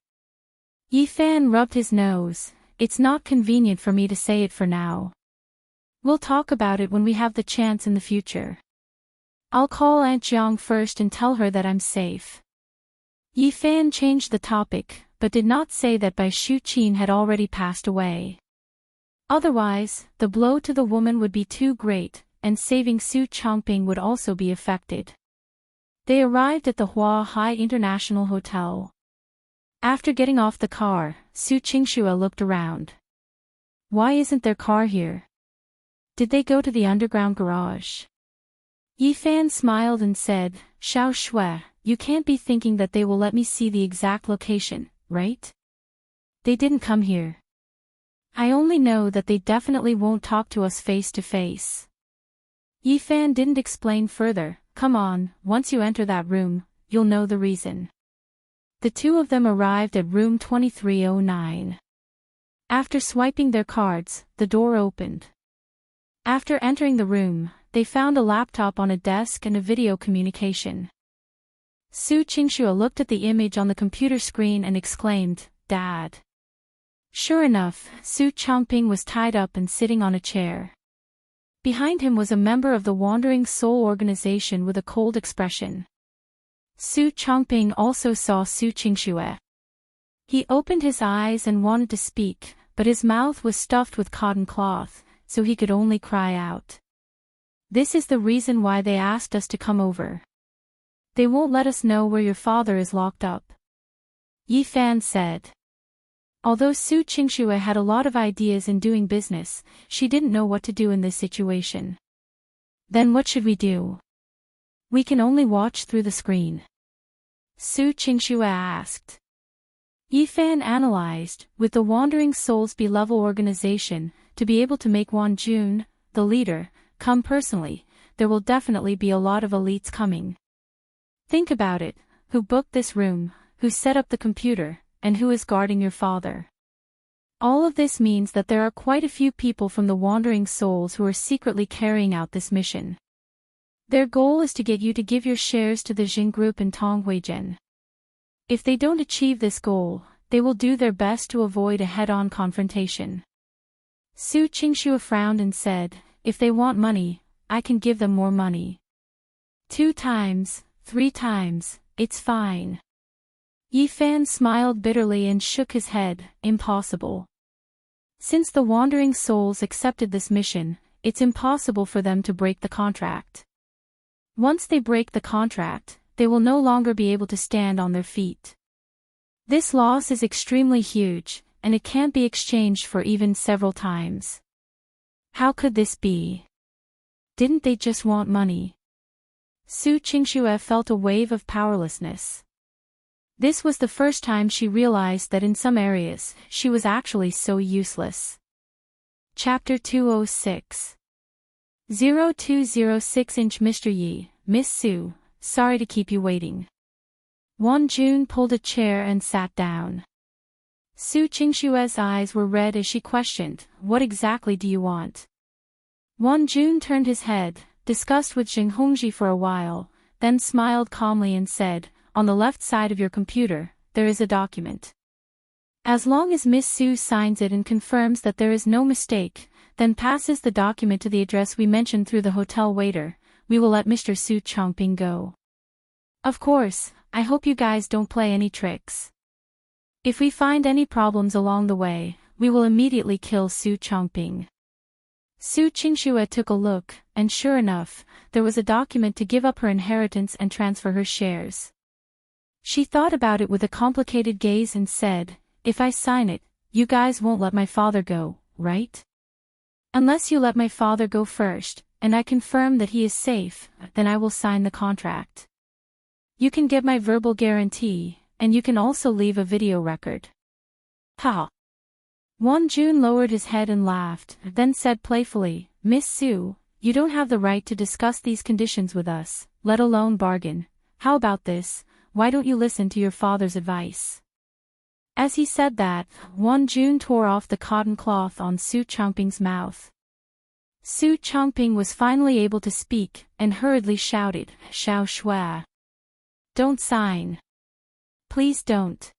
Yifan rubbed his nose. It's not convenient for me to say it for now. We'll talk about it when we have the chance in the future. I'll call Aunt Jiang first and tell her that I'm safe. Yifan changed the topic, but did not say that Bai Shuqin had already passed away. Otherwise, the blow to the woman would be too great, and saving Su Chongping would also be affected. They arrived at the Hua Hai International Hotel. After getting off the car, Su Qingxue looked around. Why isn't their car here? Did they go to the underground garage? Yifan smiled and said, Xiao Shui, you can't be thinking that they will let me see the exact location, right? They didn't come here. I only know that they definitely won't talk to us face to face. Yifan didn't explain further. Come on, once you enter that room, you'll know the reason. The two of them arrived at room 2309. After swiping their cards, the door opened. After entering the room, they found a laptop on a desk and a video communication. Su Qingxue looked at the image on the computer screen and exclaimed, Dad. Sure enough, Su Chongping was tied up and sitting on a chair. Behind him was a member of the Wandering Soul organization with a cold expression. Su Chongping also saw Su Qingxue. He opened his eyes and wanted to speak, but his mouth was stuffed with cotton cloth, so he could only cry out. This is the reason why they asked us to come over. They won't let us know where your father is locked up. Yifan said. Although Su Qingxue had a lot of ideas in doing business, she didn't know what to do in this situation. Then what should we do? We can only watch through the screen. Su Qingxue asked. Yifan analyzed, with the Wandering Souls B-level organization, to be able to make Wan Jun, the leader, come personally, there will definitely be a lot of elites coming. Think about it, who booked this room, who set up the computer, and who is guarding your father. All of this means that there are quite a few people from the Wandering Souls who are secretly carrying out this mission. Their goal is to get you to give your shares to the Jin Group and Tong Huizhen. If they don't achieve this goal, they will do their best to avoid a head-on confrontation. Su Qingxue frowned and said, If they want money, I can give them more money. 2 times, 3 times, it's fine. Yifan smiled bitterly and shook his head, impossible. Since the Wandering Souls accepted this mission, it's impossible for them to break the contract. Once they break the contract, they will no longer be able to stand on their feet. This loss is extremely huge, and it can't be exchanged for even several times. How could this be? Didn't they just want money? Su Qingxue felt a wave of powerlessness. This was the first time she realized that in some areas, she was actually so useless. Chapter 206 0206 Mr. Yi, Miss Su, sorry to keep you waiting. Wan Jun pulled a chair and sat down. Su Qingxue's eyes were red as she questioned, what exactly do you want? Wan Jun turned his head, discussed with Jing Hongji for a while, then smiled calmly and said, on the left side of your computer, there is a document. As long as Miss Su signs it and confirms that there is no mistake, then passes the document to the address we mentioned through the hotel waiter, we will let Mr. Su Changping go. Of course, I hope you guys don't play any tricks. If we find any problems along the way, we will immediately kill Su Changping. Su Qingxue took a look, and sure enough, there was a document to give up her inheritance and transfer her shares. She thought about it with a complicated gaze and said, if I sign it, you guys won't let my father go, right? Unless you let my father go first, and I confirm that he is safe, then I will sign the contract. You can get my verbal guarantee, and you can also leave a video record. Ha! Wan Jun lowered his head and laughed, then said playfully, Miss Su, you don't have the right to discuss these conditions with us, let alone bargain. How about this? Why don't you listen to your father's advice? As he said that, Wan Jun tore off the cotton cloth on Su Changping's mouth. Su Changping was finally able to speak, and hurriedly shouted, Xiao Shui. Don't sign. Please don't.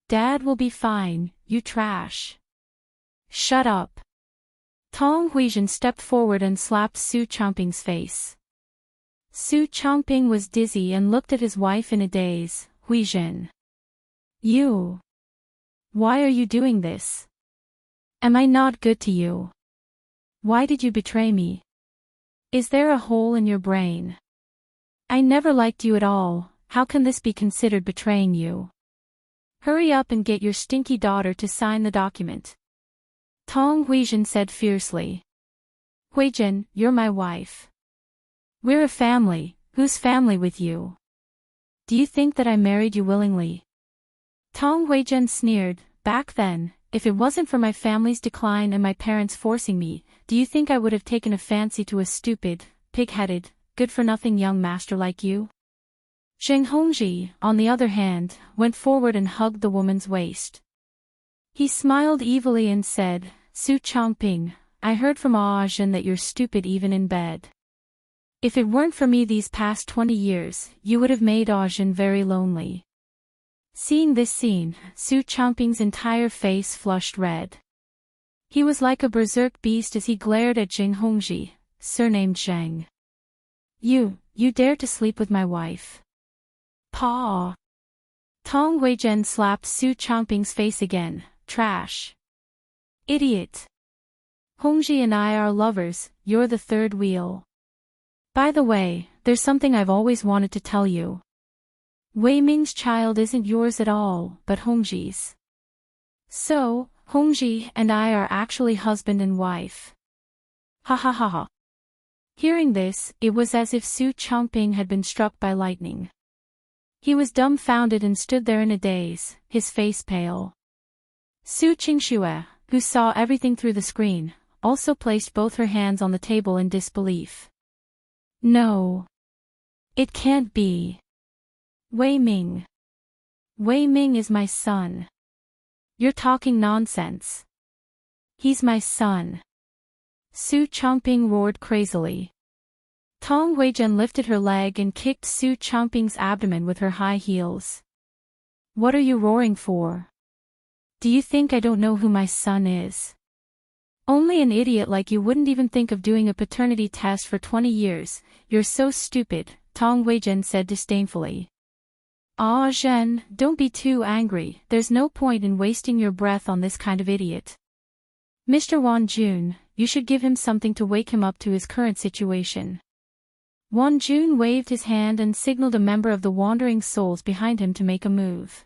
Dad will be fine, you trash. Shut up. Tong Huizhen stepped forward and slapped Su Changping's face. Su Changping was dizzy and looked at his wife in a daze. Huizhen. You. Why are you doing this? Am I not good to you? Why did you betray me? Is there a hole in your brain? I never liked you at all, how can this be considered betraying you? Hurry up and get your stinky daughter to sign the document. Tong Huizhen said fiercely. Huizhen, you're my wife. We're a family, whose family with you? Do you think that I married you willingly? Tong Huizhen sneered, back then, if it wasn't for my family's decline and my parents forcing me, do you think I would have taken a fancy to a stupid, pig-headed, good-for-nothing young master like you? Zheng Hongji, on the other hand, went forward and hugged the woman's waist. He smiled evilly and said, Su Changping, I heard from Zhen that you're stupid even in bed. If it weren't for me these past 20 years, you would have made Zhen very lonely. Seeing this scene, Su Changping's entire face flushed red. He was like a berserk beast as he glared at Jing Hongji, surnamed Zheng. You dare to sleep with my wife? Paw! Tong Huizhen slapped Su Changping's face again, trash. Idiot. Hongji and I are lovers, you're the third wheel. By the way, there's something I've always wanted to tell you. Wei Ming's child isn't yours at all, but Hongji's. So, Hongji and I are actually husband and wife. Ha ha ha ha. Hearing this, it was as if Su Changping had been struck by lightning. He was dumbfounded and stood there in a daze, his face pale. Su Qingxue, who saw everything through the screen, also placed both her hands on the table in disbelief. No. It can't be. Wei Ming. Wei Ming is my son. You're talking nonsense. He's my son. Su Changping roared crazily. Tong Huizhen lifted her leg and kicked Su Changping's abdomen with her high heels. What are you roaring for? Do you think I don't know who my son is? Only an idiot like you wouldn't even think of doing a paternity test for 20 years, you're so stupid, Tong Huizhen said disdainfully. Zhen, don't be too angry, there's no point in wasting your breath on this kind of idiot. Mr. Wan Jun, you should give him something to wake him up to his current situation. Won Jun waved his hand and signaled a member of the wandering souls behind him to make a move.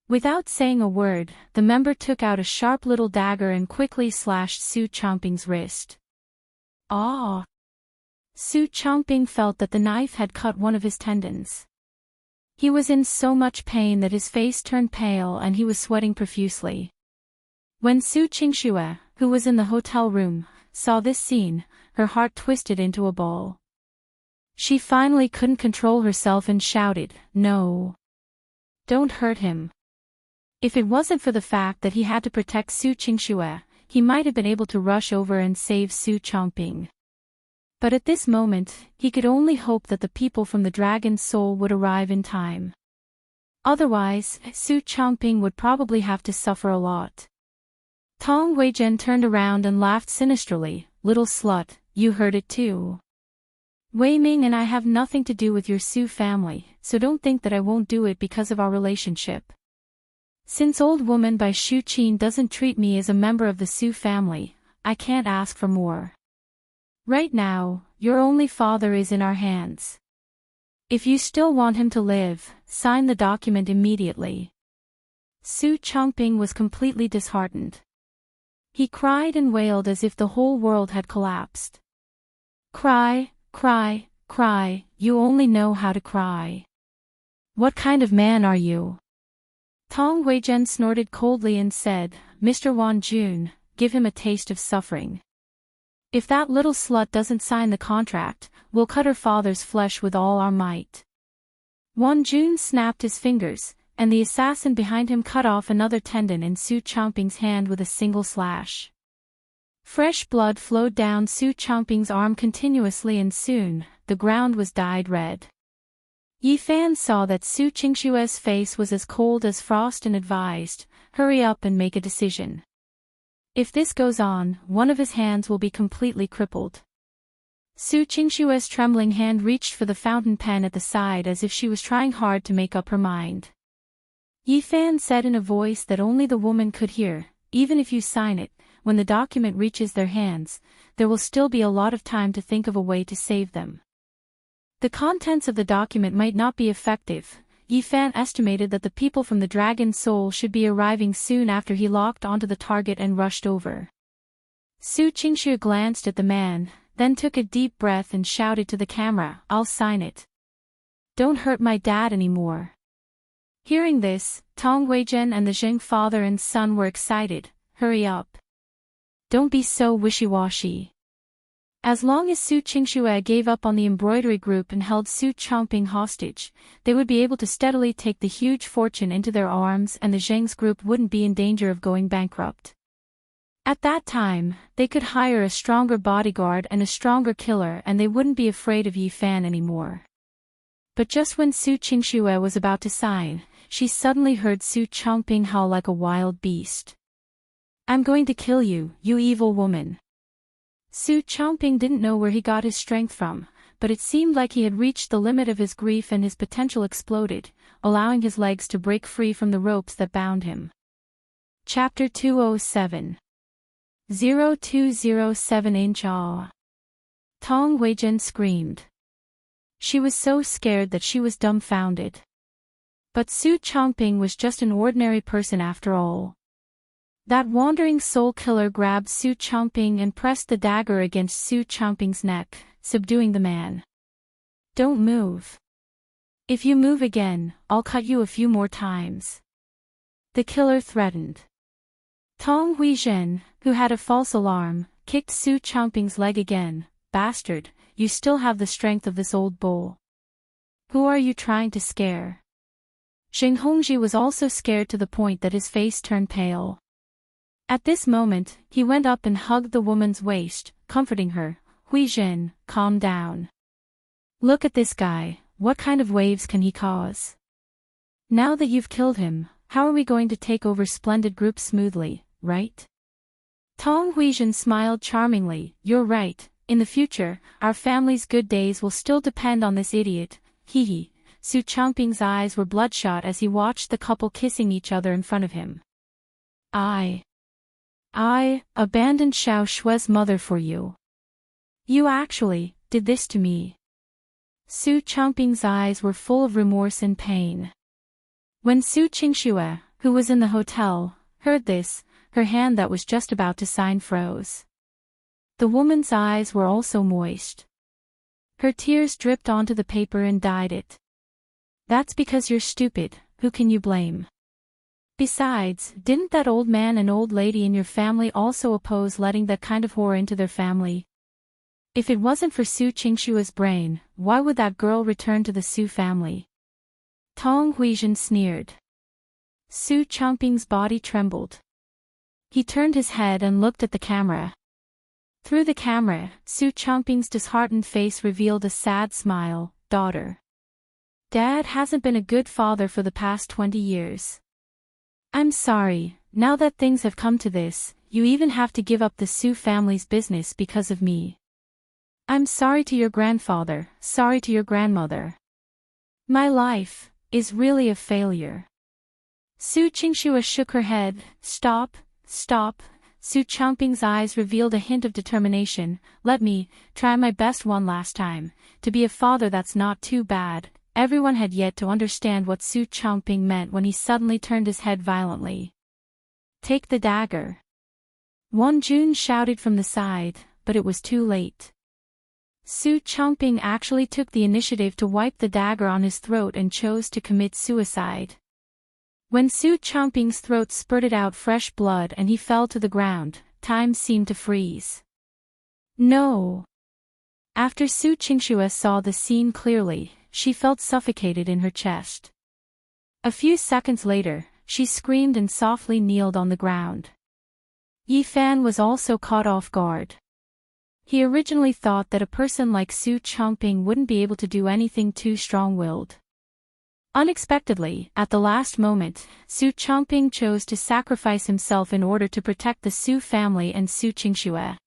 Without saying a word, the member took out a sharp little dagger and quickly slashed Su Changping's wrist. Ah! Su Changping felt that the knife had cut one of his tendons. He was in so much pain that his face turned pale and he was sweating profusely. When Su Qingxue, who was in the hotel room, saw this scene, her heart twisted into a ball. She finally couldn't control herself and shouted, "No! Don't hurt him." If it wasn't for the fact that he had to protect Su Qingxue, he might have been able to rush over and save Su Changping. But at this moment, he could only hope that the people from the Dragon's Soul would arrive in time. Otherwise, Su Changping would probably have to suffer a lot. Tong Weizhen turned around and laughed sinisterly. "Little slut, you heard it too. Wei Ming and I have nothing to do with your Su family, so don't think that I won't do it because of our relationship. Since old woman by Shu Qin doesn't treat me as a member of the Su family, I can't ask for more. Right now, your only father is in our hands. If you still want him to live, sign the document immediately." Su Changping was completely disheartened. He cried and wailed as if the whole world had collapsed. "Cry, cry, cry, you only know how to cry. What kind of man are you?" Tong Weizhen snorted coldly and said, "Mr. Won Jun, give him a taste of suffering. If that little slut doesn't sign the contract, we'll cut her father's flesh with all our might." Won Jun snapped his fingers, and the assassin behind him cut off another tendon in Su Changping's hand with a single slash. Fresh blood flowed down Su Changping's arm continuously and soon, the ground was dyed red. Yi Fan saw that Su Qingxue's face was as cold as frost and advised, "Hurry up and make a decision. If this goes on, one of his hands will be completely crippled." Su Qingxue's trembling hand reached for the fountain pen at the side as if she was trying hard to make up her mind. Yi Fan said in a voice that only the woman could hear, "Even if you sign it, when the document reaches their hands, there will still be a lot of time to think of a way to save them." The contents of the document might not be effective. Yi Fan estimated that the people from the Dragon's Soul should be arriving soon after he locked onto the target and rushed over. Su Qingxue glanced at the man, then took a deep breath and shouted to the camera, "I'll sign it. Don't hurt my dad anymore." Hearing this, Tong Weizhen and the Zheng father and son were excited. "Hurry up. Don't be so wishy-washy." As long as Su Qingxue gave up on the embroidery group and held Su Changping hostage, they would be able to steadily take the huge fortune into their arms and the Zheng's group wouldn't be in danger of going bankrupt. At that time, they could hire a stronger bodyguard and a stronger killer and they wouldn't be afraid of Yi Fan anymore. But just when Su Qingxue was about to sign, she suddenly heard Su Changping howl like a wild beast. "I'm going to kill you, you evil woman." Su Changping didn't know where he got his strength from, but it seemed like he had reached the limit of his grief and his potential exploded, allowing his legs to break free from the ropes that bound him. Chapter 207. 0207 Awe. Tong Weizhen screamed. She was so scared that she was dumbfounded. But Su Changping was just an ordinary person after all. That wandering soul killer grabbed Su Changping and pressed the dagger against Su Changping's neck, subduing the man. "Don't move. If you move again, I'll cut you a few more times," the killer threatened. Tong Weizhen, who had a false alarm, kicked Su Changping's leg again. "Bastard, you still have the strength of this old bull. Who are you trying to scare?" Xing Hongji was also scared to the point that his face turned pale. At this moment, he went up and hugged the woman's waist, comforting her. "Huizhen, calm down. Look at this guy, what kind of waves can he cause? Now that you've killed him, how are we going to take over Splendid Group smoothly, right?" Tong Huizhen smiled charmingly. "You're right, in the future, our family's good days will still depend on this idiot, hee. Su Changping's eyes were bloodshot as he watched the couple kissing each other in front of him. I abandoned Xiao Shue's mother for you. You actually did this to me. Su Changping's eyes were full of remorse and pain. When Su Qingxue, who was in the hotel, heard this, her hand that was just about to sign froze. The woman's eyes were also moist. Her tears dripped onto the paper and dyed it. That's because you're stupid, who can you blame? Besides, didn't that old man and old lady in your family also oppose letting that kind of whore into their family? If it wasn't for Su Qingshua's brain, why would that girl return to the Su family? Tong Huizhen sneered. Su Changping's body trembled. He turned his head and looked at the camera. Through the camera, Su Changping's disheartened face revealed a sad smile. Daughter. Dad hasn't been a good father for the past 20 years. I'm sorry, now that things have come to this, you even have to give up the Su family's business because of me. I'm sorry to your grandfather, sorry to your grandmother. My life is really a failure. Su Qingxue shook her head. Stop, stop. Su Changping's eyes revealed a hint of determination. Let me try my best one last time. To be a father, that's not too bad. Everyone had yet to understand what Su Changping meant when he suddenly turned his head violently. Take the dagger. Wan Jun shouted from the side, but it was too late. Su Changping actually took the initiative to wipe the dagger on his throat and chose to commit suicide. When Su Changping's throat spurted out fresh blood and he fell to the ground, time seemed to freeze. No! After Su Qingxue saw the scene clearly, she felt suffocated in her chest. A few seconds later, she screamed and softly kneeled on the ground. Yi Fan was also caught off guard. He originally thought that a person like Su Changping wouldn't be able to do anything too strong-willed. Unexpectedly, at the last moment, Su Changping chose to sacrifice himself in order to protect the Su family and Su Qingxue.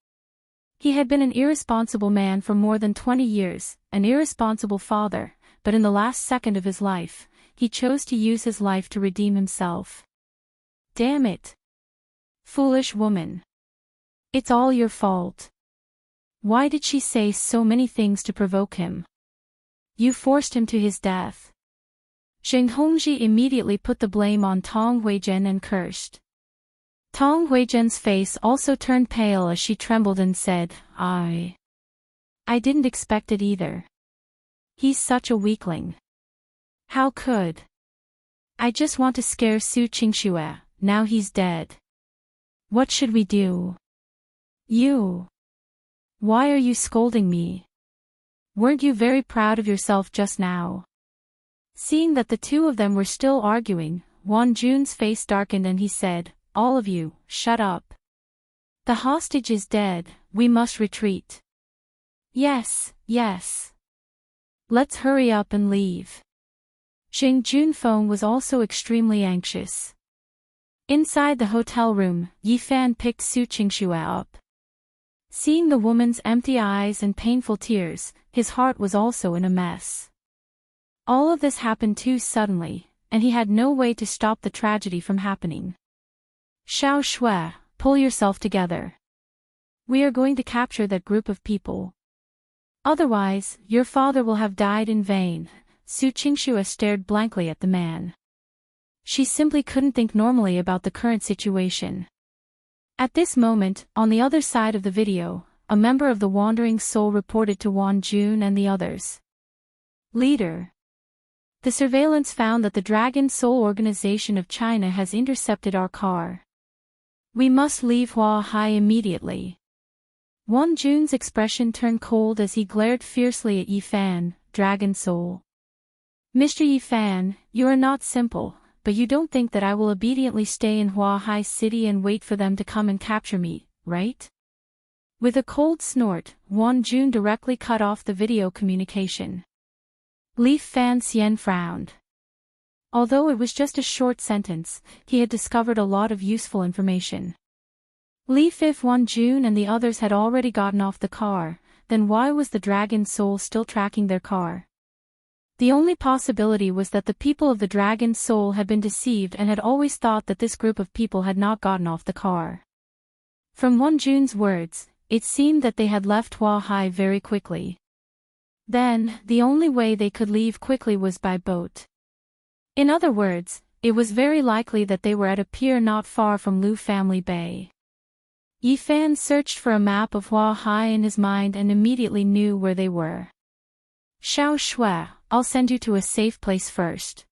He had been an irresponsible man for more than 20 years, an irresponsible father, but in the last second of his life, he chose to use his life to redeem himself. Damn it! Foolish woman. It's all your fault. Why did she say so many things to provoke him? You forced him to his death. Zheng Hongji immediately put the blame on Tong Huizhen and cursed. Tong Huizhen's face also turned pale as she trembled and said, I didn't expect it either. He's such a weakling. How could? I just want to scare Su Qingxue, now he's dead. What should we do? You. Why are you scolding me? Weren't you very proud of yourself just now? Seeing that the two of them were still arguing, Wan Jun's face darkened and he said, all of you, shut up. The hostage is dead, we must retreat. Yes, yes. Let's hurry up and leave. Xing Junfeng was also extremely anxious. Inside the hotel room, Yi Fan picked Su Qingxue up. Seeing the woman's empty eyes and painful tears, his heart was also in a mess. All of this happened too suddenly, and he had no way to stop the tragedy from happening. Xiao Shui, pull yourself together. We are going to capture that group of people. Otherwise, your father will have died in vain. Su Qingxue stared blankly at the man. She simply couldn't think normally about the current situation. At this moment, on the other side of the video, a member of the Wandering Soul reported to Wan Jun and the others. Leader. The surveillance found that the Dragon Soul Organization of China has intercepted our car. We must leave Huahai immediately. Wan Jun's expression turned cold as he glared fiercely at Yi Fan, Dragon Soul. Mr. Yi Fan, you are not simple, but you don't think that I will obediently stay in Huahai City and wait for them to come and capture me, right? With a cold snort, Wan Jun directly cut off the video communication. Li Fan Xian frowned. Although it was just a short sentence, he had discovered a lot of useful information. If Wan Jun and the others had already gotten off the car, then why was the Dragon Soul still tracking their car? The only possibility was that the people of the Dragon Soul had been deceived and had always thought that this group of people had not gotten off the car. From Wan Jun's words, it seemed that they had left Huahai very quickly. Then, the only way they could leave quickly was by boat. In other words, it was very likely that they were at a pier not far from Lu Family Bay. Yi Fan searched for a map of Hua Hai in his mind and immediately knew where they were. Xiao Shui, I'll send you to a safe place first.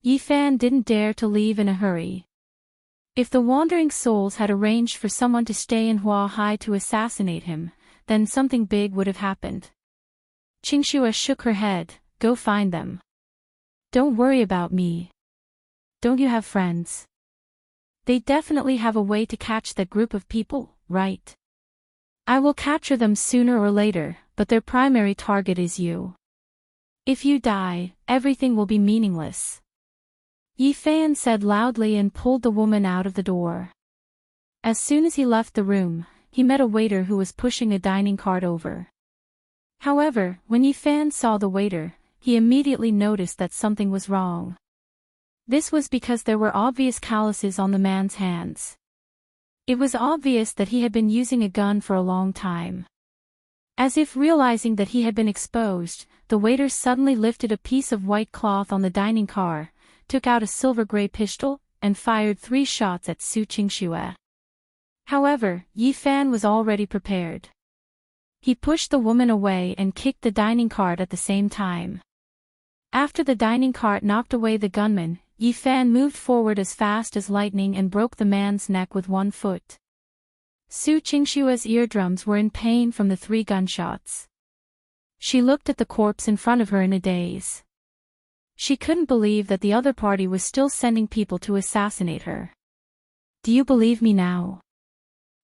Yi Fan didn't dare to leave in a hurry. If the wandering souls had arranged for someone to stay in Hua Hai to assassinate him, then something big would have happened. Qingxue shook her head. Go find them. Don't worry about me. Don't you have friends? They definitely have a way to catch that group of people, right? I will capture them sooner or later, but their primary target is you. If you die, everything will be meaningless. Yi Fan said loudly and pulled the woman out of the door. As soon as he left the room, he met a waiter who was pushing a dining cart over. However, when Yi Fan saw the waiter, he immediately noticed that something was wrong. This was because there were obvious calluses on the man's hands. It was obvious that he had been using a gun for a long time. As if realizing that he had been exposed, the waiter suddenly lifted a piece of white cloth on the dining car, took out a silver-gray pistol, and fired 3 shots at Su Qingxue. However, Yi Fan was already prepared. He pushed the woman away and kicked the dining cart at the same time. After the dining cart knocked away the gunman, Yi Fan moved forward as fast as lightning and broke the man's neck with 1 foot. Su Qingxue's eardrums were in pain from the 3 gunshots. She looked at the corpse in front of her in a daze. She couldn't believe that the other party was still sending people to assassinate her. Do you believe me now?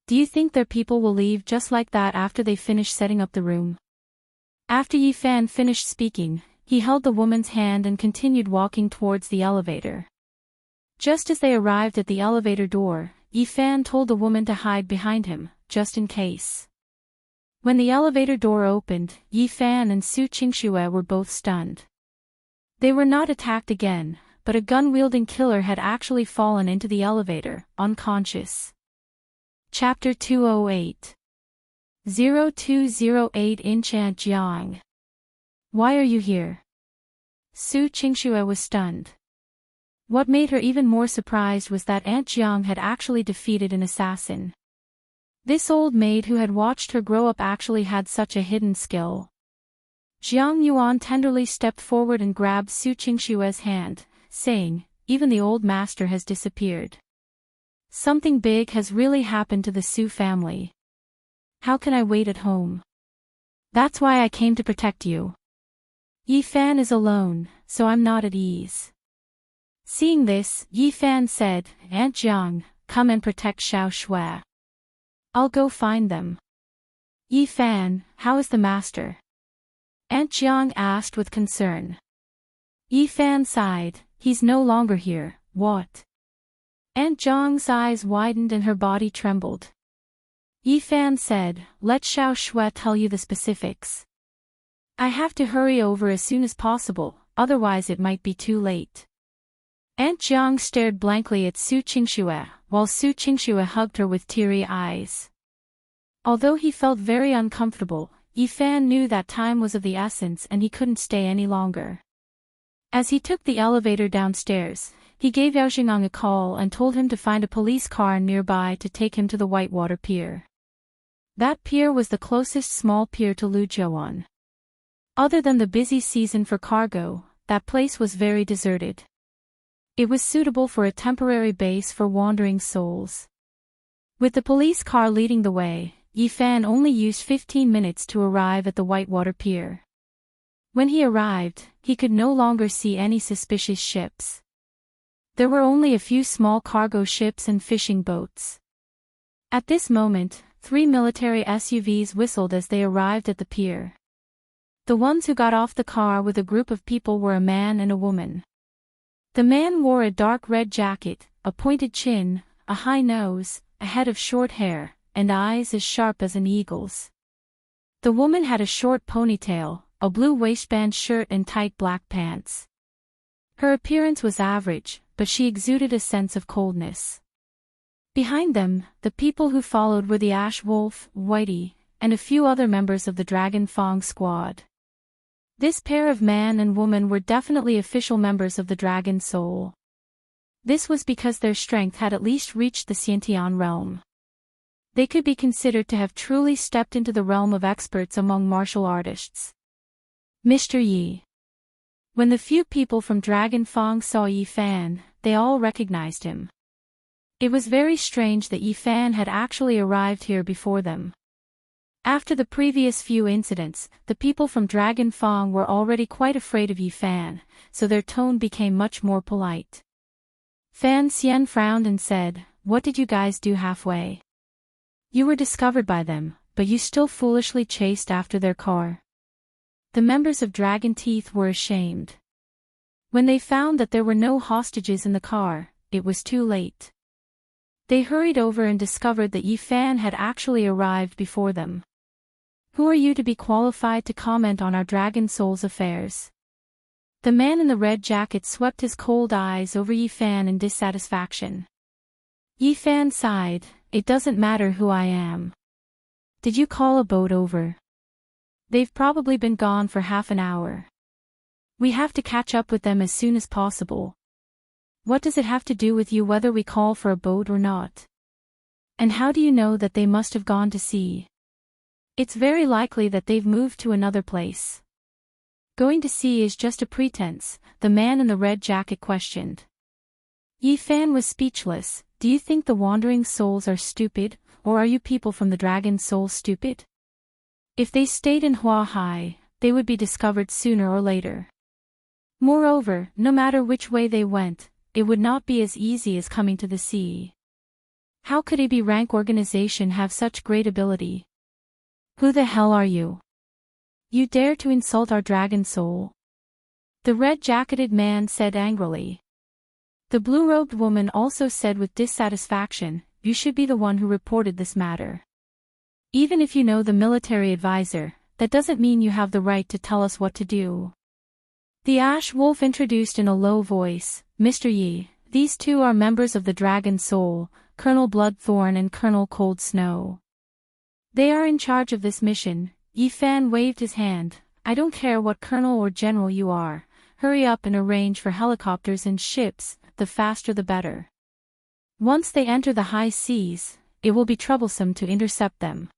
Do you think their people will leave just like that after they finish setting up the room? After Yi Fan finished speaking, he held the woman's hand and continued walking towards the elevator. Just as they arrived at the elevator door, Yi Fan told the woman to hide behind him, just in case. When the elevator door opened, Yi Fan and Su Qingxue were both stunned. They were not attacked again, but a gun-wielding killer had actually fallen into the elevator, unconscious. Chapter 208 0208 Enchanting. Why are you here? Su Qingxue was stunned. What made her even more surprised was that Aunt Jiang had actually defeated an assassin. This old maid who had watched her grow up actually had such a hidden skill. Jiang Yuan tenderly stepped forward and grabbed Su Qingxue's hand, saying, "Even the old master has disappeared. Something big has really happened to the Su family. How can I wait at home? That's why I came to protect you. Yi Fan is alone, so I'm not at ease." Seeing this, Yi Fan said, "Aunt Jiang, come and protect Xiao Shui. I'll go find them." "Yi Fan, how is the master?" Aunt Jiang asked with concern. Yi Fan sighed, "He's no longer here." "What?" Aunt Jiang's eyes widened and her body trembled. Yi Fan said, "Let Xiao Shui tell you the specifics. I have to hurry over as soon as possible, otherwise it might be too late." Aunt Jiang stared blankly at Su Qingxue, while Su Qingxue hugged her with teary eyes. Although he felt very uncomfortable, Yi Fan knew that time was of the essence and he couldn't stay any longer. As he took the elevator downstairs, he gave Yao Xingang a call and told him to find a police car nearby to take him to the Whitewater Pier. That pier was the closest small pier to Lujiuan. Other than the busy season for cargo, that place was very deserted. It was suitable for a temporary base for wandering souls. With the police car leading the way, Yi Fan only used 15 minutes to arrive at the Whitewater Pier. When he arrived, he could no longer see any suspicious ships. There were only a few small cargo ships and fishing boats. At this moment, 3 military SUVs whistled as they arrived at the pier. The ones who got off the car with a group of people were a man and a woman. The man wore a dark red jacket, a pointed chin, a high nose, a head of short hair, and eyes as sharp as an eagle's. The woman had a short ponytail, a blue waistband shirt and tight black pants. Her appearance was average, but she exuded a sense of coldness. Behind them, the people who followed were the Ash Wolf, Whitey, and a few other members of the Dragon Fang squad. This pair of man and woman were definitely official members of the Dragon Soul. This was because their strength had at least reached the Xiantian realm. They could be considered to have truly stepped into the realm of experts among martial artists. Mr. Yi. When the few people from Dragon Fang saw Yi Fan, they all recognized him. It was very strange that Yi Fan had actually arrived here before them. After the previous few incidents, the people from Dragon Fang were already quite afraid of Yi Fan, so their tone became much more polite. Fan Xian frowned and said, "What did you guys do halfway? You were discovered by them, but you still foolishly chased after their car." The members of Dragon Teeth were ashamed. When they found that there were no hostages in the car, it was too late. They hurried over and discovered that Yi Fan had actually arrived before them. "Who are you to be qualified to comment on our Dragon Soul's affairs?" The man in the red jacket swept his cold eyes over Yi Fan in dissatisfaction. Yi Fan sighed, "It doesn't matter who I am. Did you call a boat over? They've probably been gone for half an hour. We have to catch up with them as soon as possible. What does it have to do with you whether we call for a boat or not? And how do you know that they must have gone to sea? It's very likely that they've moved to another place." "Going to sea is just a pretense," the man in the red jacket questioned. Yi Fan was speechless. "Do you think the wandering souls are stupid, or are you people from the Dragon Soul stupid? If they stayed in Huahai, they would be discovered sooner or later. Moreover, no matter which way they went, it would not be as easy as coming to the sea. How could a B-rank organization have such great ability? Who the hell are you? You dare to insult our Dragon Soul?" the red-jacketed man said angrily. The blue-robed woman also said with dissatisfaction, "You should be the one who reported this matter. Even if you know the military advisor, that doesn't mean you have the right to tell us what to do." The Ash Wolf introduced in a low voice, "Mr. Yi, these two are members of the Dragon Soul, Colonel Bloodthorn and Colonel Cold Snow. They are in charge of this mission." Yi Fan waved his hand, "I don't care what colonel or general you are, hurry up and arrange for helicopters and ships, the faster the better. Once they enter the high seas, it will be troublesome to intercept them.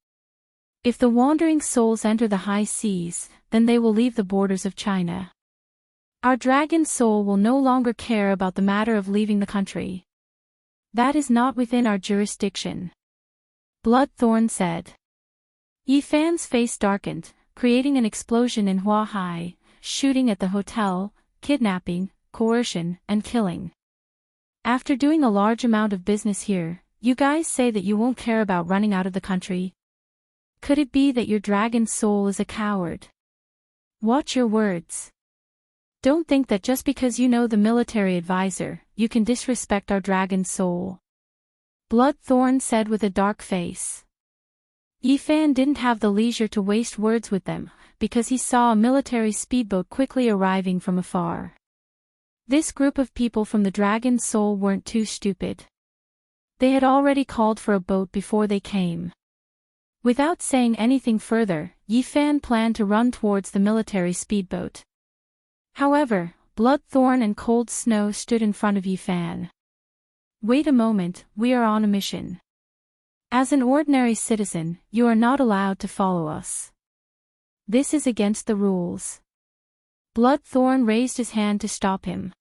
If the wandering souls enter the high seas, then they will leave the borders of China. Our Dragon Soul will no longer care about the matter of leaving the country. That is not within our jurisdiction." Bloodthorn said. Yi Fan's face darkened, creating an explosion in Huahai, shooting at the hotel, kidnapping, coercion, and killing. After doing a large amount of business here, you guys say that you won't care about running out of the country? Could it be that your Dragon Soul is a coward? Watch your words. Don't think that just because you know the military advisor, you can disrespect our Dragon Soul." Bloodthorn said with a dark face. Yi Fan didn't have the leisure to waste words with them, because he saw a military speedboat quickly arriving from afar. This group of people from the Dragon Soul weren't too stupid. They had already called for a boat before they came. Without saying anything further, Yi Fan planned to run towards the military speedboat. However, Bloodthorn and Cold Snow stood in front of Yi Fan. "Wait a moment, we are on a mission. As an ordinary citizen, you are not allowed to follow us. This is against the rules." Bloodthorn raised his hand to stop him.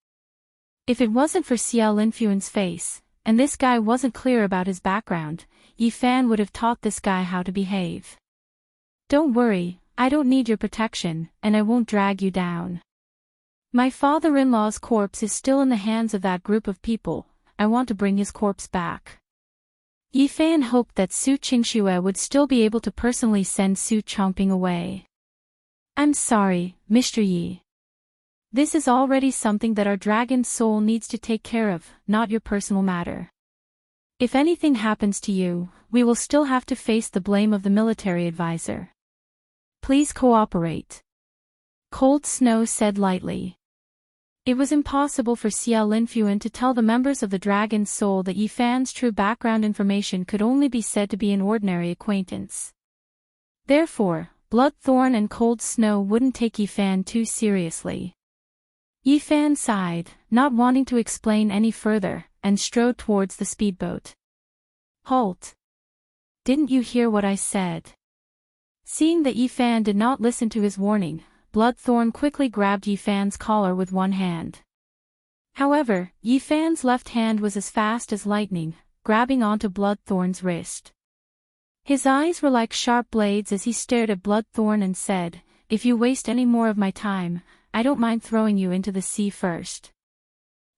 If it wasn't for Xiao Linfuan's face, and this guy wasn't clear about his background, Yi Fan would have taught this guy how to behave. "Don't worry, I don't need your protection, and I won't drag you down. My father-in-law's corpse is still in the hands of that group of people. I want to bring his corpse back." Yi Fan hoped that Su Qingxue would still be able to personally send Su Chongping away. "I'm sorry, Mr. Yi. This is already something that our Dragon Soul needs to take care of, not your personal matter. If anything happens to you, we will still have to face the blame of the military advisor. Please cooperate." Cold Snow said lightly. It was impossible for Xiao Linfuan to tell the members of the Dragon Soul that Yi Fan's true background information could only be said to be an ordinary acquaintance. Therefore, Bloodthorn and Cold Snow wouldn't take Yifan too seriously. Yifan sighed, not wanting to explain any further, and strode towards the speedboat. Halt! Didn't you hear what I said? Seeing that Yifan did not listen to his warning, Bloodthorn quickly grabbed Yifan's collar with one hand. However, Yifan's left hand was as fast as lightning, grabbing onto Bloodthorn's wrist. His eyes were like sharp blades as he stared at Bloodthorn and said, "If you waste any more of my time, I don't mind throwing you into the sea first."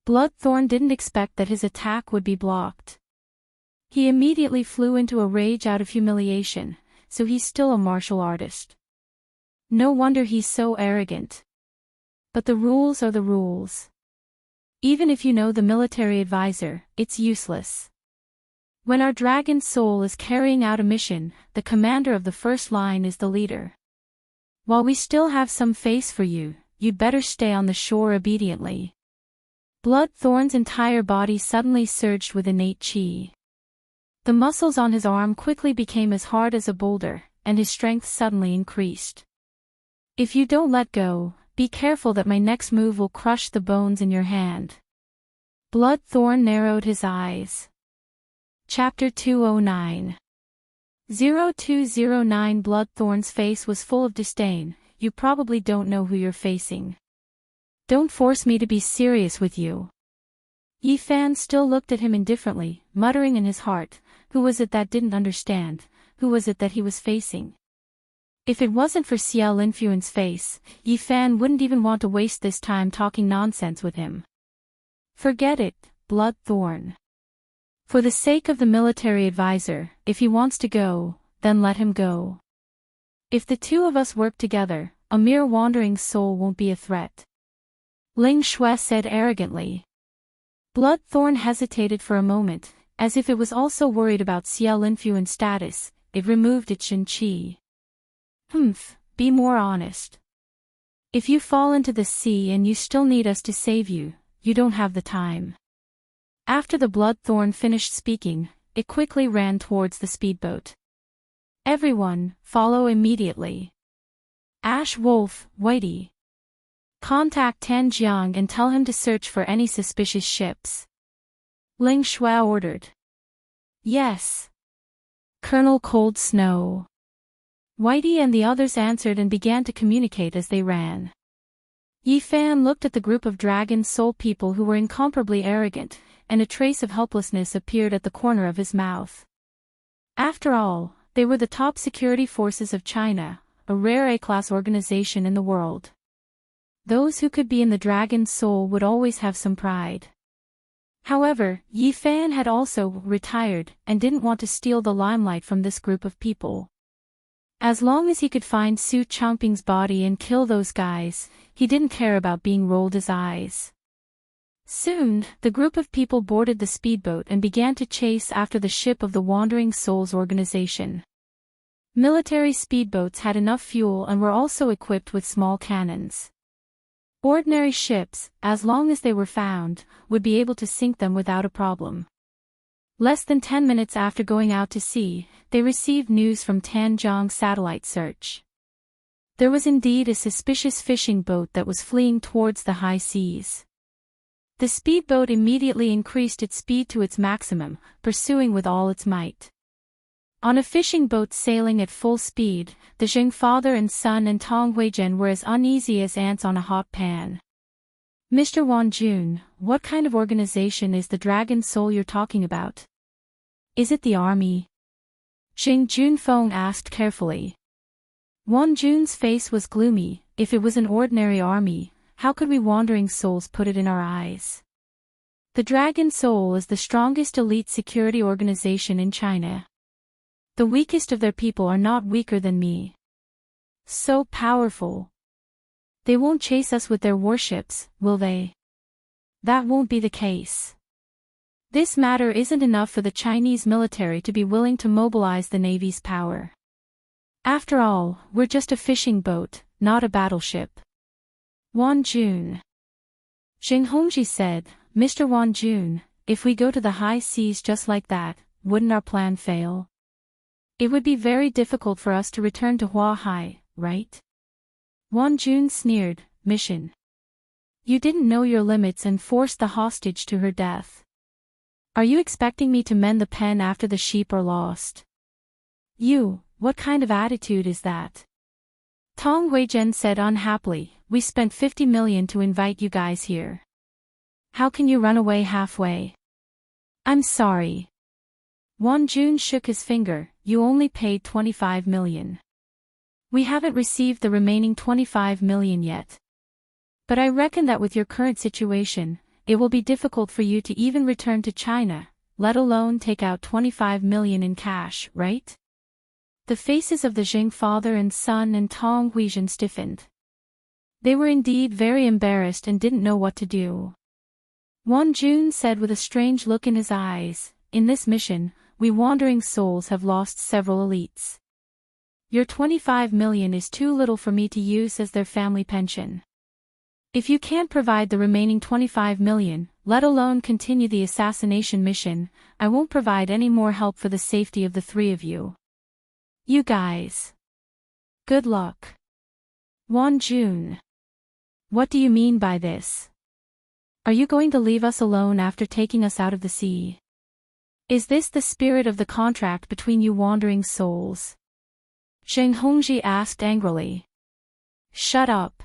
Bloodthorn didn't expect that his attack would be blocked. He immediately flew into a rage out of humiliation, so he's still a martial artist. No wonder he's so arrogant. But the rules are the rules. Even if you know the military advisor, it's useless. When our dragon soul is carrying out a mission, the commander of the first line is the leader. While we still have some face for you, you'd better stay on the shore obediently. Bloodthorn's entire body suddenly surged with innate chi. The muscles on his arm quickly became as hard as a boulder, and his strength suddenly increased. If you don't let go, be careful that my next move will crush the bones in your hand. Bloodthorn narrowed his eyes. Chapter 209. 0209 Bloodthorn's face was full of disdain. You probably don't know who you're facing. Don't force me to be serious with you. Yifan still looked at him indifferently, muttering in his heart, who was it that didn't understand, who was it that he was facing? If it wasn't for Xiao Linfuan's face, Yifan wouldn't even want to waste this time talking nonsense with him. Forget it, Bloodthorn. For the sake of the military advisor, if he wants to go, then let him go. If the two of us work together, a mere wandering soul won't be a threat. Ling Shui said arrogantly. Bloodthorn hesitated for a moment, as if it was also worried about Xiao Linfuan's status. It removed its Shin Qi. Be more honest. If you fall into the sea and you still need us to save you, you don't have the time. After the Bloodthorn finished speaking, it quickly ran towards the speedboat. Everyone, follow immediately. Ash Wolf, Whitey. Contact Tanjiang and tell him to search for any suspicious ships. Ling Shui ordered. Yes. Colonel Cold Snow. Whitey and the others answered and began to communicate as they ran. Yifan looked at the group of dragon soul people who were incomparably arrogant, and a trace of helplessness appeared at the corner of his mouth. After all, they were the top security forces of China, a rare A-class organization in the world. Those who could be in the dragon soul would always have some pride. However, Yifan had also retired and didn't want to steal the limelight from this group of people. As long as he could find Su Changping's body and kill those guys, he didn't care about being rolled his eyes. Soon, the group of people boarded the speedboat and began to chase after the ship of the Wandering Souls organization. Military speedboats had enough fuel and were also equipped with small cannons. Ordinary ships, as long as they were found, would be able to sink them without a problem. Less than 10 minutes after going out to sea, they received news from Tanjiang's satellite search. There was indeed a suspicious fishing boat that was fleeing towards the high seas. The speedboat immediately increased its speed to its maximum, pursuing with all its might. On a fishing boat sailing at full speed, the Zheng father and son and Tong Huizhen were as uneasy as ants on a hot pan. Mr. Wan Jun, what kind of organization is the Dragon Soul you're talking about? Is it the army? Xing Junfeng asked carefully. Wan Jun's face was gloomy. If it was an ordinary army, how could we wandering souls put it in our eyes? The Dragon Soul is the strongest elite security organization in China. The weakest of their people are not weaker than me. So powerful. They won't chase us with their warships, will they? That won't be the case. This matter isn't enough for the Chinese military to be willing to mobilize the Navy's power. After all, we're just a fishing boat, not a battleship. Wan Jun. Xing Hongji said, Mr. Wan Jun, if we go to the high seas just like that, wouldn't our plan fail? It would be very difficult for us to return to Huahai, right? Won Jun sneered, mission. You didn't know your limits and forced the hostage to her death. Are you expecting me to mend the pen after the sheep are lost? What kind of attitude is that? Tong Huizhen said unhappily, we spent 50 million to invite you guys here. How can you run away halfway? I'm sorry. Won Jun shook his finger, you only paid 25 million. We haven't received the remaining 25 million yet. But I reckon that with your current situation, it will be difficult for you to even return to China, let alone take out 25 million in cash, right? The faces of the Jing father and son and Tong Huizhen stiffened. They were indeed very embarrassed and didn't know what to do. Won Jun said with a strange look in his eyes, in this mission, we wandering souls have lost several elites. Your 25 million is too little for me to use as their family pension. If you can't provide the remaining 25 million, let alone continue the assassination mission, I won't provide any more help for the safety of the three of you. You guys. Good luck. Won Jun. What do you mean by this? Are you going to leave us alone after taking us out of the sea? Is this the spirit of the contract between you wandering souls? Zheng Hongji asked angrily. Shut up.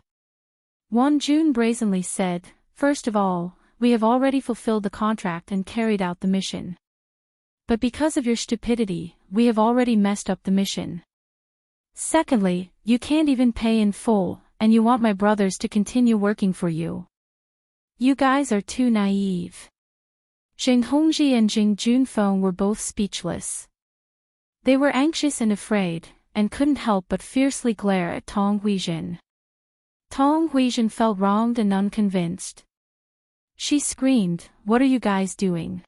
Won Jun brazenly said, first of all, we have already fulfilled the contract and carried out the mission. But because of your stupidity, we have already messed up the mission. Secondly, you can't even pay in full, and you want my brothers to continue working for you. You guys are too naive. Zheng Hongji and Jing Junfeng were both speechless. They were anxious and afraid, and couldn't help but fiercely glare at Tong Huizhen. Tong Huizhen felt wronged and unconvinced. She screamed, what are you guys doing?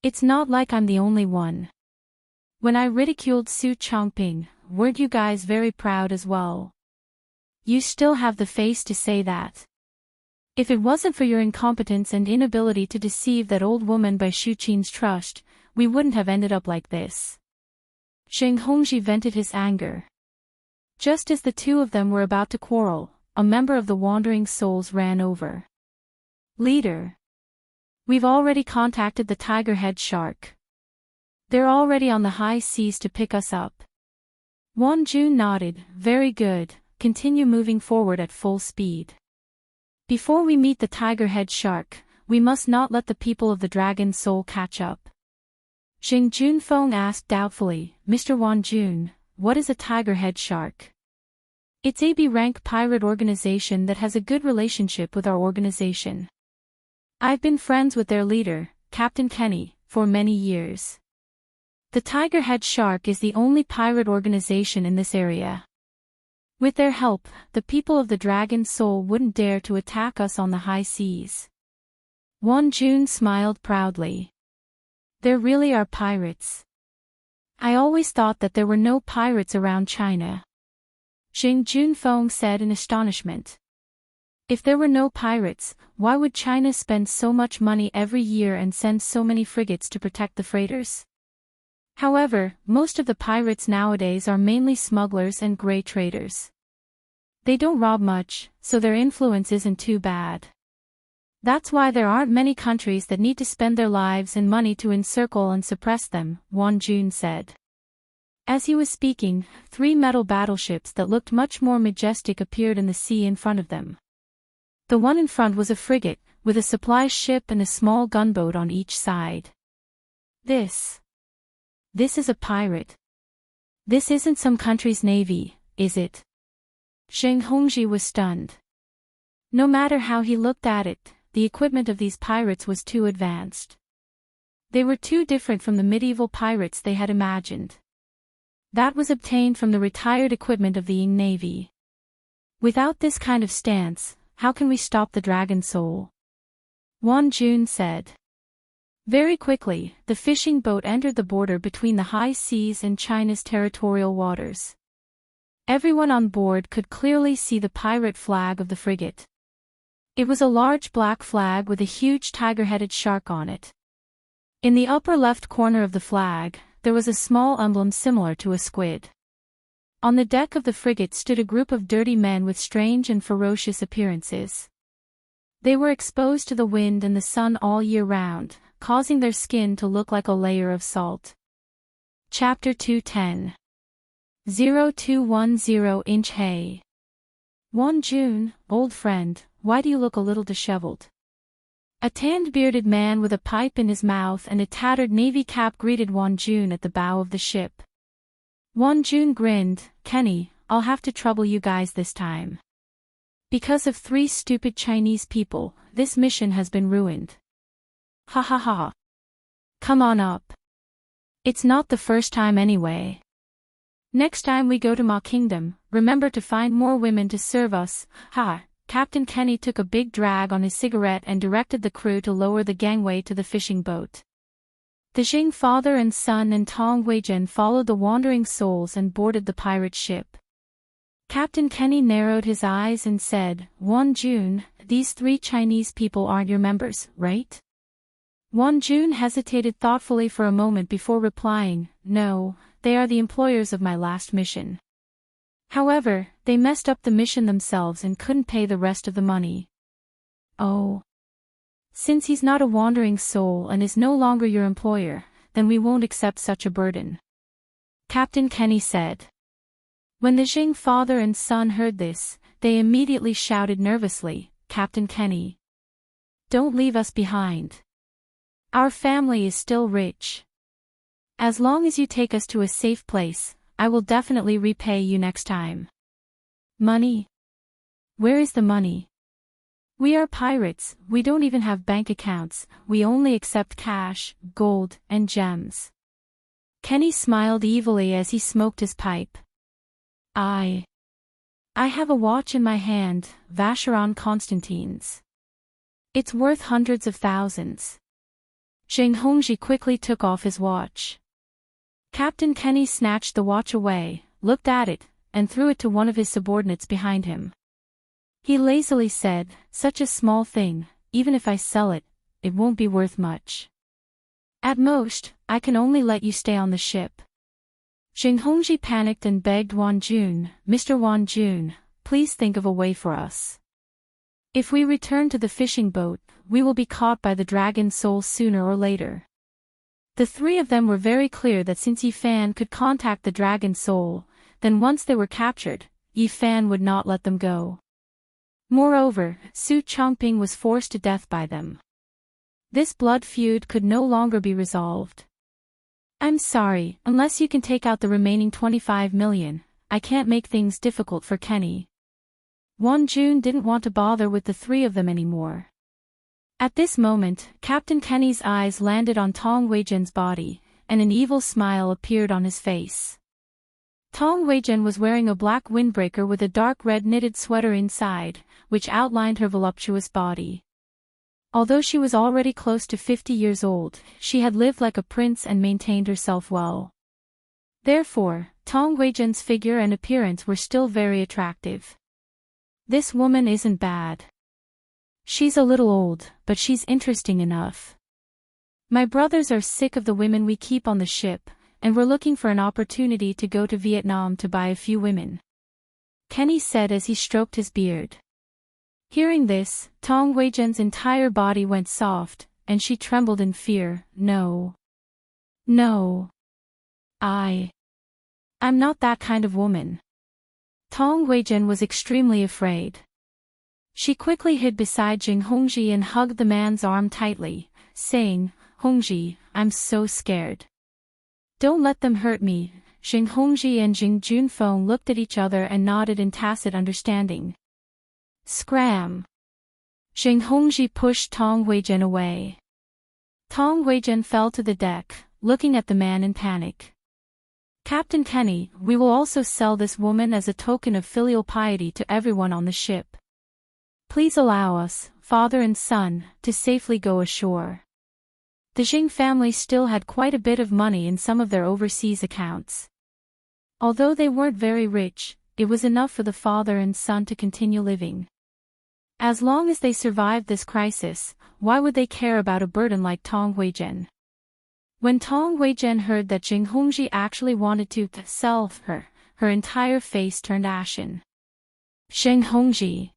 It's not like I'm the only one. When I ridiculed Su Chongping, weren't you guys very proud as well? You still have the face to say that. If it wasn't for your incompetence and inability to deceive that old woman by Shu Qin's trust, we wouldn't have ended up like this. Zheng Hongji vented his anger. Just as the two of them were about to quarrel, a member of the Wandering Souls ran over. Leader. We've already contacted the tiger-head shark. They're already on the high seas to pick us up. Won Jun nodded, very good, continue moving forward at full speed. Before we meet the tiger-head shark, we must not let the people of the Dragon Soul catch up. Jing Junfeng asked doubtfully, Mr. Won Jun, what is a tiger-head shark? It's a B-rank pirate organization that has a good relationship with our organization. I've been friends with their leader, Captain Kenny, for many years. The Tiger-Head Shark is the only pirate organization in this area. With their help, the people of the Dragon Soul wouldn't dare to attack us on the high seas. Won Jun smiled proudly. There really are pirates. I always thought that there were no pirates around China. Jing Junfeng said in astonishment. If there were no pirates, why would China spend so much money every year and send so many frigates to protect the freighters? However, most of the pirates nowadays are mainly smugglers and gray traders. They don't rob much, so their influence isn't too bad. That's why there aren't many countries that need to spend their lives and money to encircle and suppress them, Won Jun said. As he was speaking, 3 metal battleships that looked much more majestic appeared in the sea in front of them. The one in front was a frigate, with a supply ship and a small gunboat on each side. This is a pirate. This isn't some country's navy, is it? Zheng Hongji was stunned. No matter how he looked at it, the equipment of these pirates was too advanced. They were too different from the medieval pirates they had imagined. That was obtained from the retired equipment of the Ying Navy. Without this kind of stance, how can we stop the Dragon Soul? Won Jun said. Very quickly, the fishing boat entered the border between the high seas and China's territorial waters. Everyone on board could clearly see the pirate flag of the frigate. It was a large black flag with a huge tiger-headed shark on it. In the upper left corner of the flag, there was a small emblem similar to a squid. On the deck of the frigate stood a group of dirty men with strange and ferocious appearances. They were exposed to the wind and the sun all year round, causing their skin to look like a layer of salt. Chapter 210. 0210 Hey. Won Jun, old friend, why do you look a little disheveled? A tanned bearded man with a pipe in his mouth and a tattered navy cap greeted Won Jun at the bow of the ship. Won Jun grinned, Kenny, I'll have to trouble you guys this time. Because of 3 stupid Chinese people, this mission has been ruined. Ha ha ha. Come on up. It's not the first time anyway. Next time we go to Ma Kingdom, remember to find more women to serve us. Ha. Captain Kenny took a big drag on his cigarette and directed the crew to lower the gangway to the fishing boat. The Jing father and son and Tong Weijin followed the wandering souls and boarded the pirate ship. Captain Kenny narrowed his eyes and said, Won Jun, these 3 Chinese people aren't your members, right? Won Jun hesitated thoughtfully for a moment before replying, No, they are the employers of my last mission. However, they messed up the mission themselves and couldn't pay the rest of the money. Oh. Since he's not a wandering soul and is no longer your employer, then we won't accept such a burden. Captain Kenny said. When the Jing father and son heard this, they immediately shouted nervously, Captain Kenny. Don't leave us behind. Our family is still rich. As long as you take us to a safe place, I will definitely repay you next time. Money? Where is the money? We are pirates, we don't even have bank accounts, we only accept cash, gold, and gems. Kenny smiled evilly as he smoked his pipe. I have a watch in my hand, Vacheron Constantine's. It's worth hundreds of thousands. Zheng Hongji quickly took off his watch. Captain Kenny snatched the watch away, looked at it, and threw it to one of his subordinates behind him. He lazily said, Such a small thing, even if I sell it, it won't be worth much. At most, I can only let you stay on the ship. Zheng Hongji panicked and begged Won Jun, Mr. Won Jun, please think of a way for us. If we return to the fishing boat, we will be caught by the dragon soul sooner or later. The 3 of them were very clear that since Yi Fan could contact the dragon soul, then once they were captured, Yi Fan would not let them go. Moreover, Su Chongping was forced to death by them. This blood feud could no longer be resolved. I'm sorry, unless you can take out the remaining 25 million, I can't make things difficult for Kenny. Won Jun didn't want to bother with the 3 of them anymore. At this moment, Captain Kenny's eyes landed on Tong Weijin's body, and an evil smile appeared on his face. Tong Weijin was wearing a black windbreaker with a dark red knitted sweater inside, which outlined her voluptuous body. Although she was already close to 50 years old, she had lived like a prince and maintained herself well. Therefore, Tong Weijin's figure and appearance were still very attractive. This woman isn't bad. She's a little old, but she's interesting enough. My brothers are sick of the women we keep on the ship, and we're looking for an opportunity to go to Vietnam to buy a few women. Kenny said as he stroked his beard. Hearing this, Tong Weijin's entire body went soft, and she trembled in fear. No. No. I'm not that kind of woman. Tong Weijin was extremely afraid. She quickly hid beside Jing Hongji and hugged the man's arm tightly, saying, Hongji, I'm so scared. Don't let them hurt me. Jing Hongji and Jing Junfeng looked at each other and nodded in tacit understanding. Scram! Jing Hongji pushed Tong Weijin away. Tong Weijin fell to the deck, looking at the man in panic. Captain Kenny, we will also sell this woman as a token of filial piety to everyone on the ship. Please allow us, father and son, to safely go ashore. The Jing family still had quite a bit of money in some of their overseas accounts. Although they weren't very rich, it was enough for the father and son to continue living. As long as they survived this crisis, why would they care about a burden like Tong Weijin? When Tong Weizhen heard that Jing Hongji actually wanted to sell her, her entire face turned ashen. Jing Hongji.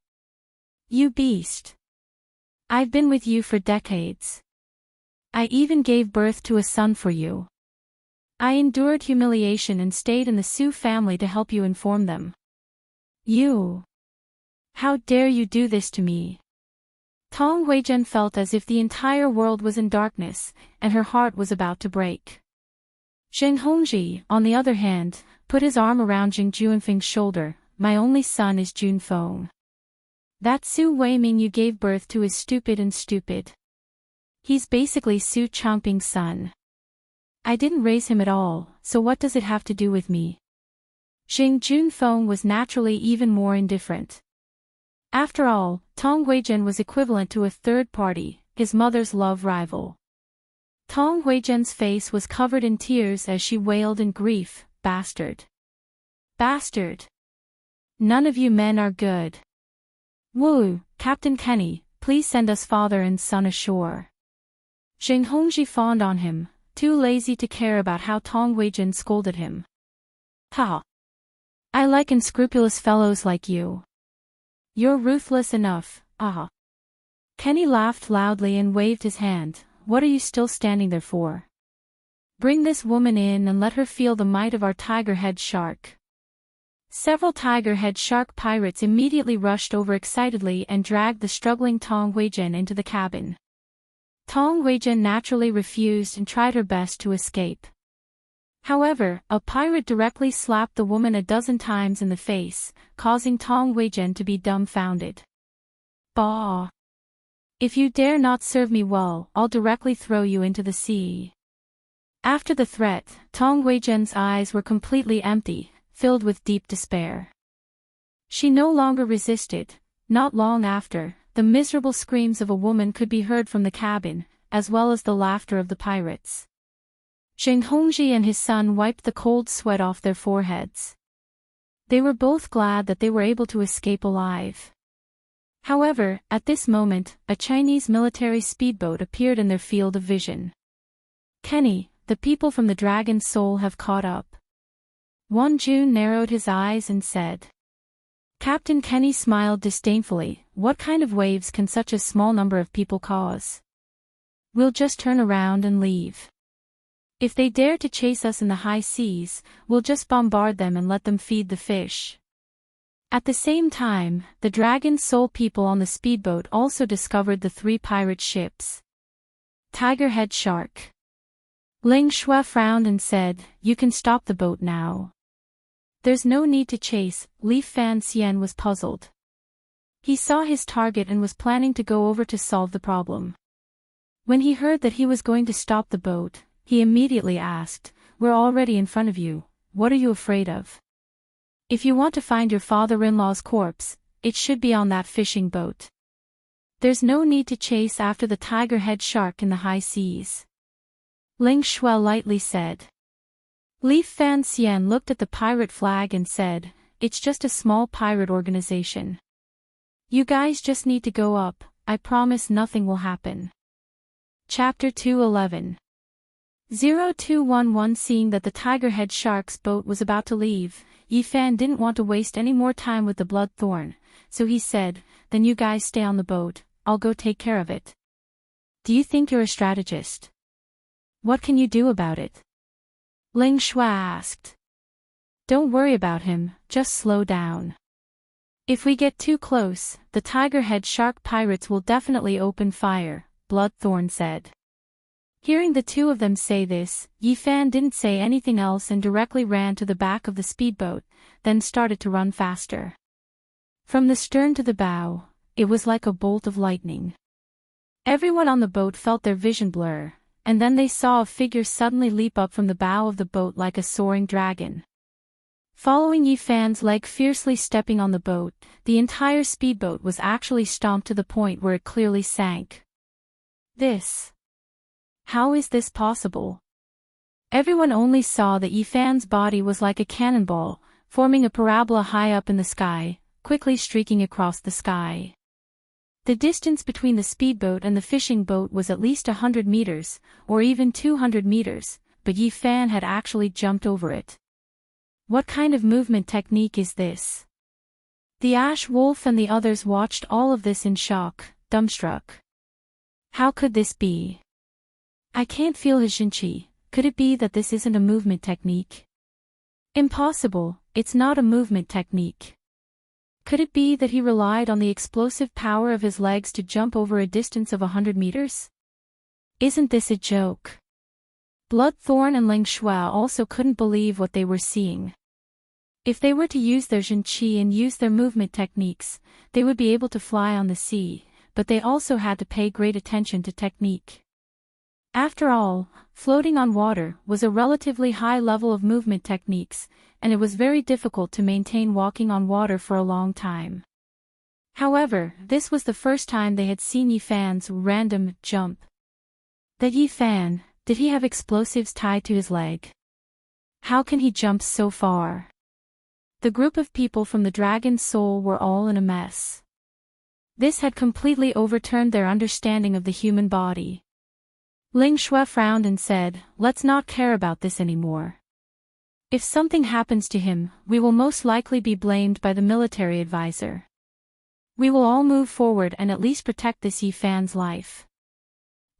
You beast. I've been with you for decades. I even gave birth to a son for you. I endured humiliation and stayed in the Su family to help you inform them. You. How dare you do this to me? Tong Weizhen felt as if the entire world was in darkness, and her heart was about to break. Jing Hongji, on the other hand, put his arm around Jing Juanfeng's shoulder. My only son is Junfeng. That Su Weiming you gave birth to is stupid and stupid. He's basically Su Changping's son. I didn't raise him at all, so what does it have to do with me? Jing Junfeng was naturally even more indifferent. After all, Tong Weizhen was equivalent to a third party, his mother's love rival. Tong Weizhen's face was covered in tears as she wailed in grief, Bastard. Bastard. None of you men are good. Woo, Captain Kenny, please send us father and son ashore. Jing Hongji fawned on him, too lazy to care about how Tong Weizhen scolded him. Ha! I like unscrupulous fellows like you. You're ruthless enough, ah. Kenny laughed loudly and waved his hand. What are you still standing there for? Bring this woman in and let her feel the might of our tiger-head shark. Several tiger-head shark pirates immediately rushed over excitedly and dragged the struggling Tong Weizhen into the cabin. Tong Weizhen naturally refused and tried her best to escape. However, a pirate directly slapped the woman a dozen times in the face, causing Tong Weizhen to be dumbfounded. Bah! If you dare not serve me well, I'll directly throw you into the sea. After the threat, Tong Weizhen's eyes were completely empty, filled with deep despair. She no longer resisted. Not long after, the miserable screams of a woman could be heard from the cabin, as well as the laughter of the pirates. Jing Hongji and his son wiped the cold sweat off their foreheads. They were both glad that they were able to escape alive. However, at this moment, a Chinese military speedboat appeared in their field of vision. Kenny, the people from the Dragon's Soul have caught up. Wan Jun narrowed his eyes and said. Captain Kenny smiled disdainfully. What kind of waves can such a small number of people cause? We'll just turn around and leave. If they dare to chase us in the high seas, we'll just bombard them and let them feed the fish. At the same time, the Dragon's Soul people on the speedboat also discovered the 3 pirate ships. Tigerhead Shark. Ling Shui frowned and said, You can stop the boat now. There's no need to chase. Li Fan Xian was puzzled. He saw his target and was planning to go over to solve the problem. When he heard that he was going to stop the boat, he immediately asked, We're already in front of you, what are you afraid of? If you want to find your father-in-law's corpse, it should be on that fishing boat. There's no need to chase after the tiger-head shark in the high seas. Ling Shui lightly said. Li Fan Xian looked at the pirate flag and said, It's just a small pirate organization. You guys just need to go up, I promise nothing will happen. Chapter 211. 0211. Seeing that the tigerhead shark's boat was about to leave, Yi Fan didn't want to waste any more time with the Bloodthorn, so he said, Then you guys stay on the boat, I'll go take care of it. Do you think you're a strategist? What can you do about it? Ling Shui asked. Don't worry about him, just slow down. If we get too close, the tigerhead shark pirates will definitely open fire, Bloodthorn said. Hearing the two of them say this, Yi Fan didn't say anything else and directly ran to the back of the speedboat, then started to run faster. From the stern to the bow, it was like a bolt of lightning. Everyone on the boat felt their vision blur, and then they saw a figure suddenly leap up from the bow of the boat like a soaring dragon. Following Yi Fan's leg fiercely stepping on the boat, the entire speedboat was actually stomped to the point where it clearly sank. How is this possible? Everyone only saw that Yi Fan's body was like a cannonball, forming a parabola high up in the sky, quickly streaking across the sky. The distance between the speedboat and the fishing boat was at least 100 meters, or even 200 meters, but Yi Fan had actually jumped over it. What kind of movement technique is this? The Ash Wolf and the others watched all of this in shock, dumbstruck. How could this be? I can't feel his Jinchi. Could it be that this isn't a movement technique? Impossible, it's not a movement technique. Could it be that he relied on the explosive power of his legs to jump over a distance of 100 meters? Isn't this a joke? Bloodthorn and Ling Shui also couldn't believe what they were seeing. If they were to use their Jinchi and use their movement techniques, they would be able to fly on the sea, but they also had to pay great attention to technique. After all, floating on water was a relatively high level of movement techniques, and it was very difficult to maintain walking on water for a long time. However, this was the first time they had seen Yi Fan's random jump. That Yi Fan, did he have explosives tied to his leg? How can he jump so far? The group of people from the Dragon's Soul were all in a mess. This had completely overturned their understanding of the human body. Ling Shui frowned and said, "Let's not care about this anymore. If something happens to him, we will most likely be blamed by the military advisor. We will all move forward and at least protect this Yi Fan's life."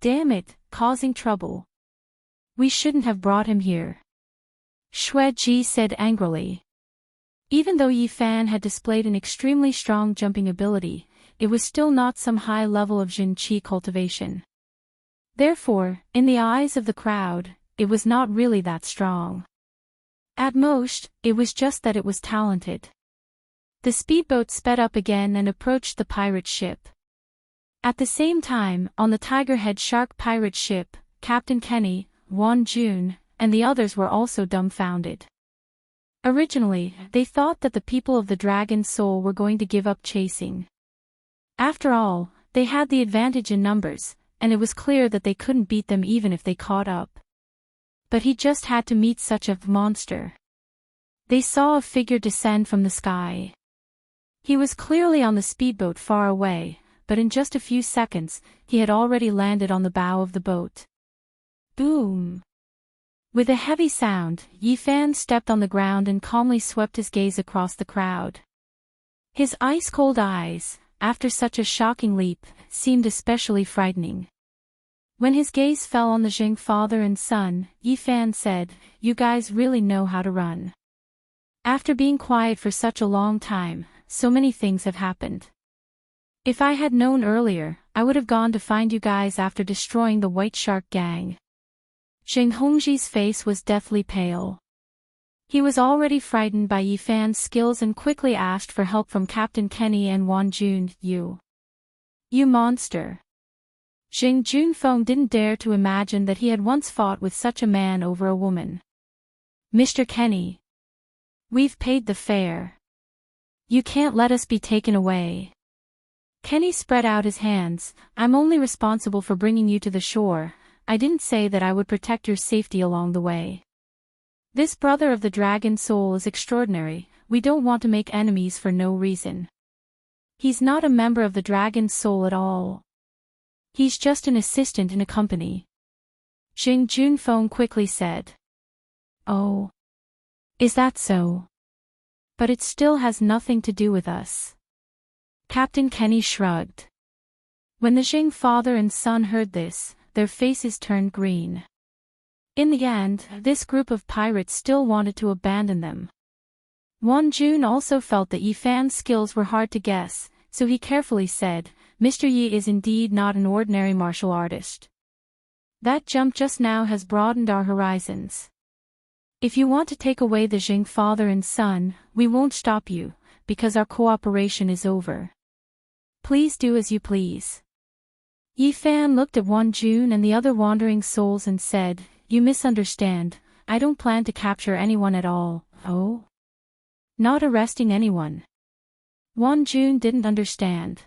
Damn it, causing trouble. We shouldn't have brought him here. Shui Ji said angrily. Even though Yi Fan had displayed an extremely strong jumping ability, it was still not some high level of Jin Qi cultivation. Therefore, in the eyes of the crowd, it was not really that strong. At most, it was just that it was talented. The speedboat sped up again and approached the pirate ship. At the same time, on the Tigerhead Shark pirate ship, Captain Kenny, Wan Jun, and the others were also dumbfounded. Originally, they thought that the people of the Dragon's Soul were going to give up chasing. After all, they had the advantage in numbers, and it was clear that they couldn't beat them even if they caught up. But he just had to meet such a monster. They saw a figure descend from the sky. He was clearly on the speedboat far away, but in just a few seconds, he had already landed on the bow of the boat. Boom! With a heavy sound, Yi Fan stepped on the ground and calmly swept his gaze across the crowd. His ice-cold eyes, after such a shocking leap, seemed especially frightening. When his gaze fell on the Jing father and son, Yi Fan said, "You guys really know how to run. After being quiet for such a long time, so many things have happened. If I had known earlier, I would have gone to find you guys after destroying the White Shark gang." Jing Hongji's face was deathly pale. He was already frightened by Yi Fan's skills and quickly asked for help from Captain Kenny and Wan Jun. You monster. Jing Junfeng didn't dare to imagine that he had once fought with such a man over a woman. "Mr. Kenny. We've paid the fare. You can't let us be taken away." Kenny spread out his hands. "I'm only responsible for bringing you to the shore. I didn't say that I would protect your safety along the way. This brother of the Dragon Soul is extraordinary. We don't want to make enemies for no reason. He's not a member of the Dragon Soul at all. He's just an assistant in a company." Jing Junfeng quickly said. "Oh. Is that so? But it still has nothing to do with us." Captain Kenny shrugged. When the Jing father and son heard this, their faces turned green. In the end, this group of pirates still wanted to abandon them. Wan Jun also felt that Yi Fan's skills were hard to guess, so he carefully said, "Mr. Yi is indeed not an ordinary martial artist. That jump just now has broadened our horizons. If you want to take away the Jing father and son, we won't stop you, because our cooperation is over. Please do as you please." Yi Fan looked at Wan Jun and the other wandering souls and said, "You misunderstand. I don't plan to capture anyone at all." "Oh? Not arresting anyone?" Wan Jun didn't understand.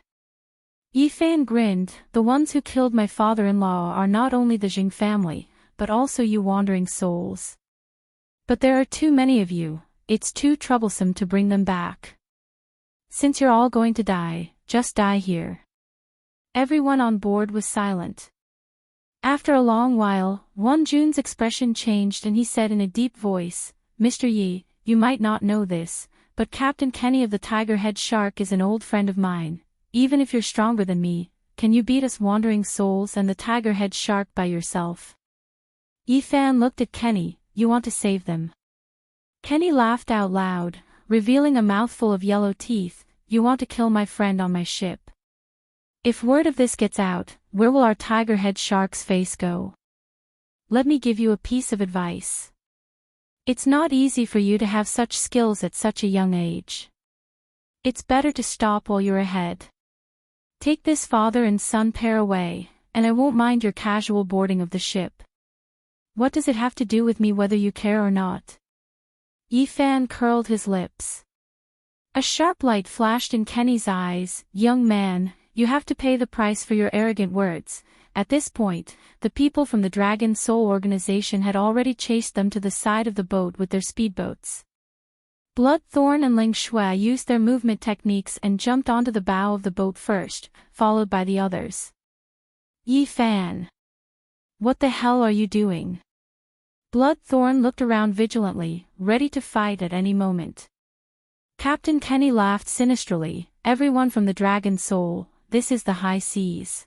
Yi Fan grinned. "The ones who killed my father-in-law are not only the Jing family, but also you wandering souls. But there are too many of you, it's too troublesome to bring them back. Since you're all going to die, just die here." Everyone on board was silent. After a long while, Wonjun's expression changed and he said in a deep voice, "Mr. Yi, you might not know this, but Captain Kenny of the Tiger-Head Shark is an old friend of mine. Even if you're stronger than me, can you beat us wandering souls and the Tiger-Head Shark by yourself?" Yi Fan looked at Kenny. "You want to save them?" Kenny laughed out loud, revealing a mouthful of yellow teeth. "You want to kill my friend on my ship? If word of this gets out, where will our Tiger-Head Shark's face go? Let me give you a piece of advice. It's not easy for you to have such skills at such a young age. It's better to stop while you're ahead. Take this father and son pair away, and I won't mind your casual boarding of the ship. What does it have to do with me whether you care or not?" Yi Fan curled his lips. A sharp light flashed in Kenny's eyes. "Young man, you have to pay the price for your arrogant words." At this point, the people from the Dragon Soul organization had already chased them to the side of the boat with their speedboats. Bloodthorn and Ling Shui used their movement techniques and jumped onto the bow of the boat first, followed by the others. "Yi Fan! What the hell are you doing?" Bloodthorn looked around vigilantly, ready to fight at any moment. Captain Kenny laughed sinisterly. "Everyone from the Dragon Soul, this is the high seas.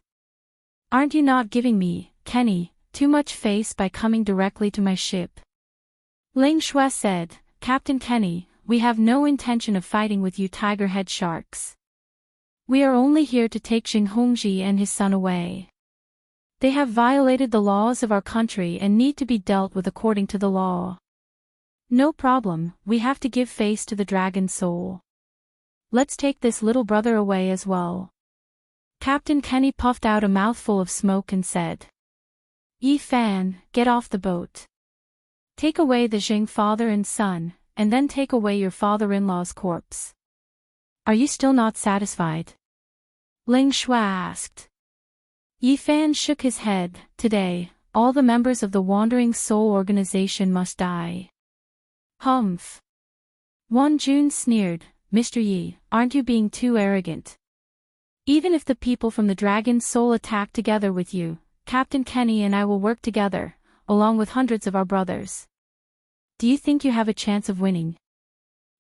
Aren't you not giving me, Kenny, too much face by coming directly to my ship?" Ling Shui said, "Captain Kenny, we have no intention of fighting with you Tiger-Head Sharks. We are only here to take Xing Hongji and his son away. They have violated the laws of our country and need to be dealt with according to the law. No problem, we have to give face to the Dragon Soul. Let's take this little brother away as well." Captain Kenny puffed out a mouthful of smoke and said, "Yi Fan, get off the boat. Take away the Xing father and son, and then take away your father-in-law's corpse." "Are you still not satisfied?" Ling Shui asked. Yi Fan shook his head. "Today, all the members of the Wandering Soul organization must die." "Humph." Wonjun sneered. "Mr. Yi, aren't you being too arrogant? Even if the people from the Dragon Soul attack together with you, Captain Kenny and I will work together, along with hundreds of our brothers. Do you think you have a chance of winning?"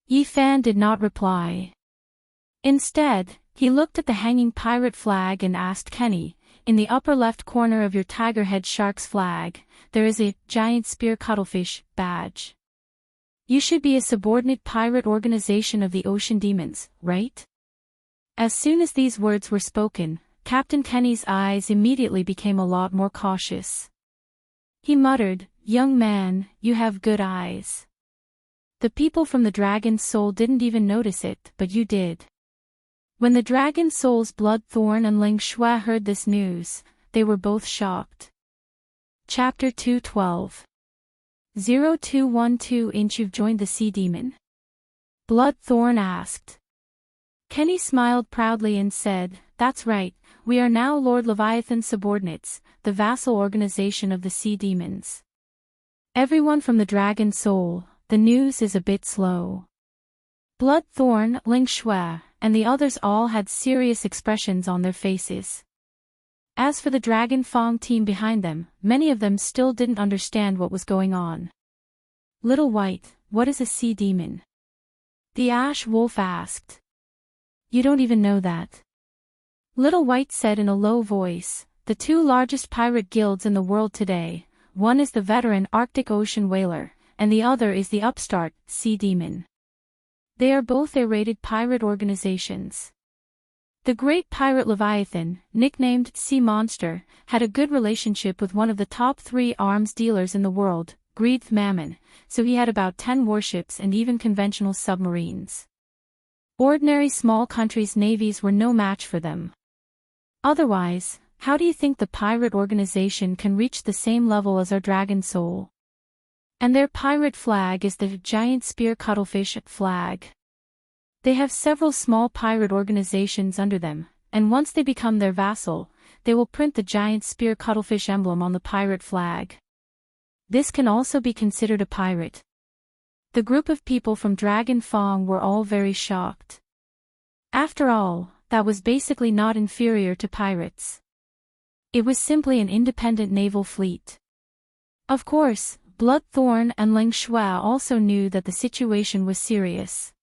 Yi Fan did not reply. Instead, he looked at the hanging pirate flag and asked Kenny, "In the upper left corner of your Tiger-Head Shark's flag, there is a giant spear cuttlefish badge. You should be a subordinate pirate organization of the Ocean Demons, right?" As soon as these words were spoken, Captain Kenny's eyes immediately became a lot more cautious. He muttered, "Young man, you have good eyes. The people from the Dragon Soul didn't even notice it, but you did." When the Dragon Soul's Bloodthorn and Ling Shui heard this news, they were both shocked. Chapter 212. 0212 You've joined the Sea Demon? Bloodthorn asked. Kenny smiled proudly and said, "That's right, we are now Lord Leviathan's subordinates, the vassal organization of the Sea Demons." Everyone from the Dragon Soul, the news is a bit slow. Bloodthorn, Ling Shui, and the others all had serious expressions on their faces. As for the Dragon Fong team behind them, many of them still didn't understand what was going on. "Little White, what is a sea demon?" the Ash Wolf asked. "You don't even know that?" Little White said in a low voice, "The two largest pirate guilds in the world today, one is the veteran Arctic Ocean Whaler, and the other is the upstart Sea Demon. They are both A-rated pirate organizations. The great pirate Leviathan, nicknamed Sea Monster, had a good relationship with one of the top 3 arms dealers in the world, Greed Mammon, so he had about 10 warships and even conventional submarines. Ordinary small countries' navies were no match for them. Otherwise, how do you think the pirate organization can reach the same level as our Dragon Soul? And their pirate flag is the giant spear cuttlefish flag. They have several small pirate organizations under them, and once they become their vassal, they will print the giant spear cuttlefish emblem on the pirate flag. This can also be considered a pirate." The group of people from Dragon Fong were all very shocked. After all, that was basically not inferior to pirates. It was simply an independent naval fleet. Of course, Bloodthorn and Ling Shui also knew that the situation was serious.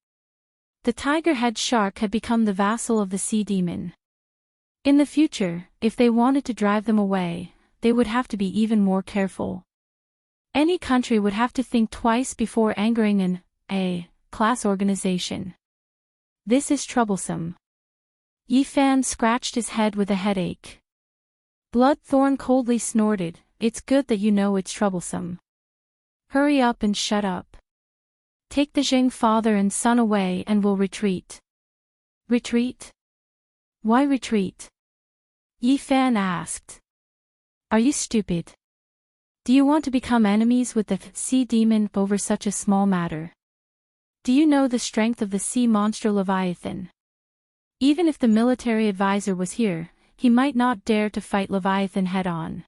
The tiger-head shark had become the vassal of the sea demon. In the future, if they wanted to drive them away, they would have to be even more careful. Any country would have to think twice before angering an A-class organization. This is troublesome. Yi Fan scratched his head with a headache. Bloodthorn coldly snorted, "It's good that you know it's troublesome. Hurry up and shut up. Take the Jing father and son away and we'll retreat." Retreat? Why retreat? Yi Fan asked. Are you stupid? Do you want to become enemies with the sea demon over such a small matter? Do you know the strength of the sea monster Leviathan? Even if the military advisor was here, he might not dare to fight Leviathan head-on.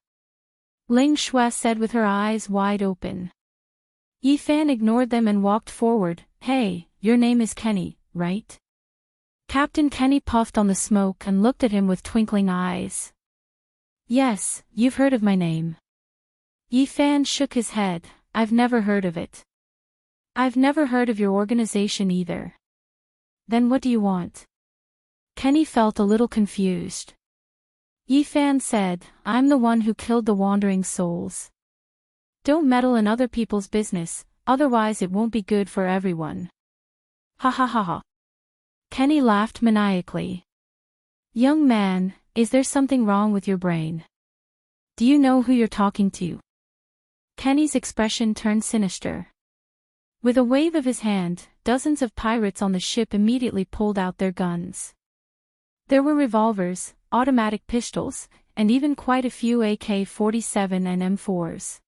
Ling Shui said with her eyes wide open. Yi Fan ignored them and walked forward. Hey, your name is Kenny, right? Captain Kenny puffed on the smoke and looked at him with twinkling eyes. Yes, you've heard of my name. Yi Fan shook his head. I've never heard of it. I've never heard of your organization either. Then what do you want? Kenny felt a little confused. Yi Fan said, I'm the one who killed the wandering souls. Don't meddle in other people's business, otherwise it won't be good for everyone. Ha ha ha ha. Kenny laughed maniacally. Young man, is there something wrong with your brain? Do you know who you're talking to? Kenny's expression turned sinister. With a wave of his hand, dozens of pirates on the ship immediately pulled out their guns. There were revolvers, automatic pistols, and even quite a few AK-47 and M4s.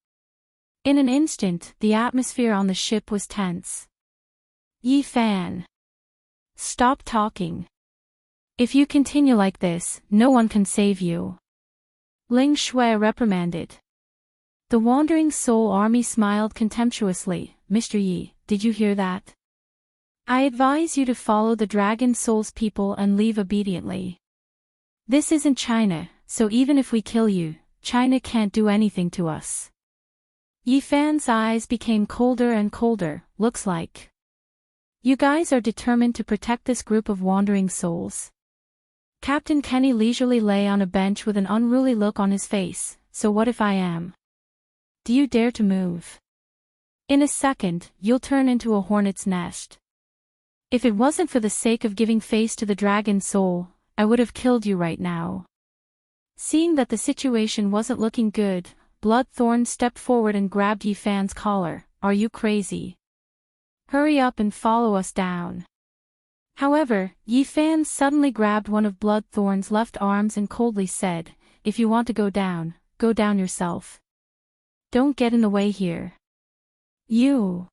In an instant, the atmosphere on the ship was tense. Yi Fan. Stop talking. If you continue like this, no one can save you. Ling Shui reprimanded. The Wandering Soul Army smiled contemptuously. Mr. Yi, did you hear that? I advise you to follow the Dragon Soul's people and leave obediently. This isn't China, so even if we kill you, China can't do anything to us. Yi Fan's eyes became colder and colder. Looks like you guys are determined to protect this group of wandering souls. Captain Kenny leisurely lay on a bench with an unruly look on his face. So what if I am? Do you dare to move? In a second, you'll turn into a hornet's nest. If it wasn't for the sake of giving face to the dragon soul, I would have killed you right now. Seeing that the situation wasn't looking good, Bloodthorn stepped forward and grabbed Yi Fan's collar. Are you crazy? Hurry up and follow us down. However, Yi Fan suddenly grabbed one of Bloodthorn's left arms and coldly said, If you want to go down yourself. Don't get in the way here. You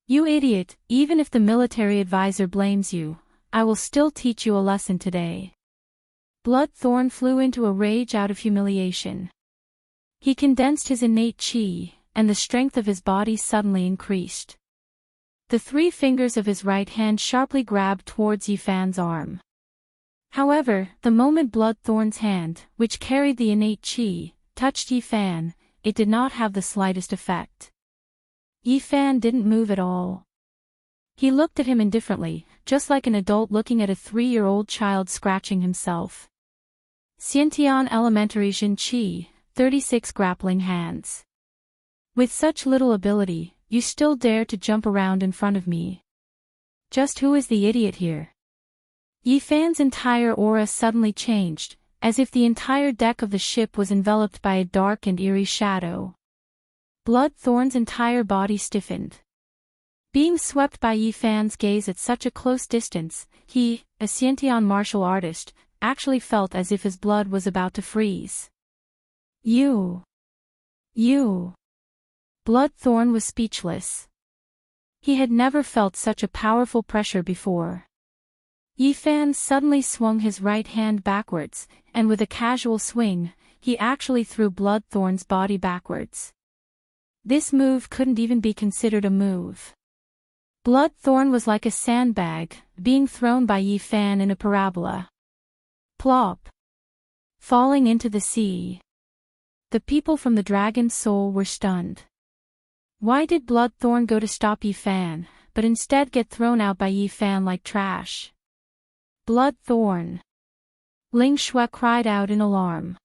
idiot, even if the military advisor blames you, I will still teach you a lesson today. Bloodthorn flew into a rage out of humiliation. He condensed his innate chi, and the strength of his body suddenly increased. The 3 fingers of his right hand sharply grabbed towards Yi Fan's arm. However, the moment Bloodthorn's hand, which carried the innate chi, touched Yi Fan, it did not have the slightest effect. Yi Fan didn't move at all. He looked at him indifferently, just like an adult looking at a 3-year-old child scratching himself. Xiantian Elementary Jin Qi, 36 grappling hands. With such little ability, you still dare to jump around in front of me. Just who is the idiot here? Yi Fan's entire aura suddenly changed, as if the entire deck of the ship was enveloped by a dark and eerie shadow. Bloodthorn's entire body stiffened. Being swept by Yi Fan's gaze at such a close distance, he, a Xiantian martial artist, actually felt as if his blood was about to freeze. You. Bloodthorn was speechless. He had never felt such a powerful pressure before. Yi Fan suddenly swung his right hand backwards, and with a casual swing, he actually threw Bloodthorn's body backwards. This move couldn't even be considered a move. Bloodthorn was like a sandbag, being thrown by Yi Fan in a parabola. Plop! Falling into the sea. The people from the Dragon's Soul were stunned. Why did Bloodthorn go to stop Yi Fan, but instead get thrown out by Yi Fan like trash? Bloodthorn! Ling Shui cried out in alarm.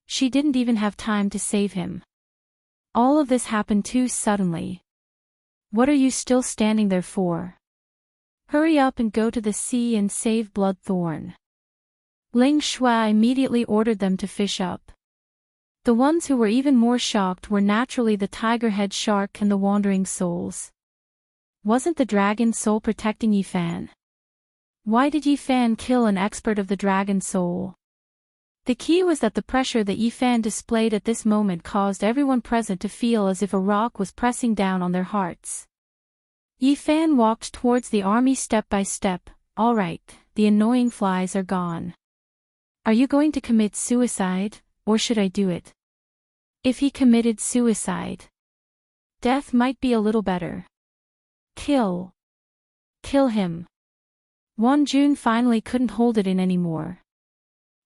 She didn't even have time to save him. All of this happened too suddenly. What are you still standing there for? Hurry up and go to the sea and save Bloodthorn. Ling Shui immediately ordered them to fish up. The ones who were even more shocked were naturally the tiger-head shark and the wandering souls. Wasn't the dragon soul protecting Yi Fan? Why did Yi Fan kill an expert of the dragon soul? The key was that the pressure that Yi Fan displayed at this moment caused everyone present to feel as if a rock was pressing down on their hearts. Yi Fan walked towards the army step by step. All right, the annoying flies are gone. Are you going to commit suicide, or should I do it? If he committed suicide, death might be a little better. Kill him. Won Jun finally couldn't hold it in anymore.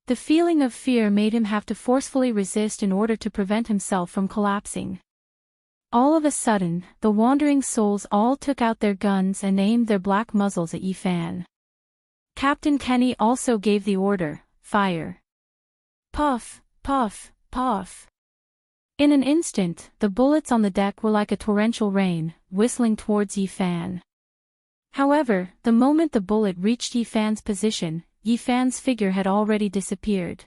The feeling of fear made him have to forcefully resist in order to prevent himself from collapsing. All of a sudden, the wandering souls all took out their guns and aimed their black muzzles at Yi Fan. Captain Kenny also gave the order, fire. Puff, puff, puff. In an instant, the bullets on the deck were like a torrential rain, whistling towards Yi Fan. However, the moment the bullet reached Yi Fan's position, Yi Fan's figure had already disappeared.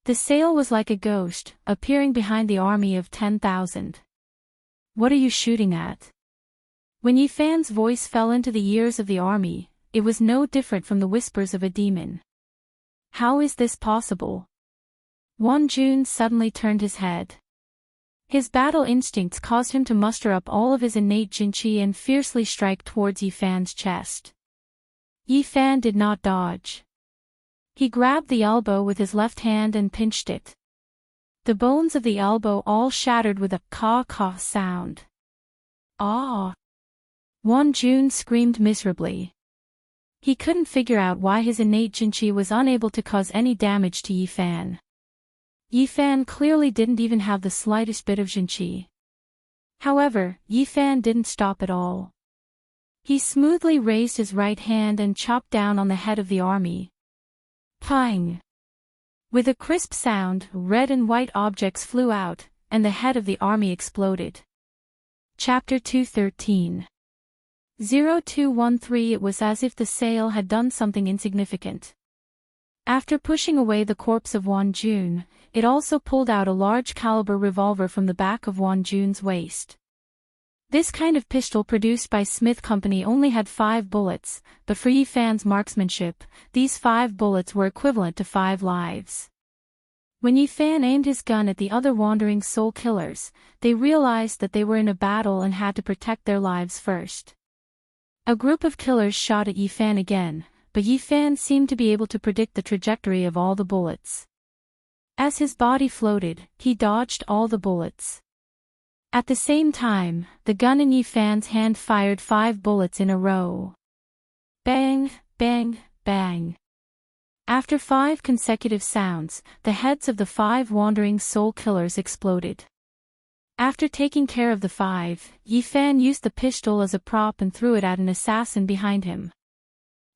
The sail was like a ghost, appearing behind the army of 10,000. What are you shooting at? When Yi Fan's voice fell into the ears of the army, it was no different from the whispers of a demon. How is this possible? Won Jun suddenly turned his head. His battle instincts caused him to muster up all of his innate jinqi and fiercely strike towards Yi Fan's chest. Yi Fan did not dodge. He grabbed the elbow with his left hand and pinched it. The bones of the elbow all shattered with a caw-caw sound. Ah! Won Jun screamed miserably. He couldn't figure out why his innate jinqi was unable to cause any damage to Yi Fan. Yi Fan clearly didn't even have the slightest bit of jinqi. However, Yi Fan didn't stop at all. He smoothly raised his right hand and chopped down on the head of the army. Pang! With a crisp sound, red and white objects flew out, and the head of the army exploded. Chapter 213. 0213. It was as if the sail had done something insignificant. After pushing away the corpse of Won Jun, it also pulled out a large caliber revolver from the back of Won Jun's waist. This kind of pistol produced by Smith Company only had 5 bullets, but for Yi Fan's marksmanship, these 5 bullets were equivalent to 5 lives. When Yi Fan aimed his gun at the other wandering soul killers, they realized that they were in a battle and had to protect their lives first. A group of killers shot at Yi Fan again, but Yi Fan seemed to be able to predict the trajectory of all the bullets. As his body floated, he dodged all the bullets. At the same time, the gun in Yi Fan's hand fired 5 bullets in a row. Bang, bang, bang. After 5 consecutive sounds, the heads of the 5 wandering soul killers exploded. After taking care of the 5, Yi Fan used the pistol as a prop and threw it at an assassin behind him.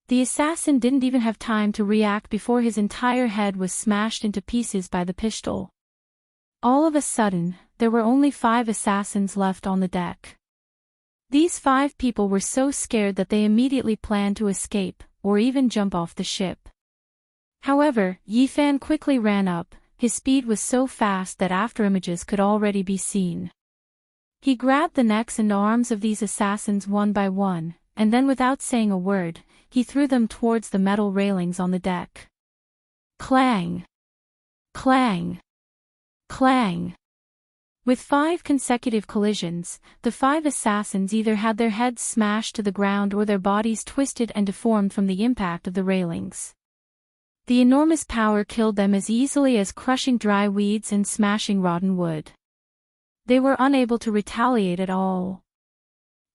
The assassin didn't even have time to react before his entire head was smashed into pieces by the pistol. All of a sudden, there were only 5 assassins left on the deck. These 5 people were so scared that they immediately planned to escape, or even jump off the ship. However, Yi Fan quickly ran up. His speed was so fast that afterimages could already be seen. He grabbed the necks and arms of these assassins one by one, and then without saying a word, he threw them towards the metal railings on the deck. Clang! Clang! Clang! With 5 consecutive collisions, the 5 assassins either had their heads smashed to the ground or their bodies twisted and deformed from the impact of the railings. The enormous power killed them as easily as crushing dry weeds and smashing rotten wood. They were unable to retaliate at all.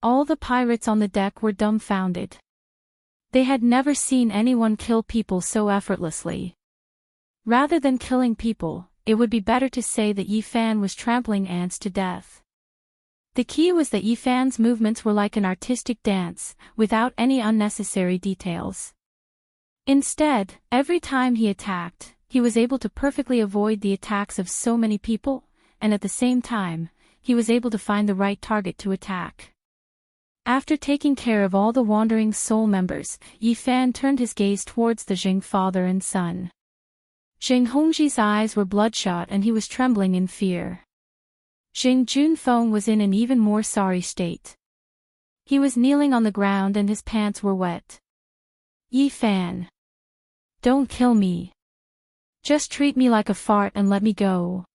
All the pirates on the deck were dumbfounded. They had never seen anyone kill people so effortlessly. Rather than killing people, it would be better to say that Yi Fan was trampling ants to death. The key was that Yi Fan's movements were like an artistic dance, without any unnecessary details. Instead, every time he attacked, he was able to perfectly avoid the attacks of so many people, and at the same time, he was able to find the right target to attack. After taking care of all the wandering soul members, Yi Fan turned his gaze towards the Jing father and son. Jing Hongji's eyes were bloodshot and he was trembling in fear. Jing Junfeng was in an even more sorry state. He was kneeling on the ground and his pants were wet. Yi Fan. Don't kill me. Just treat me like a fart and let me go.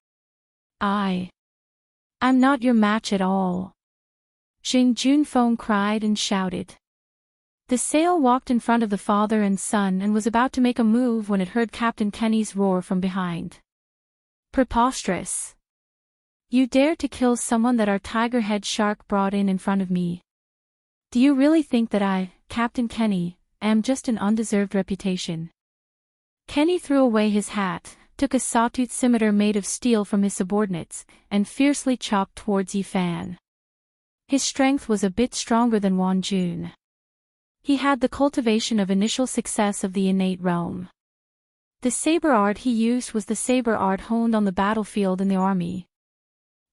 I'm not your match at all. Jing Junfeng cried and shouted. The sail walked in front of the father and son and was about to make a move when it heard Captain Kenny's roar from behind. Preposterous. You dare to kill someone that our tiger-head shark brought in front of me. Do you really think that I, Captain Kenny, am just an undeserved reputation? Kenny threw away his hat, took a sawtooth scimitar made of steel from his subordinates, and fiercely chopped towards Yi Fan. His strength was a bit stronger than Wan Jun. He had the cultivation of initial success of the innate realm. The saber art he used was the saber art honed on the battlefield in the army.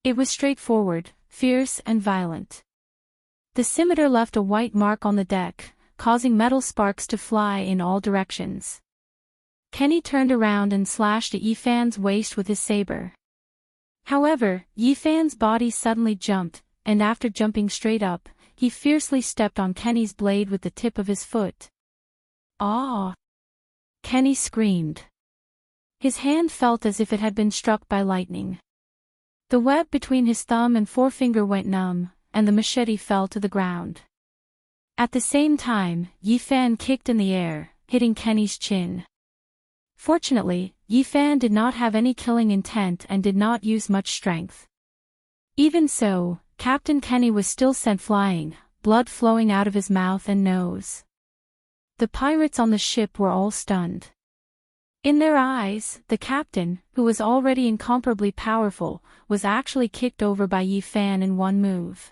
It was straightforward, fierce and violent. The scimitar left a white mark on the deck, causing metal sparks to fly in all directions. Kenny turned around and slashed at Yi Fan's waist with his saber. However, Yi Fan's body suddenly jumped, and after jumping straight up, he fiercely stepped on Kenny's blade with the tip of his foot. Ah! Kenny screamed. His hand felt as if it had been struck by lightning. The web between his thumb and forefinger went numb, and the machete fell to the ground. At the same time, Yi Fan kicked in the air, hitting Kenny's chin. Fortunately, Yi Fan did not have any killing intent and did not use much strength. Even so, Captain Kenny was still sent flying, blood flowing out of his mouth and nose. The pirates on the ship were all stunned. In their eyes, the captain, who was already incomparably powerful, was actually kicked over by Yi Fan in one move.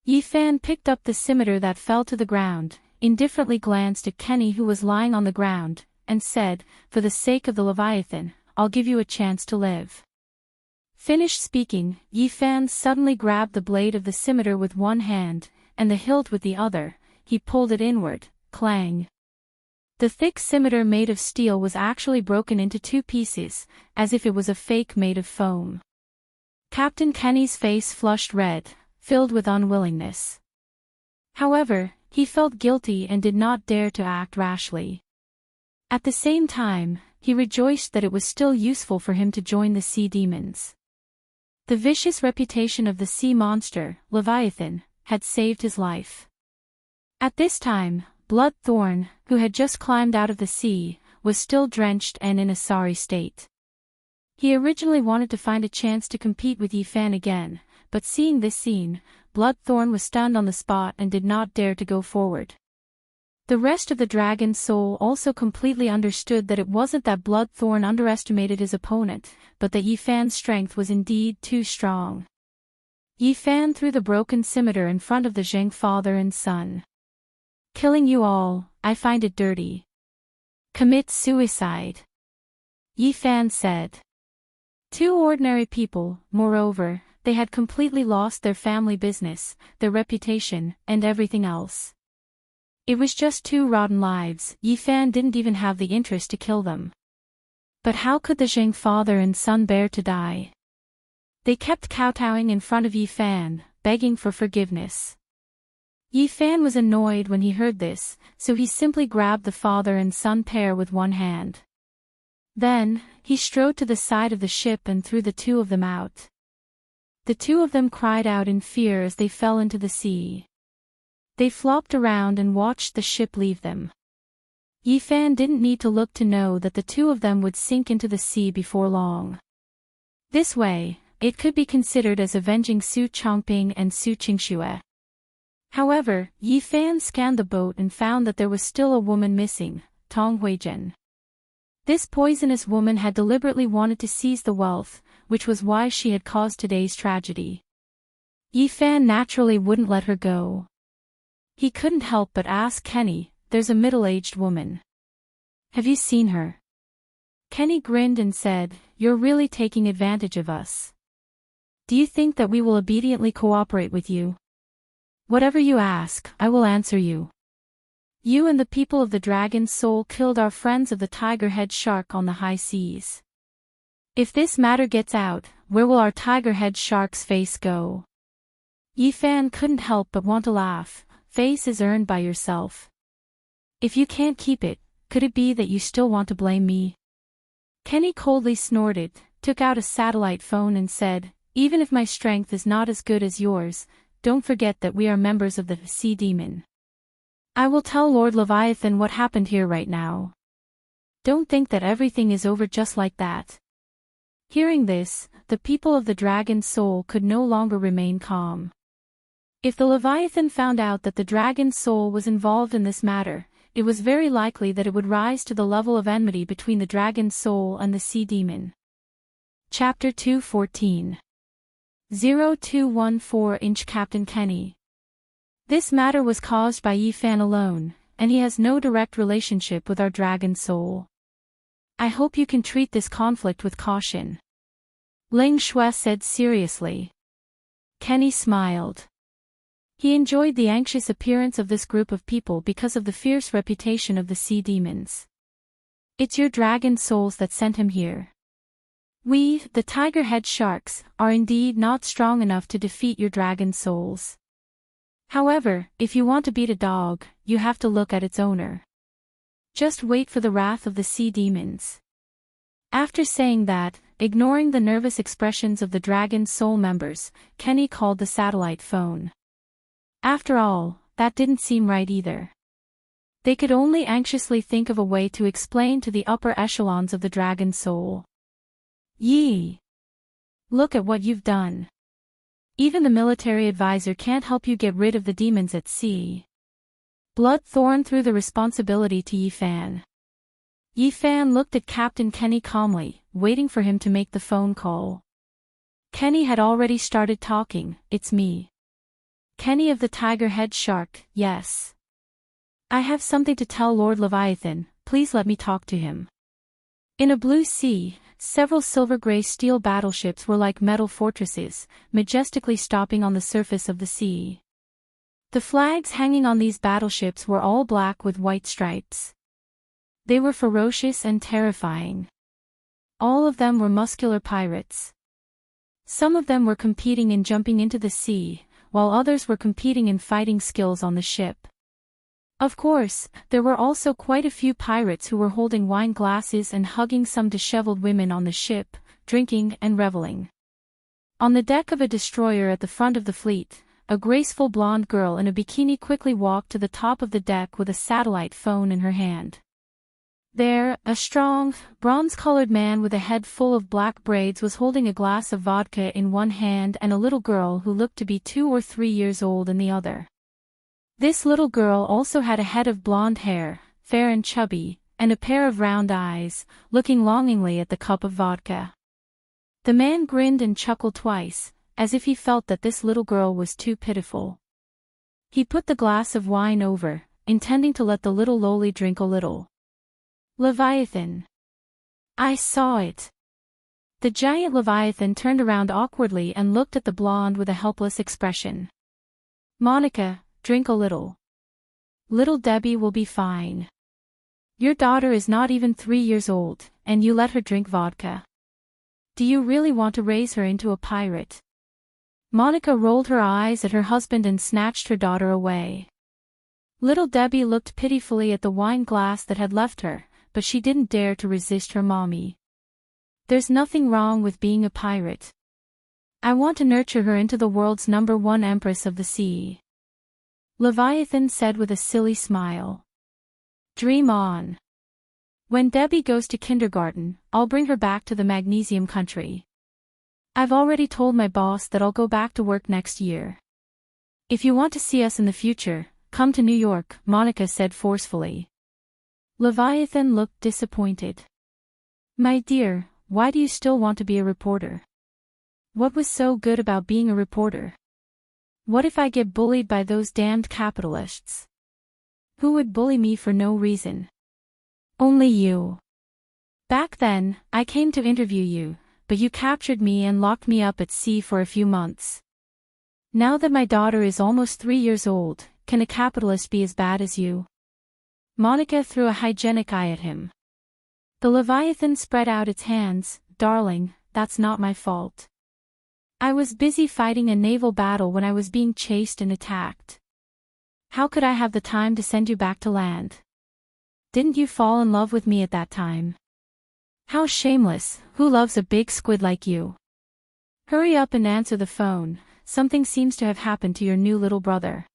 Yi Fan picked up the scimitar that fell to the ground, indifferently glanced at Kenny who was lying on the ground, and said, "For the sake of the Leviathan, I'll give you a chance to live." Finished speaking, Yi Fan suddenly grabbed the blade of the scimitar with one hand, and the hilt with the other. He pulled it inward, clang. The thick scimitar made of steel was actually broken into two pieces, as if it was a fake made of foam. Captain Kenny's face flushed red, filled with unwillingness. However, he felt guilty and did not dare to act rashly. At the same time, he rejoiced that it was still useful for him to join the sea demons. The vicious reputation of the sea monster, Leviathan, had saved his life. At this time, Bloodthorn, who had just climbed out of the sea, was still drenched and in a sorry state. He originally wanted to find a chance to compete with Yi Fan again, but seeing this scene, Bloodthorn was stunned on the spot and did not dare to go forward. The rest of the dragon's soul also completely understood that it wasn't that Bloodthorn underestimated his opponent, but that Yi Fan's strength was indeed too strong. Yi Fan threw the broken scimitar in front of the Zheng father and son. "Killing you all, I find it dirty. Commit suicide," Yi Fan said. Two ordinary people, moreover, they had completely lost their family business, their reputation, and everything else. It was just two rotten lives. Yi Fan didn't even have the interest to kill them. But how could the Zheng father and son bear to die? They kept kowtowing in front of Yi Fan, begging for forgiveness. Yi Fan was annoyed when he heard this, so he simply grabbed the father and son pair with one hand. Then, he strode to the side of the ship and threw the two of them out. The two of them cried out in fear as they fell into the sea. They flopped around and watched the ship leave them. Yi Fan didn't need to look to know that the two of them would sink into the sea before long. This way, it could be considered as avenging Su Chongping and Su Qingxue. However, Yi Fan scanned the boat and found that there was still a woman missing, Tong Huizhen. This poisonous woman had deliberately wanted to seize the wealth, which was why she had caused today's tragedy. Yi Fan naturally wouldn't let her go. He couldn't help but ask Kenny, "There's a middle-aged woman. Have you seen her?" Kenny grinned and said, "You're really taking advantage of us. Do you think that we will obediently cooperate with you? Whatever you ask, I will answer you. You and the people of the Dragon's Soul killed our friends of the tiger-head shark on the high seas. If this matter gets out, where will our tiger-head shark's face go?" Yi Fan couldn't help but want to laugh. "Face is earned by yourself. If you can't keep it, could it be that you still want to blame me?" Kenny coldly snorted, took out a satellite phone and said, "Even if my strength is not as good as yours, don't forget that we are members of the Sea Demon. I will tell Lord Leviathan what happened here right now. Don't think that everything is over just like that." Hearing this, the people of the Dragon's Soul could no longer remain calm. If the Leviathan found out that the Dragon's Soul was involved in this matter, it was very likely that it would rise to the level of enmity between the Dragon's Soul and the Sea Demon. Chapter 214. 0214-inch Captain Kenny. This matter was caused by Yi Fan alone, and he has no direct relationship with our Dragon's Soul. I hope you can treat this conflict with caution, Ling Shui said seriously. Kenny smiled. He enjoyed the anxious appearance of this group of people because of the fierce reputation of the sea demons. It's your dragon souls that sent him here. We, the tiger-head sharks, are indeed not strong enough to defeat your dragon souls. However, if you want to beat a dog, you have to look at its owner. Just wait for the wrath of the sea demons. After saying that, ignoring the nervous expressions of the dragon soul members, Kenny called the satellite phone. After all, that didn't seem right either. They could only anxiously think of a way to explain to the upper echelons of the dragon soul. Yi! Look at what you've done. Even the military advisor can't help you get rid of the demons at sea. Bloodthorn threw the responsibility to Yi Fan. Yi Fan looked at Captain Kenny calmly, waiting for him to make the phone call. Kenny had already started talking. It's me. Kenny of the Tiger-Head Shark, yes. I have something to tell Lord Leviathan, please let me talk to him. In a blue sea, several silver-gray steel battleships were like metal fortresses, majestically stopping on the surface of the sea. The flags hanging on these battleships were all black with white stripes. They were ferocious and terrifying. All of them were muscular pirates. Some of them were competing in jumping into the sea, while others were competing in fighting skills on the ship. Of course, there were also quite a few pirates who were holding wine glasses and hugging some disheveled women on the ship, drinking and reveling. On the deck of a destroyer at the front of the fleet, a graceful blonde girl in a bikini quickly walked to the top of the deck with a satellite phone in her hand. There, a strong, bronze-colored man with a head full of black braids was holding a glass of vodka in one hand and a little girl who looked to be 2 or 3 years old in the other. This little girl also had a head of blonde hair, fair and chubby, and a pair of round eyes, looking longingly at the cup of vodka. The man grinned and chuckled twice, as if he felt that this little girl was too pitiful. He put the glass of wine over, intending to let the little loli drink a little. Leviathan. I saw it. The giant Leviathan turned around awkwardly and looked at the blonde with a helpless expression. Monica, drink a little. Little Debbie will be fine. Your daughter is not even 3 years old, and you let her drink vodka. Do you really want to raise her into a pirate? Monica rolled her eyes at her husband and snatched her daughter away. Little Debbie looked pitifully at the wine glass that had left her, but she didn't dare to resist her mommy. There's nothing wrong with being a pirate. I want to nurture her into the world's #1 empress of the sea. Leviathan said with a silly smile. Dream on. When Debbie goes to kindergarten, I'll bring her back to the Magnesium country. I've already told my boss that I'll go back to work next year. If you want to see us in the future, come to New York, Monica said forcefully. Leviathan looked disappointed. My dear, why do you still want to be a reporter? What was so good about being a reporter? What if I get bullied by those damned capitalists? Who would bully me for no reason? Only you. Back then, I came to interview you, but you captured me and locked me up at sea for a few months. Now that my daughter is almost 3 years old, can a capitalist be as bad as you? Monica threw a hygienic eye at him. The Leviathan spread out its hands. Darling, that's not my fault. I was busy fighting a naval battle when I was being chased and attacked. How could I have the time to send you back to land? Didn't you fall in love with me at that time? How shameless, who loves a big squid like you? Hurry up and answer the phone, something seems to have happened to your new little brother.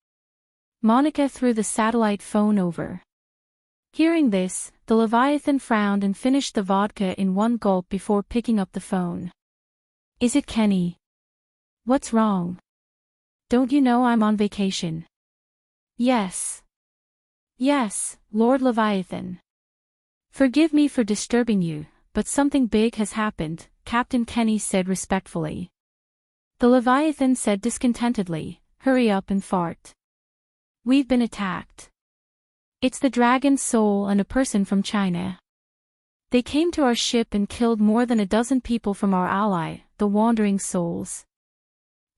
Monica threw the satellite phone over. Hearing this, the Leviathan frowned and finished the vodka in one gulp before picking up the phone. Is it Kenny? What's wrong? Don't you know I'm on vacation? Yes. Yes, Lord Leviathan. Forgive me for disturbing you, but something big has happened, Captain Kenny said respectfully. The Leviathan said discontentedly, hurry up and fart. We've been attacked. It's the dragon's soul and a person from China. They came to our ship and killed more than a dozen people from our ally, the Wandering Souls.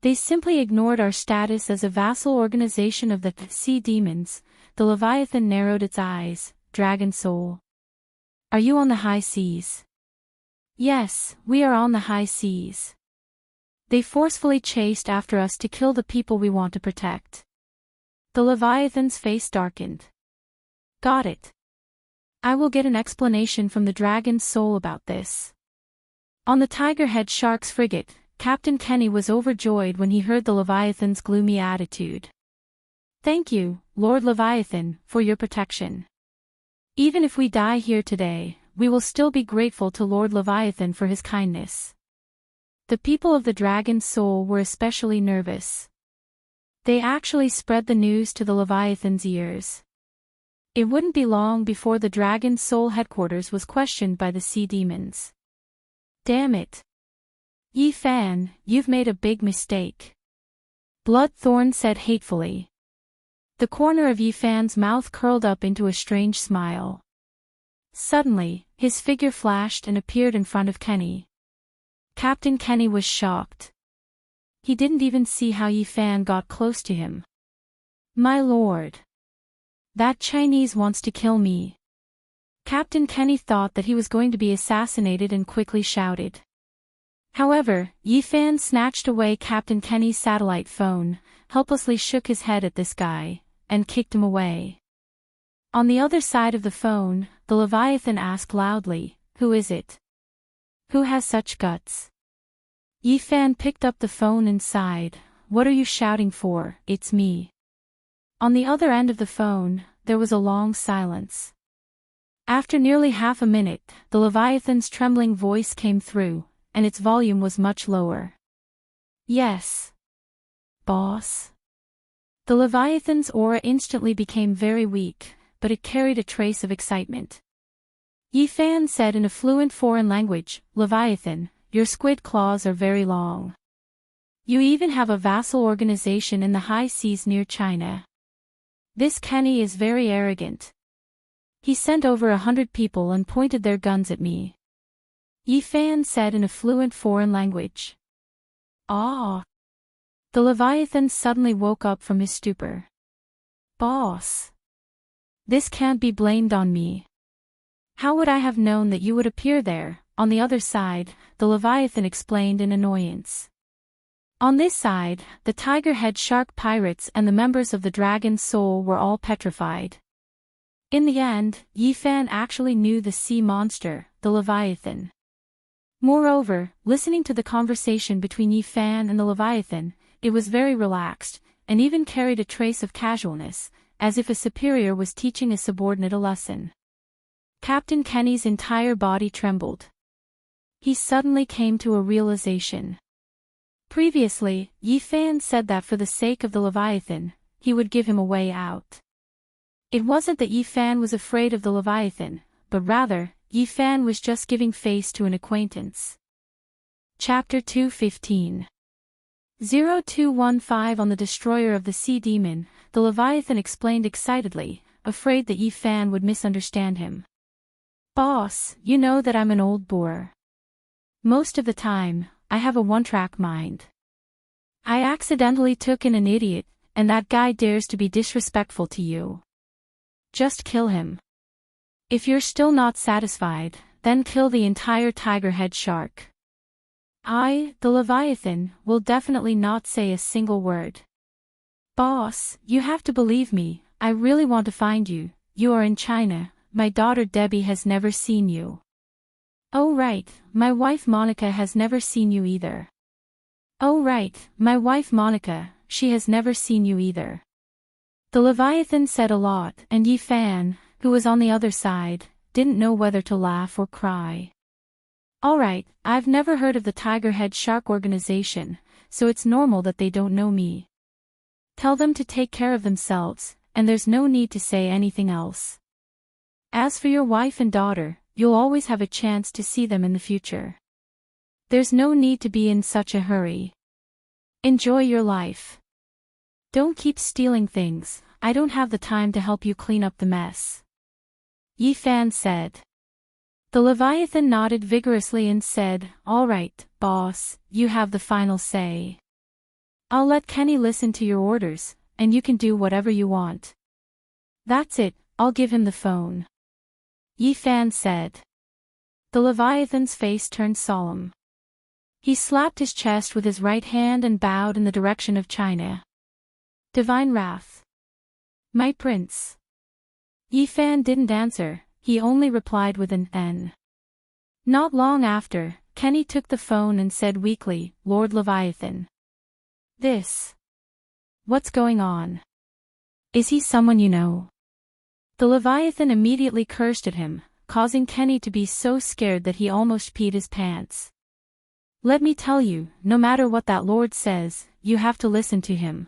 They simply ignored our status as a vassal organization of the sea demons. The Leviathan narrowed its eyes. Dragon soul. Are you on the high seas? Yes, we are on the high seas. They forcefully chased after us to kill the people we want to protect. The Leviathan's face darkened. Got it. I will get an explanation from the dragon's soul about this. On the Tigerhead Shark's frigate, Captain Kenny was overjoyed when he heard the Leviathan's gloomy attitude. Thank you, Lord Leviathan, for your protection. Even if we die here today, we will still be grateful to Lord Leviathan for his kindness. The people of the Dragon's Soul were especially nervous. They actually spread the news to the Leviathan's ears. It wouldn't be long before the Dragon's Soul headquarters was questioned by the sea demons. Damn it. Yi Fan, you've made a big mistake. Bloodthorn said hatefully. The corner of Yi Fan's mouth curled up into a strange smile. Suddenly, his figure flashed and appeared in front of Kenny. Captain Kenny was shocked. He didn't even see how Yi Fan got close to him. My lord. That Chinese wants to kill me. Captain Kenny thought that he was going to be assassinated and quickly shouted. However, Yi Fan snatched away Captain Kenny's satellite phone, helplessly shook his head at this guy, and kicked him away. On the other side of the phone, the Leviathan asked loudly, who is it? Who has such guts? Yi Fan picked up the phone and sighed, what are you shouting for? It's me. On the other end of the phone, there was a long silence. After nearly half a minute, the Leviathan's trembling voice came through, and its volume was much lower. Yes. Boss. The Leviathan's aura instantly became very weak, but it carried a trace of excitement. Yi Fan said in a fluent foreign language, Leviathan, your squid claws are very long. You even have a vassal organization in the high seas near China. This Kenny is very arrogant. He sent over 100 people and pointed their guns at me. Yi Fan said in a fluent foreign language. Ah! The Leviathan suddenly woke up from his stupor. Boss! This can't be blamed on me. How would I have known that you would appear there? On the other side, the Leviathan explained in annoyance. On this side, the Tigerhead Shark pirates and the members of the Dragon's Soul were all petrified. In the end, Yi Fan actually knew the sea monster, the Leviathan. Moreover, listening to the conversation between Yi Fan and the Leviathan, it was very relaxed, and even carried a trace of casualness, as if a superior was teaching a subordinate a lesson. Captain Kenny's entire body trembled. He suddenly came to a realization. Previously, Yi Fan said that for the sake of the Leviathan, he would give him a way out. It wasn't that Yi Fan was afraid of the Leviathan, but rather, Yi Fan was just giving face to an acquaintance. Chapter 2:15. 0215 On the destroyer of the sea demon, the Leviathan explained excitedly, afraid that Yi Fan would misunderstand him. Boss, you know that I'm an old boar. Most of the time, I have a one-track mind. I accidentally took in an idiot, and that guy dares to be disrespectful to you. Just kill him. If you're still not satisfied, then kill the entire tiger head shark. I, the Leviathan, will definitely not say a single word. Boss, you have to believe me, I really want to find you. You are in China, my daughter Debbie has never seen you. Oh right, my wife Monica has never seen you either. Oh right, my wife Monica, she has never seen you either. The Leviathan said a lot, and Yi Fan, who was on the other side, didn't know whether to laugh or cry. Alright, I've never heard of the Tiger Head Shark organization, so it's normal that they don't know me. Tell them to take care of themselves, and there's no need to say anything else. As for your wife and daughter, you'll always have a chance to see them in the future. There's no need to be in such a hurry. Enjoy your life. Don't keep stealing things, I don't have the time to help you clean up the mess. Yi Fan said. The Leviathan nodded vigorously and said, All right, boss, you have the final say. I'll let Kenny listen to your orders, and you can do whatever you want. That's it, I'll give him the phone. Yi Fan said. The Leviathan's face turned solemn. He slapped his chest with his right hand and bowed in the direction of China. Divine wrath. My prince. Yi Fan didn't answer, he only replied with an N. Not long after, Kenny took the phone and said weakly, Lord Leviathan. This. What's going on? Is he someone you know? The Leviathan immediately cursed at him, causing Kenny to be so scared that he almost peed his pants. Let me tell you, no matter what that lord says, you have to listen to him.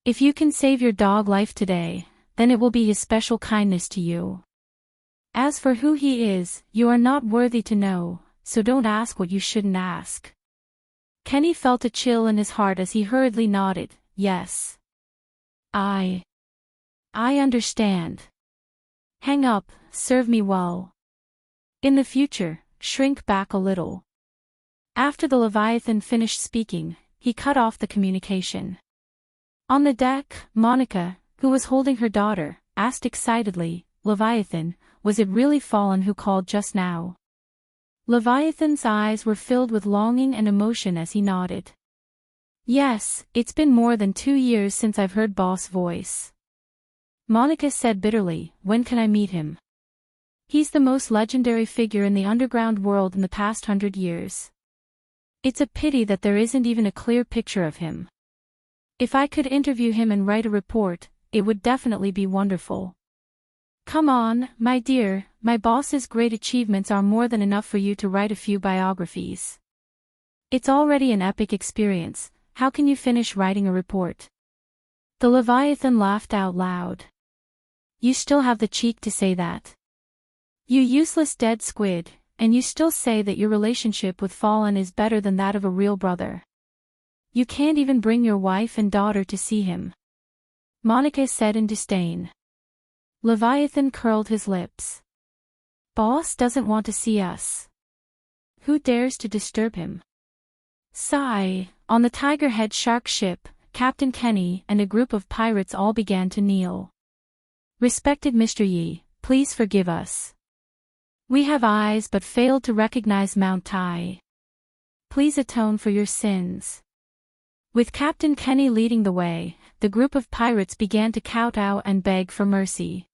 If you can save your dog life today, then it will be his special kindness to you. As for who he is, you are not worthy to know, so don't ask what you shouldn't ask. Kenny felt a chill in his heart as he hurriedly nodded, yes. I understand. Hang up, serve me well. In the future, shrink back a little. After the Leviathan finished speaking, he cut off the communication. On the deck, Monica, who was holding her daughter, asked excitedly, Leviathan, was it really Fallen who called just now? Leviathan's eyes were filled with longing and emotion as he nodded. Yes, it's been more than 2 years since I've heard Boss' voice. Monica said bitterly, when can I meet him? He's the most legendary figure in the underground world in the past 100 years. It's a pity that there isn't even a clear picture of him. If I could interview him and write a report, it would definitely be wonderful. Come on, my dear, my boss's great achievements are more than enough for you to write a few biographies. It's already an epic experience, how can you finish writing a report? The Leviathan laughed out loud. You still have the cheek to say that. You useless dead squid, and you still say that your relationship with Fallen is better than that of a real brother. You can't even bring your wife and daughter to see him. Monica said in disdain. Leviathan curled his lips. Boss doesn't want to see us. Who dares to disturb him? Sigh. On the Tiger Head Shark ship, Captain Kenny and a group of pirates all began to kneel. Respected Mr. Yi, please forgive us. We have eyes but failed to recognize Mount Tai. Please atone for your sins. With Captain Kenny leading the way, the group of pirates began to kowtow and beg for mercy.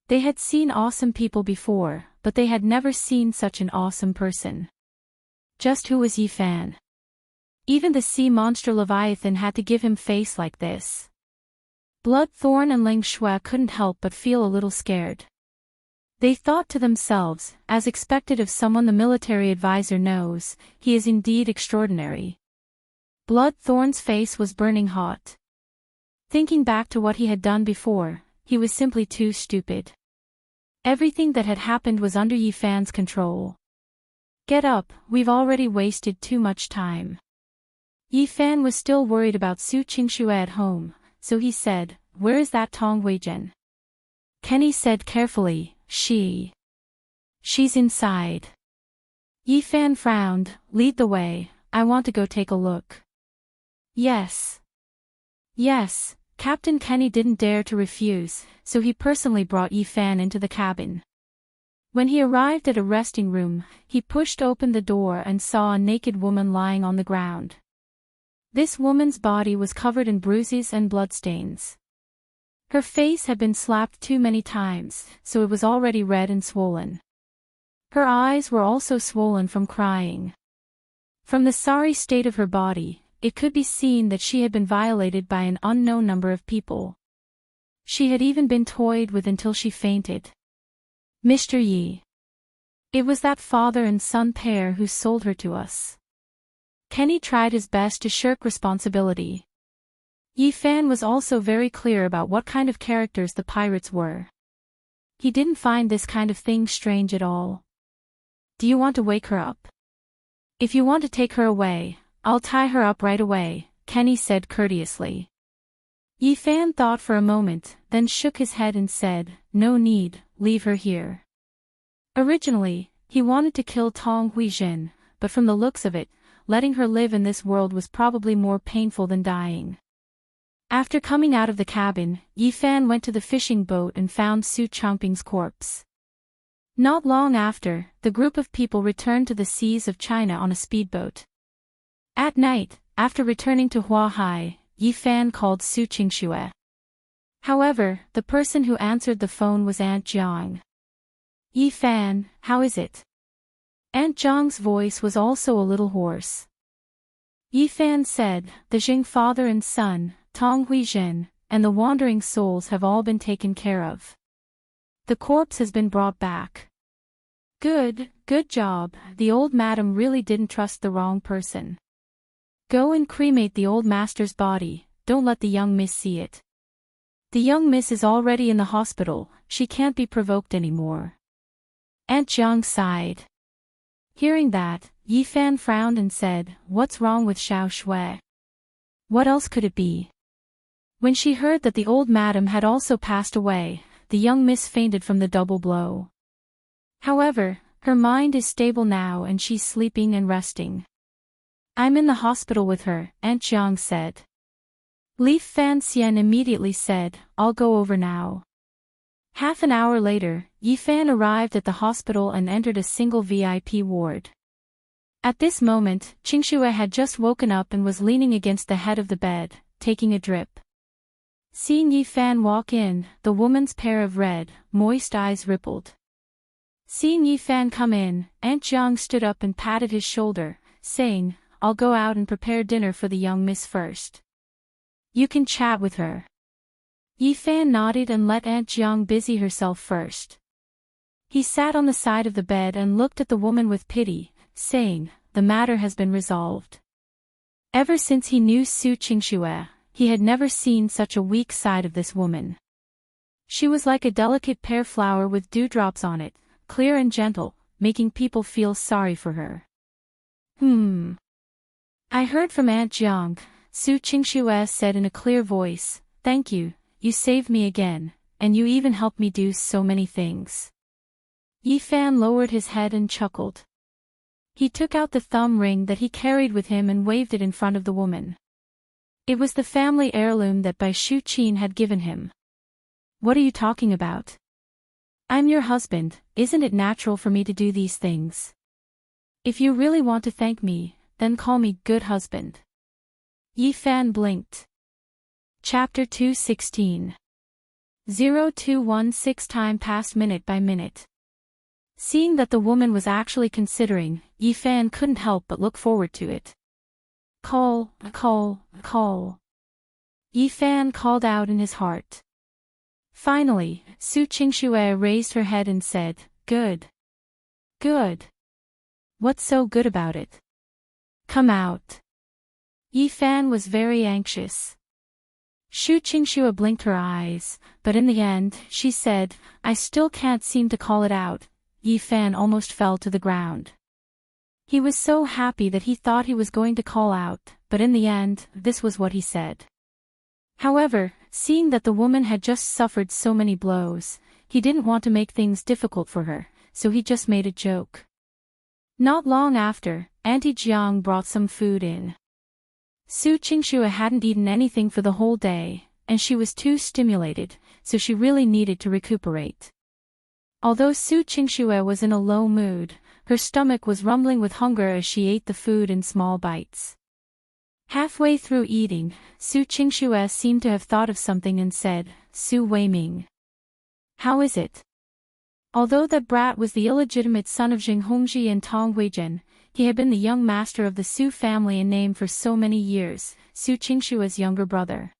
They had seen awesome people before, but they had never seen such an awesome person. Just who was Yi Fan? Even the sea monster Leviathan had to give him face like this. Bloodthorn and Ling Shui couldn't help but feel a little scared. They thought to themselves, as expected of someone the military advisor knows, he is indeed extraordinary. Bloodthorn's face was burning hot. Thinking back to what he had done before, he was simply too stupid. Everything that had happened was under Yi Fan's control. Get up, we've already wasted too much time. Yi Fan was still worried about Su Qingxue at home, so he said, where is that Tong Weizhen? Kenny said carefully, She's inside. Yi Fan frowned, lead the way, I want to go take a look. Yes. Captain Kenny didn't dare to refuse, so he personally brought Yi Fan into the cabin. When he arrived at a resting room, he pushed open the door and saw a naked woman lying on the ground. This woman's body was covered in bruises and bloodstains. Her face had been slapped too many times, so it was already red and swollen. Her eyes were also swollen from crying. From the sorry state of her body, it could be seen that she had been violated by an unknown number of people. She had even been toyed with until she fainted. Mr. Yi. It was that father and son pair who sold her to us. Kenny tried his best to shirk responsibility. Yi Fan was also very clear about what kind of characters the pirates were. He didn't find this kind of thing strange at all. Do you want to wake her up? If you want to take her away, I'll tie her up right away, Kenny said courteously. Yi Fan thought for a moment, then shook his head and said, no need, leave her here. Originally, he wanted to kill Tong Weizhen, but from the looks of it, letting her live in this world was probably more painful than dying. After coming out of the cabin, Yi Fan went to the fishing boat and found Su Changping's corpse. Not long after, the group of people returned to the seas of China on a speedboat. At night, after returning to Huahai, Yi Fan called Su Qingxue. However, the person who answered the phone was Aunt Jiang. Yi Fan, how is it? Aunt Jiang's voice was also a little hoarse. Yi Fan said, the Jing father and son, Tong Weizhen, and the wandering souls have all been taken care of. The corpse has been brought back. Good job, the old madam really didn't trust the wrong person. Go and cremate the old master's body, don't let the young miss see it. The young miss is already in the hospital, she can't be provoked anymore. Aunt Jiang sighed. Hearing that, Yi Fan frowned and said, what's wrong with Xiao Shui? What else could it be? When she heard that the old madam had also passed away, the young miss fainted from the double blow. However, her mind is stable now and she's sleeping and resting. I'm in the hospital with her, Aunt Jiang said. Li Fan Xian immediately said, I'll go over now. Half an hour later, Yi Fan arrived at the hospital and entered a single VIP ward. At this moment, Qingxue had just woken up and was leaning against the head of the bed, taking a drip. Seeing Yi Fan walk in, the woman's pair of red, moist eyes rippled. Seeing Yi Fan come in, Aunt Jiang stood up and patted his shoulder, saying, I'll go out and prepare dinner for the young miss first. You can chat with her. Yi Fan nodded and let Aunt Jiang busy herself first. He sat on the side of the bed and looked at the woman with pity, saying, the matter has been resolved. Ever since he knew Su Qingxue, he had never seen such a weak side of this woman. She was like a delicate pear flower with dewdrops on it, clear and gentle, making people feel sorry for her. I heard from Aunt Jiang, Su Qingxue said in a clear voice, thank you, you saved me again, and you even helped me do so many things. Yi Fan lowered his head and chuckled. He took out the thumb ring that he carried with him and waved it in front of the woman. It was the family heirloom that Bai Shuqin had given him. What are you talking about? I'm your husband, isn't it natural for me to do these things? If you really want to thank me, then call me good husband. Yi Fan blinked. Chapter 216. 0216 Time passed minute by minute. Seeing that the woman was actually considering, Yi Fan couldn't help but look forward to it. Call. Yi Fan called out in his heart. Finally, Su Qingxue raised her head and said, Good. What's so good about it? Come out. Yi Fan was very anxious. Xu Qingxue blinked her eyes, but in the end, she said, I still can't seem to call it out. Yi Fan almost fell to the ground. He was so happy that he thought he was going to call out, but in the end, this was what he said. However, seeing that the woman had just suffered so many blows, he didn't want to make things difficult for her, so he just made a joke. Not long after, Auntie Jiang brought some food in. Su Qingxue hadn't eaten anything for the whole day, and she was too stimulated, so she really needed to recuperate. Although Su Qingxue was in a low mood, her stomach was rumbling with hunger as she ate the food in small bites. Halfway through eating, Su Qingxue seemed to have thought of something and said, Su Weiming. How is it? Although that brat was the illegitimate son of Jing Hongji and Tong Huizhen, he had been the young master of the Su family in name for so many years, Su Qingxue's younger brother.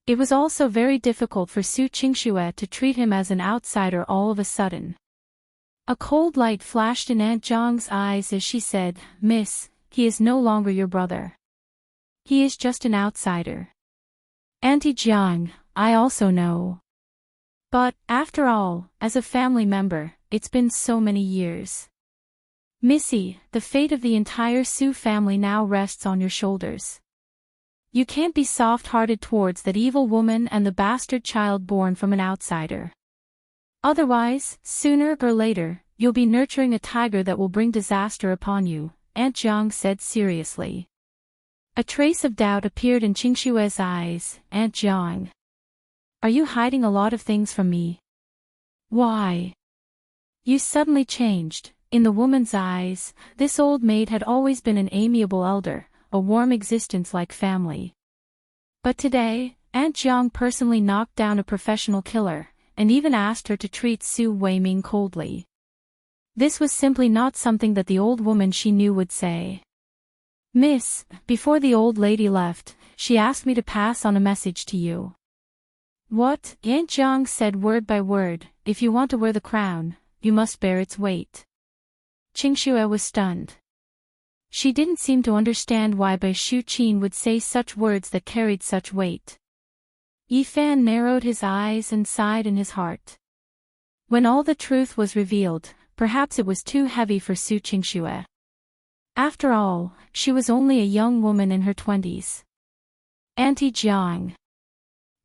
It was also very difficult for Su Qingxue to treat him as an outsider all of a sudden. A cold light flashed in Aunt Zhang's eyes as she said, Miss, he is no longer your brother. He is just an outsider. Auntie Jiang, I also know. But, after all, as a family member, it's been so many years. Missy, the fate of the entire Su family now rests on your shoulders. You can't be soft-hearted towards that evil woman and the bastard child born from an outsider. Otherwise, sooner or later, you'll be nurturing a tiger that will bring disaster upon you, Aunt Jiang said seriously. A trace of doubt appeared in Qingxue's eyes. Aunt Jiang. Are you hiding a lot of things from me? Why? You suddenly changed. In the woman's eyes, this old maid had always been an amiable elder, a warm existence like family. But today, Aunt Jiang personally knocked down a professional killer, and even asked her to treat Su Weiming coldly. This was simply not something that the old woman she knew would say. Miss, before the old lady left, she asked me to pass on a message to you. What? Aunt Jiang said word by word, if you want to wear the crown, you must bear its weight. Qingxue was stunned. She didn't seem to understand why Bai Shuqin would say such words that carried such weight. Yi Fan narrowed his eyes and sighed in his heart. When all the truth was revealed, perhaps it was too heavy for Su Qingxue. After all, she was only a young woman in her 20s. Auntie Jiang.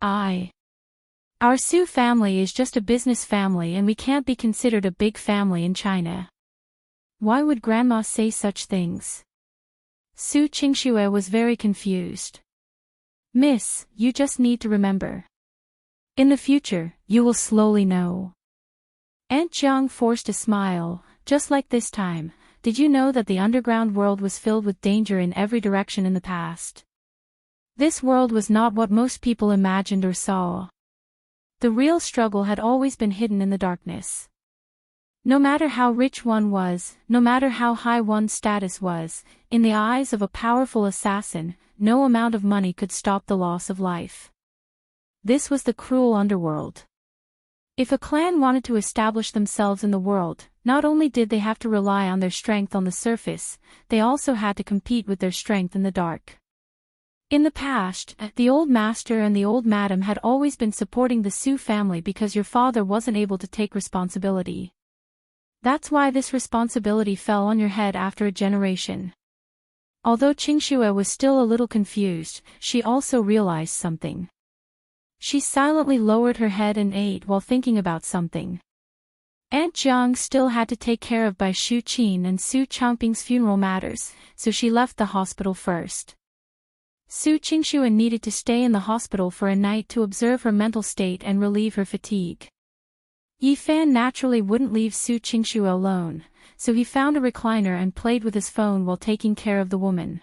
Our Su family is just a business family and we can't be considered a big family in China. Why would Grandma say such things? Su Qingxue was very confused. Miss, you just need to remember. In the future, you will slowly know. Aunt Jiang forced a smile. Just like this time, did you know that the underground world was filled with danger in every direction in the past? This world was not what most people imagined or saw. The real struggle had always been hidden in the darkness. No matter how rich one was, no matter how high one's status was, in the eyes of a powerful assassin, no amount of money could stop the loss of life. This was the cruel underworld. If a clan wanted to establish themselves in the world, not only did they have to rely on their strength on the surface, they also had to compete with their strength in the dark. In the past, the old master and the old madam had always been supporting the Su family because your father wasn't able to take responsibility. That's why this responsibility fell on your head after a generation. Although Qingxue was still a little confused, she also realized something. She silently lowered her head and ate while thinking about something. Aunt Jiang still had to take care of Bai Shuqin and Su Changping's funeral matters, so she left the hospital first. Su Qingxue needed to stay in the hospital for a night to observe her mental state and relieve her fatigue. Yi Fan naturally wouldn't leave Su Qingxue alone, so he found a recliner and played with his phone while taking care of the woman.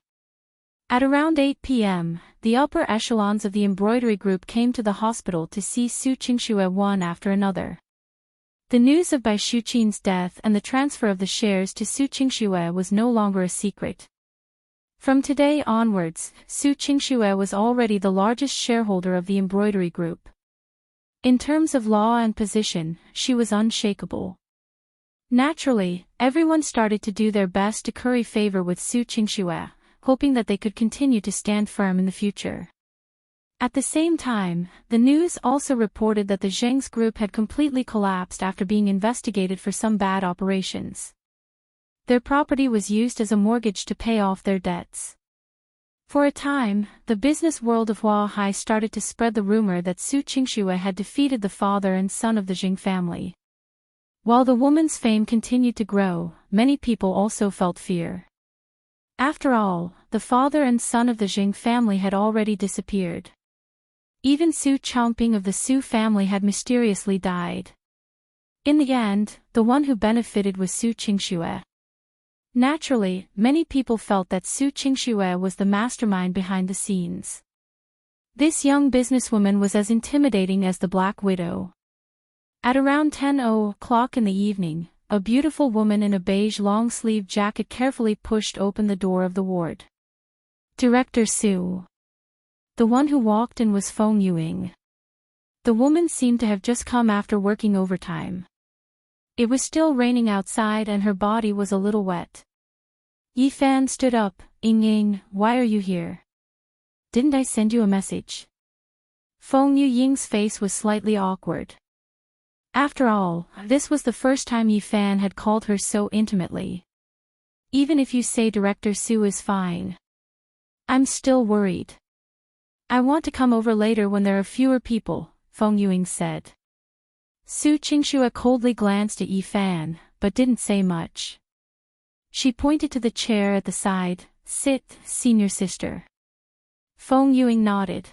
At around 8 p.m., the upper echelons of the embroidery group came to the hospital to see Su Qingxue one after another. The news of Bai Shuqin's death and the transfer of the shares to Su Qingxue was no longer a secret. From today onwards, Su Qingxue was already the largest shareholder of the embroidery group. In terms of law and position, she was unshakable. Naturally, everyone started to do their best to curry favor with Su Qingxue, hoping that they could continue to stand firm in the future. At the same time, the news also reported that the Zheng's group had completely collapsed after being investigated for some bad operations. Their property was used as a mortgage to pay off their debts. For a time, the business world of Huahai started to spread the rumor that Su Qingxue had defeated the father and son of the Zheng family. While the woman's fame continued to grow, many people also felt fear. After all, the father and son of the Zheng family had already disappeared. Even Su Changping of the Su family had mysteriously died. In the end, the one who benefited was Su Qingxue. Naturally, many people felt that Su Qingxue was the mastermind behind the scenes. This young businesswoman was as intimidating as the Black Widow. At around 10:00 in the evening, a beautiful woman in a beige long-sleeved jacket carefully pushed open the door of the ward. Director Su. The one who walked in was Feng Yuing. The woman seemed to have just come after working overtime. It was still raining outside and her body was a little wet. Yi Fan stood up. Ying, why are you here? Didn't I send you a message? Feng Ying's face was slightly awkward. After all, this was the first time Yi Fan had called her so intimately. Even if you say Director Su is fine, I'm still worried. I want to come over later when there are fewer people, Feng Yuing said. Su Qingxue coldly glanced at Yi Fan, but didn't say much. She pointed to the chair at the side. Sit, senior sister. Feng Yuing nodded.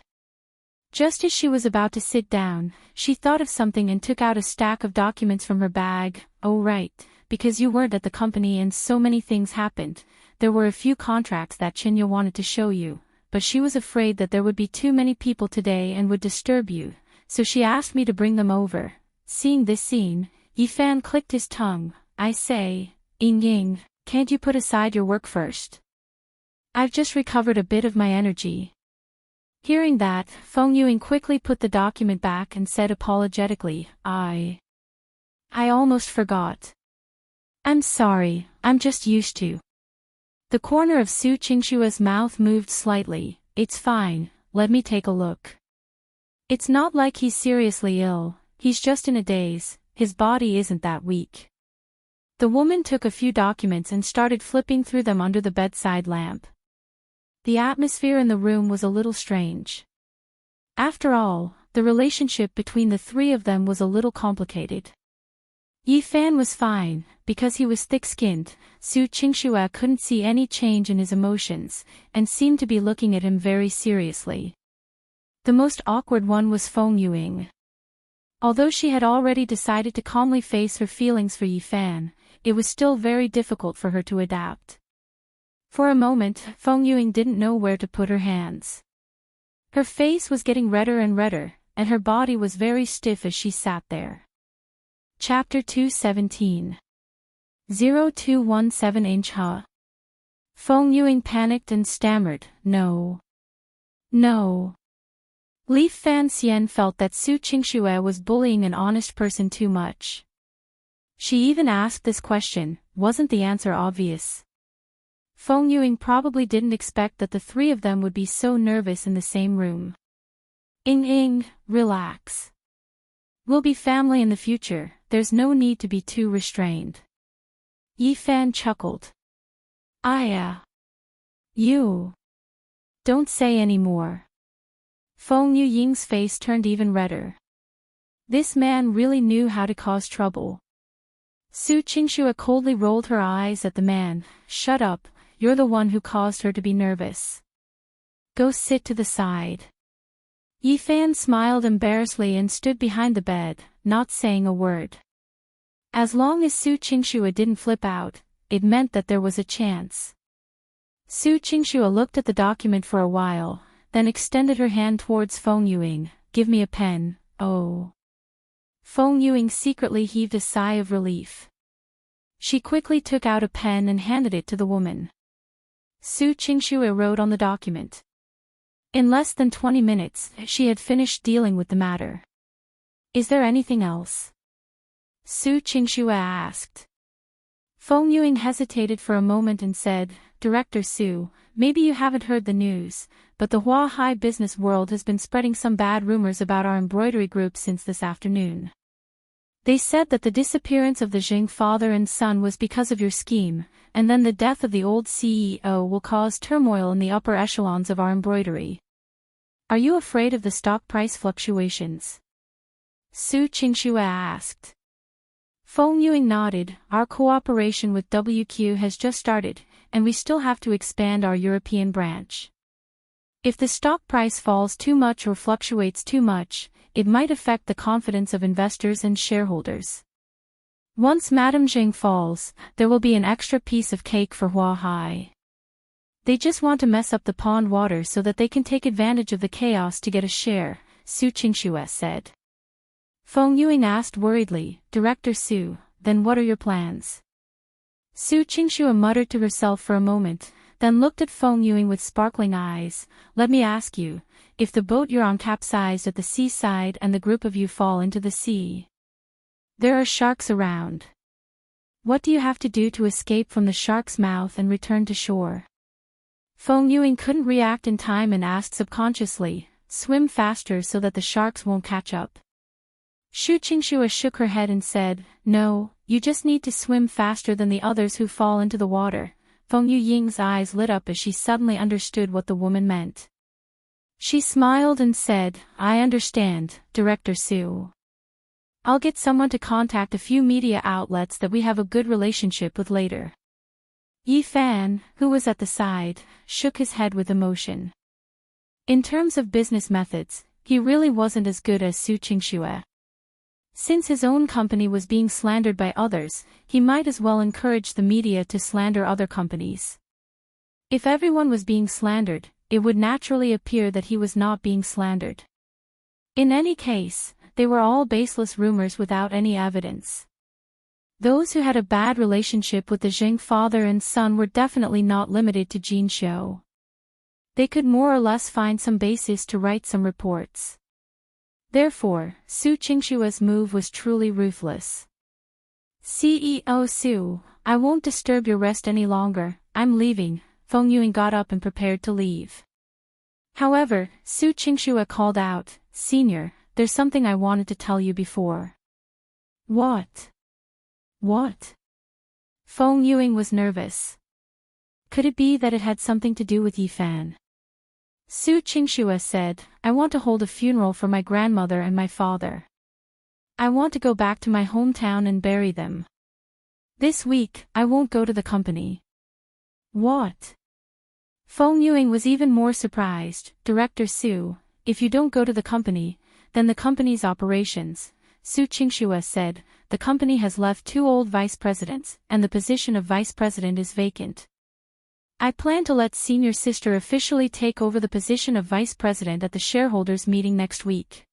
Just as she was about to sit down, she thought of something and took out a stack of documents from her bag. Oh right, because you weren't at the company and so many things happened, there were a few contracts that Qinya wanted to show you, but she was afraid that there would be too many people today and would disturb you, so she asked me to bring them over. Seeing this scene, Yi Fan clicked his tongue. I say, Ying, can't you put aside your work first? I've just recovered a bit of my energy. Hearing that, Feng Yuing quickly put the document back and said apologetically, I almost forgot. I'm sorry, I'm just used to. The corner of Su Qingxue's mouth moved slightly. It's fine, let me take a look. It's not like he's seriously ill, he's just in a daze, his body isn't that weak. The woman took a few documents and started flipping through them under the bedside lamp. The atmosphere in the room was a little strange. After all, the relationship between the three of them was a little complicated. Yi Fan was fine, because he was thick-skinned. Su Qingxue couldn't see any change in his emotions, and seemed to be looking at him very seriously. The most awkward one was Feng Yuing. Although she had already decided to calmly face her feelings for Yi Fan, it was still very difficult for her to adapt. For a moment, Feng Yuing didn't know where to put her hands. Her face was getting redder and redder, and her body was very stiff as she sat there. Chapter 217. 0217 Ha. Feng Yuing panicked and stammered, No. Li Fan Xian felt that Su Qingxue was bullying an honest person too much. She even asked this question, wasn't the answer obvious? Feng Yuing probably didn't expect that the three of them would be so nervous in the same room. Ying, relax. We'll be family in the future, there's no need to be too restrained. Yi Fan chuckled. You. Don't say any more. Feng Ying's face turned even redder. This man really knew how to cause trouble. Su Qingxue coldly rolled her eyes at the man. Shut up, you're the one who caused her to be nervous. Go sit to the side. Yi Fan smiled embarrassedly and stood behind the bed, not saying a word. As long as Su Qingxue didn't flip out, it meant that there was a chance. Su Qingxue looked at the document for a while, then extended her hand towards Feng Yuing. Give me a pen, oh. Feng Yuing secretly heaved a sigh of relief. She quickly took out a pen and handed it to the woman. Su Qingxue wrote on the document. In less than 20 minutes, she had finished dealing with the matter. Is there anything else? Su Qingxue asked. Feng Yuing hesitated for a moment and said, Director Su, maybe you haven't heard the news, but the Huahai business world has been spreading some bad rumors about our embroidery group since this afternoon. They said that the disappearance of the Jing father and son was because of your scheme, and then the death of the old CEO will cause turmoil in the upper echelons of our embroidery. Are you afraid of the stock price fluctuations? Su Qingxue asked. Feng Yuing nodded. Our cooperation with WQ has just started, and we still have to expand our European branch. If the stock price falls too much or fluctuates too much, it might affect the confidence of investors and shareholders. Once Madame Jing falls, there will be an extra piece of cake for Huahai. They just want to mess up the pond water so that they can take advantage of the chaos to get a share, Su Qingxue said. Feng Yuing asked worriedly, Director Su, then what are your plans? Su Qingxue muttered to herself for a moment, then looked at Feng Yuing with sparkling eyes. Let me ask you, if the boat you're on capsized at the seaside and the group of you fall into the sea. There are sharks around. What do you have to do to escape from the shark's mouth and return to shore? Feng Yuing couldn't react in time and asked subconsciously, swim faster so that the sharks won't catch up. Su Qingxue shook her head and said, no, you just need to swim faster than the others who fall into the water. Feng Yuying's eyes lit up as she suddenly understood what the woman meant. She smiled and said, I understand, Director Su. I'll get someone to contact a few media outlets that we have a good relationship with later. Yi Fan, who was at the side, shook his head with emotion. In terms of business methods, he really wasn't as good as Su Qingxue. Since his own company was being slandered by others, he might as well encourage the media to slander other companies. If everyone was being slandered, it would naturally appear that he was not being slandered. In any case, they were all baseless rumors without any evidence. Those who had a bad relationship with the Jing father and son were definitely not limited to Jinshou. They could more or less find some basis to write some reports. Therefore, Su Qingxue's move was truly ruthless. CEO Su, I won't disturb your rest any longer, I'm leaving. Feng Yuing got up and prepared to leave. However, Su Qingxue called out, Senior, there's something I wanted to tell you before. What? What? Feng Yuing was nervous. Could it be that it had something to do with Yi Fan? Su Qingxue said, I want to hold a funeral for my grandmother and my father. I want to go back to my hometown and bury them. This week, I won't go to the company. What? Feng Yuing was even more surprised. Director Su, if you don't go to the company, then the company's operations, Su Qingxue said, the company has left 2 old vice presidents, and the position of vice president is vacant. I plan to let senior sister officially take over the position of vice president at the shareholders meeting next week.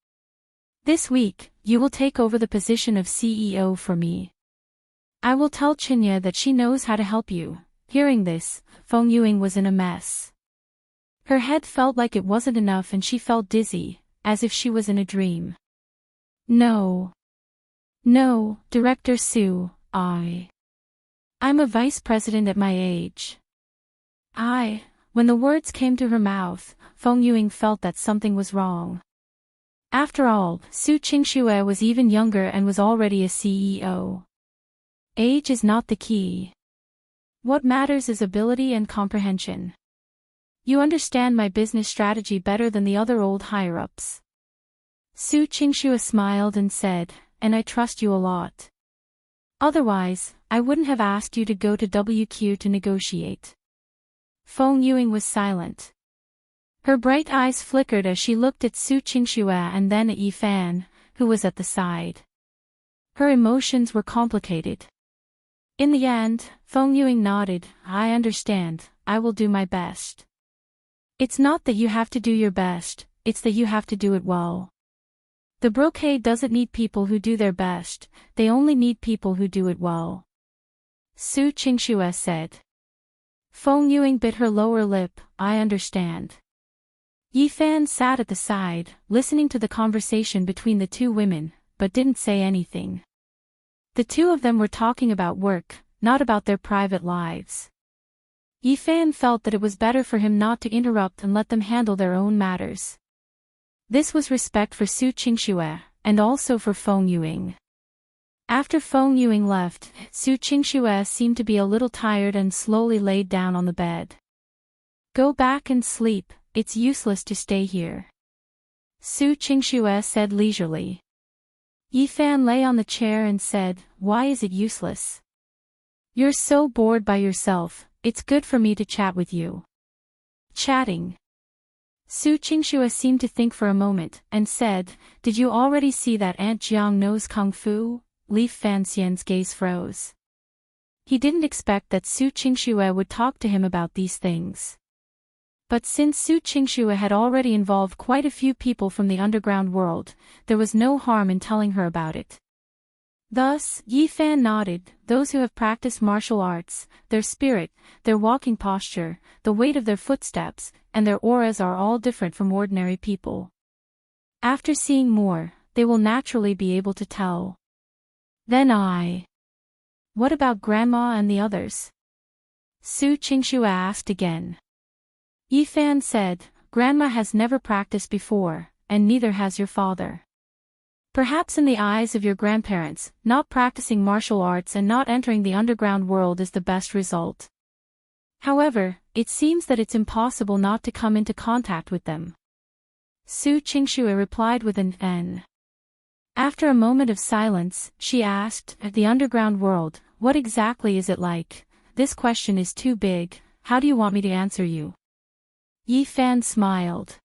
This week, you will take over the position of CEO for me. I will tell Chinya that she knows how to help you. Hearing this, Feng Yuing was in a mess. Her head felt like it wasn't enough and she felt dizzy, as if she was in a dream. No. No, Director Su, I'm a vice president at my age. When the words came to her mouth, Feng Yuing felt that something was wrong. After all, Su Qingxue was even younger and was already a CEO. Age is not the key. What matters is ability and comprehension. You understand my business strategy better than the other old higher-ups. Su Qingxue smiled and said, and I trust you a lot. Otherwise, I wouldn't have asked you to go to WQ to negotiate. Feng Yuing was silent. Her bright eyes flickered as she looked at Su Qingxue and then at Yi Fan, who was at the side. Her emotions were complicated. In the end, Feng Yuing nodded, I understand, I will do my best. It's not that you have to do your best, it's that you have to do it well. The brocade doesn't need people who do their best, they only need people who do it well. Su Qingxue said. Feng Yuing bit her lower lip, I understand. Yi Fan sat at the side, listening to the conversation between the 2 women, but didn't say anything. The 2 of them were talking about work, not about their private lives. Yifan felt that it was better for him not to interrupt and let them handle their own matters. This was respect for Su Qingxue, and also for Feng Yuing. After Feng Yuing left, Su Qingxue seemed to be a little tired and slowly laid down on the bed. "Go back and sleep, it's useless to stay here," Su Qingxue said leisurely. Yifan lay on the chair and said, "Why is it useless? You're so bored by yourself, it's good for me to chat with you." Chatting. Su Qingxue seemed to think for a moment, and said, "Did you already see that Aunt Jiang knows Kung Fu?" Li Fanxian's gaze froze. He didn't expect that Su Qingxue would talk to him about these things. But since Su Qingxue had already involved quite a few people from the underground world, there was no harm in telling her about it. Thus, Yifan nodded. Those who have practiced martial arts, their spirit, their walking posture, the weight of their footsteps, and their auras are all different from ordinary people. After seeing more, they will naturally be able to tell. Then What about Grandma and the others? Su Qingxue asked again. Yifan said, "Grandma has never practiced before, and neither has your father. Perhaps in the eyes of your grandparents, not practicing martial arts and not entering the underground world is the best result. However, it seems that it's impossible not to come into contact with them." Su Qingxue replied with an N. After a moment of silence, she asked, "The underground world, what exactly is it like? This question is too big, how do you want me to answer you?" Yifan smiled.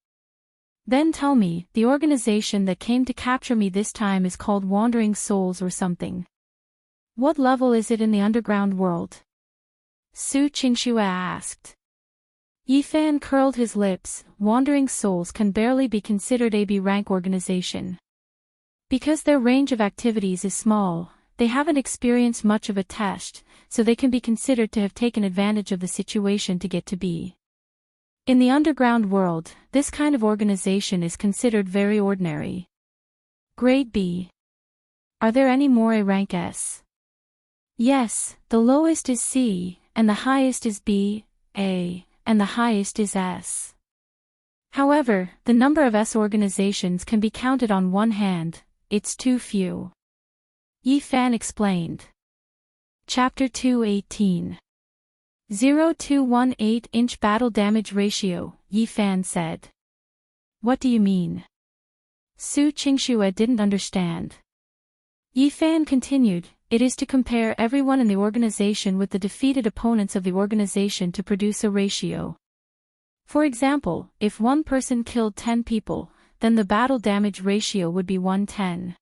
"Then tell me, the organization that came to capture me this time is called Wandering Souls or something. What level is it in the underground world?" Su Qingxue asked. Yifan curled his lips. Wandering Souls can barely be considered a B rank organization. Because their range of activities is small, they haven't experienced much of a test, so they can be considered to have taken advantage of the situation to get to B. In the underground world, this kind of organization is considered very ordinary. Grade B. Are there any more A rank S? Yes, the lowest is C, and the highest is B, A, and the highest is S. However, the number of S organizations can be counted on one hand, it's too few. Yifan explained. Chapter 218. 0.218-inch battle damage ratio, Yifan said. What do you mean? Su Qingxue didn't understand. Yifan continued, it is to compare everyone in the organization with the defeated opponents of the organization to produce a ratio. For example, if one person killed 10 people, then the battle damage ratio would be 1:10.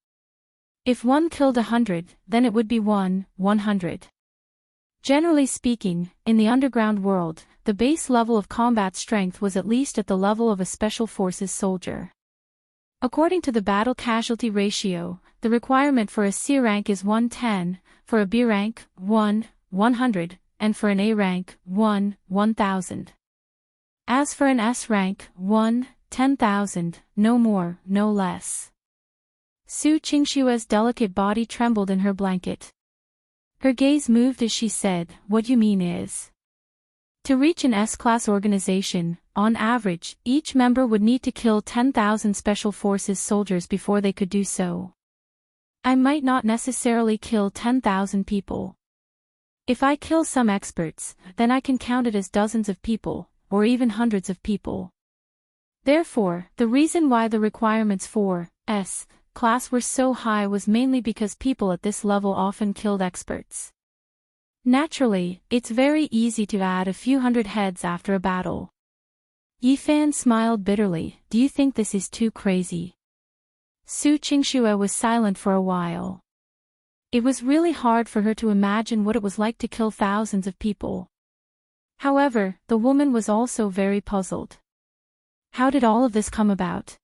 If one killed 100, then it would be 1:100. Generally speaking, in the underground world, the base level of combat strength was at least at the level of a special forces soldier. According to the battle casualty ratio, the requirement for a C rank is 1:10, for a B rank, 1:100, and for an A rank, 1:1000. As for an S rank, 1:10,000, no more, no less. Su Qingxue's delicate body trembled in her blanket. Her gaze moved as she said, what you mean is, to reach an S-class organization, on average, each member would need to kill 10,000 special forces soldiers before they could do so. I might not necessarily kill 10,000 people. If I kill some experts, then I can count it as dozens of people, or even hundreds of people. Therefore, the reason why the requirements for S class were so high was mainly because people at this level often killed experts. Naturally, it's very easy to add a few hundred heads after a battle. Yifan smiled bitterly, do you think this is too crazy? Su Qingxue was silent for a while. It was really hard for her to imagine what it was like to kill thousands of people. However, the woman was also very puzzled. How did all of this come about?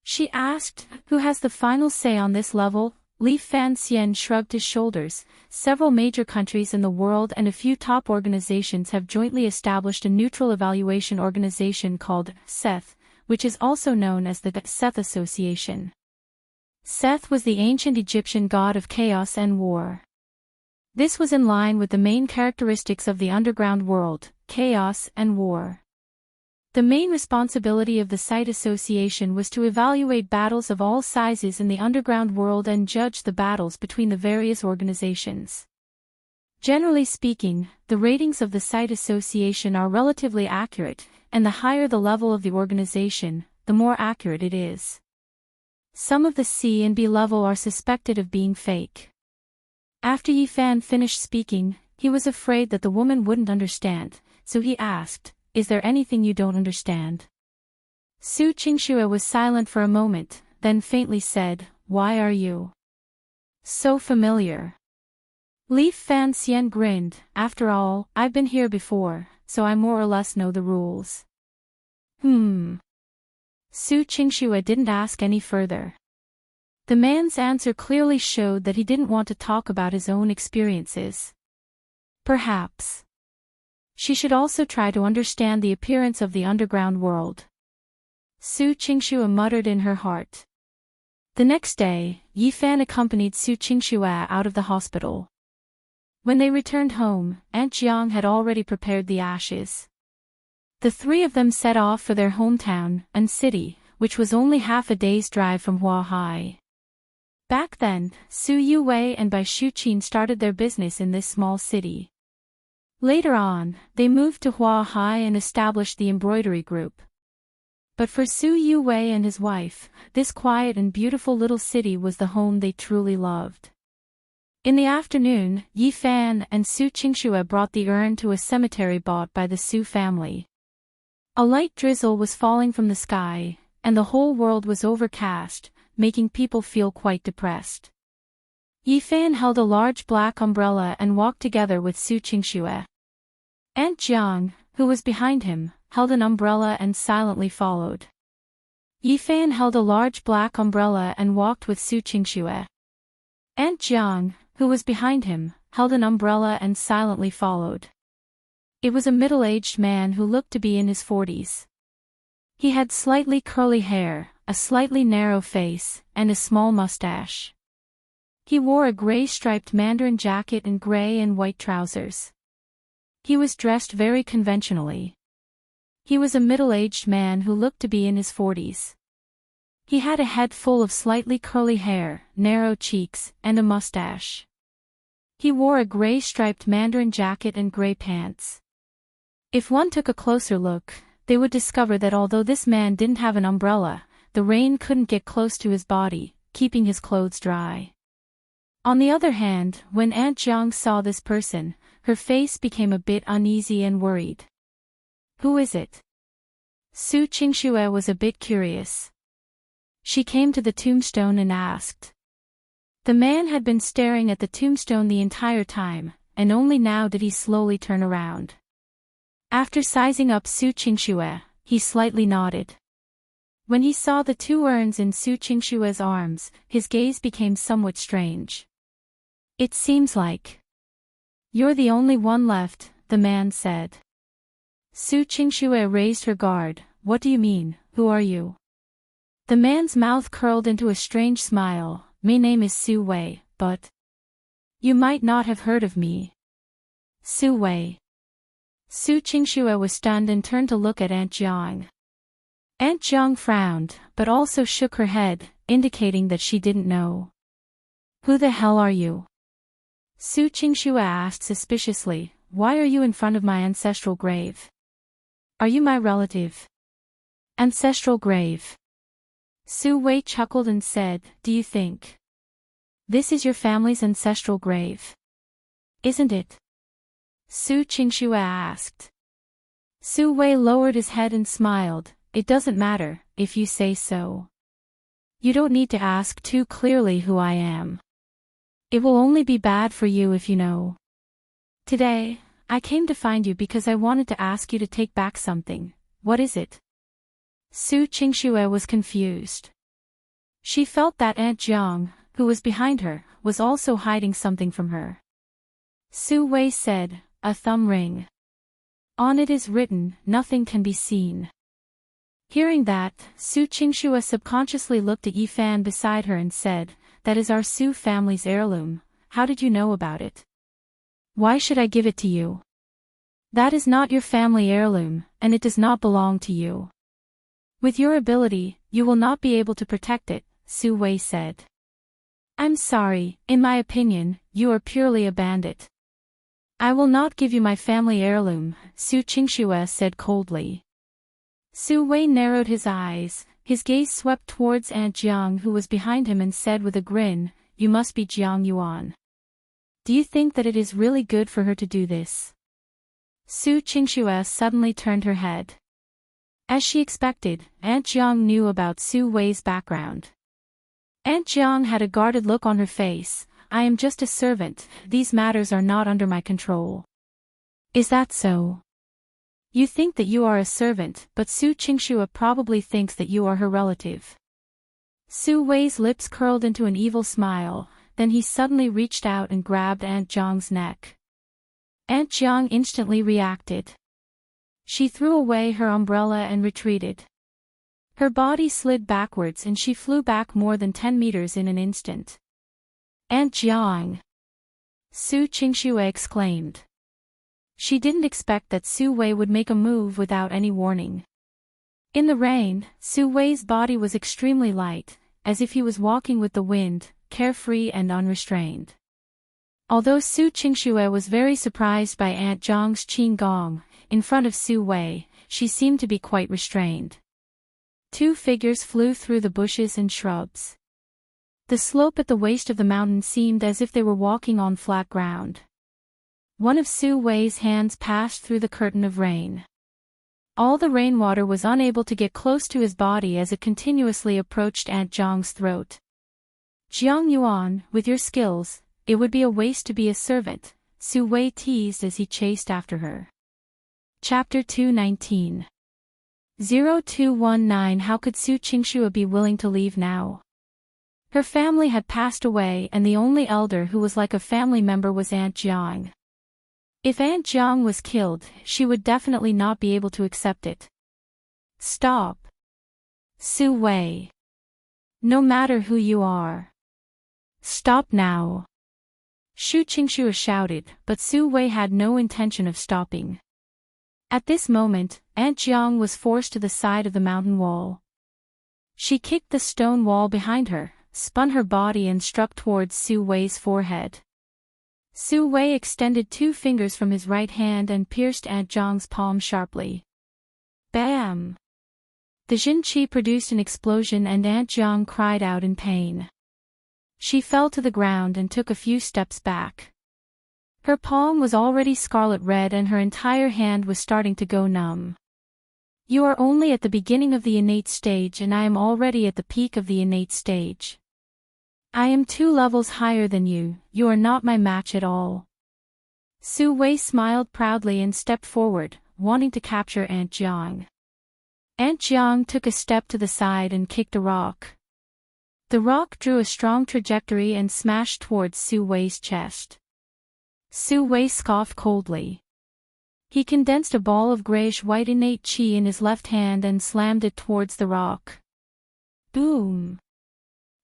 She asked, who has the final say on this level? Li Fanxian shrugged his shoulders. Several major countries in the world and a few top organizations have jointly established a neutral evaluation organization called Seth, which is also known as the Seth Association. Seth was the ancient Egyptian god of chaos and war. This was in line with the main characteristics of the underground world, chaos and war. The main responsibility of the site association was to evaluate battles of all sizes in the underground world and judge the battles between the various organizations. Generally speaking, the ratings of the site association are relatively accurate, and the higher the level of the organization, the more accurate it is. Some of the C and B level are suspected of being fake. After Yifan finished speaking, he was afraid that the woman wouldn't understand, so he asked, "Is there anything you don't understand?" Su Qingxue was silent for a moment, then faintly said, "Why are you so familiar?" Li Fan Xian grinned, "After all, I've been here before, so I more or less know the rules." Su Qingxue didn't ask any further. The man's answer clearly showed that he didn't want to talk about his own experiences. Perhaps she should also try to understand the appearance of the underground world. Su Qingxue muttered in her heart. The next day, Yifan accompanied Su Qingxue out of the hospital. When they returned home, Aunt Jiang had already prepared the ashes. The three of them set off for their hometown, An City, which was only half a day's drive from Huahai. Back then, Su Yuwei and Bai Shuqin started their business in this small city. Later on, they moved to Huahai and established the embroidery group. But for Su Yuwei and his wife, this quiet and beautiful little city was the home they truly loved. In the afternoon, Yifan and Su Qingxue brought the urn to a cemetery bought by the Su family. A light drizzle was falling from the sky, and the whole world was overcast, making people feel quite depressed. Yifan held a large black umbrella and walked together with Su Qingxue. Aunt Jiang, who was behind him, held an umbrella and silently followed. Yifan held a large black umbrella and walked with Su Qingxue. Aunt Jiang, who was behind him, held an umbrella and silently followed. It was a middle-aged man who looked to be in his 40s. He had slightly curly hair, a slightly narrow face, and a small mustache. He wore a gray striped mandarin jacket and gray and white trousers. He was dressed very conventionally. He was a middle-aged man who looked to be in his 40s. He had a head full of slightly curly hair, narrow cheeks, and a mustache. He wore a gray striped mandarin jacket and gray pants. If one took a closer look, they would discover that although this man didn't have an umbrella, the rain couldn't get close to his body, keeping his clothes dry. On the other hand, when Aunt Jiang saw this person, her face became a bit uneasy and worried. "Who is it?" Su Qingxue was a bit curious. She came to the tombstone and asked. The man had been staring at the tombstone the entire time, and only now did he slowly turn around. After sizing up Su Qingxue, he slightly nodded. When he saw the two urns in Su Qingxue's arms, his gaze became somewhat strange. "It seems like you're the only one left," the man said. Su Qingxue raised her guard. "What do you mean, who are you?" The man's mouth curled into a strange smile. "My name is Su Wei, but you might not have heard of me." Su Wei. Su Qingxue was stunned and turned to look at Aunt Jiang. Aunt Jiang frowned, but also shook her head, indicating that she didn't know. "Who the hell are you?" Su Qingxue asked suspiciously. "Why are you in front of my ancestral grave? Are you my relative?" "Ancestral grave." Su Wei chuckled and said, "Do you think this is your family's ancestral grave? Isn't it?" Su Qingxue asked. Su Wei lowered his head and smiled. "It doesn't matter, if you say so. You don't need to ask too clearly who I am. It will only be bad for you if you know. Today, I came to find you because I wanted to ask you to take back something. What is it?" Su Qingxue was confused. She felt that Aunt Jiang, who was behind her, was also hiding something from her. Su Wei said, "A thumb ring. On it is written, 'Nothing can be seen.'" Hearing that, Su Qingxue subconsciously looked at Yifan beside her and said, "That is our Su family's heirloom. How did you know about it? Why should I give it to you?" That is not your family heirloom, and it does not belong to you. With your ability, you will not be able to protect it, Su Wei said. I'm sorry, in my opinion, you are purely a bandit. I will not give you my family heirloom, Su Qingxue said coldly. Su Wei narrowed his eyes, his gaze swept towards Aunt Jiang who was behind him and said with a grin, you must be Jiang Yuan. Do you think that it is really good for her to do this? Su Qingxue suddenly turned her head. As she expected, Aunt Jiang knew about Su Wei's background. Aunt Jiang had a guarded look on her face. I am just a servant, these matters are not under my control. Is that so? You think that you are a servant, but Su Qingxue probably thinks that you are her relative. Su Wei's lips curled into an evil smile, then he suddenly reached out and grabbed Aunt Jiang's neck. Aunt Jiang instantly reacted. She threw away her umbrella and retreated. Her body slid backwards and she flew back more than 10 meters in an instant. Aunt Jiang! Su Qingxue exclaimed. She didn't expect that Su Wei would make a move without any warning. In the rain, Su Wei's body was extremely light, as if he was walking with the wind, carefree and unrestrained. Although Su Qingxue was very surprised by Aunt Jiang's qin gong, in front of Su Wei, she seemed to be quite restrained. Two figures flew through the bushes and shrubs. The slope at the waist of the mountain seemed as if they were walking on flat ground. One of Su Wei's hands passed through the curtain of rain. All the rainwater was unable to get close to his body as it continuously approached Aunt Jiang's throat. Jiang Yuan, with your skills, it would be a waste to be a servant, Su Wei teased as he chased after her. Chapter 219 0219 How could Su Qingxue be willing to leave now? Her family had passed away and the only elder who was like a family member was Aunt Jiang. If Aunt Jiang was killed, she would definitely not be able to accept it. Stop! Su Wei! No matter who you are. Stop now! Su Qingxue shouted, but Su Wei had no intention of stopping. At this moment, Aunt Jiang was forced to the side of the mountain wall. She kicked the stone wall behind her, spun her body and struck towards Su Wei's forehead. Su Wei extended 2 fingers from his right hand and pierced Aunt Jiang's palm sharply. Bam! The Jin Qi produced an explosion and Aunt Jiang cried out in pain. She fell to the ground and took a few steps back. Her palm was already scarlet red and her entire hand was starting to go numb. You are only at the beginning of the innate stage and I am already at the peak of the innate stage. I am 2 levels higher than you are not my match at all. Su Wei smiled proudly and stepped forward, wanting to capture Aunt Jiang. Aunt Jiang took a step to the side and kicked a rock. The rock drew a strong trajectory and smashed towards Su Wei's chest. Su Wei scoffed coldly. He condensed a ball of grayish-white innate qi in his left hand and slammed it towards the rock. Boom!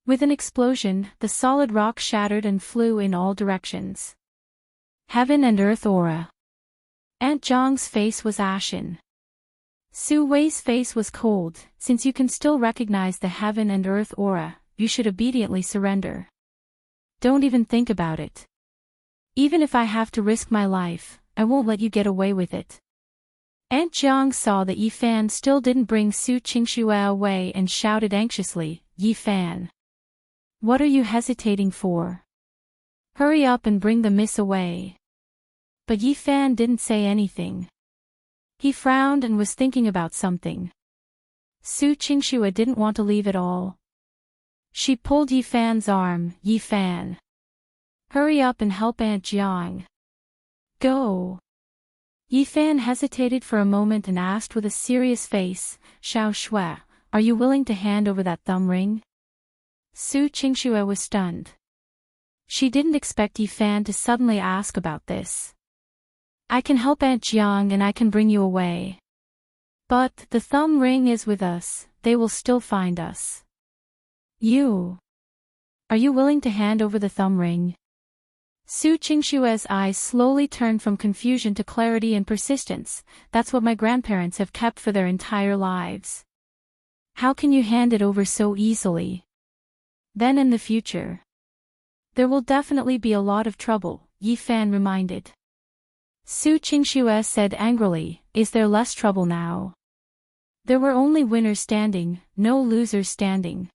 With an explosion, the solid rock shattered and flew in all directions. Heaven and earth aura. Aunt Jiang's face was ashen. Su Wei's face was cold. Since you can still recognize the heaven and earth aura, you should obediently surrender. Don't even think about it. Even if I have to risk my life, I won't let you get away with it. Aunt Jiang saw that Yi Fan still didn't bring Su Qingxue away and shouted anxiously, Yi Fan. What are you hesitating for? Hurry up and bring the miss away. But Yi Fan didn't say anything. He frowned and was thinking about something. Su Qingxue didn't want to leave at all. She pulled Yi Fan's arm. Yi Fan. Hurry up and help Aunt Jiang. Go. Yi Fan hesitated for a moment and asked with a serious face, Xiao Shui, are you willing to hand over that thumb ring? Su Qingxue was stunned. She didn't expect Yi Fan to suddenly ask about this. I can help Aunt Jiang and I can bring you away. But the thumb ring is with us, they will still find us. Are you willing to hand over the thumb ring? Su Qingshue's eyes slowly turned from confusion to clarity and persistence. That's what my grandparents have kept for their entire lives. How can you hand it over so easily? Then in the future, there will definitely be a lot of trouble, Yi Fan reminded. Su Qingxue said angrily, is there less trouble now? There were only winners standing, no losers standing.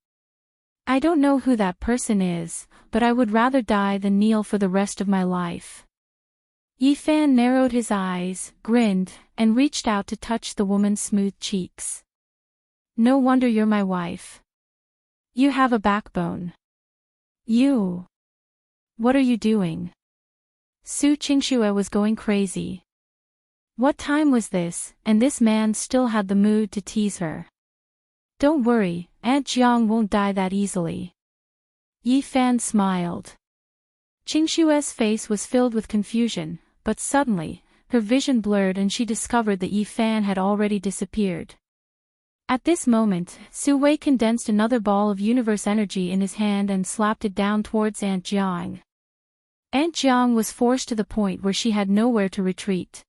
I don't know who that person is, but I would rather die than kneel for the rest of my life. Yi Fan narrowed his eyes, grinned, and reached out to touch the woman's smooth cheeks. No wonder you're my wife. You have a backbone. You. What are you doing? Su Qingxue was going crazy. What time was this, and this man still had the mood to tease her. Don't worry, Aunt Jiang won't die that easily. Yi Fan smiled. Qingshue's face was filled with confusion, but suddenly, her vision blurred and she discovered that Yi Fan had already disappeared. At this moment, Su Wei condensed another ball of universe energy in his hand and slapped it down towards Aunt Jiang. Aunt Jiang was forced to the point where she had nowhere to retreat.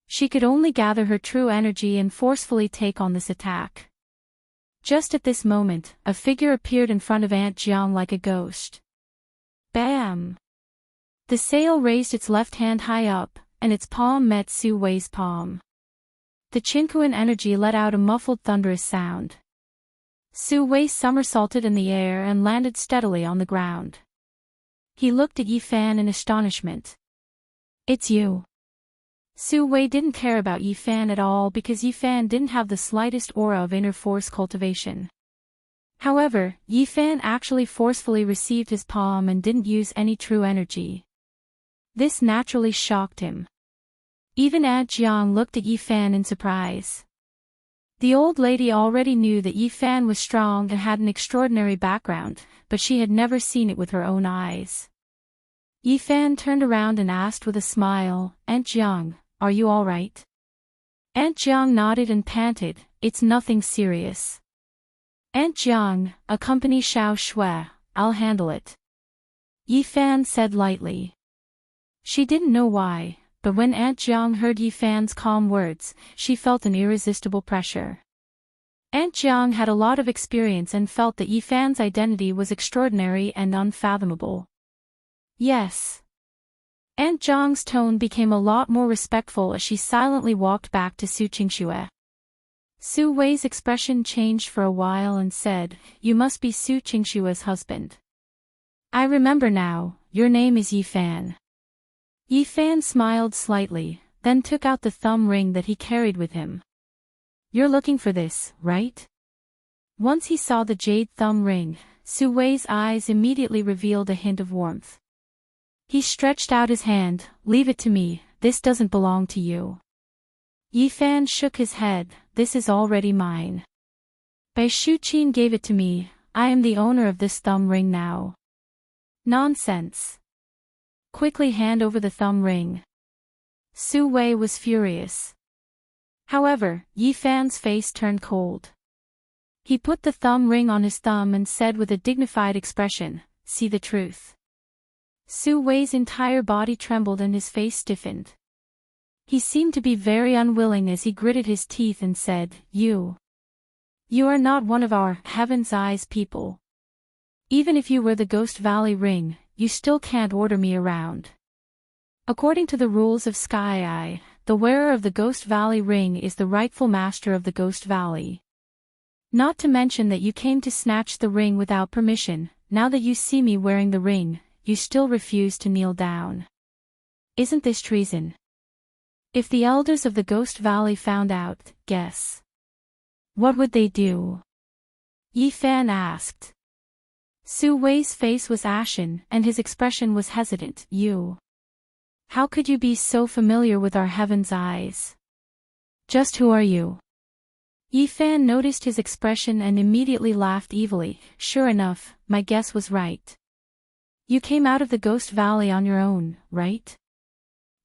She could only gather her true energy and forcefully take on this attack. Just at this moment, a figure appeared in front of Aunt Jiang like a ghost. Bam! The sail raised its left hand high up, and its palm met Su Wei's palm. The Qinkuan energy let out a muffled thunderous sound. Su Wei somersaulted in the air and landed steadily on the ground. He looked at Yi Fan in astonishment. It's you. Su Wei didn't care about Yi Fan at all because Yi Fan didn't have the slightest aura of inner force cultivation. However, Yi Fan actually forcefully received his palm and didn't use any true energy. This naturally shocked him. Even Aunt Jiang looked at Yi Fan in surprise. The old lady already knew that Yi Fan was strong and had an extraordinary background, but she had never seen it with her own eyes. Yi Fan turned around and asked with a smile, Aunt Jiang, are you all right? Aunt Jiang nodded and panted, it's nothing serious. Aunt Jiang, accompany Xiao Shui, I'll handle it. Yi Fan said lightly. She didn't know why, but when Aunt Jiang heard Yi Fan's calm words, she felt an irresistible pressure. Aunt Jiang had a lot of experience and felt that Yi Fan's identity was extraordinary and unfathomable. Yes. Aunt Jiang's tone became a lot more respectful as she silently walked back to Su Qingxue. Su Wei's expression changed for a while and said, you must be Su Qingshue's husband. I remember now, your name is Yi Fan. Yi Fan smiled slightly, then took out the thumb ring that he carried with him. You're looking for this, right? Once he saw the jade thumb ring, Su Wei's eyes immediately revealed a hint of warmth. He stretched out his hand, leave it to me, this doesn't belong to you. Yi Fan shook his head, this is already mine. Bai Shuqin gave it to me, I am the owner of this thumb ring now. Nonsense. Quickly hand over the thumb ring. Su Wei was furious. However, Yi Fan's face turned cold. He put the thumb ring on his thumb and said with a dignified expression, see the truth. Su Wei's entire body trembled and his face stiffened. He seemed to be very unwilling as he gritted his teeth and said, You are not one of our Heaven's Eyes people. Even if you were the Ghost Valley Ring, you still can't order me around. According to the rules of Sky Eye, the wearer of the Ghost Valley Ring is the rightful master of the Ghost Valley. Not to mention that you came to snatch the ring without permission, now that you see me wearing the ring, you still refuse to kneel down. Isn't this treason? If the elders of the Ghost Valley found out, guess. What would they do? Yi Fan asked. Su Wei's face was ashen and his expression was hesitant. You. How could you be so familiar with our Heaven's Eyes? Just who are you? Yi Fan noticed his expression and immediately laughed evilly. Sure enough, my guess was right. You came out of the Ghost Valley on your own, right?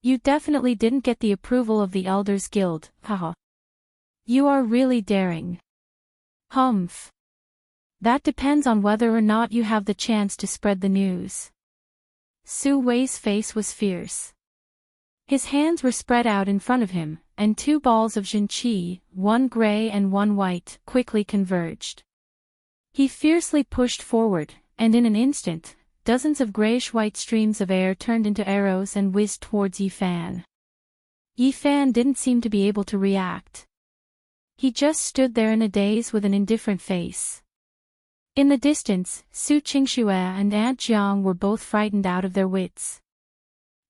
You definitely didn't get the approval of the Elders Guild, haha. You are really daring. Humph. That depends on whether or not you have the chance to spread the news. Su Wei's face was fierce. His hands were spread out in front of him, and two balls of Jinqi, one gray and one white, quickly converged. He fiercely pushed forward, and in an instant, dozens of grayish-white streams of air turned into arrows and whizzed towards Yifan. Yifan didn't seem to be able to react. He just stood there in a daze with an indifferent face. In the distance, Su Qingxue and Aunt Jiang were both frightened out of their wits.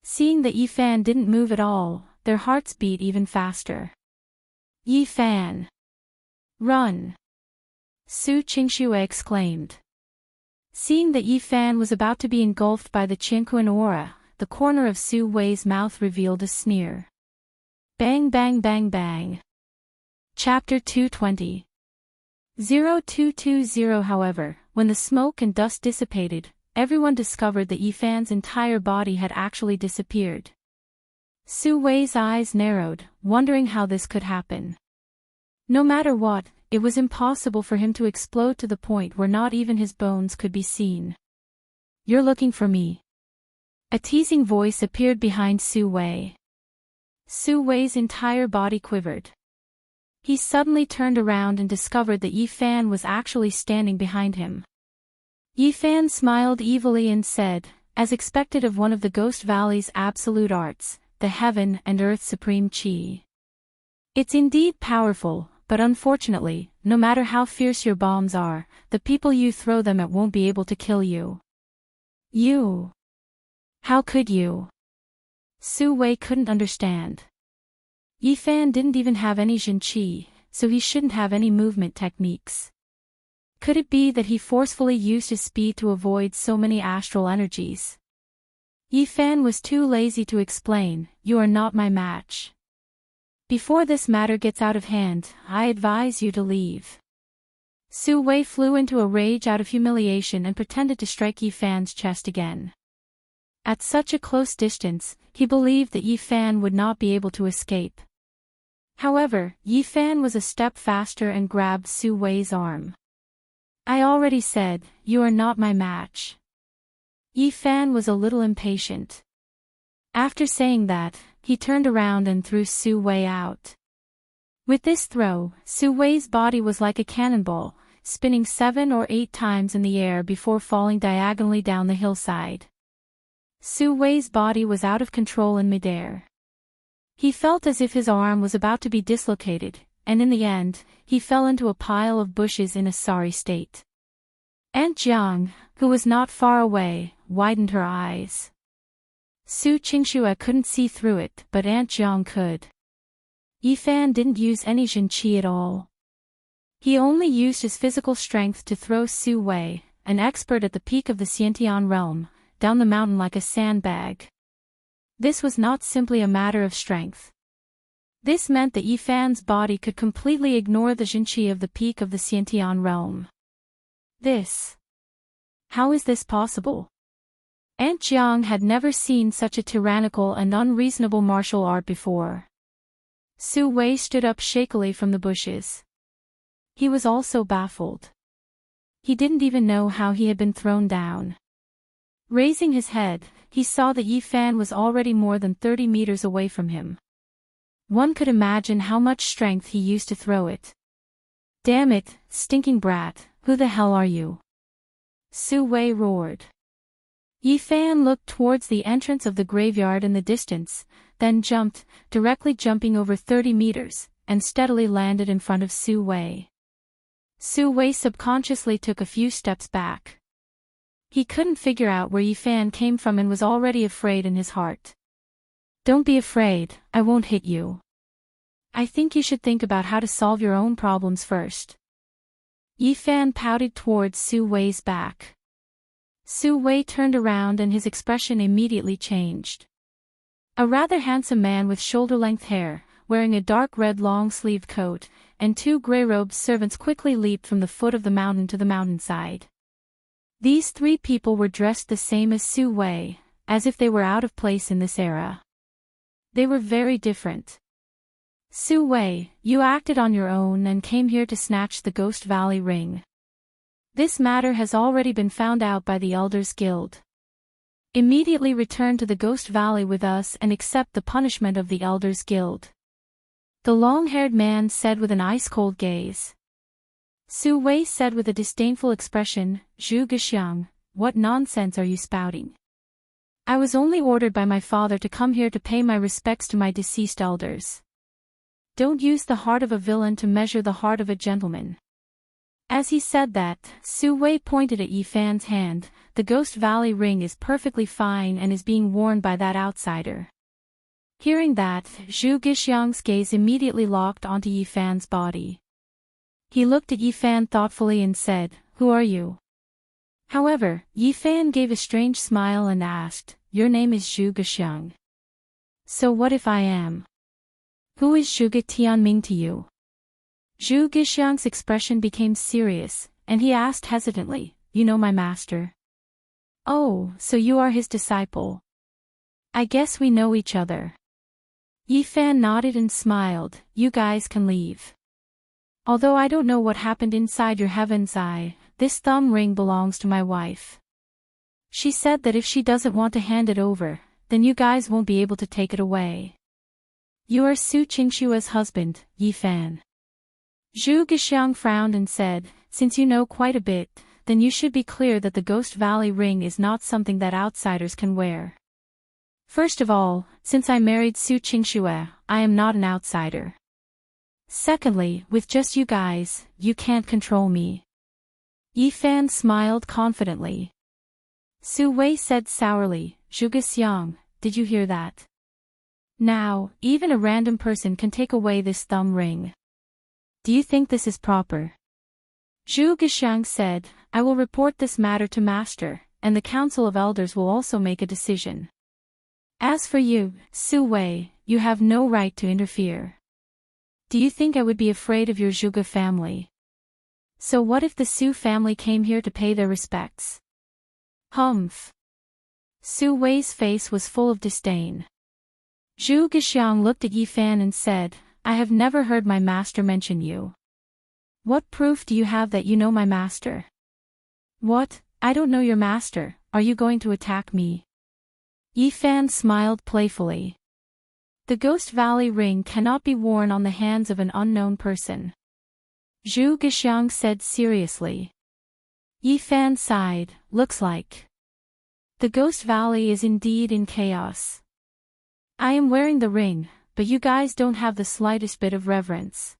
Seeing that Yifan didn't move at all, their hearts beat even faster. "Yifan! Run!" Su Qingxue exclaimed. Seeing that Yifan was about to be engulfed by the Qingquan aura, the corner of Su Wei's mouth revealed a sneer. Bang bang bang bang. Chapter 220. 0220. However, when the smoke and dust dissipated, everyone discovered that Yifan's entire body had actually disappeared. Su Wei's eyes narrowed, wondering how this could happen. No matter what, it was impossible for him to explode to the point where not even his bones could be seen. "You're looking for me." A teasing voice appeared behind Su Wei. Su Wei's entire body quivered. He suddenly turned around and discovered that Yifan was actually standing behind him. Yifan smiled evilly and said, as expected of one of the Ghost Valley's absolute arts, the Heaven and Earth Supreme Qi. "It's indeed powerful, but unfortunately, no matter how fierce your bombs are, the people you throw them at won't be able to kill you." "You? How could you?" Su Wei couldn't understand. Yifan didn't even have any Jinqi, so he shouldn't have any movement techniques. Could it be that he forcefully used his speed to avoid so many astral energies? Yifan was too lazy to explain, "You are not my match. Before this matter gets out of hand, I advise you to leave." Su Wei flew into a rage out of humiliation and pretended to strike Yifan's chest again. At such a close distance, he believed that Yifan would not be able to escape. However, Yifan was a step faster and grabbed Su Wei's arm. "I already said, you are not my match." Yifan was a little impatient. After saying that, he turned around and threw Su Wei out. With this throw, Su Wei's body was like a cannonball, spinning 7 or 8 times in the air before falling diagonally down the hillside. Su Wei's body was out of control in midair. He felt as if his arm was about to be dislocated, and in the end, he fell into a pile of bushes in a sorry state. Aunt Jiang, who was not far away, widened her eyes. Su Qingxue couldn't see through it, but Aunt Jiang could. Yifan didn't use any Jinqi at all. He only used his physical strength to throw Su Wei, an expert at the peak of the Xiantian realm, down the mountain like a sandbag. This was not simply a matter of strength. This meant that Yifan's body could completely ignore the Jinqi of the peak of the Xiantian realm. How is this possible? Aunt Jiang had never seen such a tyrannical and unreasonable martial art before. Su Wei stood up shakily from the bushes. He was also baffled. He didn't even know how he had been thrown down. Raising his head, he saw that Yifan was already more than 30 meters away from him. One could imagine how much strength he used to throw it. "Damn it, stinking brat, who the hell are you?" Su Wei roared. Yifan looked towards the entrance of the graveyard in the distance, then jumped, directly jumping over 30 meters, and steadily landed in front of Su Wei. Su Wei subconsciously took a few steps back. He couldn't figure out where Yifan came from and was already afraid in his heart. "Don't be afraid, I won't hit you. I think you should think about how to solve your own problems first." Yifan pouted towards Su Wei's back. Su Wei turned around and his expression immediately changed. A rather handsome man with shoulder-length hair, wearing a dark red long-sleeved coat, and 2 gray-robed servants quickly leaped from the foot of the mountain to the mountainside. These 3 people were dressed the same as Su Wei, as if they were out of place in this era. They were very different. "Su Wei, you acted on your own and came here to snatch the Ghost Valley ring. This matter has already been found out by the Elders Guild. Immediately return to the Ghost Valley with us and accept the punishment of the Elders Guild. The long-haired man said with an ice-cold gaze. Su Wei said with a disdainful expression, Zhu Gexiang, what nonsense are you spouting? I was only ordered by my father to come here to pay my respects to my deceased elders. Don't use the heart of a villain to measure the heart of a gentleman. As he said that, Su Wei pointed at Yi Fan's hand. The Ghost Valley ring is perfectly fine and is being worn by that outsider. Hearing that, Zhu Gexiang's gaze immediately locked onto Yi Fan's body. He looked at Yi Fan thoughtfully and said, Who are you? However, Yi Fan gave a strange smile and asked, Your name is Zhu Gexiang. So what if I am? Who is Zhuge Tianming to you? Zhu Gexiang's expression became serious, and he asked hesitantly, You know my master? Oh, so you are his disciple. I guess we know each other. Yi Fan nodded and smiled, You guys can leave. Although I don't know what happened inside your heaven's eye, this thumb ring belongs to my wife. She said that if she doesn't want to hand it over, then you guys won't be able to take it away. You are Su Qingshua's husband, Yi Fan. Zhu Gexiang frowned and said, Since you know quite a bit, then you should be clear that the Ghost Valley ring is not something that outsiders can wear. First of all, since I married Su Qingxue, I am not an outsider. Secondly, with just you guys, you can't control me. Yi Fan smiled confidently. Su Wei said sourly, Zhu Gexiang, did you hear that? Now, even a random person can take away this thumb ring. Do you think this is proper? Zhu Gexiang said, I will report this matter to Master, and the Council of Elders will also make a decision. As for you, Su Wei, you have no right to interfere. Do you think I would be afraid of your Zhuge family? So what if the Su family came here to pay their respects? Humph. Su Wei's face was full of disdain. Zhu Gexiang looked at Yi Fan and said, I have never heard my master mention you. What proof do you have that you know my master? What, I don't know your master, are you going to attack me? Yi Fan smiled playfully. The Ghost Valley ring cannot be worn on the hands of an unknown person. Zhu Gexiang said seriously. Yi Fan sighed, looks like the Ghost Valley is indeed in chaos. I am wearing the ring, but you guys don't have the slightest bit of reverence.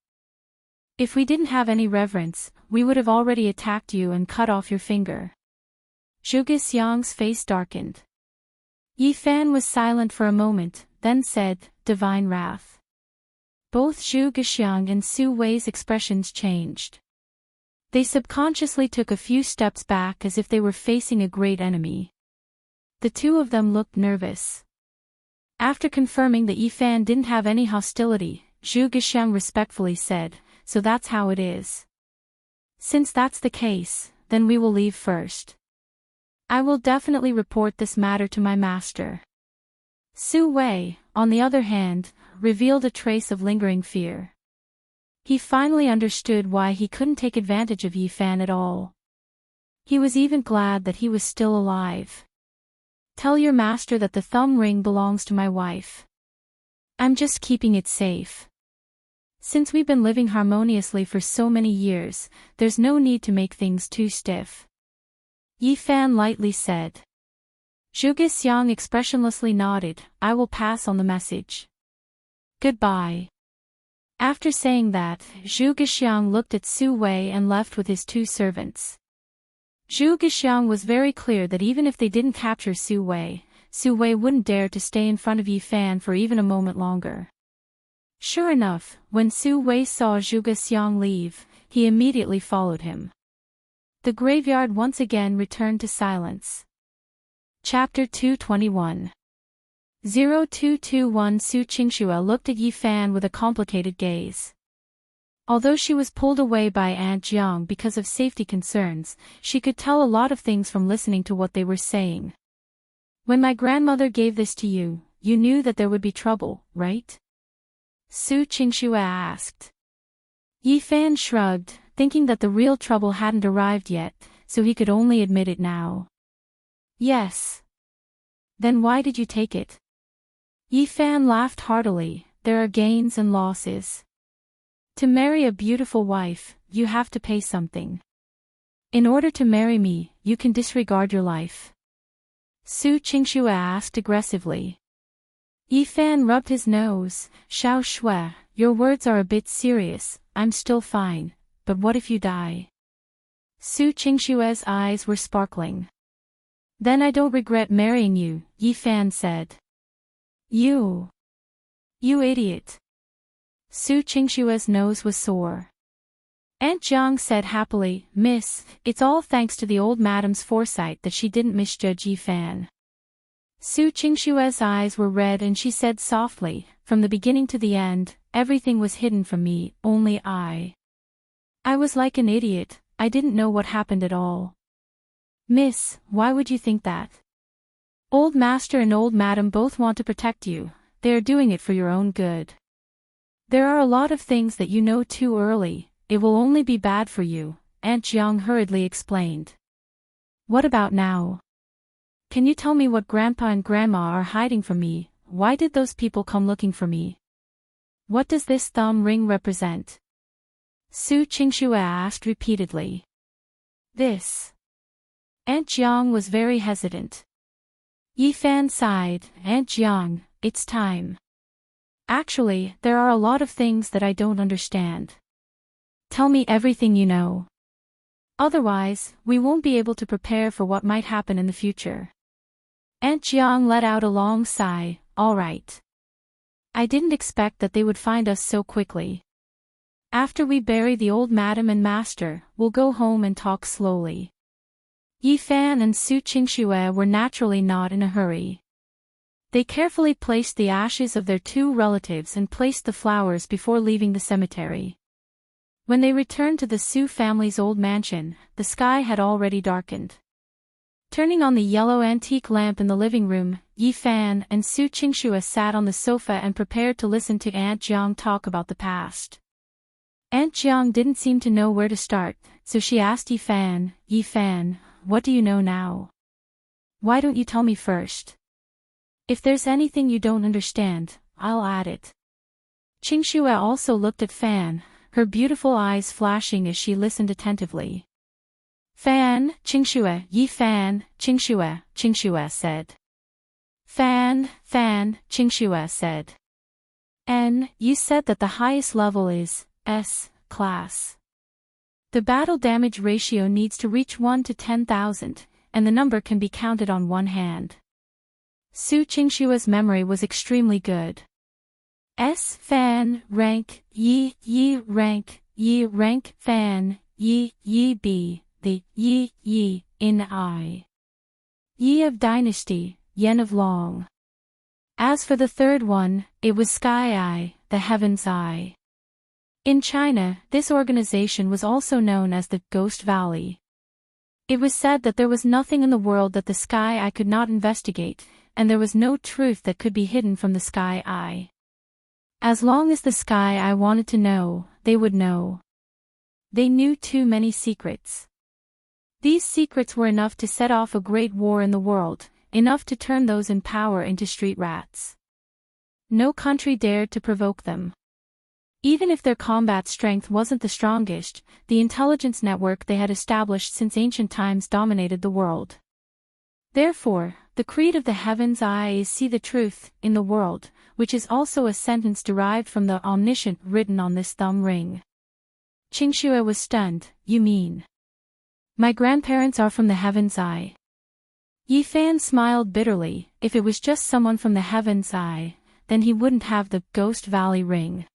If we didn't have any reverence, we would have already attacked you and cut off your finger. Zhu Gexiang's face darkened. Yi Fan was silent for a moment, then said, Divine wrath. Both Zhu Gexiang and Su Wei's expressions changed. They subconsciously took a few steps back as if they were facing a great enemy. The two of them looked nervous. After confirming that Yi Fan didn't have any hostility, Zhu Gexiang respectfully said, So that's how it is. Since that's the case, then we will leave first. I will definitely report this matter to my master. Su Wei, on the other hand, revealed a trace of lingering fear. He finally understood why he couldn't take advantage of Yi Fan at all. He was even glad that he was still alive. Tell your master that the thumb ring belongs to my wife. I'm just keeping it safe. Since we've been living harmoniously for so many years, there's no need to make things too stiff. Yi Fan lightly said. Zhu Gexiang expressionlessly nodded, I will pass on the message. Goodbye. After saying that, Zhu Gexiang looked at Su Wei and left with his two servants. Zhu Gexiang was very clear that even if they didn't capture Su Wei wouldn't dare to stay in front of Yi Fan for even a moment longer. Sure enough, when Su Wei saw Zhu Gexiang leave, he immediately followed him. The graveyard once again returned to silence. Chapter 221. 0221 Su Qingxue looked at Yi Fan with a complicated gaze. Although she was pulled away by Aunt Jiang because of safety concerns, she could tell a lot of things from listening to what they were saying. When my grandmother gave this to you, you knew that there would be trouble, right? Su Qingxue asked. Yi Fan shrugged, thinking that the real trouble hadn't arrived yet, so he could only admit it now. Yes. Then why did you take it? Yi Fan laughed heartily. There are gains and losses. To marry a beautiful wife, you have to pay something. In order to marry me, you can disregard your life. Su Qingxue asked aggressively. Yi Fan rubbed his nose. Xiao Shui, your words are a bit serious. I'm still fine, but what if you die? Su Qingxue's eyes were sparkling. Then I don't regret marrying you, Yi Fan said. You idiot. Su Qingxue's nose was sore. Aunt Jiang said happily, Miss, it's all thanks to the old madam's foresight that she didn't misjudge Yi Fan. Su Qingxue's eyes were red and she said softly, from the beginning to the end, everything was hidden from me, only I was like an idiot, I didn't know what happened at all. Miss, why would you think that? Old master and old madam both want to protect you, they are doing it for your own good. There are a lot of things that you know too early, it will only be bad for you, Aunt Jiang hurriedly explained. What about now? Can you tell me what Grandpa and Grandma are hiding from me? Why did those people come looking for me? What does this thumb ring represent? Su Qingxue asked repeatedly. This. Aunt Jiang was very hesitant. Yi Fan sighed, Aunt Jiang, it's time. Actually, there are a lot of things that I don't understand. Tell me everything you know. Otherwise, we won't be able to prepare for what might happen in the future. Aunt Jiang let out a long sigh, all right. I didn't expect that they would find us so quickly. After we bury the old madam and master, we'll go home and talk slowly. Yi Fan and Su Qingxue were naturally not in a hurry. They carefully placed the ashes of their two relatives and placed the flowers before leaving the cemetery. When they returned to the Su family's old mansion, the sky had already darkened. Turning on the yellow antique lamp in the living room, Yi Fan and Su Qingxue sat on the sofa and prepared to listen to Aunt Jiang talk about the past. Aunt Jiang didn't seem to know where to start, so she asked Yi Fan, what do you know now? Why don't you tell me first? If there's anything you don't understand, I'll add it. Qingxue also looked at Fan, her beautiful eyes flashing as she listened attentively. Fan, Qingxue, Yi Fan, Qingxue said. Fan, Qingxue said. You said that the highest level is S class. The battle damage ratio needs to reach 1 to 10,000, and the number can be counted on one hand. Su Qingxue's memory was extremely good. S Fan rank, Yi rank, Fan, Yi B, the Yi in I. Yi of dynasty, Yen of long. As for the third one, it was Sky Eye, the Heaven's Eye. In China, this organization was also known as the Ghost Valley. It was said that there was nothing in the world that the Sky Eye could not investigate, and there was no truth that could be hidden from the Sky Eye. As long as the Sky Eye wanted to know, they would know. They knew too many secrets. These secrets were enough to set off a great war in the world, enough to turn those in power into street rats. No country dared to provoke them. Even if their combat strength wasn't the strongest, the intelligence network they had established since ancient times dominated the world. Therefore, the creed of the Heaven's Eye is see the truth in the world, which is also a sentence derived from the omniscient written on this thumb ring. Qingxue was stunned, you mean? My grandparents are from the Heaven's Eye. Yi Fan smiled bitterly, if it was just someone from the Heaven's Eye, then he wouldn't have the Ghost Valley ring.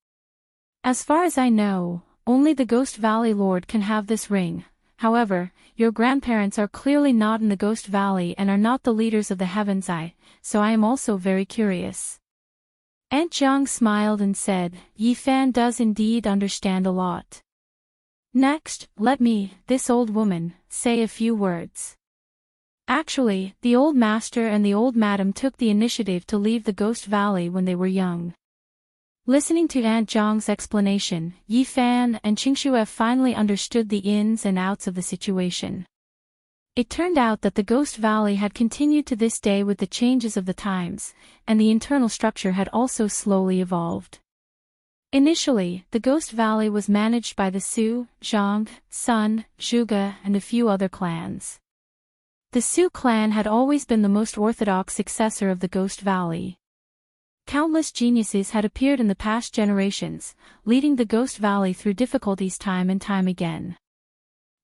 As far as I know, only the Ghost Valley Lord can have this ring. However, your grandparents are clearly not in the Ghost Valley and are not the leaders of the Heaven's Eye, so I am also very curious. Aunt Jiang smiled and said, Yi Fan does indeed understand a lot. Next, let me, this old woman, say a few words. Actually, the old master and the old madam took the initiative to leave the Ghost Valley when they were young. Listening to Aunt Jiang's explanation, Yi Fan and Qingxue finally understood the ins and outs of the situation. It turned out that the Ghost Valley had continued to this day with the changes of the times, and the internal structure had also slowly evolved. Initially, the Ghost Valley was managed by the Su, Zhang, Sun, Zhuge, and a few other clans. The Su clan had always been the most orthodox successor of the Ghost Valley. Countless geniuses had appeared in the past generations, leading the Ghost Valley through difficulties time and time again.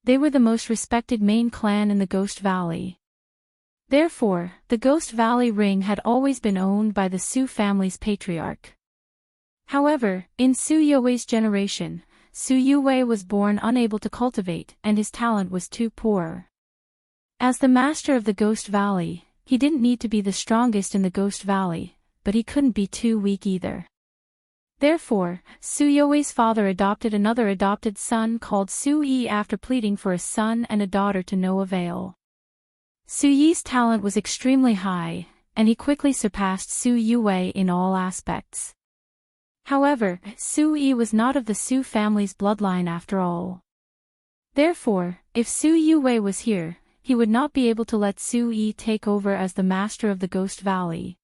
They were the most respected main clan in the Ghost Valley. Therefore, the Ghost Valley ring had always been owned by the Su family's patriarch. However, in Su Youwei's generation, Su Youwei was born unable to cultivate and his talent was too poor. As the master of the Ghost Valley, he didn't need to be the strongest in the Ghost Valley, but he couldn't be too weak either. Therefore, Su Youwei's father adopted another adopted son called Su Yi after pleading for a son and a daughter to no avail. Su Yi's talent was extremely high, and he quickly surpassed Su Youwei in all aspects. However, Su Yi was not of the Su family's bloodline after all. Therefore, if Su Youwei was here, he would not be able to let Su Yi take over as the master of the Ghost Valley.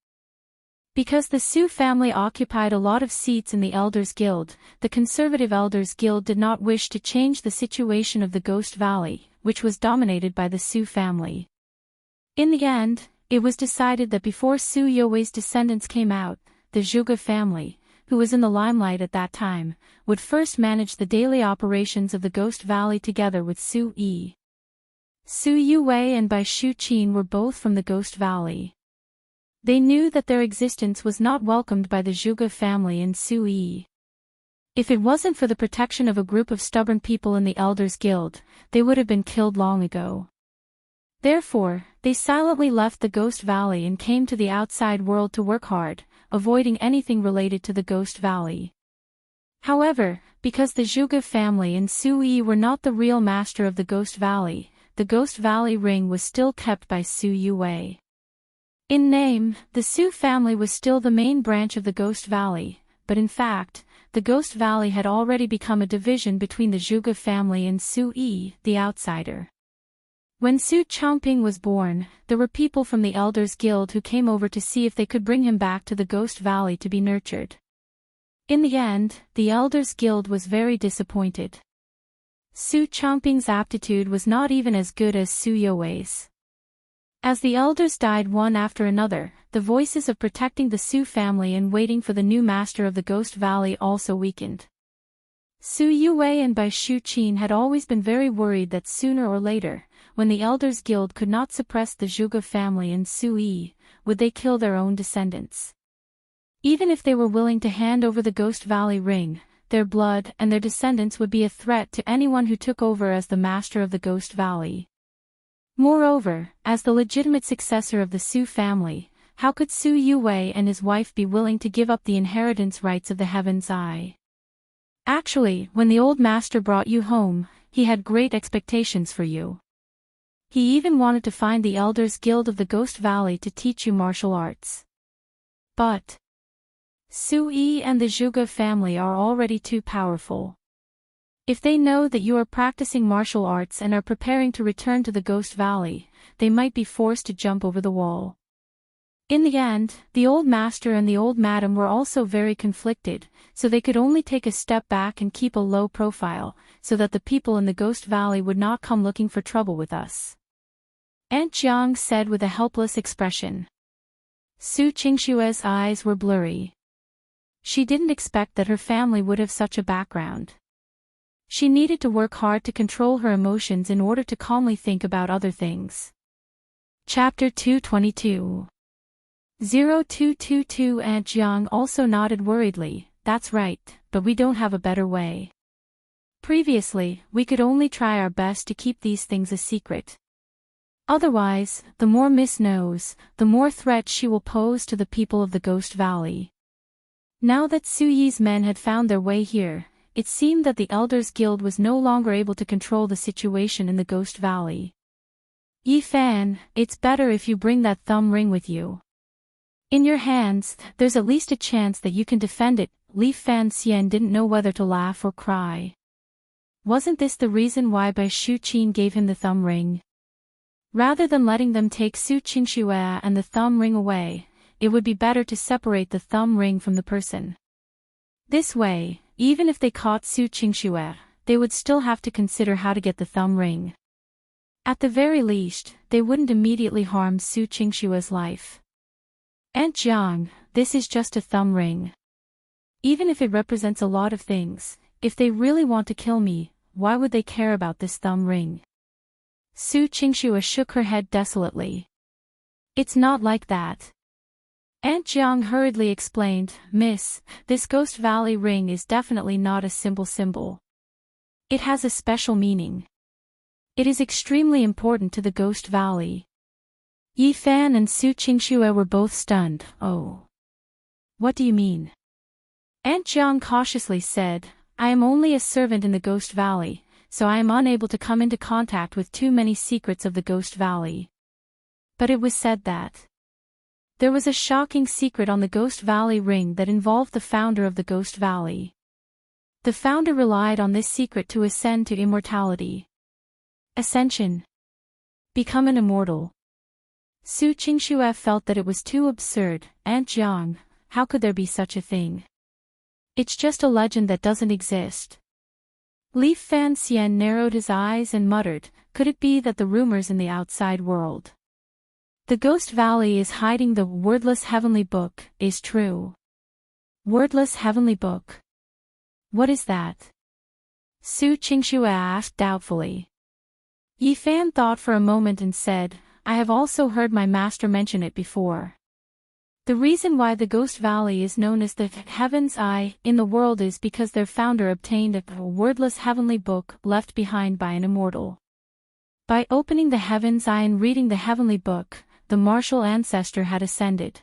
Because the Su family occupied a lot of seats in the Elders Guild, the conservative Elders Guild did not wish to change the situation of the Ghost Valley, which was dominated by the Su family. In the end, it was decided that before Su Youwei's descendants came out, the Zhuge family, who was in the limelight at that time, would first manage the daily operations of the Ghost Valley together with Su Yi. Su Youwei and Bai Shuqin were both from the Ghost Valley. They knew that their existence was not welcomed by the Zhuge family and Su Yi. If it wasn't for the protection of a group of stubborn people in the Elders Guild, they would have been killed long ago. Therefore, they silently left the Ghost Valley and came to the outside world to work hard, avoiding anything related to the Ghost Valley. However, because the Zhuge family and Su Yi were not the real master of the Ghost Valley, the Ghost Valley ring was still kept by Su Youwei. In name, the Su family was still the main branch of the Ghost Valley, but in fact, the Ghost Valley had already become a division between the Zhuge family and Su Yi, the outsider. When Su Changping was born, there were people from the Elders Guild who came over to see if they could bring him back to the Ghost Valley to be nurtured. In the end, the Elders Guild was very disappointed. Su Changping's aptitude was not even as good as Su Youwei's. As the elders died one after another, the voices of protecting the Su family and waiting for the new master of the Ghost Valley also weakened. Su Youwei and Bai Shuqin had always been very worried that sooner or later, when the Elders Guild could not suppress the Zhuge family and Su Yi, would they kill their own descendants. Even if they were willing to hand over the Ghost Valley ring, their blood and their descendants would be a threat to anyone who took over as the master of the Ghost Valley. Moreover, as the legitimate successor of the Su family, how could Su Youwei and his wife be willing to give up the inheritance rights of the Heaven's Eye? Actually, when the old master brought you home, he had great expectations for you. He even wanted to find the Elders Guild of the Ghost Valley to teach you martial arts. But Su Yi and the Zhuge family are already too powerful. If they know that you are practicing martial arts and are preparing to return to the Ghost Valley, they might be forced to jump over the wall. In the end, the old master and the old madam were also very conflicted, so they could only take a step back and keep a low profile, so that the people in the Ghost Valley would not come looking for trouble with us. Aunt Jiang said with a helpless expression. Su Qingshue's eyes were blurry. She didn't expect that her family would have such a background. She needed to work hard to control her emotions in order to calmly think about other things. Chapter 222. 0222 Aunt Jiang also nodded worriedly. That's right, but we don't have a better way. Previously, we could only try our best to keep these things a secret. Otherwise, the more Miss knows, the more threat she will pose to the people of the Ghost Valley. Now that Su Yi's men had found their way here, it seemed that the Elders Guild was no longer able to control the situation in the Ghost Valley. Yi Fan, it's better if you bring that thumb ring with you. In your hands, there's at least a chance that you can defend it. Li Fan Xian didn't know whether to laugh or cry. Wasn't this the reason why Bai Shuqin gave him the thumb ring? Rather than letting them take Su Qingxue and the thumb ring away, it would be better to separate the thumb ring from the person. This way, even if they caught Su Qingxue, they would still have to consider how to get the thumb ring. At the very least, they wouldn't immediately harm Su Qingxue's life. Aunt Jiang, this is just a thumb ring. Even if it represents a lot of things, if they really want to kill me, why would they care about this thumb ring? Su Qingxue shook her head desolately. It's not like that. Aunt Jiang hurriedly explained, Miss, this Ghost Valley ring is definitely not a simple symbol. It has a special meaning. It is extremely important to the Ghost Valley. Yi Fan and Su Qingxue were both stunned. Oh. What do you mean? Aunt Jiang cautiously said, I am only a servant in the Ghost Valley, so I am unable to come into contact with too many secrets of the Ghost Valley. But it was said that there was a shocking secret on the Ghost Valley ring that involved the founder of the Ghost Valley. The founder relied on this secret to ascend to immortality. Ascension. Become an immortal. Su Qingxue felt that it was too absurd. Aunt Jiang, how could there be such a thing? It's just a legend that doesn't exist. Li Fan Xian narrowed his eyes and muttered, could it be that the rumors in the outside world? The Ghost Valley is hiding the wordless heavenly book, is true. Wordless heavenly book. What is that? Su Qingxue asked doubtfully. Yi Fan thought for a moment and said, I have also heard my master mention it before. The reason why the Ghost Valley is known as the Heaven's Eye in the world is because their founder obtained a wordless heavenly book left behind by an immortal. By opening the Heaven's Eye and reading the heavenly book, the martial ancestor had ascended.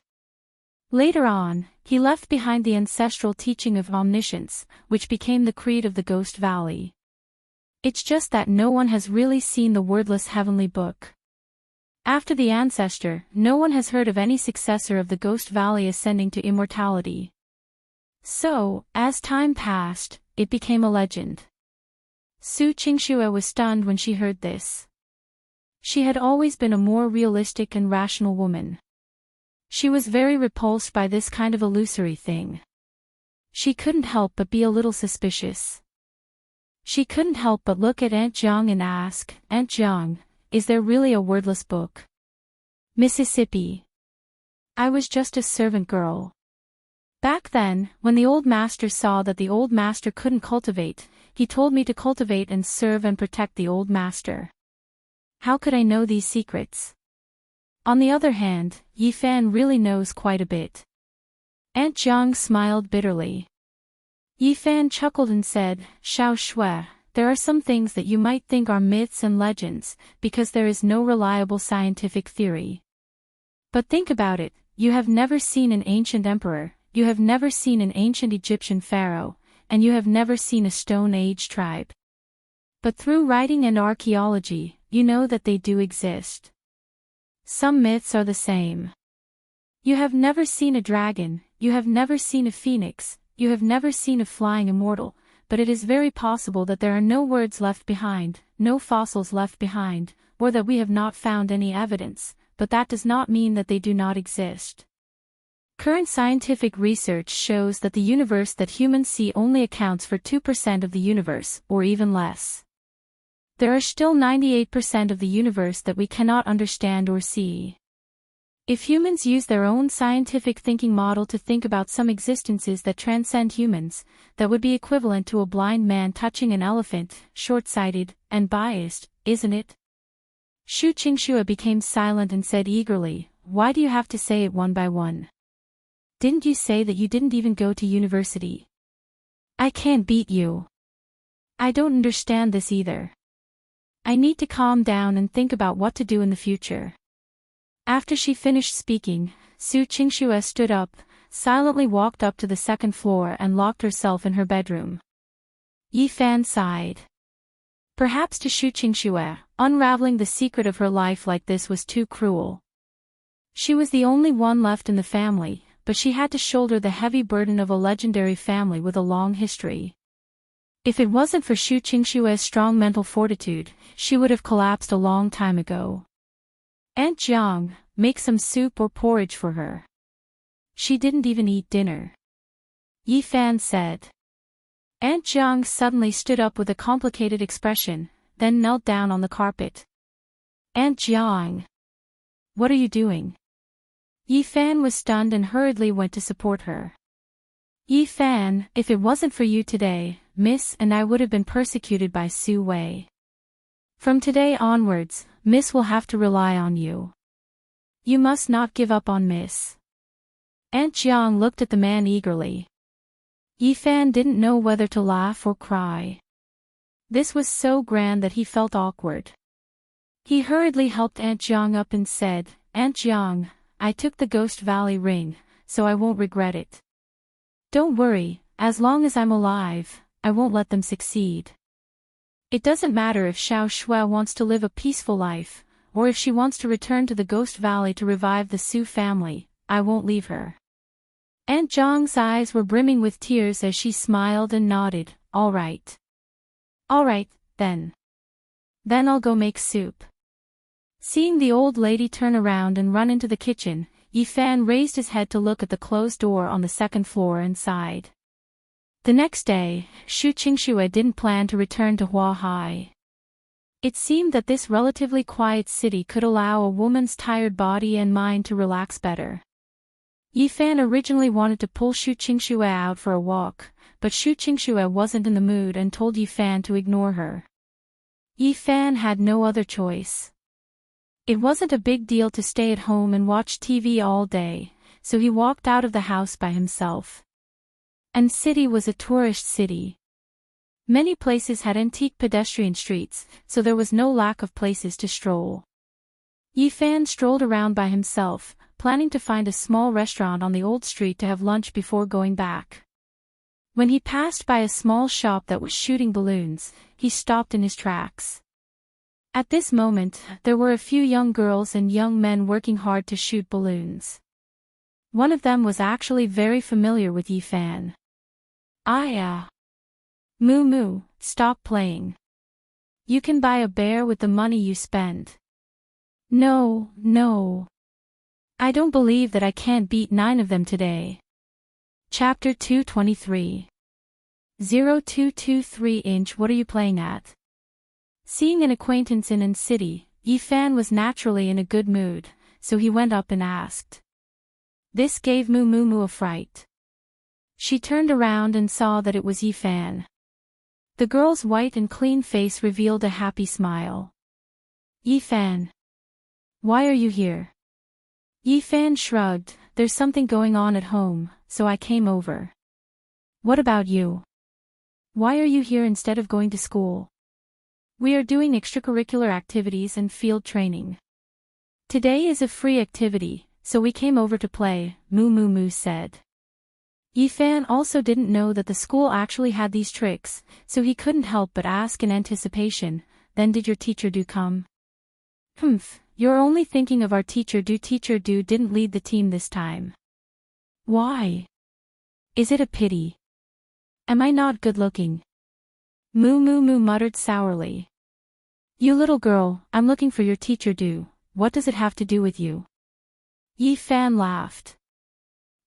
Later on, he left behind the ancestral teaching of omniscience, which became the creed of the Ghost Valley. It's just that no one has really seen the wordless heavenly book. After the ancestor, no one has heard of any successor of the Ghost Valley ascending to immortality. So, as time passed, it became a legend. Su Qingxue was stunned when she heard this. She had always been a more realistic and rational woman. She was very repulsed by this kind of illusory thing. She couldn't help but be a little suspicious. She couldn't help but look at Aunt Jiang and ask, Aunt Jiang, is there really a wordless book? Mississippi. I was just a servant girl. Back then, when the old master saw that the old master couldn't cultivate, he told me to cultivate and serve and protect the old master. How could I know these secrets? On the other hand, Yi Fan really knows quite a bit. Aunt Jiang smiled bitterly. Yi Fan chuckled and said, Xiao Shui, there are some things that you might think are myths and legends, because there is no reliable scientific theory. But think about it, you have never seen an ancient emperor, you have never seen an ancient Egyptian pharaoh, and you have never seen a Stone Age tribe. But through writing and archaeology, you know that they do exist. Some myths are the same. You have never seen a dragon, you have never seen a phoenix, you have never seen a flying immortal, but it is very possible that there are no words left behind, no fossils left behind, or that we have not found any evidence, but that does not mean that they do not exist. Current scientific research shows that the universe that humans see only accounts for 2% of the universe, or even less. There are still 98% of the universe that we cannot understand or see. If humans use their own scientific thinking model to think about some existences that transcend humans, that would be equivalent to a blind man touching an elephant, short-sighted, and biased, isn't it? Su Qingxue became silent and said eagerly, why do you have to say it one by one? Didn't you say that you didn't even go to university? I can't beat you. I don't understand this either. I need to calm down and think about what to do in the future. After she finished speaking, Su Qingxue stood up, silently walked up to the second floor and locked herself in her bedroom. Yi Fan sighed. Perhaps to Su Qingxue, unraveling the secret of her life like this was too cruel. She was the only one left in the family, but she had to shoulder the heavy burden of a legendary family with a long history. If it wasn't for Su Qingxue's strong mental fortitude, she would have collapsed a long time ago. Aunt Jiang, make some soup or porridge for her. She didn't even eat dinner. Yi Fan said. Aunt Jiang suddenly stood up with a complicated expression, then knelt down on the carpet. Aunt Jiang! What are you doing? Yi Fan was stunned and hurriedly went to support her. Yi Fan, if it wasn't for you today, Miss and I would have been persecuted by Su Wei. From today onwards, Miss will have to rely on you. You must not give up on Miss. Aunt Jiang looked at the man eagerly. Yi Fan didn't know whether to laugh or cry. This was so grand that he felt awkward. He hurriedly helped Aunt Jiang up and said, Aunt Jiang, I took the Ghost Valley ring, so I won't regret it. Don't worry, as long as I'm alive, I won't let them succeed. It doesn't matter if Xiao Shui wants to live a peaceful life, or if she wants to return to the Ghost Valley to revive the Su family, I won't leave her. Aunt Jiang's eyes were brimming with tears as she smiled and nodded, all right. All right, then. Then I'll go make soup. Seeing the old lady turn around and run into the kitchen, Yi Fan raised his head to look at the closed door on the second floor and sighed. The next day, Shu Qingxue didn't plan to return to Huahai. It seemed that this relatively quiet city could allow a woman's tired body and mind to relax better. Yi Fan originally wanted to pull Shu Qingxue out for a walk, but Shu Qingxue wasn't in the mood and told Yi Fan to ignore her. Yi Fan had no other choice. It wasn't a big deal to stay at home and watch TV all day, so he walked out of the house by himself. And city was a tourist city. Many places had antique pedestrian streets, so there was no lack of places to stroll. Yi Fan strolled around by himself, planning to find a small restaurant on the old street to have lunch before going back. When he passed by a small shop that was shooting balloons, he stopped in his tracks. At this moment, there were a few young girls and young men working hard to shoot balloons. One of them was actually very familiar with Yi Fan. Moo Moo, stop playing. You can buy a bear with the money you spend. No. I don't believe that I can't beat 9 of them today. Chapter 223. 0223 What are you playing at? Seeing an acquaintance in an city, Yi Fan was naturally in a good mood, so he went up and asked. This gave Moo Moo a fright. She turned around and saw that it was Yi Fan. The girl's white and clean face revealed a happy smile. Yi Fan. Why are you here? Yi Fan shrugged, there's something going on at home, so I came over. What about you? Why are you here instead of going to school? We are doing extracurricular activities and field training. Today is a free activity, so we came over to play, Moo Moo said. Yi Fan also didn't know that the school actually had these tricks, so he couldn't help but ask in anticipation, then did your teacher do come? You're only thinking of our teacher do didn't lead the team this time. Why? Is it a pity? Am I not good looking? Moo muttered sourly. You little girl, I'm looking for your teacher do, what does it have to do with you? Yi Fan laughed.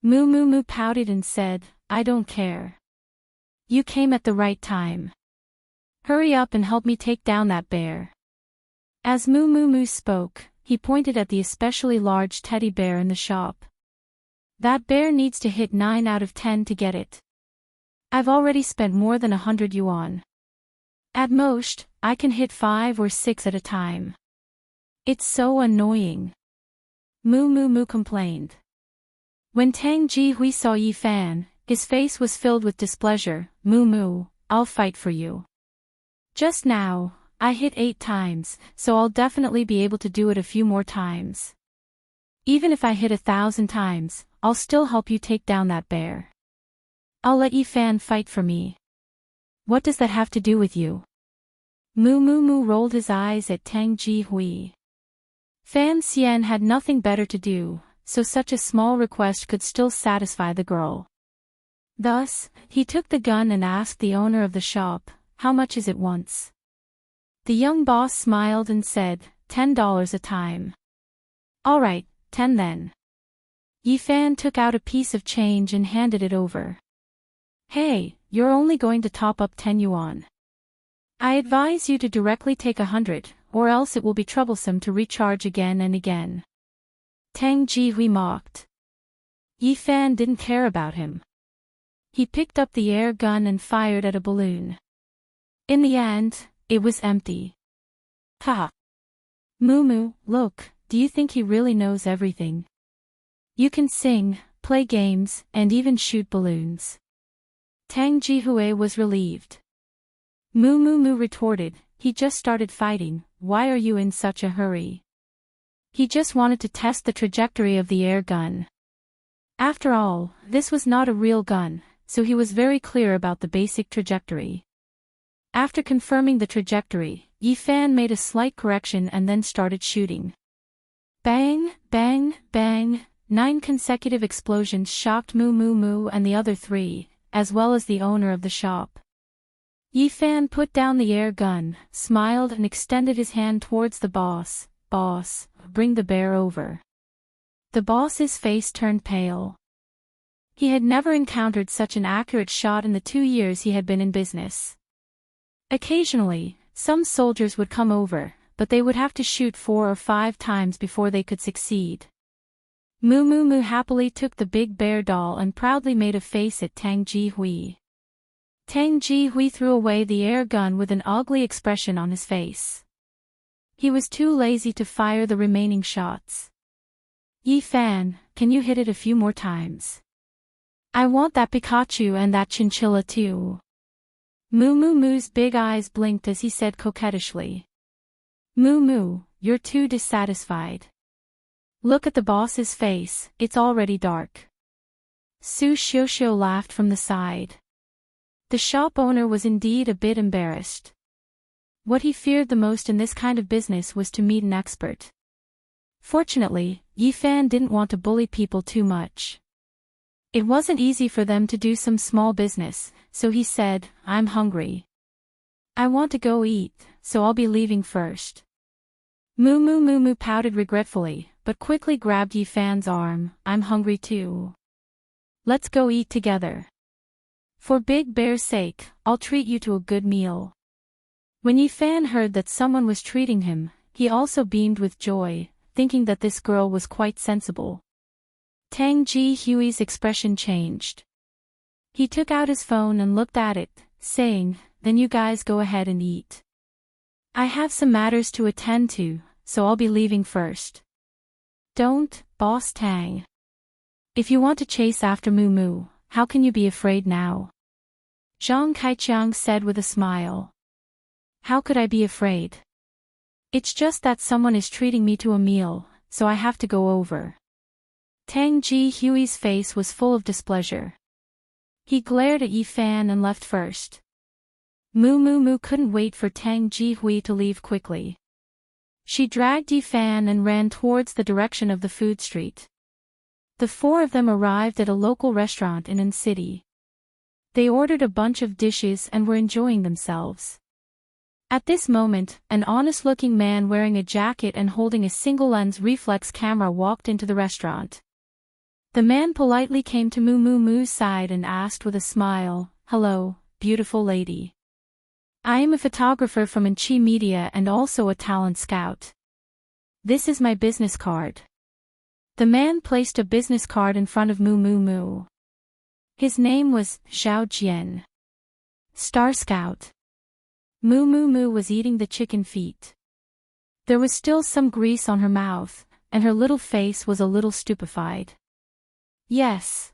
Moo pouted and said, I don't care. You came at the right time. Hurry up and help me take down that bear. As Moo spoke, he pointed at the especially large teddy bear in the shop. That bear needs to hit 9 out of 10 to get it. I've already spent more than 100 yuan. At most, I can hit 5 or 6 at a time. It's so annoying. Moo complained. When Tang Jihui saw Yi Fan, his face was filled with displeasure. Moo, I'll fight for you. Just now, I hit 8 times, so I'll definitely be able to do it a few more times. Even if I hit 1,000 times, I'll still help you take down that bear. I'll let Yi Fan fight for me. What does that have to do with you? Moo rolled his eyes at Tang Jihui. Fan Xian had nothing better to do, so such a small request could still satisfy the girl. Thus, he took the gun and asked the owner of the shop, how much is it once? The young boss smiled and said, $10 a time. Alright, 10 then. Yifan took out a piece of change and handed it over. Hey, you're only going to top up 10 yuan. I advise you to directly take 100, or else it will be troublesome to recharge again and again. Tang Jihui mocked. Yifan didn't care about him. He picked up the air gun and fired at a balloon. In the end, it was empty. Ha! Moo, look, do you think he really knows everything? You can sing, play games, and even shoot balloons. Tang Jihui was relieved. Moo retorted, he just started fighting, why are you in such a hurry? He just wanted to test the trajectory of the air gun. After all, this was not a real gun, so he was very clear about the basic trajectory. After confirming the trajectory, Yifan made a slight correction and then started shooting. Bang, bang, bang, 9 consecutive explosions shocked Moo and the other 3, as well as the owner of the shop. Yifan put down the air gun, smiled and extended his hand towards the boss. Boss, bring the bear over. The boss's face turned pale. He had never encountered such an accurate shot in the 2 years he had been in business. Occasionally, some soldiers would come over, but they would have to shoot 4 or 5 times before they could succeed. Moo happily took the big bear doll and proudly made a face at Tang Jihui. Tang Jihui threw away the air gun with an ugly expression on his face. He was too lazy to fire the remaining shots. Yifan, can you hit it a few more times? I want that Pikachu and that chinchilla too. Moo's big eyes blinked as he said coquettishly. Moo, you're too dissatisfied. Look at the boss's face, it's already dark. Su Xiuxiu laughed from the side. The shop owner was indeed a bit embarrassed. What he feared the most in this kind of business was to meet an expert. Fortunately, Yifan didn't want to bully people too much. It wasn't easy for them to do some small business, so he said, I'm hungry. I want to go eat, so I'll be leaving first. Moo pouted regretfully, but quickly grabbed Yifan's arm, I'm hungry too. Let's go eat together. For Big Bear's sake, I'll treat you to a good meal. When Yifan heard that someone was treating him, he also beamed with joy, thinking that this girl was quite sensible. Tang Jihui's expression changed. He took out his phone and looked at it, saying, then you guys go ahead and eat. I have some matters to attend to, so I'll be leaving first. Don't, Boss Tang. If you want to chase after Moo, how can you be afraid now? Zhang Kaiqiang said with a smile. How could I be afraid? It's just that someone is treating me to a meal, so I have to go over. Tang Jihui's face was full of displeasure. He glared at Yifan and left first. Moo couldn't wait for Tang Jihui to leave quickly. She dragged Yifan and ran towards the direction of the food street. The 4 of them arrived at a local restaurant in An City. They ordered a bunch of dishes and were enjoying themselves. At this moment, an honest-looking man wearing a jacket and holding a single-lens reflex camera walked into the restaurant. The man politely came to Moo's side and asked with a smile, hello, beautiful lady. I am a photographer from Enchi Media and also a talent scout. This is my business card. The man placed a business card in front of Moo. His name was Zhao Jian. Star Scout. Moo was eating the chicken feet. There was still some grease on her mouth, and her little face was a little stupefied. Yes.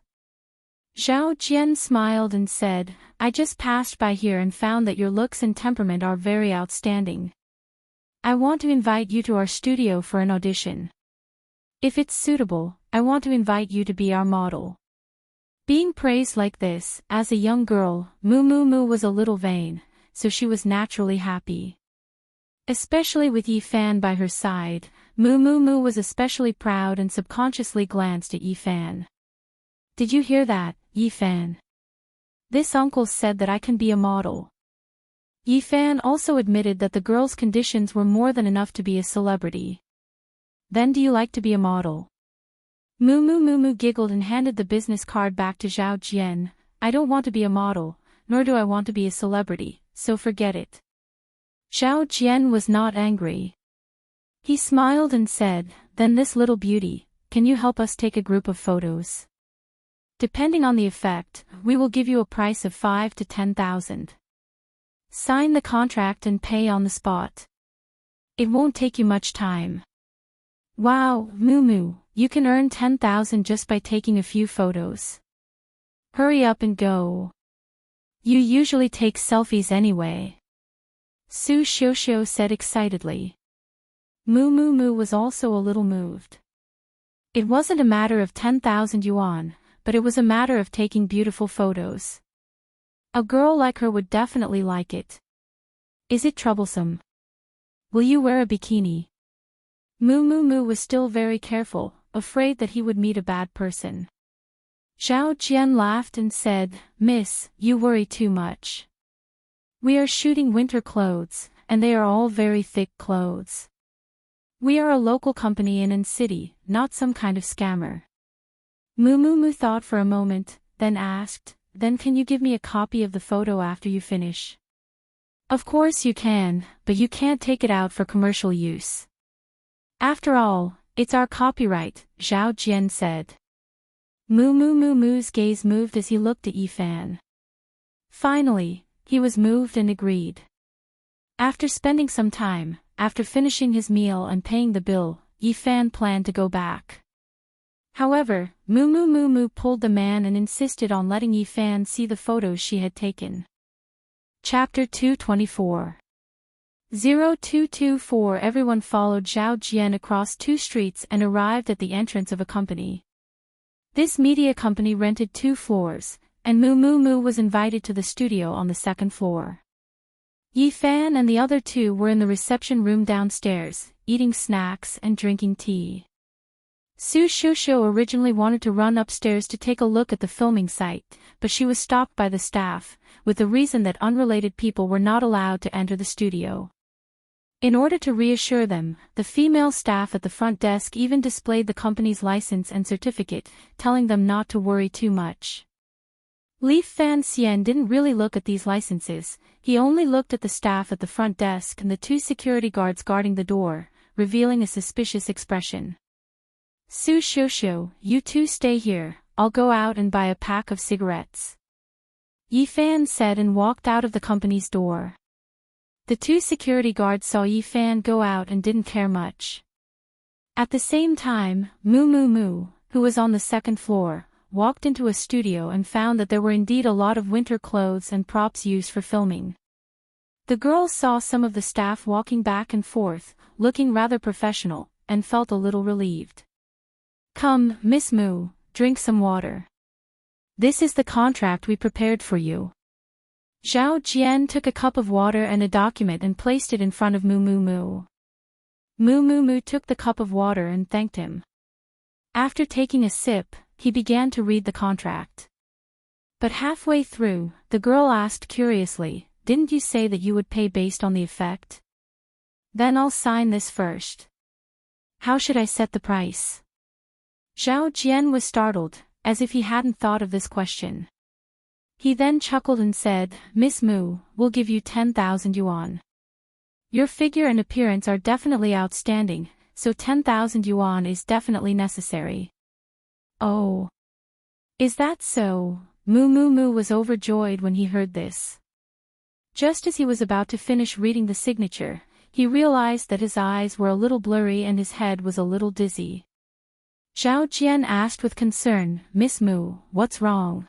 Zhao Jian smiled and said, I just passed by here and found that your looks and temperament are very outstanding. I want to invite you to our studio for an audition. If it's suitable, I want to invite you to be our model. Being praised like this, as a young girl, Moo was a little vain, so she was naturally happy. Especially with Yifan by her side, Moo was especially proud and subconsciously glanced at Yifan. Did you hear that, Yifan? This uncle said that I can be a model. Yifan also admitted that the girl's conditions were more than enough to be a celebrity. Then do you like to be a model? Moo giggled and handed the business card back to Zhao Jian. I don't want to be a model, nor do I want to be a celebrity, so forget it. Zhao Jian was not angry. He smiled and said, then this little beauty, can you help us take a group of photos? Depending on the effect, we will give you a price of 5 to 10,000. Sign the contract and pay on the spot. It won't take you much time. Wow, Moo, you can earn 10,000 just by taking a few photos. Hurry up and go. You usually take selfies anyway. Su Xiuxiu said excitedly. Moo was also a little moved. It wasn't a matter of 10,000 yuan, but it was a matter of taking beautiful photos. A girl like her would definitely like it. Is it troublesome? Will you wear a bikini? Moo was still very careful, afraid that he would meet a bad person. Zhao Jian laughed and said, Miss, you worry too much. We are shooting winter clothes, and they are all very thick clothes. We are a local company in city, not some kind of scammer. Moo thought for a moment, then asked, then can you give me a copy of the photo after you finish? Of course you can, but you can't take it out for commercial use. After all, it's our copyright, Zhao Jian said. Moo's gaze moved as he looked at Yifan. Finally, he was moved and agreed. After spending some time, after finishing his meal and paying the bill, Yifan planned to go back. However, Moo pulled the man and insisted on letting Yifan see the photos she had taken. Chapter 224. 0224 Everyone followed Zhao Jian across 2 streets and arrived at the entrance of a company. This media company rented 2 floors, and Moo was invited to the studio on the 2nd floor. Yifan and the other 2 were in the reception room downstairs, eating snacks and drinking tea. Su Xiuxiu originally wanted to run upstairs to take a look at the filming site, but she was stopped by the staff, with the reason that unrelated people were not allowed to enter the studio. In order to reassure them, the female staff at the front desk even displayed the company's license and certificate, telling them not to worry too much. Li Fanxian didn't really look at these licenses, he only looked at the staff at the front desk and the 2 security guards guarding the door, revealing a suspicious expression. Su Xiuxiu, you 2 stay here, I'll go out and buy a pack of cigarettes. Yifan said and walked out of the company's door. The 2 security guards saw Yifan go out and didn't care much. At the same time, Moo, who was on the 2nd floor, walked into a studio and found that there were indeed a lot of winter clothes and props used for filming. The girl saw some of the staff walking back and forth, looking rather professional, and felt a little relieved. Come, Miss Moo, drink some water. This is the contract we prepared for you. Zhao Jian took a cup of water and a document and placed it in front of Moo. Moo took the cup of water and thanked him. After taking a sip, he began to read the contract. But halfway through, the girl asked curiously, didn't you say that you would pay based on the effect? Then I'll sign this first. How should I set the price? Zhao Jian was startled, as if he hadn't thought of this question. He then chuckled and said, Miss Moo, we'll give you 10,000 yuan. Your figure and appearance are definitely outstanding, so 10,000 yuan is definitely necessary. Oh. Is that so? Moo was overjoyed when he heard this. Just as he was about to finish reading the signature, he realized that his eyes were a little blurry and his head was a little dizzy. Zhao Jian asked with concern, Miss Moo, what's wrong?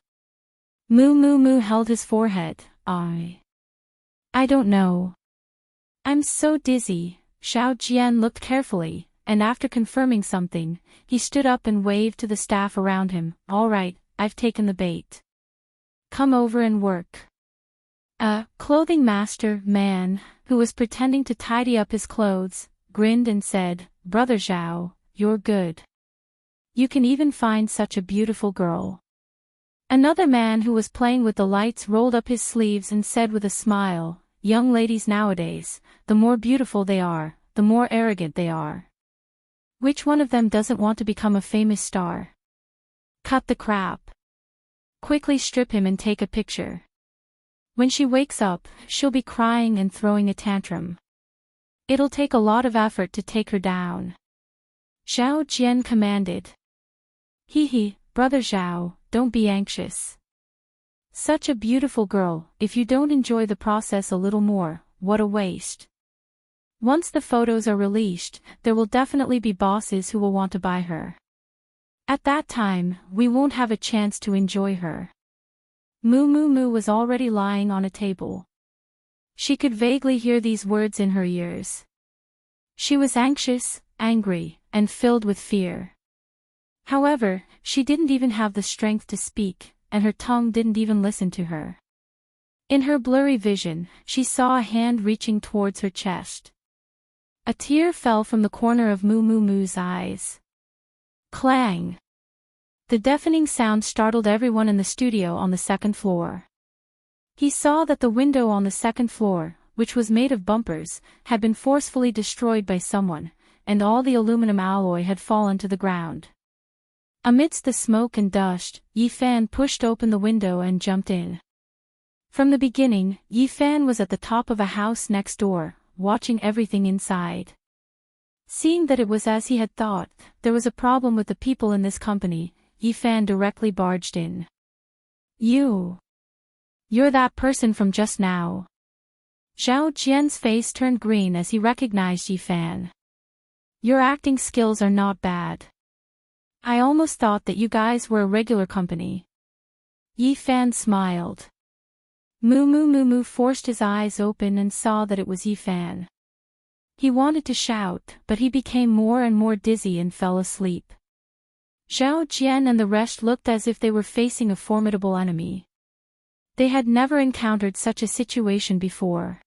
Moo held his forehead. I don't know. I'm so dizzy. Zhao Jian looked carefully, and after confirming something, he stood up and waved to the staff around him. All right, I've taken the bait. Come over and work. A clothing master man, who was pretending to tidy up his clothes, grinned and said, Brother Zhao, you're good. You can even find such a beautiful girl. Another man who was playing with the lights rolled up his sleeves and said with a smile, Young ladies nowadays, the more beautiful they are, the more arrogant they are. Which one of them doesn't want to become a famous star? Cut the crap. Quickly strip him and take a picture. When she wakes up, she'll be crying and throwing a tantrum. It'll take a lot of effort to take her down. Zhao Jian commanded. Hee, brother Zhao, don't be anxious. Such a beautiful girl, if you don't enjoy the process a little more, what a waste. Once the photos are released, there will definitely be bosses who will want to buy her. At that time, we won't have a chance to enjoy her. Moo was already lying on a table. She could vaguely hear these words in her ears. She was anxious, angry, and filled with fear. However, she didn't even have the strength to speak, and her tongue didn't even listen to her. In her blurry vision, she saw a hand reaching towards her chest. A tear fell from the corner of Moo's eyes. Clang! The deafening sound startled everyone in the studio on the second floor. He saw that the window on the second floor, which was made of bumpers, had been forcefully destroyed by someone, and all the aluminum alloy had fallen to the ground. Amidst the smoke and dust, Yi Fan pushed open the window and jumped in. From the beginning, Yi Fan was at the top of a house next door, watching everything inside. Seeing that it was as he had thought, there was a problem with the people in this company, Yi Fan directly barged in. You're that person from just now. Zhao Jian's face turned green as he recognized Yi Fan. Your acting skills are not bad. I almost thought that you guys were a regular company. Yi Fan smiled. Moo forced his eyes open and saw that it was Yi Fan. He wanted to shout, but he became more and more dizzy and fell asleep. Zhao Jian and the rest looked as if they were facing a formidable enemy. They had never encountered such a situation before.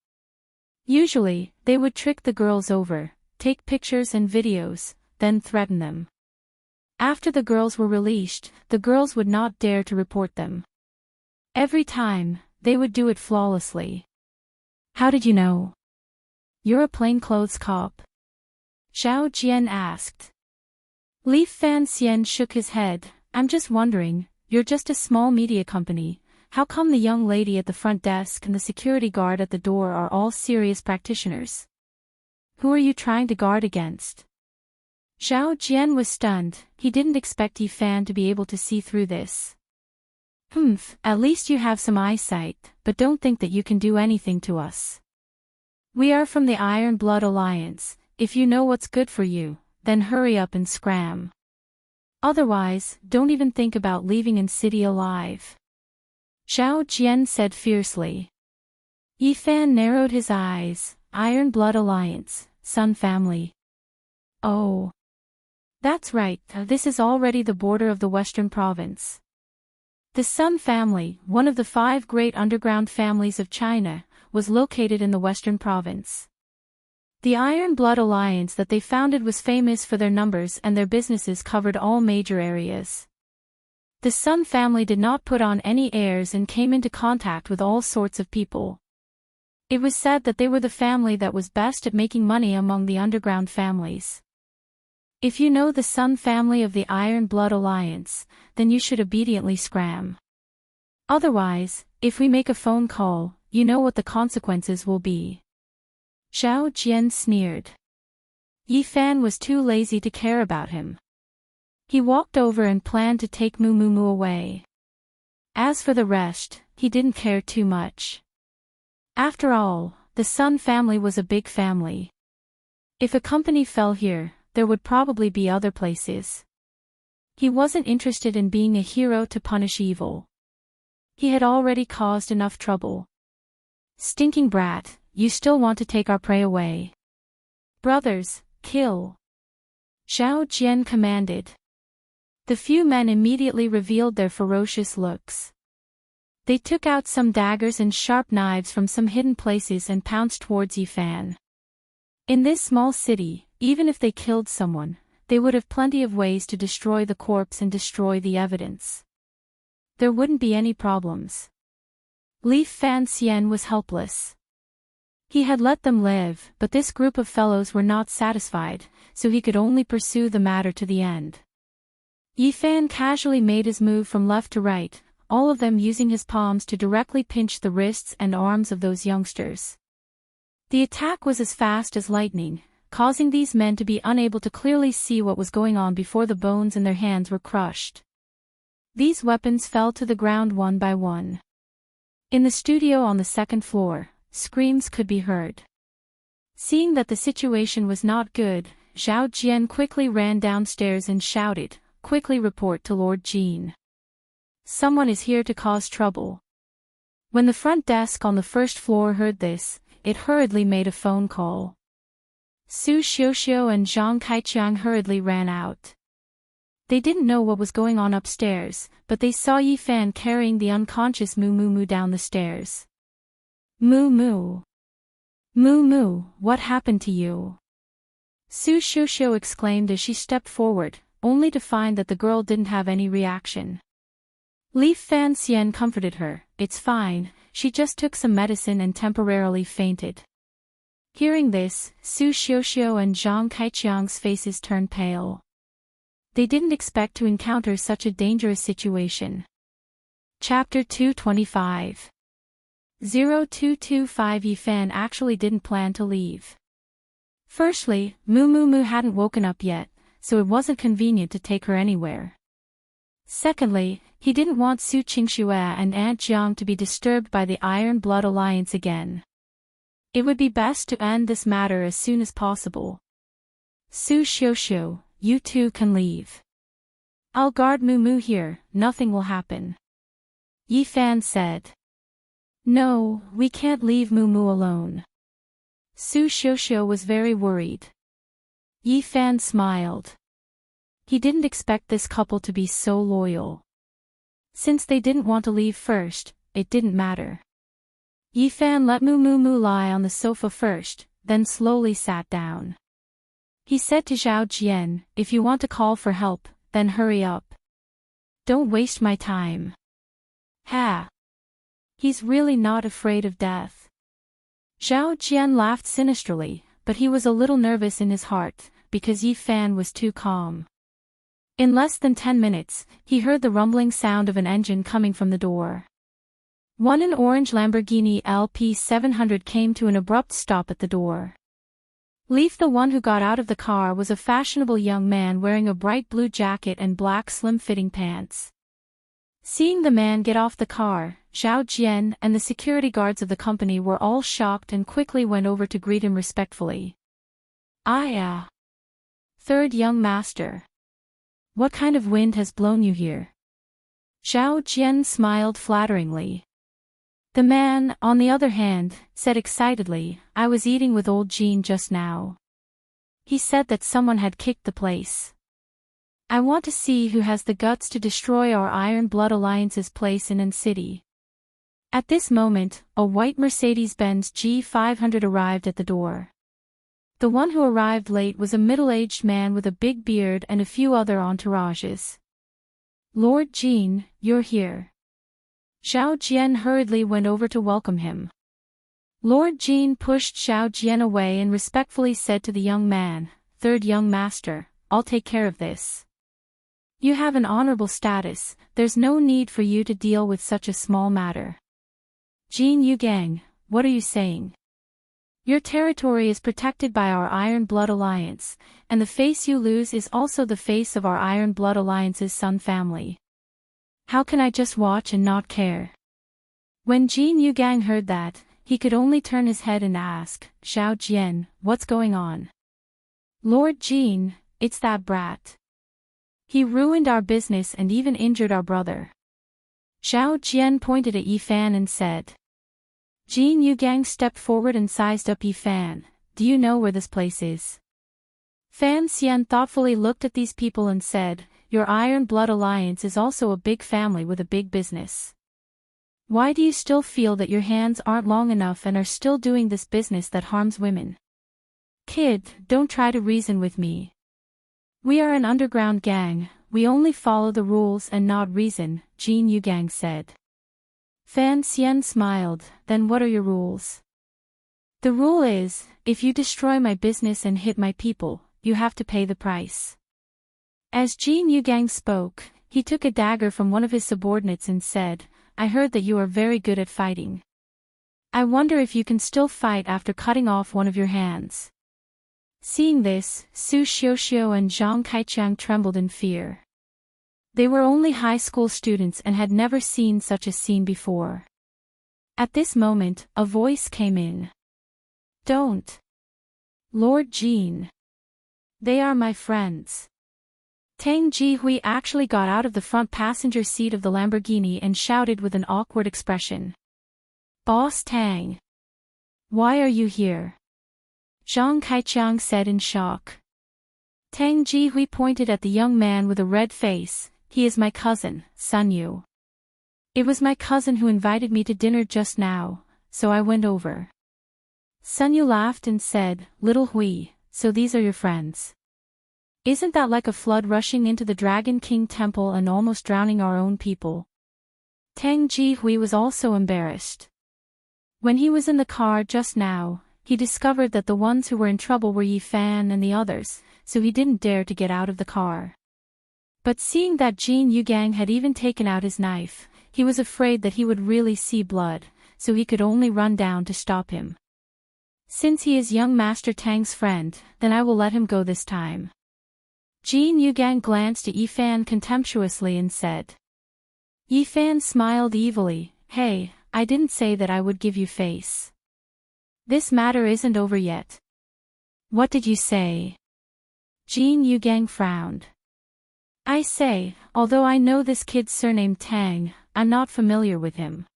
Usually, they would trick the girls over, take pictures and videos, then threaten them. After the girls were released, the girls would not dare to report them. Every time, they would do it flawlessly. How did you know? You're a plainclothes cop? Zhao Jian asked. Li Fanxian shook his head. I'm just wondering, you're just a small media company, how come the young lady at the front desk and the security guard at the door are all serious practitioners? Who are you trying to guard against? Zhao Jian was stunned. He didn't expect Yi Fan to be able to see through this. At least you have some eyesight, but don't think that you can do anything to us. We are from the Iron Blood Alliance. If you know what's good for you, then hurry up and scram. Otherwise, don't even think about leaving in city alive. Zhao Jian said fiercely. Yi Fan narrowed his eyes. Iron Blood Alliance, Sun Family. Oh. That's right, this is already the border of the Western Province. The Sun family, one of the 5 great underground families of China, was located in the Western Province. The Iron Blood Alliance that they founded was famous for their numbers and their businesses covered all major areas. The Sun family did not put on any airs and came into contact with all sorts of people. It was said that they were the family that was best at making money among the underground families. If you know the Sun family of the Iron Blood Alliance, then you should obediently scram. Otherwise, if we make a phone call, you know what the consequences will be. Zhao Jian sneered. Yi Fan was too lazy to care about him. He walked over and planned to take Moo away. As for the rest, he didn't care too much. After all, the Sun family was a big family. If a company fell here, there would probably be other places. He wasn't interested in being a hero to punish evil. He had already caused enough trouble. Stinking brat, you still want to take our prey away? Brothers, kill! Zhao Jian commanded. The few men immediately revealed their ferocious looks. They took out some daggers and sharp knives from some hidden places and pounced towards Yi Fan. In this small city, even if they killed someone, they would have plenty of ways to destroy the corpse and destroy the evidence. There wouldn't be any problems. Li Fanxian was helpless. He had let them live, but this group of fellows were not satisfied, so he could only pursue the matter to the end. Yifan casually made his move from left to right, all of them using his palms to directly pinch the wrists and arms of those youngsters. The attack was as fast as lightning, causing these men to be unable to clearly see what was going on before the bones in their hands were crushed. These weapons fell to the ground one by one. In the studio on the second floor, screams could be heard. Seeing that the situation was not good, Zhao Jian quickly ran downstairs and shouted, "Quickly report to Lord Jean. Someone is here to cause trouble." When the front desk on the first floor heard this, it hurriedly made a phone call. Su Xiuxiu and Zhang Kaiqiang hurriedly ran out. They didn't know what was going on upstairs, but they saw Yifan carrying the unconscious Mu Mu Mu down the stairs. Mu Mu. Mu Mu, what happened to you? Su Xiuxiu exclaimed as she stepped forward, only to find that the girl didn't have any reaction. Li Fan Xian comforted her, "It's fine, she just took some medicine and temporarily fainted." Hearing this, Su Xiuxiu and Zhang Kaiqiang's faces turned pale. They didn't expect to encounter such a dangerous situation. Chapter 225. 0225 Yifan actually didn't plan to leave. Firstly, Mu Mu Mu hadn't woken up yet, so it wasn't convenient to take her anywhere. Secondly, he didn't want Su Qingxue and Aunt Jiang to be disturbed by the Iron Blood Alliance again. It would be best to end this matter as soon as possible. Su Xiuxiu, you two can leave. I'll guard Mu Mu here, nothing will happen. Yifan said. No, we can't leave Mu Mu alone. Su Xiuxiu was very worried. Yifan smiled. He didn't expect this couple to be so loyal. Since they didn't want to leave first, it didn't matter. Yifan let Mu Mu Mu lie on the sofa first, then slowly sat down. He said to Zhao Jian, "If you want to call for help, then hurry up. Don't waste my time." Ha! He's really not afraid of death. Zhao Jian laughed sinisterly, but he was a little nervous in his heart, because Yifan was too calm. In less than 10 minutes, he heard the rumbling sound of an engine coming from the door. An orange Lamborghini LP 700 came to an abrupt stop at the door. Leaf, the one who got out of the car, was a fashionable young man wearing a bright blue jacket and black slim-fitting pants. Seeing the man get off the car, Zhao Jian and the security guards of the company were all shocked and quickly went over to greet him respectfully. Third young master. What kind of wind has blown you here? Zhao Jian smiled flatteringly. The man, on the other hand, said excitedly, "I was eating with old Jean just now. He said that someone had kicked the place. I want to see who has the guts to destroy our Iron Blood Alliance's place in N City." At this moment, a white Mercedes-Benz G500 arrived at the door. The one who arrived late was a middle-aged man with a big beard and a few other entourages. "Lord Jean, you're here." Zhao Jian hurriedly went over to welcome him. Lord Jean pushed Zhao Jian away and respectfully said to the young man, "Third young master, I'll take care of this. You have an honorable status, there's no need for you to deal with such a small matter." "Jean Yugang, what are you saying? Your territory is protected by our Iron Blood Alliance, and the face you lose is also the face of our Iron Blood Alliance's Sun family. How can I just watch and not care?" When Jean Yugang heard that, he could only turn his head and ask, "Zhao Jian, what's going on?" "Lord Jean, it's that brat. He ruined our business and even injured our brother." Zhao Jian pointed at Yifan and said. Jean Yugang stepped forward and sized up Yifan. "Do you know where this place is?" Fan Xian thoughtfully looked at these people and said, "Your Iron Blood Alliance is also a big family with a big business. Why do you still feel that your hands aren't long enough and are still doing this business that harms women? Kid, don't try to reason with me. We are an underground gang, we only follow the rules and not reason," Jean Yugang said. Fan Xian smiled, "Then what are your rules?" The rule is, if you destroy my business and hit my people, you have to pay the price. As Jin Yugang spoke, he took a dagger from one of his subordinates and said, I heard that you are very good at fighting. I wonder if you can still fight after cutting off one of your hands. Seeing this, Su Xiuxiu and Zhang Kaiqiang trembled in fear. They were only high school students and had never seen such a scene before. At this moment, a voice came in. Don't. Lord Jin. They are my friends. Tang Jihui actually got out of the front passenger seat of the Lamborghini and shouted with an awkward expression. Boss Tang. Why are you here? Zhang Kaiqiang said in shock. Tang Jihui pointed at the young man with a red face. He is my cousin, Sun Yu. It was my cousin who invited me to dinner just now, so I went over. Sun Yu laughed and said, Little Hui, so these are your friends. Isn't that like a flood rushing into the Dragon King temple and almost drowning our own people? Tang Jihui was also embarrassed. When he was in the car just now, he discovered that the ones who were in trouble were Yi Fan and the others, so he didn't dare to get out of the car. But seeing that Jin Yugang had even taken out his knife, he was afraid that he would really see blood, so he could only run down to stop him. Since he is young Master Tang's friend, then I will let him go this time. Jin Yugang glanced at Yi Fan contemptuously and said. Yi Fan smiled evilly, Hey, I didn't say that I would give you face. This matter isn't over yet. What did you say? Jin Yugang frowned. I say, although I know this kid's surname Tang, I'm not familiar with him.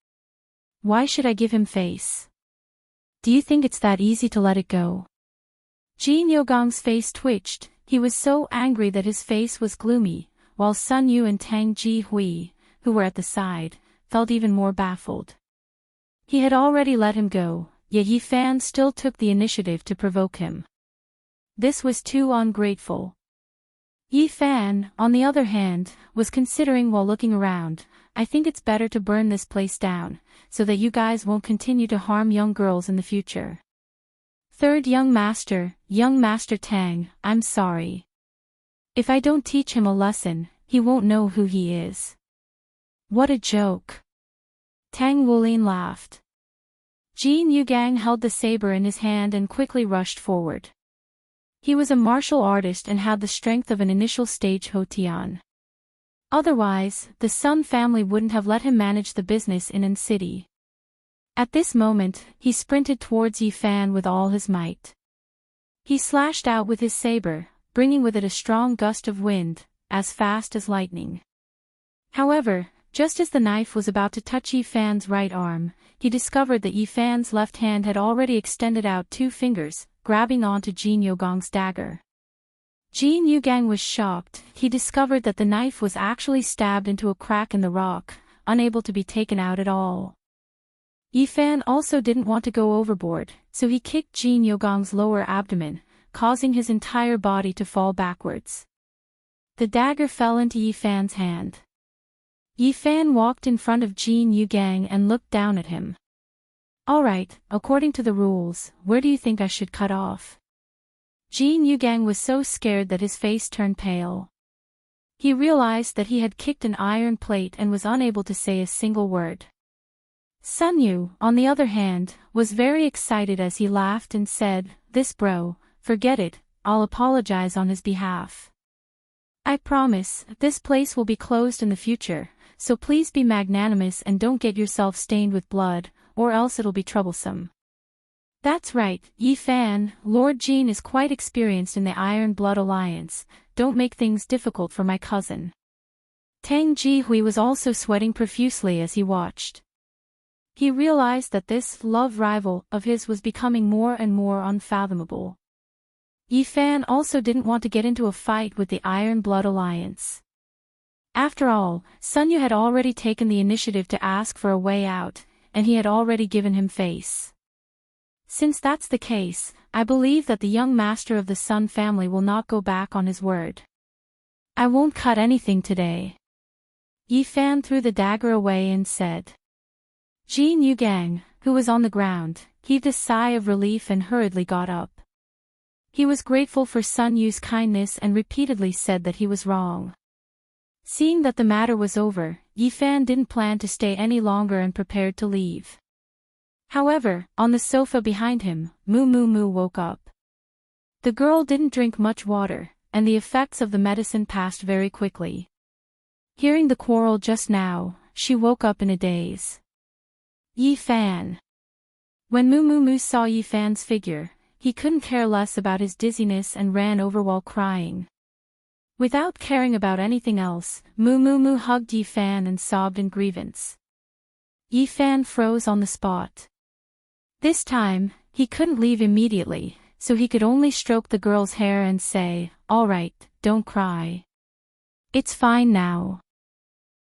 Why should I give him face? Do you think it's that easy to let it go? Jin Yogang's face twitched, he was so angry that his face was gloomy, while Sun Yu and Tang Jihui, who were at the side, felt even more baffled. He had already let him go, yet Yi Fan still took the initiative to provoke him. This was too ungrateful. Yi Fan, on the other hand, was considering while looking around, I think it's better to burn this place down, so that you guys won't continue to harm young girls in the future. Third young master Tang, I'm sorry. If I don't teach him a lesson, he won't know who he is. What a joke. Tang Wulin laughed. Jin Yugang held the saber in his hand and quickly rushed forward. He was a martial artist and had the strength of an initial stage Hotian. Otherwise, the Sun family wouldn't have let him manage the business in An City. At this moment, he sprinted towards Yi Fan with all his might. He slashed out with his saber, bringing with it a strong gust of wind, as fast as lightning. However, just as the knife was about to touch Yi Fan's right arm, he discovered that Yi Fan's left hand had already extended out 2 fingers, grabbing onto Jin Yogang's dagger. Jin Yugang was shocked. He discovered that the knife was actually stabbed into a crack in the rock, unable to be taken out at all. Yi Fan also didn't want to go overboard, so he kicked Jin Yogang's lower abdomen, causing his entire body to fall backwards. The dagger fell into Yi Fan's hand. Yi Fan walked in front of Jin Yugang and looked down at him. Alright, according to the rules, where do you think I should cut off? Jin Yugang was so scared that his face turned pale. He realized that he had kicked an iron plate and was unable to say a single word. Sun Yu, on the other hand, was very excited as he laughed and said, This bro, forget it, I'll apologize on his behalf. I promise, this place will be closed in the future, so please be magnanimous and don't get yourself stained with blood, or else it'll be troublesome. That's right, Yi Fan, Lord Jin is quite experienced in the Iron Blood Alliance, don't make things difficult for my cousin. Tang Jihui was also sweating profusely as he watched. He realized that this love rival of his was becoming more and more unfathomable. Yi Fan also didn't want to get into a fight with the Iron Blood Alliance. After all, Sun Yu had already taken the initiative to ask for a way out, and he had already given him face. Since that's the case, I believe that the young master of the Sun family will not go back on his word. I won't cut anything today. Yi Fan threw the dagger away and said. Jin Yugang, who was on the ground, heaved a sigh of relief and hurriedly got up. He was grateful for Sun Yu's kindness and repeatedly said that he was wrong. Seeing that the matter was over, Yifan didn't plan to stay any longer and prepared to leave. However, on the sofa behind him, Moo Moo Moo woke up. The girl didn't drink much water, and the effects of the medicine passed very quickly. Hearing the quarrel just now, she woke up in a daze. Yifan. When Moo Moo Moo saw Yifan's figure, he couldn't care less about his dizziness and ran over while crying. Without caring about anything else, Moo Moo Moo hugged Yifan and sobbed in grievance. Yifan froze on the spot. This time, he couldn't leave immediately, so he could only stroke the girl's hair and say, "All right, don't cry. It's fine now."